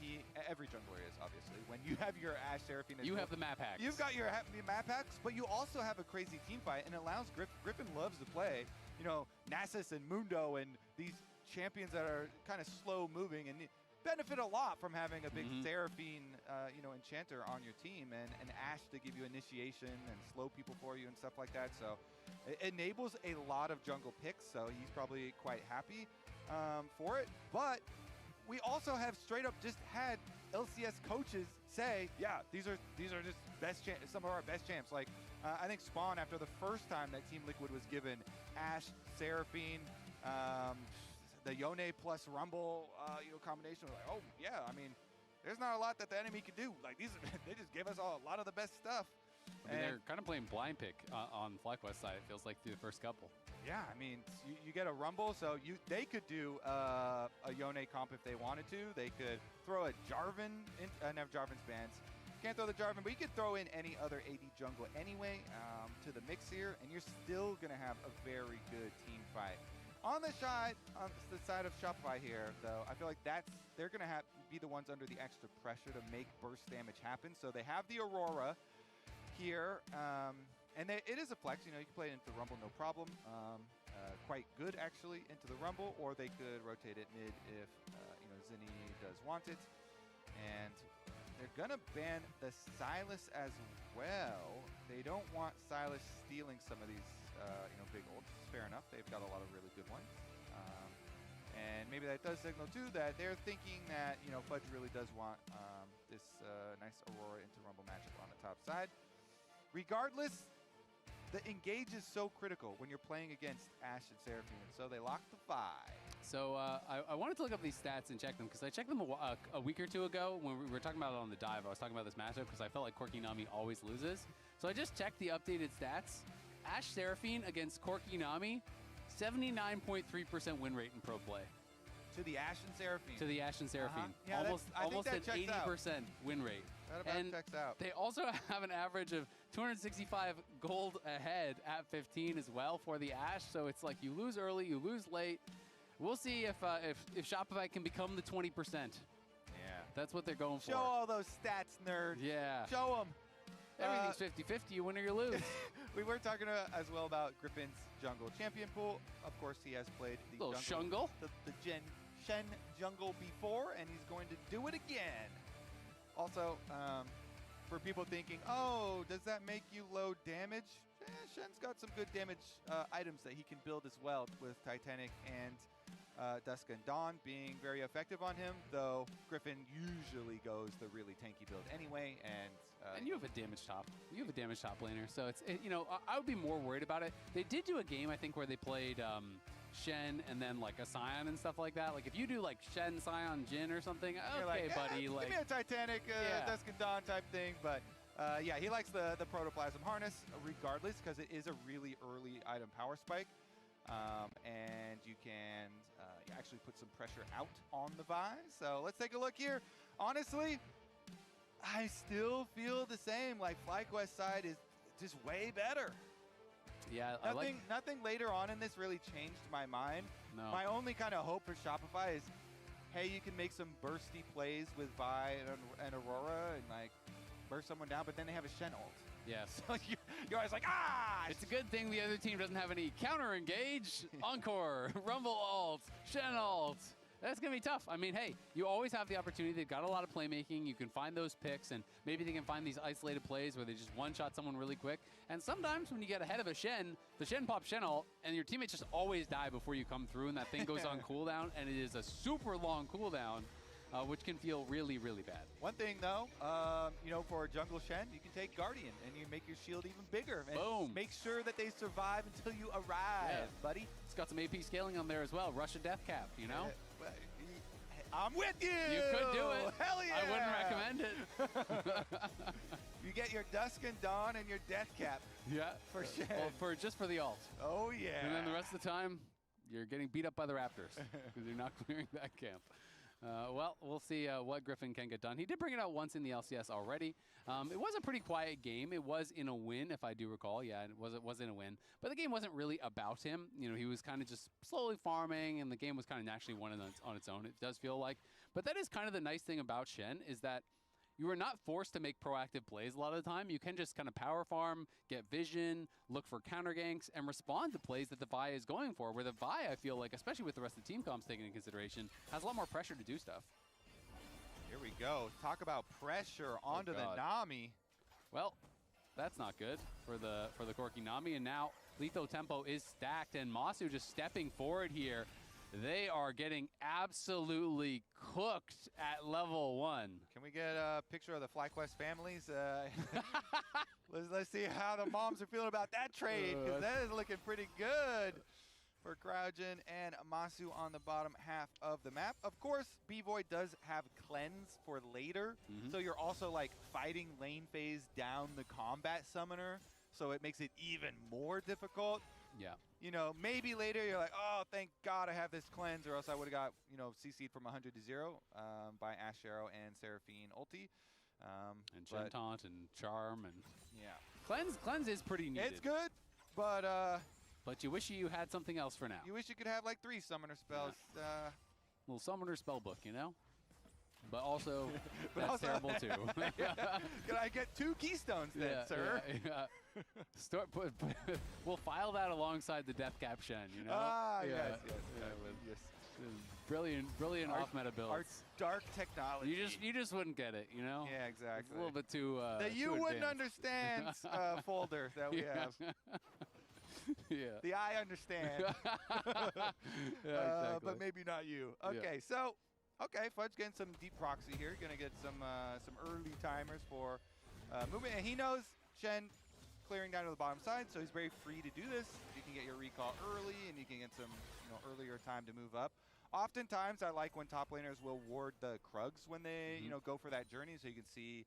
every jungler is, obviously, when you have your Ashe Seraphine. You have the map hacks. You've got your map hacks, but you also have a crazy team fight, and it allows Griffin loves to play, Nasus and Mundo and these champions that are kind of slow moving and benefit a lot from having a big Seraphine, enchanter on your team and Ashe to give you initiation and slow people for you and stuff like that. So it enables a lot of jungle picks. So he's probably quite happy for it. But we also have straight up just had LCS coaches say, yeah, these are just some of our best champs. Like I think Spawn, after the first time that Team Liquid was given Ashe, Seraphine, the Yone plus Rumble combination, was like, oh yeah, I mean, there's not a lot that the enemy can do. Like they just gave us a lot of the best stuff. I mean, they're kind of playing blind pick on FlyQuest side. It feels like through the first couple. Yeah, I mean, you get a Rumble, so they could do a Yone comp if they wanted to. They could throw a Jarvan and have Jarvan's bans. Can't throw the Jarvan, but you could throw in any other AD jungle anyway to the mix here, and you're still gonna have a very good team fight. On the side of Shopify here, though, I feel like they're going to be the ones under the extra pressure to make burst damage happen. So they have the Aurora here, and it is a flex. You can play it into the Rumble, no problem. Quite good, actually, into the Rumble, or they could rotate it mid if, Zinni does want it. And they're going to ban the Sylas as well. They don't want Sylas stealing some of these big ults. Fair enough. They've got a lot of really good ones. And maybe that does signal, too, that they're thinking that, Fudge really does want this nice Aurora into Rumble matchup on the top side. Regardless, the engage is so critical when you're playing against Ashe and Seraphine, and so they lock the 5. So I wanted to look up these stats and check them, because I checked them a week or two ago when we were talking about it on the dive. I was talking about this matchup because I felt like Corki Nami always loses. So I just checked the updated stats. Ashe Seraphine against Corki Nami, 79.3% win rate in pro play. To the Ashe and Seraphine. To the Ashe and Seraphine. Yeah, almost an 80% win rate. That about checks out. They also have an average of 265 gold ahead at 15 as well for the Ashe. So it's like you lose early, you lose late. We'll see if Shopify can become the 20%. Yeah. That's what they're going for. Show all those stats, nerd. Yeah. Show them. Everything's 50-50. You win or you lose. We were talking as well about Griffin's jungle champion pool. Of course, he has played the jungle, the Shen jungle before, and he's going to do it again. Also, for people thinking, oh, does that make you low damage? Shen's got some good damage items that he can build as well, with Titanic and Dusk and Dawn being very effective on him, though Griffin usually goes the really tanky build anyway, and you have a damage top. You have a damage top laner, so I would be more worried about it. They did do a game, I think, where they played Shen and then like a Scion and stuff like that. Like if you do like Shen, Scion, Jin or something, okay, buddy. Give me a Titanic, Dusk and Dawn type thing, but yeah, he likes the Protoplasm Harness regardless, because it is a really early item power spike. And you can actually put some pressure out on the Vi. So let's take a look here. Honestly, I still feel the same. Like FlyQuest side is just way better. Yeah, nothing later on in this really changed my mind. No. My only kind of hope for Shopify is, hey, you can make some bursty plays with Vi and Aurora and like burst someone down, but then they have a Shen ult. Yes. So you're always like, ah! It's a good thing the other team doesn't have any counter engage. Encore, Rumble ult, Shen ult. That's going to be tough. I mean, hey, you always have the opportunity. They've got a lot of playmaking. You can find those picks, and maybe they can find these isolated plays where they just one-shot someone really quick. And sometimes when you get ahead of a Shen, the Shen pops Shen ult, and your teammates just always die before you come through, and that thing goes on cooldown, and it is a super long cooldown, which can feel really, really bad. One thing, though, you know, for a jungle Shen, you can take Guardian, and you make your shield even bigger. And Boom. Make sure that they survive until you arrive, buddy. It's got some AP scaling on there as well. Rush a death cap, you know? I'm with you! You could do it. Hell yeah! I wouldn't recommend it. You get your Dusk and Dawn and your Death Cap. Yeah. For Shen. Well, just for the ult. Oh, yeah. And then the rest of the time, you're getting beat up by the Raptors because you're not clearing that camp. Well, we'll see what Griffin can get done. He did bring it out once in the LCS already. It was a pretty quiet game. It was in a win, if I do recall. Yeah, it was in a win. But the game wasn't really about him. You know, he was kind of just slowly farming, and the game was kind of naturally won on its own, it does feel like. But that is kind of the nice thing about Shen, is that you are not forced to make proactive plays a lot of the time. You can just kind of power farm, get vision, look for counter ganks, and respond to plays that the Vi is going for, where the Vi, I feel like, especially with the rest of the team comps taken into consideration, has a lot more pressure to do stuff. Here we go. Talk about pressure onto the Nami. Well, that's not good for the Corki Nami, and now Lethal Tempo is stacked, and Masu just stepping forward here. They are getting absolutely cooked at level 1. Can we get a picture of the FlyQuest families? Let's see how the moms are feeling about that trade, because that is looking pretty good for CryoGen and Masu on the bottom half of the map. Of course, B-Boy does have cleanse for later, so you're also like fighting lane phase down the combat summoner, so it makes it even more difficult. Yeah. You know, maybe later you're like, oh, thank God I have this cleanse, or else I would have got, you know, CC'd from 100 to 0 by Ashero and Seraphine ulti. And Shentant and Charm and yeah. Cleanse is pretty needed. It's good, but you wish you had something else for now. You wish you could have like 3 summoner spells. Little summoner spell book, you know? But also, that's terrible too. Can I get 2 keystones then, sir? We'll file that alongside the Death Cap Shen, you know? Yes. Brilliant off-meta builds. Our dark technology. You just wouldn't get it, you know? Yeah, exactly. It's a little bit too that you too wouldn't advanced. understand folder that we have. Yeah. The I understand. Exactly. But maybe not you. Okay, so Fudge getting some deep proxy here. Gonna get some early timers for movement, and he knows Shen clearing down to the bottom side, so he's very free to do this. You can get your recall early, and you can get some earlier time to move up. Oftentimes, I like when top laners will ward the Krugs when they go for that journey, so you can see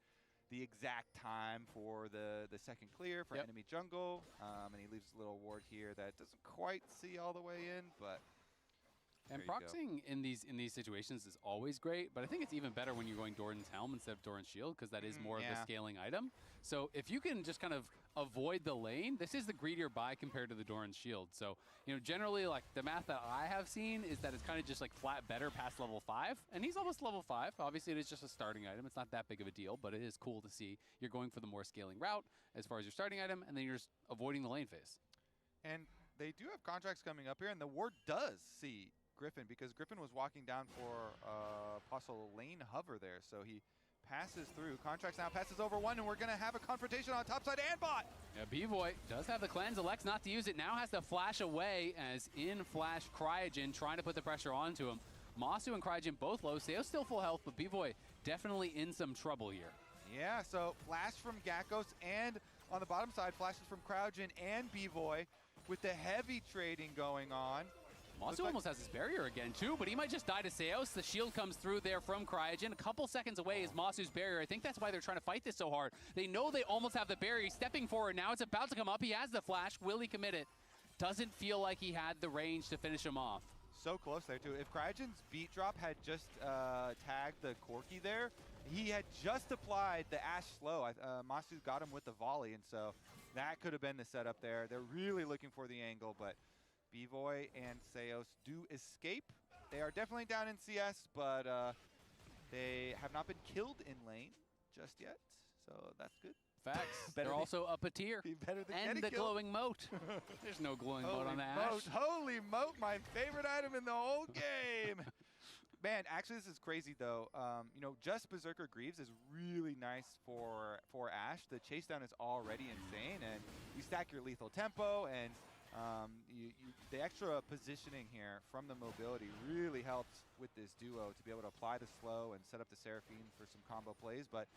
the exact time for the second clear for enemy jungle, and he leaves a little ward here that doesn't quite see all the way in, but. And proxying in these situations is always great, but I think it's even better when you're going Doran's Helm instead of Doran's Shield, because that is more of a scaling item. So if you can just kind of avoid the lane, this is the greedier buy compared to the Doran's Shield. So, you know, generally, like, the math that I have seen is that it's kind of just like flat better past level 5, and he's almost level 5. Obviously, it is just a starting item. It's not that big of a deal, but it is cool to see you're going for the more scaling route as far as your starting item, and then you're just avoiding the lane phase. And they do have contracts coming up here, and the ward does see Griffin, because Griffin was walking down for possible lane hover there, so he passes through. Contracts now passes over 1, and we're going to have a confrontation on top side and bot. Yeah, B-Boy does have the cleanse. Elects not to use it. Now has to flash away as in flash CryoGen trying to put the pressure onto him. Masu and CryoGen both low. Seo's still full health, but B-Boy definitely in some trouble here. Yeah, so flash from Gakos, and on the bottom side, flashes from CryoGen and B-Boy with the heavy trading going on. Masu almost has his barrier again, too, but he might just die to Seos. The shield comes through there from CryoGen. A couple seconds away is Masu's barrier. I think that's why they're trying to fight this so hard. They know they almost have the barrier. He's stepping forward. Now it's about to come up. He has the flash. Will he commit it? Doesn't feel like he had the range to finish him off. So close there, too. If CryoGen's beat drop had just tagged the Corki there, he had just applied the Ash Slow. Masu got him with the volley, and so that could have been the setup there. They're really looking for the angle, but B-Boy and Seos do escape. They are definitely down in CS, but they have not been killed in lane just yet, so that's good. Facts. They're also up a tier. Better than and the glowing moat. There's no glowing moat on the Ashe. Holy moat, my favorite item in the whole game. man, actually this is crazy though. You know, just Berserker Greaves is really nice for Ashe. The chase down is already insane, and you stack your lethal tempo, and the extra positioning here from the mobility really helps with this duo to be able to apply the slow and set up the Seraphine for some combo plays. But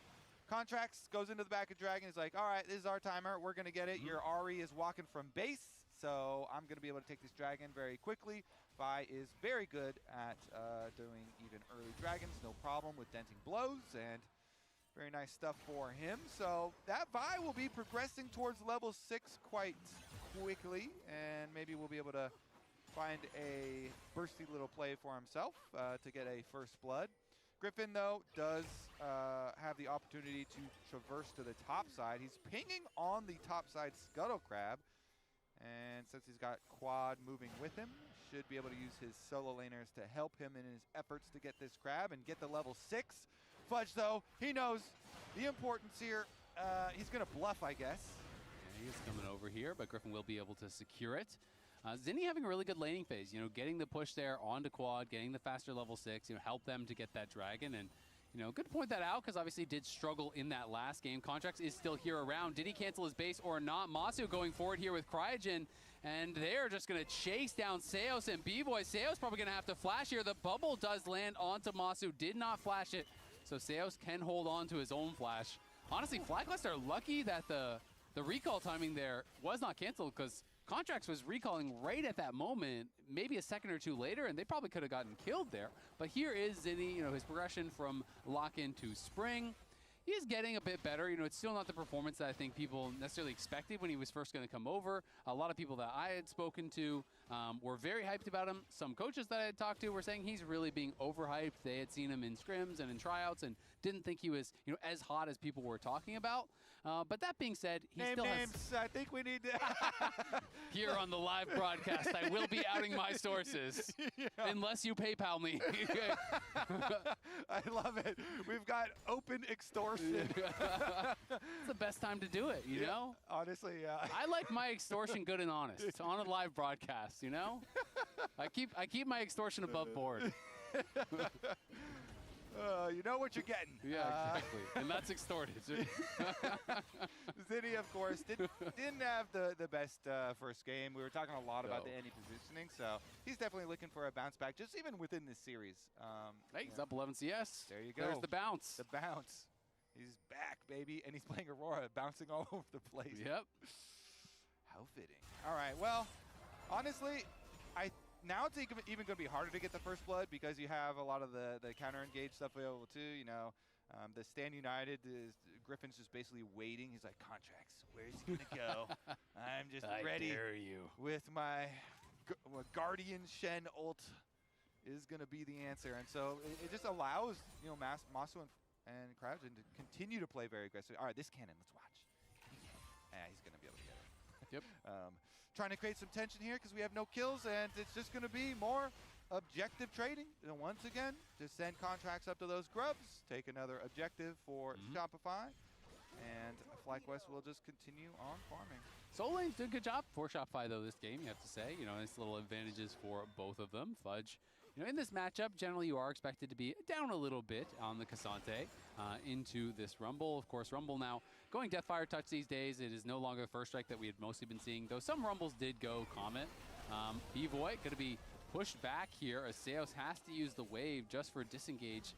Contracts goes into the back of Dragon. He's like, all right, this is our timer. We're going to get it. Your Ahri is walking from base, so I'm going to be able to take this Dragon very quickly. Vi is very good at doing even early Dragons, no problem with denting blows, and very nice stuff for him. So that Vi will be progressing towards level 6 quite quickly, and maybe we'll be able to find a bursty little play for himself to get a first blood. Griffin, though, does have the opportunity to traverse to the top side. He's pinging on the top side Scuttle Crab, and since he's got Quad moving with him, should be able to use his solo laners to help him in his efforts to get this crab and get the level 6. Fudge, though, he knows the importance here. He's going to bluff, I guess. Yeah, he is coming over here, but Griffin will be able to secure it. Zinni having a really good laning phase, you know, getting the push there onto Quad, getting the faster level 6, you know, help them to get that Dragon. And, you know, good to point that out because obviously did struggle in that last game. Contracts is still here around. Did he cancel his base or not? Masu going forward here with Cryogen, and they're just going to chase down Seos and B-Boy. Seos probably going to have to flash here. The bubble does land onto Masu, did not flash it, so Seos can hold on to his own flash. Honestly, FlyQuest are lucky that the recall timing there was not canceled because Contracts was recalling right at that moment, maybe a second or two later, and they probably could have gotten killed there. But here is Zinni, you know, his progression from lock-in to spring. He is getting a bit better. You know, it's still not the performance that I think people necessarily expected when he was first going to come over. A lot of people that I had spoken to were very hyped about him. Some coaches that I had talked to were saying he's really being overhyped. They had seen him in scrims and in tryouts and didn't think he was, you know, as hot as people were talking about. But that being said, he still has... I think we need to... Here on the live broadcast, I will be outing my sources. Yeah. Unless you PayPal me. I love it. We've got open extortion. It's the best time to do it, you know? Honestly, yeah. I like my extortion good and honest. It's on a live broadcast, you know? I keep my extortion above board. You know what you're getting. Yeah, exactly. And that's extorted. Zinni, of course, didn't have the best first game. We were talking a lot about the NE positioning, so he's definitely looking for a bounce back, just even within this series. Hey, he's up 11 CS. There you go. There's the bounce. The bounce. He's back, baby, and he's playing Aurora, bouncing all over the place. Yep. How fitting. All right, well, honestly, now it's even going to be harder to get the first blood because you have a lot of the counter-engage stuff available too, you know. The Stand United, Griffin's just basically waiting. He's like, Contracts, where's he going to go? I'm just ready dare you. with my Guardian Shen ult is going to be the answer. And so it just allows, you know, Masu and Cryogen to continue to play very aggressive. All right, this cannon, let's watch. Yeah, he's going to be able to get it. Yep. Trying to create some tension here because we have no kills, and it's just going to be more objective trading. And once again, just send Contracts up to those grubs, take another objective for Shopify, and FlyQuest will just continue on farming. Soul Lane's did a good job for Shopify, though, this game, you have to say. You know, nice little advantages for both of them. Fudge, you know, in this matchup, generally you are expected to be down a little bit on the Cassante into this Rumble. Of course, Rumble now going Deathfire Touch these days. It is no longer the first strike that we had mostly been seeing, though some Rumbles did go Comet. B-Boy going to be pushed back here as Seos has to use the wave just for disengage.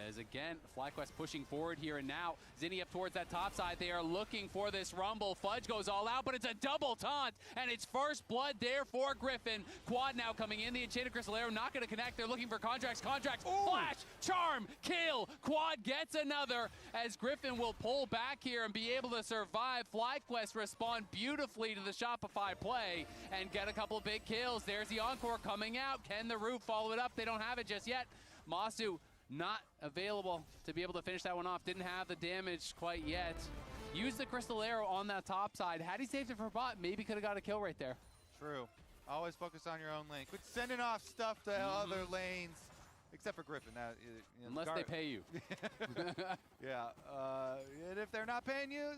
As again, FlyQuest pushing forward here, and now Zinni up towards that top side. They are looking for this Rumble. Fudge goes all out, but it's a double taunt, and it's first blood there for Griffin. Quad now coming in. The Enchanted Crystallero not going to connect. They're looking for Contracts. Flash, charm, kill. Quad gets another as Griffin will pull back here and be able to survive. FlyQuest respond beautifully to the Shopify play and get a couple of big kills. There's the Encore coming out. Can the Root follow it up? They don't have it just yet. Masu not available to be able to finish that one off. Didn't have the damage quite yet. Used the Crystallero on that top side. Had he saved it for bot, maybe could have got a kill right there. True. Always focus on your own lane. Quit sending off stuff to other lanes. Except for Griffin. You know, unless they pay you. Yeah. And if they're not paying you,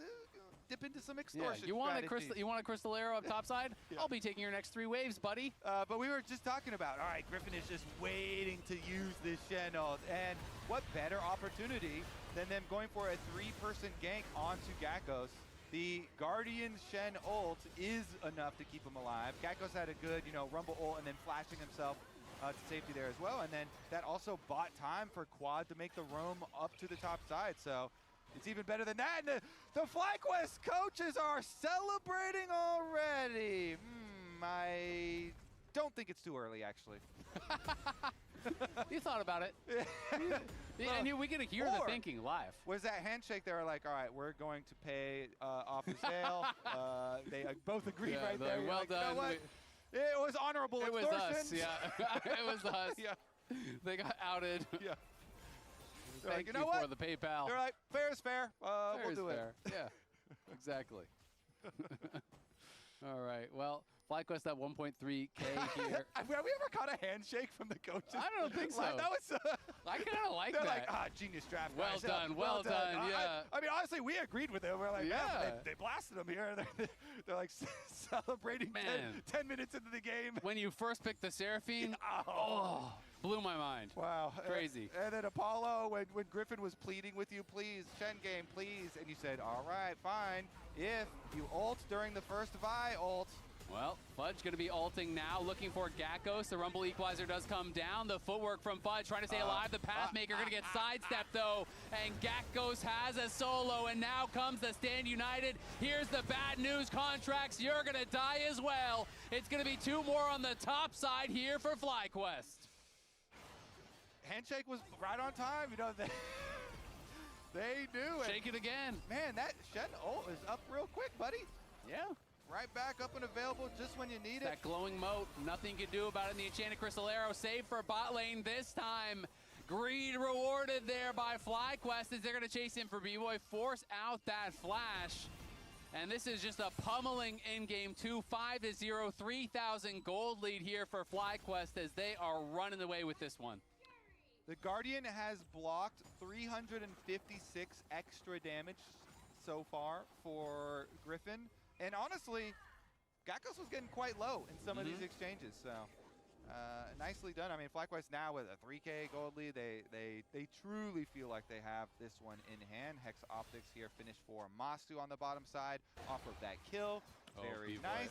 dip into some extortion. You want strategy. you want a crystal arrow up topside? I'll be taking your next 3 waves, buddy. But we were just talking about, all right, Griffin is just waiting to use this Shen ult, and what better opportunity than them going for a 3-person gank onto Gakos. The Guardian Shen ult is enough to keep him alive. Gakos had a good, Rumble ult and then flashing himself to safety there as well. And then that also bought time for Quad to make the roam up to the top side. So it's even better than that. And the FlyQuest coaches are celebrating already. I don't think it's too early, actually. You thought about it. And we get to hear the thinking live. Was that handshake? They were like, all right, we're going to pay off the sale. They both agreed right there. Well done. You know what? It was honorable extortion. It was us, yeah. It was us. Yeah. They got outed. Yeah. Thank you for the PayPal. They're like, fair is fair. Fair we'll is do fair. it. Yeah, exactly. All right. Well, FlyQuest at 1.3K here. Have we ever caught a handshake from the coaches? I don't think so. That was. I kind of like they're that. like, genius draft. Well guys. done. Well done. Yeah. I mean, honestly, we agreed with them. We're like, yeah, they blasted them here. They're like celebrating 10 minutes into the game. When you first picked the Seraphine, blew my mind. Wow. Crazy. And then Apollo, when Griffin was pleading with you, please, Shen game, please. And you said, all right, fine. If you ult during the first Vi ult. Well, Fudge going to be ulting now, looking for Gakos. The Rumble Equalizer does come down. The footwork from Fudge trying to stay alive. The Pathmaker going to get sidestepped, though. And Gakos has a solo, and now comes the Stand United. Here's the bad news, Contracts. You're going to die as well. It's going to be 2 more on the top side here for FlyQuest. Handshake was right on time. They knew it. Shake it again. Man, that Shen ult is up real quick, buddy. Yeah. Right back up and available just when you need it. That glowing moat, nothing you can do about it in the Enchanted Crystal Arrow. Save for bot lane this time. Greed rewarded there by FlyQuest as they're going to chase in for B-Boy, force out that flash. And this is just a pummeling in game 2, 5-0, 3,000 gold lead here for FlyQuest as they are running away with this one. The Guardian has blocked 356 extra damage so far for Griffin. And honestly, Gakos was getting quite low in some of these exchanges, so nicely done. I mean, FlyQuest now with a 3K gold lead, they truly feel like they have this one in hand. Hex Optics here finished for Mastu on the bottom side, off of that kill. Very nice.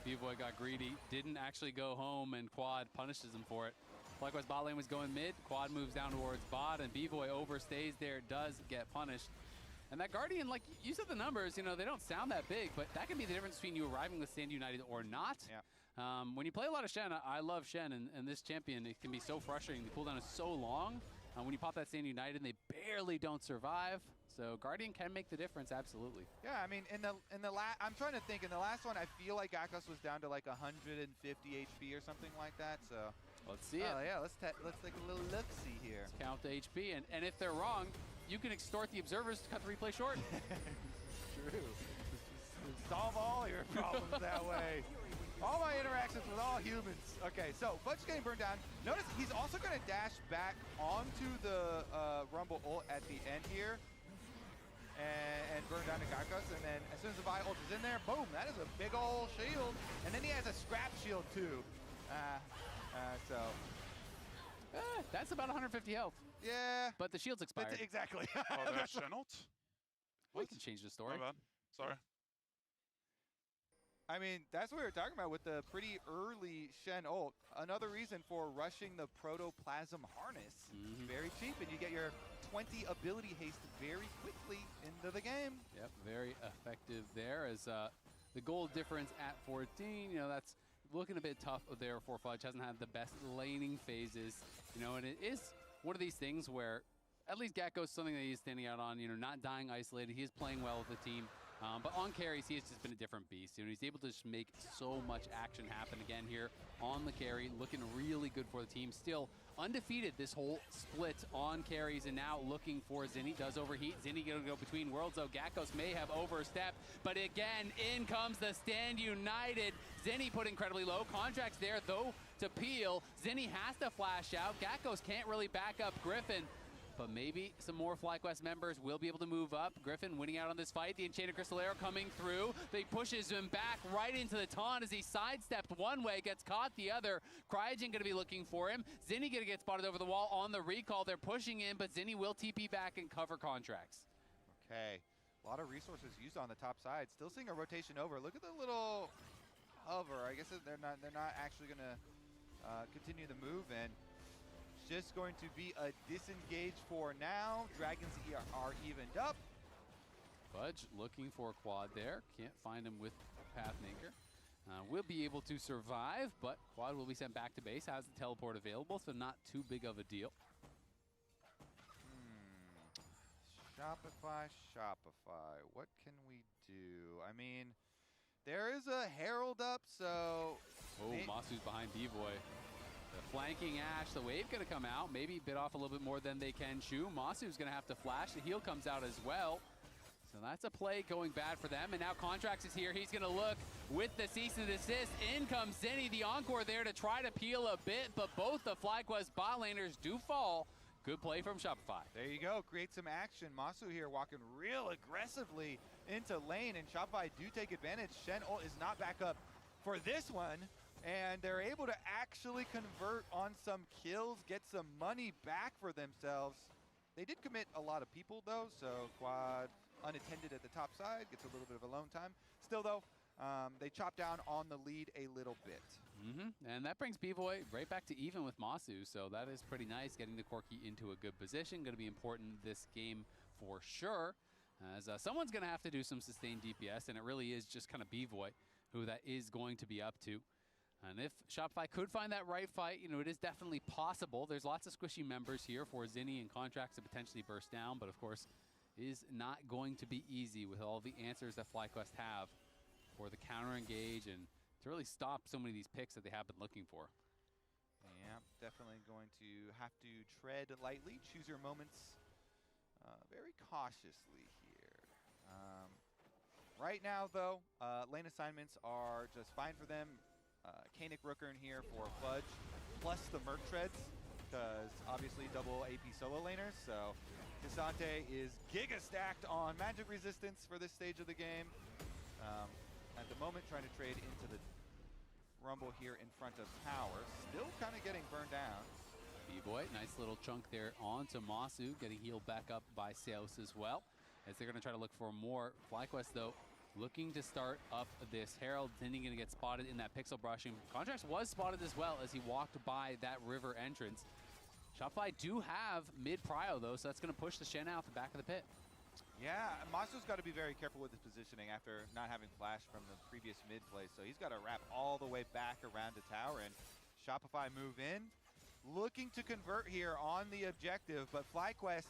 B-Boy got greedy, didn't actually go home, and Quad punishes him for it. FlyQuest bot lane was going mid, Quad moves down towards bot, and B-Boy overstays there, does get punished. And that Guardian, like you said the numbers, they don't sound that big, but that can be the difference between you arriving with Stand United or not. Yeah. When you play a lot of Shen, I love Shen, and this champion, it can be so frustrating. The cooldown is so long. When you pop that Stand United, they barely don't survive. So Guardian can make the difference, absolutely. Yeah, I mean, in the last, I'm trying to think. In the last one, I feel like Gakos was down to like 150 HP or something like that. So let's see it. Yeah, let's take a little look-see here. Let's count the HP, and if they're wrong, you can extort the observers to cut the replay short. True. Solve all your problems that way. All my interactions with all humans. Okay, so Fudge getting burned down. Notice he's also going to dash back onto the Rumble ult at the end here and burn down to Gakos. And then as soon as the Vi ult is in there, boom, that is a big old shield. And then he has a scrap shield too. That's about 150 health. Yeah. But the shield's expired. Exactly. Oh, that's Shen ult? We can change the story. My bad. Sorry. I mean, that's what we were talking about with the pretty early Shen ult. Another reason for rushing the Protoplasm Harness. Very cheap, and you get your 20 ability haste very quickly into the game. Yep, very effective there as the gold difference at 14. That's looking a bit tough there for Fudge. Hasn't had the best laning phases, and it is one of these things where at least Gakko's something that he's standing out on, not dying isolated. He is playing well with the team. But on carries, he has just been a different beast. He's able to just make so much action happen again here on the carry. Looking really good for the team. Still undefeated this whole split on carries, and now looking for Zinni. Does overheat. Zinni going to go between worlds, though. Gakkos may have overstepped. But again, in comes the Stand United. Zinni put incredibly low. Contracts there, though, to peel. Zinni has to flash out. Gakkos can't really back up Griffin. but maybe some more FlyQuest members will be able to move up. Griffin winning out on this fight. The Enchanted Crystallero coming through. They pushes him back right into the taunt as he sidestepped one way, gets caught the other. Cryogen gonna be looking for him. Zinni gonna get spotted over the wall on the recall. They're pushing in, but Zinni will TP back and cover contracts. Okay, a lot of resources used on the top side. Still seeing a rotation over. Look at the little hover. I guess they're not actually gonna continue the move, and just going to be a disengage for now. Dragons are evened up. Fudge looking for a quad there. Can't find him with Pathmaker. Will be able to survive, but quad will be sent back to base. Has the teleport available, so not too big of a deal. Shopify. What can we do? I mean, there is a Herald up, so... Oh, Masu's behind B-Boy. The flanking Ash, the wave gonna come out. Maybe bit off a little bit more than they can chew. Masu's gonna have to flash. The heal comes out as well. So that's a play going bad for them. And now Contracts is here. He's gonna look with the cease and desist. In comes Zinni, the Encore there to try to peel a bit, but both the FlyQuest bot laners do fall. Good play from Shopify. There you go. Create some action. Masu here walking real aggressively into lane, and Shopify do take advantage. Shen ult is not back up for this one, and they're able to actually convert on some kills, get some money back for themselves. They did commit a lot of people, though, so quad unattended at the top side, gets a little bit of alone time. Still, though, they chop down on the lead a little bit. And that brings B-Boy right back to even with Masu, so that is pretty nice, getting the Corki into a good position. Going to be important this game for sure, as someone's going to have to do some sustained DPS, and it really is just kind of B-Boy who that is going to be up to. And if Shopify could find that right fight, you know, it is definitely possible. There's lots of squishy members here for Zinni and Contracts to potentially burst down, but of course, is not going to be easy with all the answers that FlyQuest have for the counter engage and to really stop so many of these picks that they have been looking for. Yeah, definitely going to have to tread lightly, choose your moments very cautiously here. Right now, though, lane assignments are just fine for them. Kanik Rooker in here for Fudge, plus the Merc Treads, because obviously double AP solo laners, so Cassante is giga stacked on magic resistance for this stage of the game. At the moment, trying to trade into the Rumble here in front of Power. Still kind of getting burned down. B-Boy, nice little chunk there onto Masu, getting healed back up by Seos as well, as they're going to try to look for more. FlyQuest, though, looking to start up this Herald. Zinni going to get spotted in that pixel brushing. Contracts was spotted as well as he walked by that river entrance. Shopify do have mid-prio, though, so that's going to push the Shen out the back of the pit. Yeah, Masu's got to be very careful with his positioning after not having flash from the previous mid play, so he's got to wrap all the way back around the tower, and Shopify move in, looking to convert here on the objective, but FlyQuest,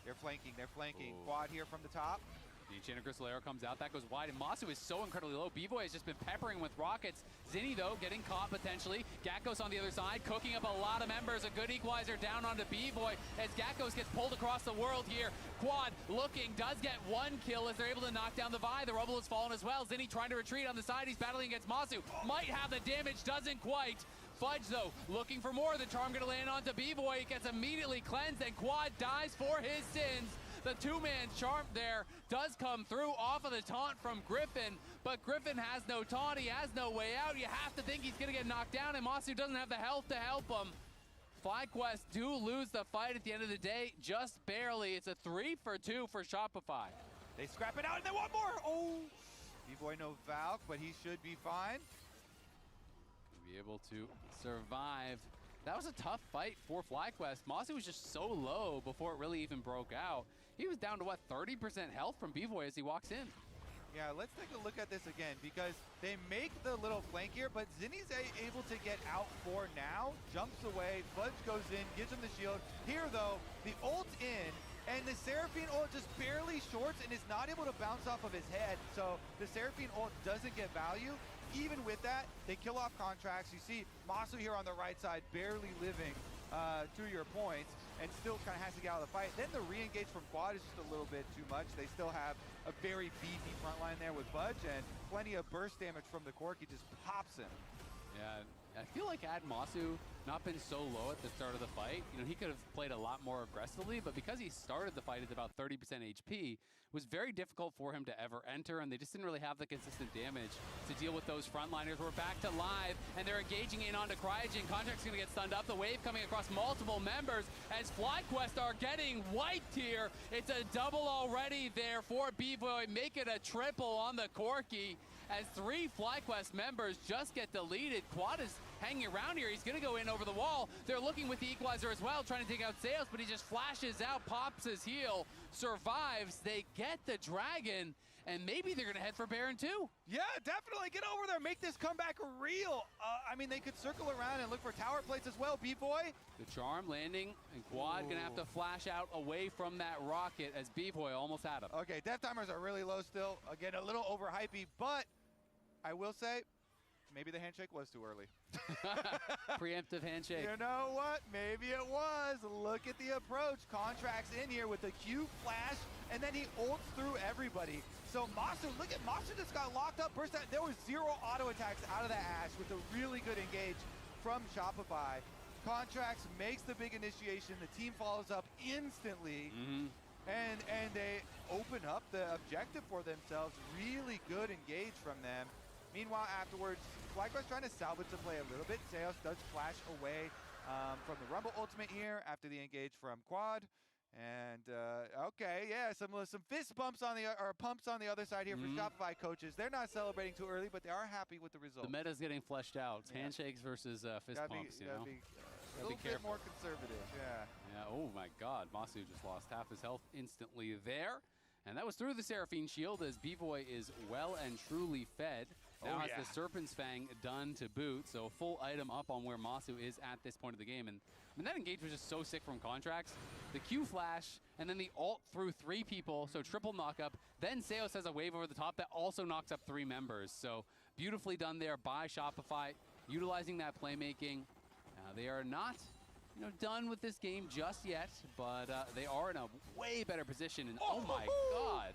they're flanking. Ooh. Quad here from the top. The Enchanted Crystallero comes out, that goes wide, and Masu is so incredibly low. B-Boy has just been peppering with rockets. Zinni, though, getting caught potentially. Gakkos on the other side, cooking up a lot of members. A good equalizer down onto B-Boy as Gakkos gets pulled across the world here. Quad looking, does get one kill as they're able to knock down the Vi. The Rumble has fallen as well. Zinni trying to retreat on the side. He's battling against Masu. Might have the damage, doesn't quite. Fudge, though, looking for more. The charm gonna land onto B-Boy. He gets immediately cleansed, and Quad dies for his sins. The two-man charm there does come through off of the taunt from Griffin, but Griffin has no taunt. He has no way out. You have to think he's going to get knocked down, and Masu doesn't have the health to help him. FlyQuest do lose the fight at the end of the day, just barely. It's a 3-for-2 for Shopify. They scrap it out, and they want more. Oh, B-Boy no Valk, but he should be fine. Be able to survive. That was a tough fight for FlyQuest. Masu was just so low before it really even broke out. He was down to, what, 30% health from B-Boy as he walks in. Yeah, let's take a look at this again, because they make the little flank here, but Zinni's able to get out for now. Jumps away, Fudge goes in, gives him the shield. Here, though, the ult in, and the Seraphine ult just barely shorts and is not able to bounce off of his head. So the Seraphine ult doesn't get value. Even with that, they kill off Contracts. You see Masu here on the right side, barely living to your points, and still kind of has to get out of the fight. Then the re-engage from Quad is just a little bit too much. They still have a very beefy front line there with Fudge, and plenty of burst damage from the Cork. He just pops him. Yeah, I feel like had Masu not been so low at the start of the fight, you know, he could have played a lot more aggressively, but because he started the fight at about 30% HP, it was very difficult for him to ever enter, and they just didn't really have the consistent damage to deal with those frontliners. We're back to live, and they're engaging in onto Cryogen. Contract's gonna get stunned up. The wave coming across multiple members as FlyQuest are getting wiped here. It's a double already there for B-Boy. Make it a triple on the Corki as 3 FlyQuest members just get deleted. Quad is hanging around here. He's going to go in over the wall. They're looking with the equalizer as well, trying to take out Sales, but he just flashes out, pops his heal, survives. They get the Dragon, and maybe they're going to head for Baron too. Yeah, definitely. Get over there. Make this comeback real. I mean, they could circle around and look for tower plates as well, B-Boy. The charm landing, and Quad going to have to flash out away from that rocket as B-Boy almost had him. Okay, death timers are really low still. Again, a little overhypey, but I will say, maybe the handshake was too early. Preemptive handshake. You know what? Maybe it was. Look at the approach. Contracts in here with the Q flash, and then he ults through everybody. So Masu, look at Masu just got locked up. Burst out. There was 0 auto attacks out of that Ashe with a really good engage from Shopify. Contracts makes the big initiation. The team follows up instantly. And they open up the objective for themselves. Really good engage from them. Meanwhile, afterwards, FlyQuest trying to salvage the play a little bit. Zeus does flash away from the Rumble ultimate here after the engage from Quad. And okay, yeah, some fist bumps on the pumps on the other side here for Shopify coaches. They're not celebrating too early, but they are happy with the result. The meta's getting fleshed out. It's handshakes versus fist pumps. You know, a little bit more conservative. Yeah. Oh my God, Masu just lost half his health instantly there. And that was through the Seraphine Shield as B-Boy is well and truly fed. Now has the Serpent's Fang done to boot, so full item up on where Masu is at this point of the game. And I mean, that engage was just so sick from Contracts. The Q flash, and then the ult through 3 people, so triple knockup. Then Seos has a wave over the top that also knocks up 3 members. So beautifully done there by Shopify, utilizing that playmaking. They are not, you know, done with this game just yet, but they are in a way better position. And oh my God.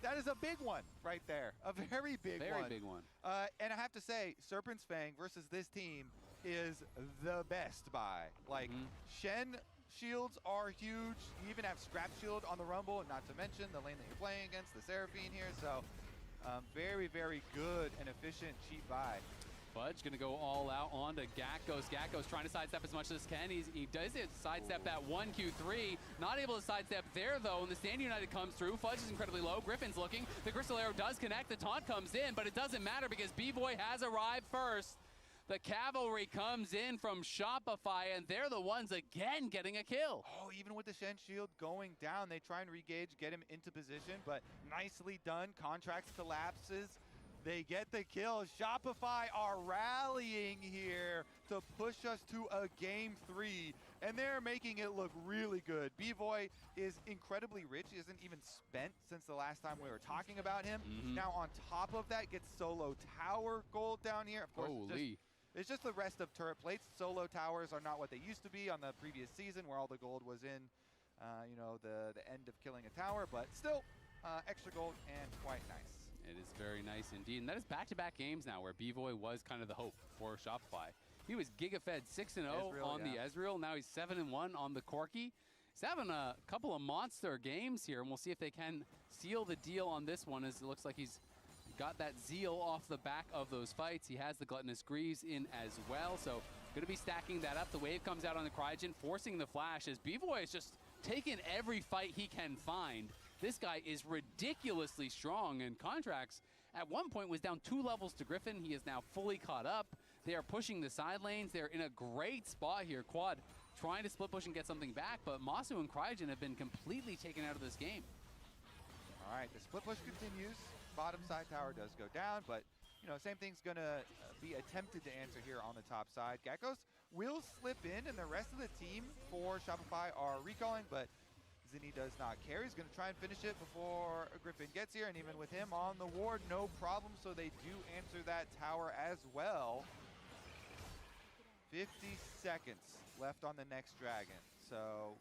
That is a big one right there. A very big one. Very big one. And I have to say, Serpent's Fang versus this team is the best buy. Like, Shen shields are huge. You even have Scrap Shield on the Rumble, and not to mention the lane that you're playing against, the Seraphine here. So, very, very good and efficient cheap buy. Fudge gonna go all out onto Gakkos. Gakkos trying to sidestep as much as can. He does it, sidestep that 1Q3. Not able to sidestep there though, and the Stand United comes through. Fudge is incredibly low. Griffin's looking. The Crystal Arrow does connect. The taunt comes in, but it doesn't matter because B-Boy has arrived first. The cavalry comes in from Shopify, and they're the ones again getting a kill. Oh, even with the Shen shield going down, they try and re-gauge, get him into position, but nicely done. Contracts collapses. They get the kill. Shopify are rallying here to push us to a game 3, and they're making it look really good. B-Boy is incredibly rich. He hasn't even spent since the last time we were talking about him. Now on top of that, gets solo tower gold down here. Of course, it's just the rest of turret plates. Solo towers are not what they used to be on the previous season where all the gold was in, you know, the end of killing a tower, but still extra gold and quite nice. It is very nice indeed. And that is back-to-back games now where B-Boy was kind of the hope for Shopify. He was Giga-fed 6-0 on the Ezreal. Now he's 7-1 on the Corki. He's having a couple of monster games here, and we'll see if they can seal the deal on this one, as it looks like he's got that zeal off the back of those fights. He has the Gluttonous Greaves in as well, so going to be stacking that up. The wave comes out on the Cryogen, forcing the flash as B-Boy is just taking every fight he can find. This guy is ridiculously strong, and Contracts at one point was down 2 levels to Griffin. He is now fully caught up. They are pushing the side lanes. They're in a great spot here. Quad trying to split push and get something back, but Masu and Cryogen have been completely taken out of this game. All right, the split push continues. Bottom side tower does go down, but you know, same thing's gonna be attempted to answer here on the top side. Gakkos will slip in, and the rest of the team for Shopify are recalling, but Zinni does not care. He's going to try and finish it before Griffin gets here, and even with him on the ward, no problem. So they do answer that tower as well. 50 seconds left on the next dragon. So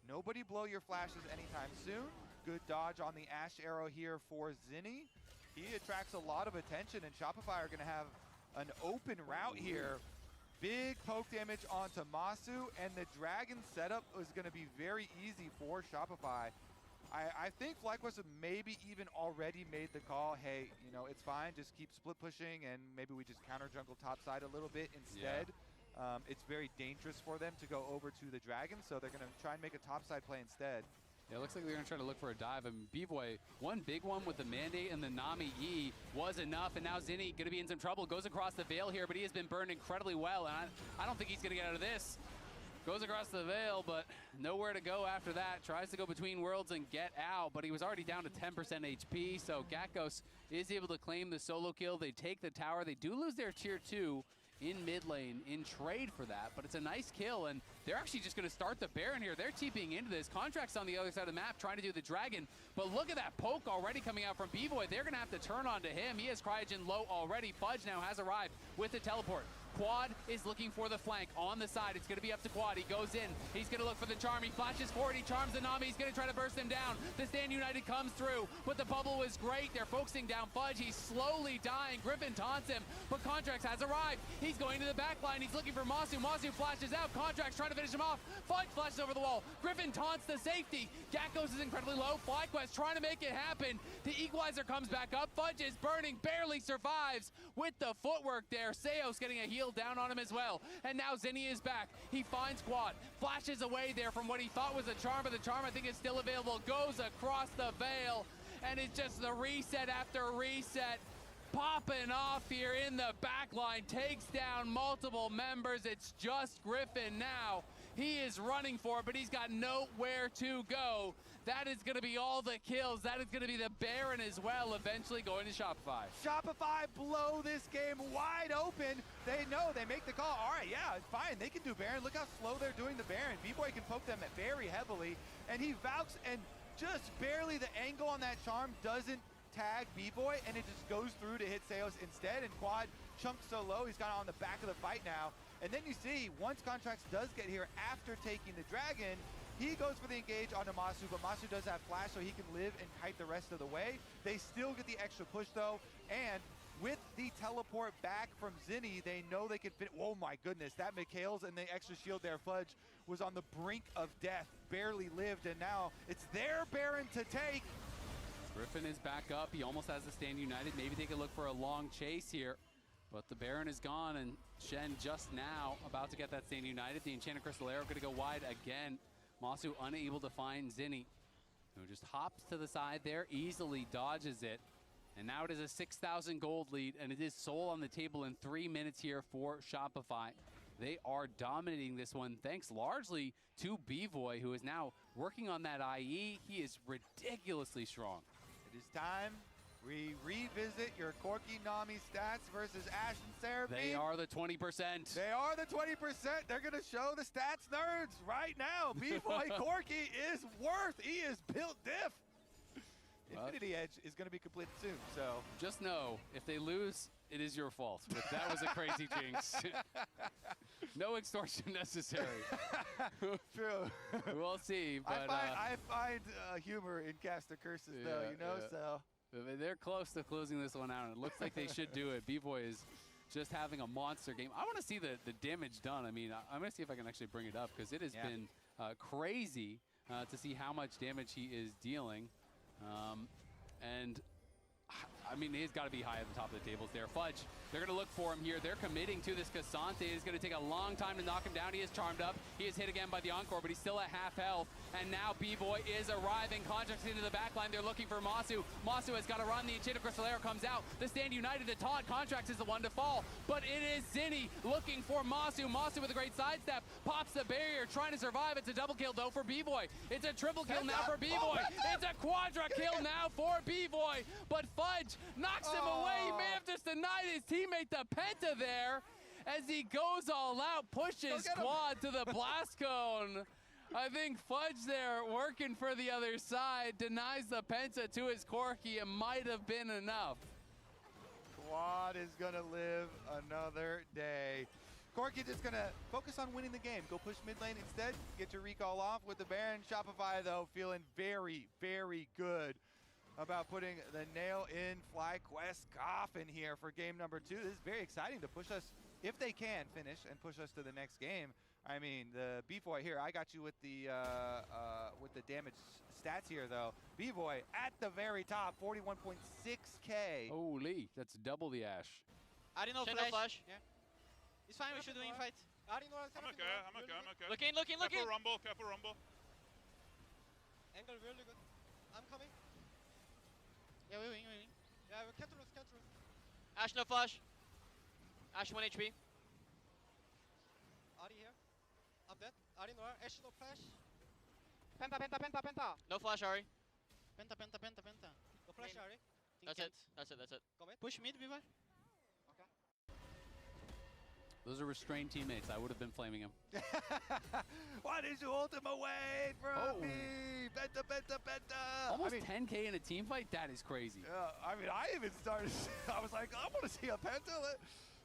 nobody blow your flashes anytime soon. Good dodge on the Ashe arrow here for Zinni. He attracts a lot of attention, and Shopify are going to have an open route here. Big poke damage onto Masu, and the Dragon setup was going to be very easy for Shopify. I think FlyQuest have maybe even already made the call, hey, you know, it's fine, just keep split pushing, and maybe we just counter jungle topside a little bit instead. Yeah. It's very dangerous for them to go over to the Dragon, so they're going to try and make a topside play instead. Yeah, it looks like they're going to try to look for a dive. I mean, B-Boy, one big one with the Mandate and the Nami E was enough, and now Zinni going to be in some trouble. Goes across the Veil here, but he has been burned incredibly well, and I don't think he's going to get out of this. Goes across the Veil, but nowhere to go after that. Tries to go between worlds and get out, but he was already down to 10% HP, so Gakos is able to claim the solo kill. They take the tower. They do lose their tier 2 in mid lane in trade for that, but it's a nice kill, and they're actually just going to start the Baron here. They're TPing into this. Contract's on the other side of the map trying to do the Dragon, but look at that poke already coming out from B-Boy. They're going to have to turn onto him. He has Cryogen low already. Fudge now has arrived with the teleport. Quad is looking for the flank on the side. It's going to be up to Quad. He goes in. He's going to look for the charm. He flashes forward. He charms the Nami. He's going to try to burst him down. The Stand United comes through, but the bubble was great. They're focusing down Fudge. He's slowly dying. Griffin taunts him, but Contracts has arrived. He's going to the back line. He's looking for Masu. Masu flashes out. Contracts trying to finish him off. Fudge flashes over the wall. Griffin taunts the safety. Gakos is incredibly low. FlyQuest trying to make it happen. The Equalizer comes back up. Fudge is burning. Barely survives with the footwork there. Seos getting a heal down on him as well. And now Zinni is back. He finds Quad. Flashes away there from what he thought was a charm, but the charm I think is still available. Goes across the Veil. And it's just the reset after reset. Popping off here in the back line. Takes down multiple members. It's just Griffin now. He is running for it, but he's got nowhere to go. That is going to be all the kills. That is going to be the Baron as well, eventually going to Shopify. Shopify blow this game wide open. They know, they make the call. All right, yeah, fine, they can do Baron. Look how slow they're doing the Baron. B-Boy can poke them very heavily, and he Valks, and just barely the angle on that charm doesn't tag B-Boy, and it just goes through to hit Seos instead, and Quad chunked so low, he's kind of on the back of the fight now. And then you see, once Contracts does get here after taking the Dragon, he goes for the engage onto Masu, but Masu does have flash, so he can live and kite the rest of the way. They still get the extra push, though, and with the teleport back from Zinni, they know they can fit. Oh my goodness, that Mikhail's and the extra shield there. Fudge was on the brink of death, barely lived, and now it's their Baron to take. Griffin is back up. He almost has the Stand United. Maybe they could look for a long chase here. But the Baron is gone, and Shen just now about to get that Stand United. The Enchanted Crystal Arrow going to go wide again. Masu unable to find Zinni, who just hops to the side there, easily dodges it. And now it is a 6,000 gold lead, and it is Soul on the table in 3 minutes here for Shopify. They are dominating this one, thanks largely to B-Boy, who is now working on that IE. He is ridiculously strong. It is time we revisit your Corki Nami stats versus Ash and Seraphine. They are the 20%. They are the 20%. They're going to show the stats nerds right now. B-Boy Corki is worth. He is built diff. Infinity Edge is going to be completed soon, so. Just know, if they lose, it is your fault. But that was a crazy jinx. No extortion necessary. True. We'll see, but. I find humor in caster curses, though, you know, so. They're close to closing this one out. It looks like they should do it. B-Boy is just having a monster game. I want to see the damage done. I mean, I'm going to see if I can actually bring it up, because it has been crazy to see how much damage he is dealing. And I mean, he's got to be high at the top of the tables there. Fudge, they're going to look for him here. They're committing to this Cassante. It's going to take a long time to knock him down. He is charmed up. He is hit again by the Encore, but he's still at half health. And now B-Boy is arriving. Contracts into the back line. They're looking for Masu. Masu has got to run. The Enchanted Crystal Arrow comes out. The Stand United to taunt. Contracts is the one to fall. But it is Zinni looking for Masu. Masu with a great sidestep. Pops the barrier, trying to survive. It's a double kill, though, for B-Boy. It's a triple kill now for B-Boy. It's a quadra kill now for B-Boy. But Fudge knocks him away. He may have just denied his teammate the penta there as he goes all out, pushes Quad to the blast cone. I think Fudge there working for the other side, denies the penta to his Corki. It might have been enough. Quad is going to live another day. Corki just going to focus on winning the game. Go push mid lane instead. Get your recall off with the Baron. Shopify, though, feeling very, very good. about putting the nail in FlyQuest coffin here for game number 2. This is very exciting to push us, if they can finish and push us to the next game. I mean, the B-Boy here, I got you with the damage stats here, though. B-Boy at the very top, 41.6K. Holy, that's double the Ash. I didn't know flash. Yeah. It's fine, we should do infight. I'm okay. Look in. Careful rumble. Angle really good. I'm coming. Yeah, we win. Yeah, we can't lose. Ash no flash. Ash 1 HP. Ari here. I'm dead. Ari no Ash no flash. Penta. No flash, Ari. Penta. No flash, Ari. That's it. Go mid. Push mid, B-Boy. Okay. Those are restrained teammates. I would have been flaming him. Why did you hold him away from me? Penta. Almost 10K in a team fight? That is crazy. Yeah, I mean, I even started, I was like, I want to see a Penta.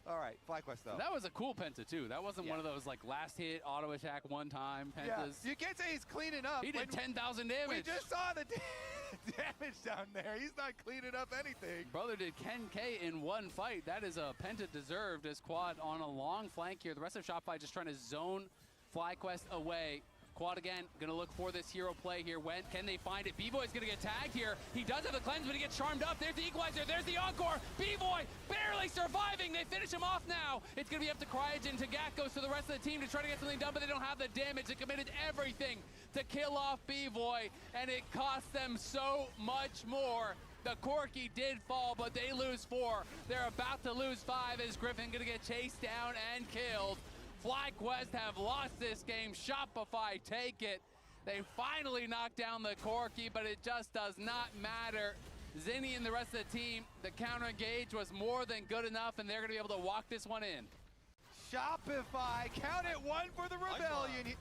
All right, FlyQuest though. That was a cool Penta too. That wasn't one of those like last hit, auto attack, one time Pentas. Yeah, you can't say he's cleaning up. He did 10,000 damage. We just saw the damage down there. He's not cleaning up anything. Brother did 10K in one fight. That is a Penta deserved as Quad on a long flank here. The rest of Shopify just trying to zone FlyQuest away. Quad again, gonna look for this hero play here. When can they find it? B-Boy's gonna get tagged here. He does have the cleanse, but he gets charmed up. There's the equalizer, there's the encore. B-Boy barely surviving. They finish him off now. It's gonna be up to Cryogen, to Gakkos, to the rest of the team to try to get something done, but they don't have the damage. They committed everything to kill off B-Boy, and it cost them so much more. The Corki did fall, but they lose 4. They're about to lose 5 as Griffin gonna get chased down and killed. FlyQuest have lost this game. Shopify take it. They finally knocked down the Corki, but it just does not matter. Zinni and the rest of the team, the counter engage was more than good enough, and they're going to be able to walk this one in. Shopify, count it 1 for the Rebellion.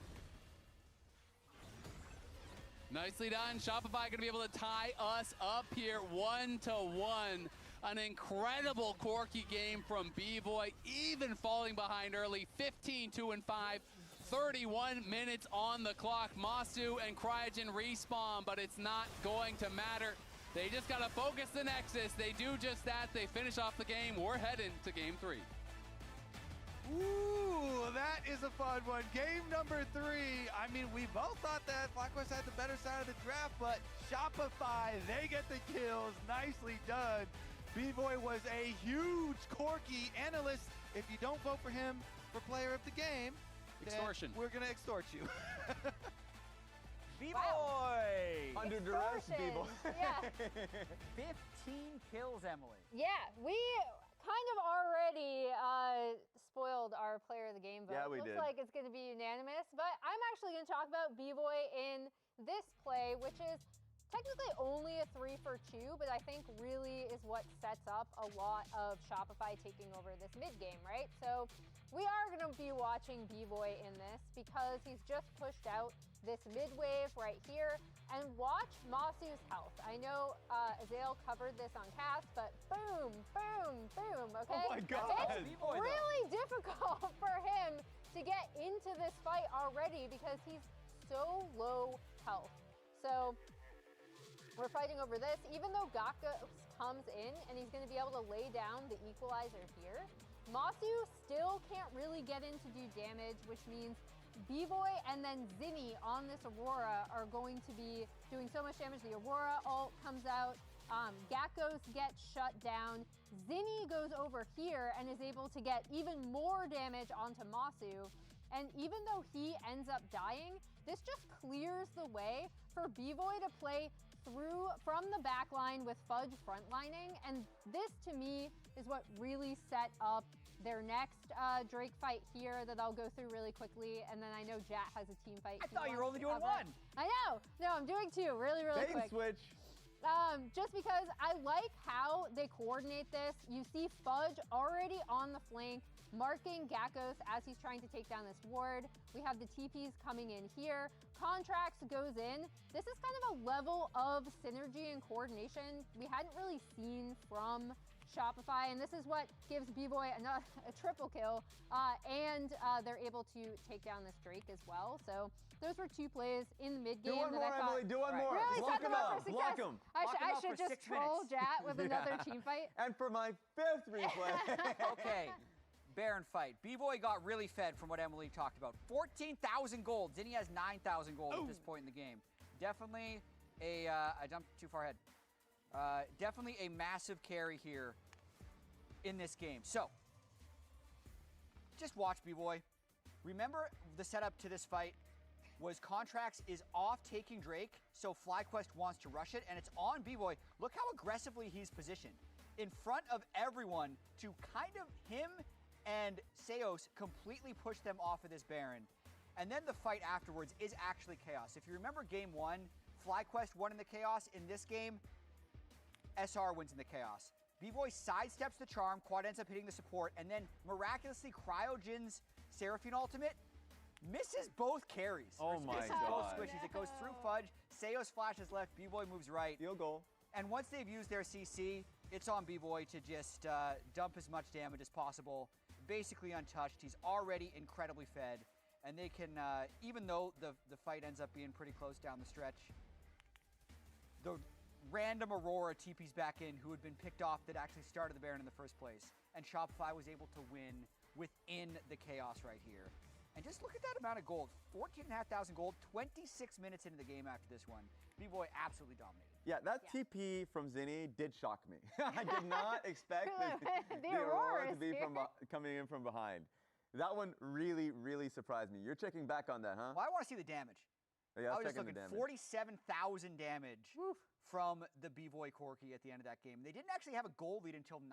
Nicely done. Shopify going to be able to tie us up here 1-1. An incredible Corki game from B-Boy, even falling behind early, 15-2-5, 31 minutes on the clock. Masu and Cryogen respawn, but it's not going to matter. They just got to focus the Nexus. They do just that. They finish off the game. We're heading to game 3. Ooh, that is a fun one. Game number 3. I mean, we both thought that FlyQuest had the better side of the draft, but Shopify, they get the kills. Nicely done. B-Boy was a huge Corki analyst. If you don't vote for him for player of the game, extortion. We're going to extort you. B-Boy! Wow. Under duress, B-Boy. Yeah. 15 kills, Emily. Yeah, we kind of already spoiled our player of the game vote. Yeah, we Looks did. like it's going to be unanimous, but I'm actually going to talk about B-Boy in this play, which is technically only a 3 for 2, but I think really is what sets up a lot of Shopify taking over this mid game, right? So we are going to be watching B-Boy in this because he's just pushed out this mid wave right here. And watch Masu's health. I know Azael covered this on cast, but boom, okay? Oh my God. It's really difficult for him to get into this fight already because he's so low health. So we're fighting over this. Even though Gakkos comes in and he's going to be able to lay down the equalizer here, Masu still can't really get in to do damage, which means B-Boy and then Zinni on this Aurora are going to be doing so much damage. The Aurora ult comes out. Gakkos gets shut down. Zinni goes over here and is able to get even more damage onto Masu. And even though he ends up dying, this just clears the way for B-Boy to play through from the back line with Fudge frontlining, and this to me is what really set up their next Drake fight here that I'll go through really quickly, and then I know Jat has a team fight. I thought you were only doing 1. I know. No, I'm doing 2 really Bait quick. switch. Just because I like how they coordinate this. You see Fudge already on the flank, marking Gakkos as he's trying to take down this ward. We have the TPs coming in here. Contracts goes in. This is kind of a level of synergy and coordination we hadn't really seen from Shopify, and this is what gives B-Boy a triple kill, and they're able to take down this Drake as well. So those were 2 plays in the mid game. Do one more, Emily. Do one more. Really Block set them him up out. for Block success. him. I should just troll Jat with another team fight. And for my 5th replay. Okay. Baron fight. B-Boy got really fed from what Emily talked about. 14,000 gold. Zinni has 9,000 gold at this point in the game. Definitely I jumped too far ahead. Definitely a massive carry here in this game. So, just watch B-Boy. Remember the setup to this fight was Contracts is off taking Drake, so FlyQuest wants to rush it, and it's on B-Boy. Look how aggressively he's positioned. In front of everyone to kind of him and Seos completely push them off of this Baron. And then the fight afterwards is actually chaos. If you remember game 1, FlyQuest won in the chaos. In this game, SR wins in the chaos. B-Boy sidesteps the charm, Quad ends up hitting the support, and then miraculously Cryogen's Seraphine ultimate misses both carries. Oh my misses God. both squishies. It goes through Fudge, Seos flashes left, B-Boy moves right. Field goal. And once they've used their CC, it's on B-Boy to just dump as much damage as possible. Basically untouched. He's already incredibly fed. And they can, even though the fight ends up being pretty close down the stretch, the random Aurora TP's back in who had been picked off that actually started the Baron in the first place. And Shopify was able to win within the chaos right here. And just look at that amount of gold. 14,500 gold, 26 minutes into the game after this one. B-Boy absolutely dominated. Yeah, that TP from Zinni did shock me. I did not expect the Aurora to be coming in from behind. That one really, really surprised me. You're checking back on that, huh? Well, I want to see the damage. Yeah, I was just looking, 47,000 damage from the B-Boy Corki at the end of that game. They didn't actually have a goal lead until 9.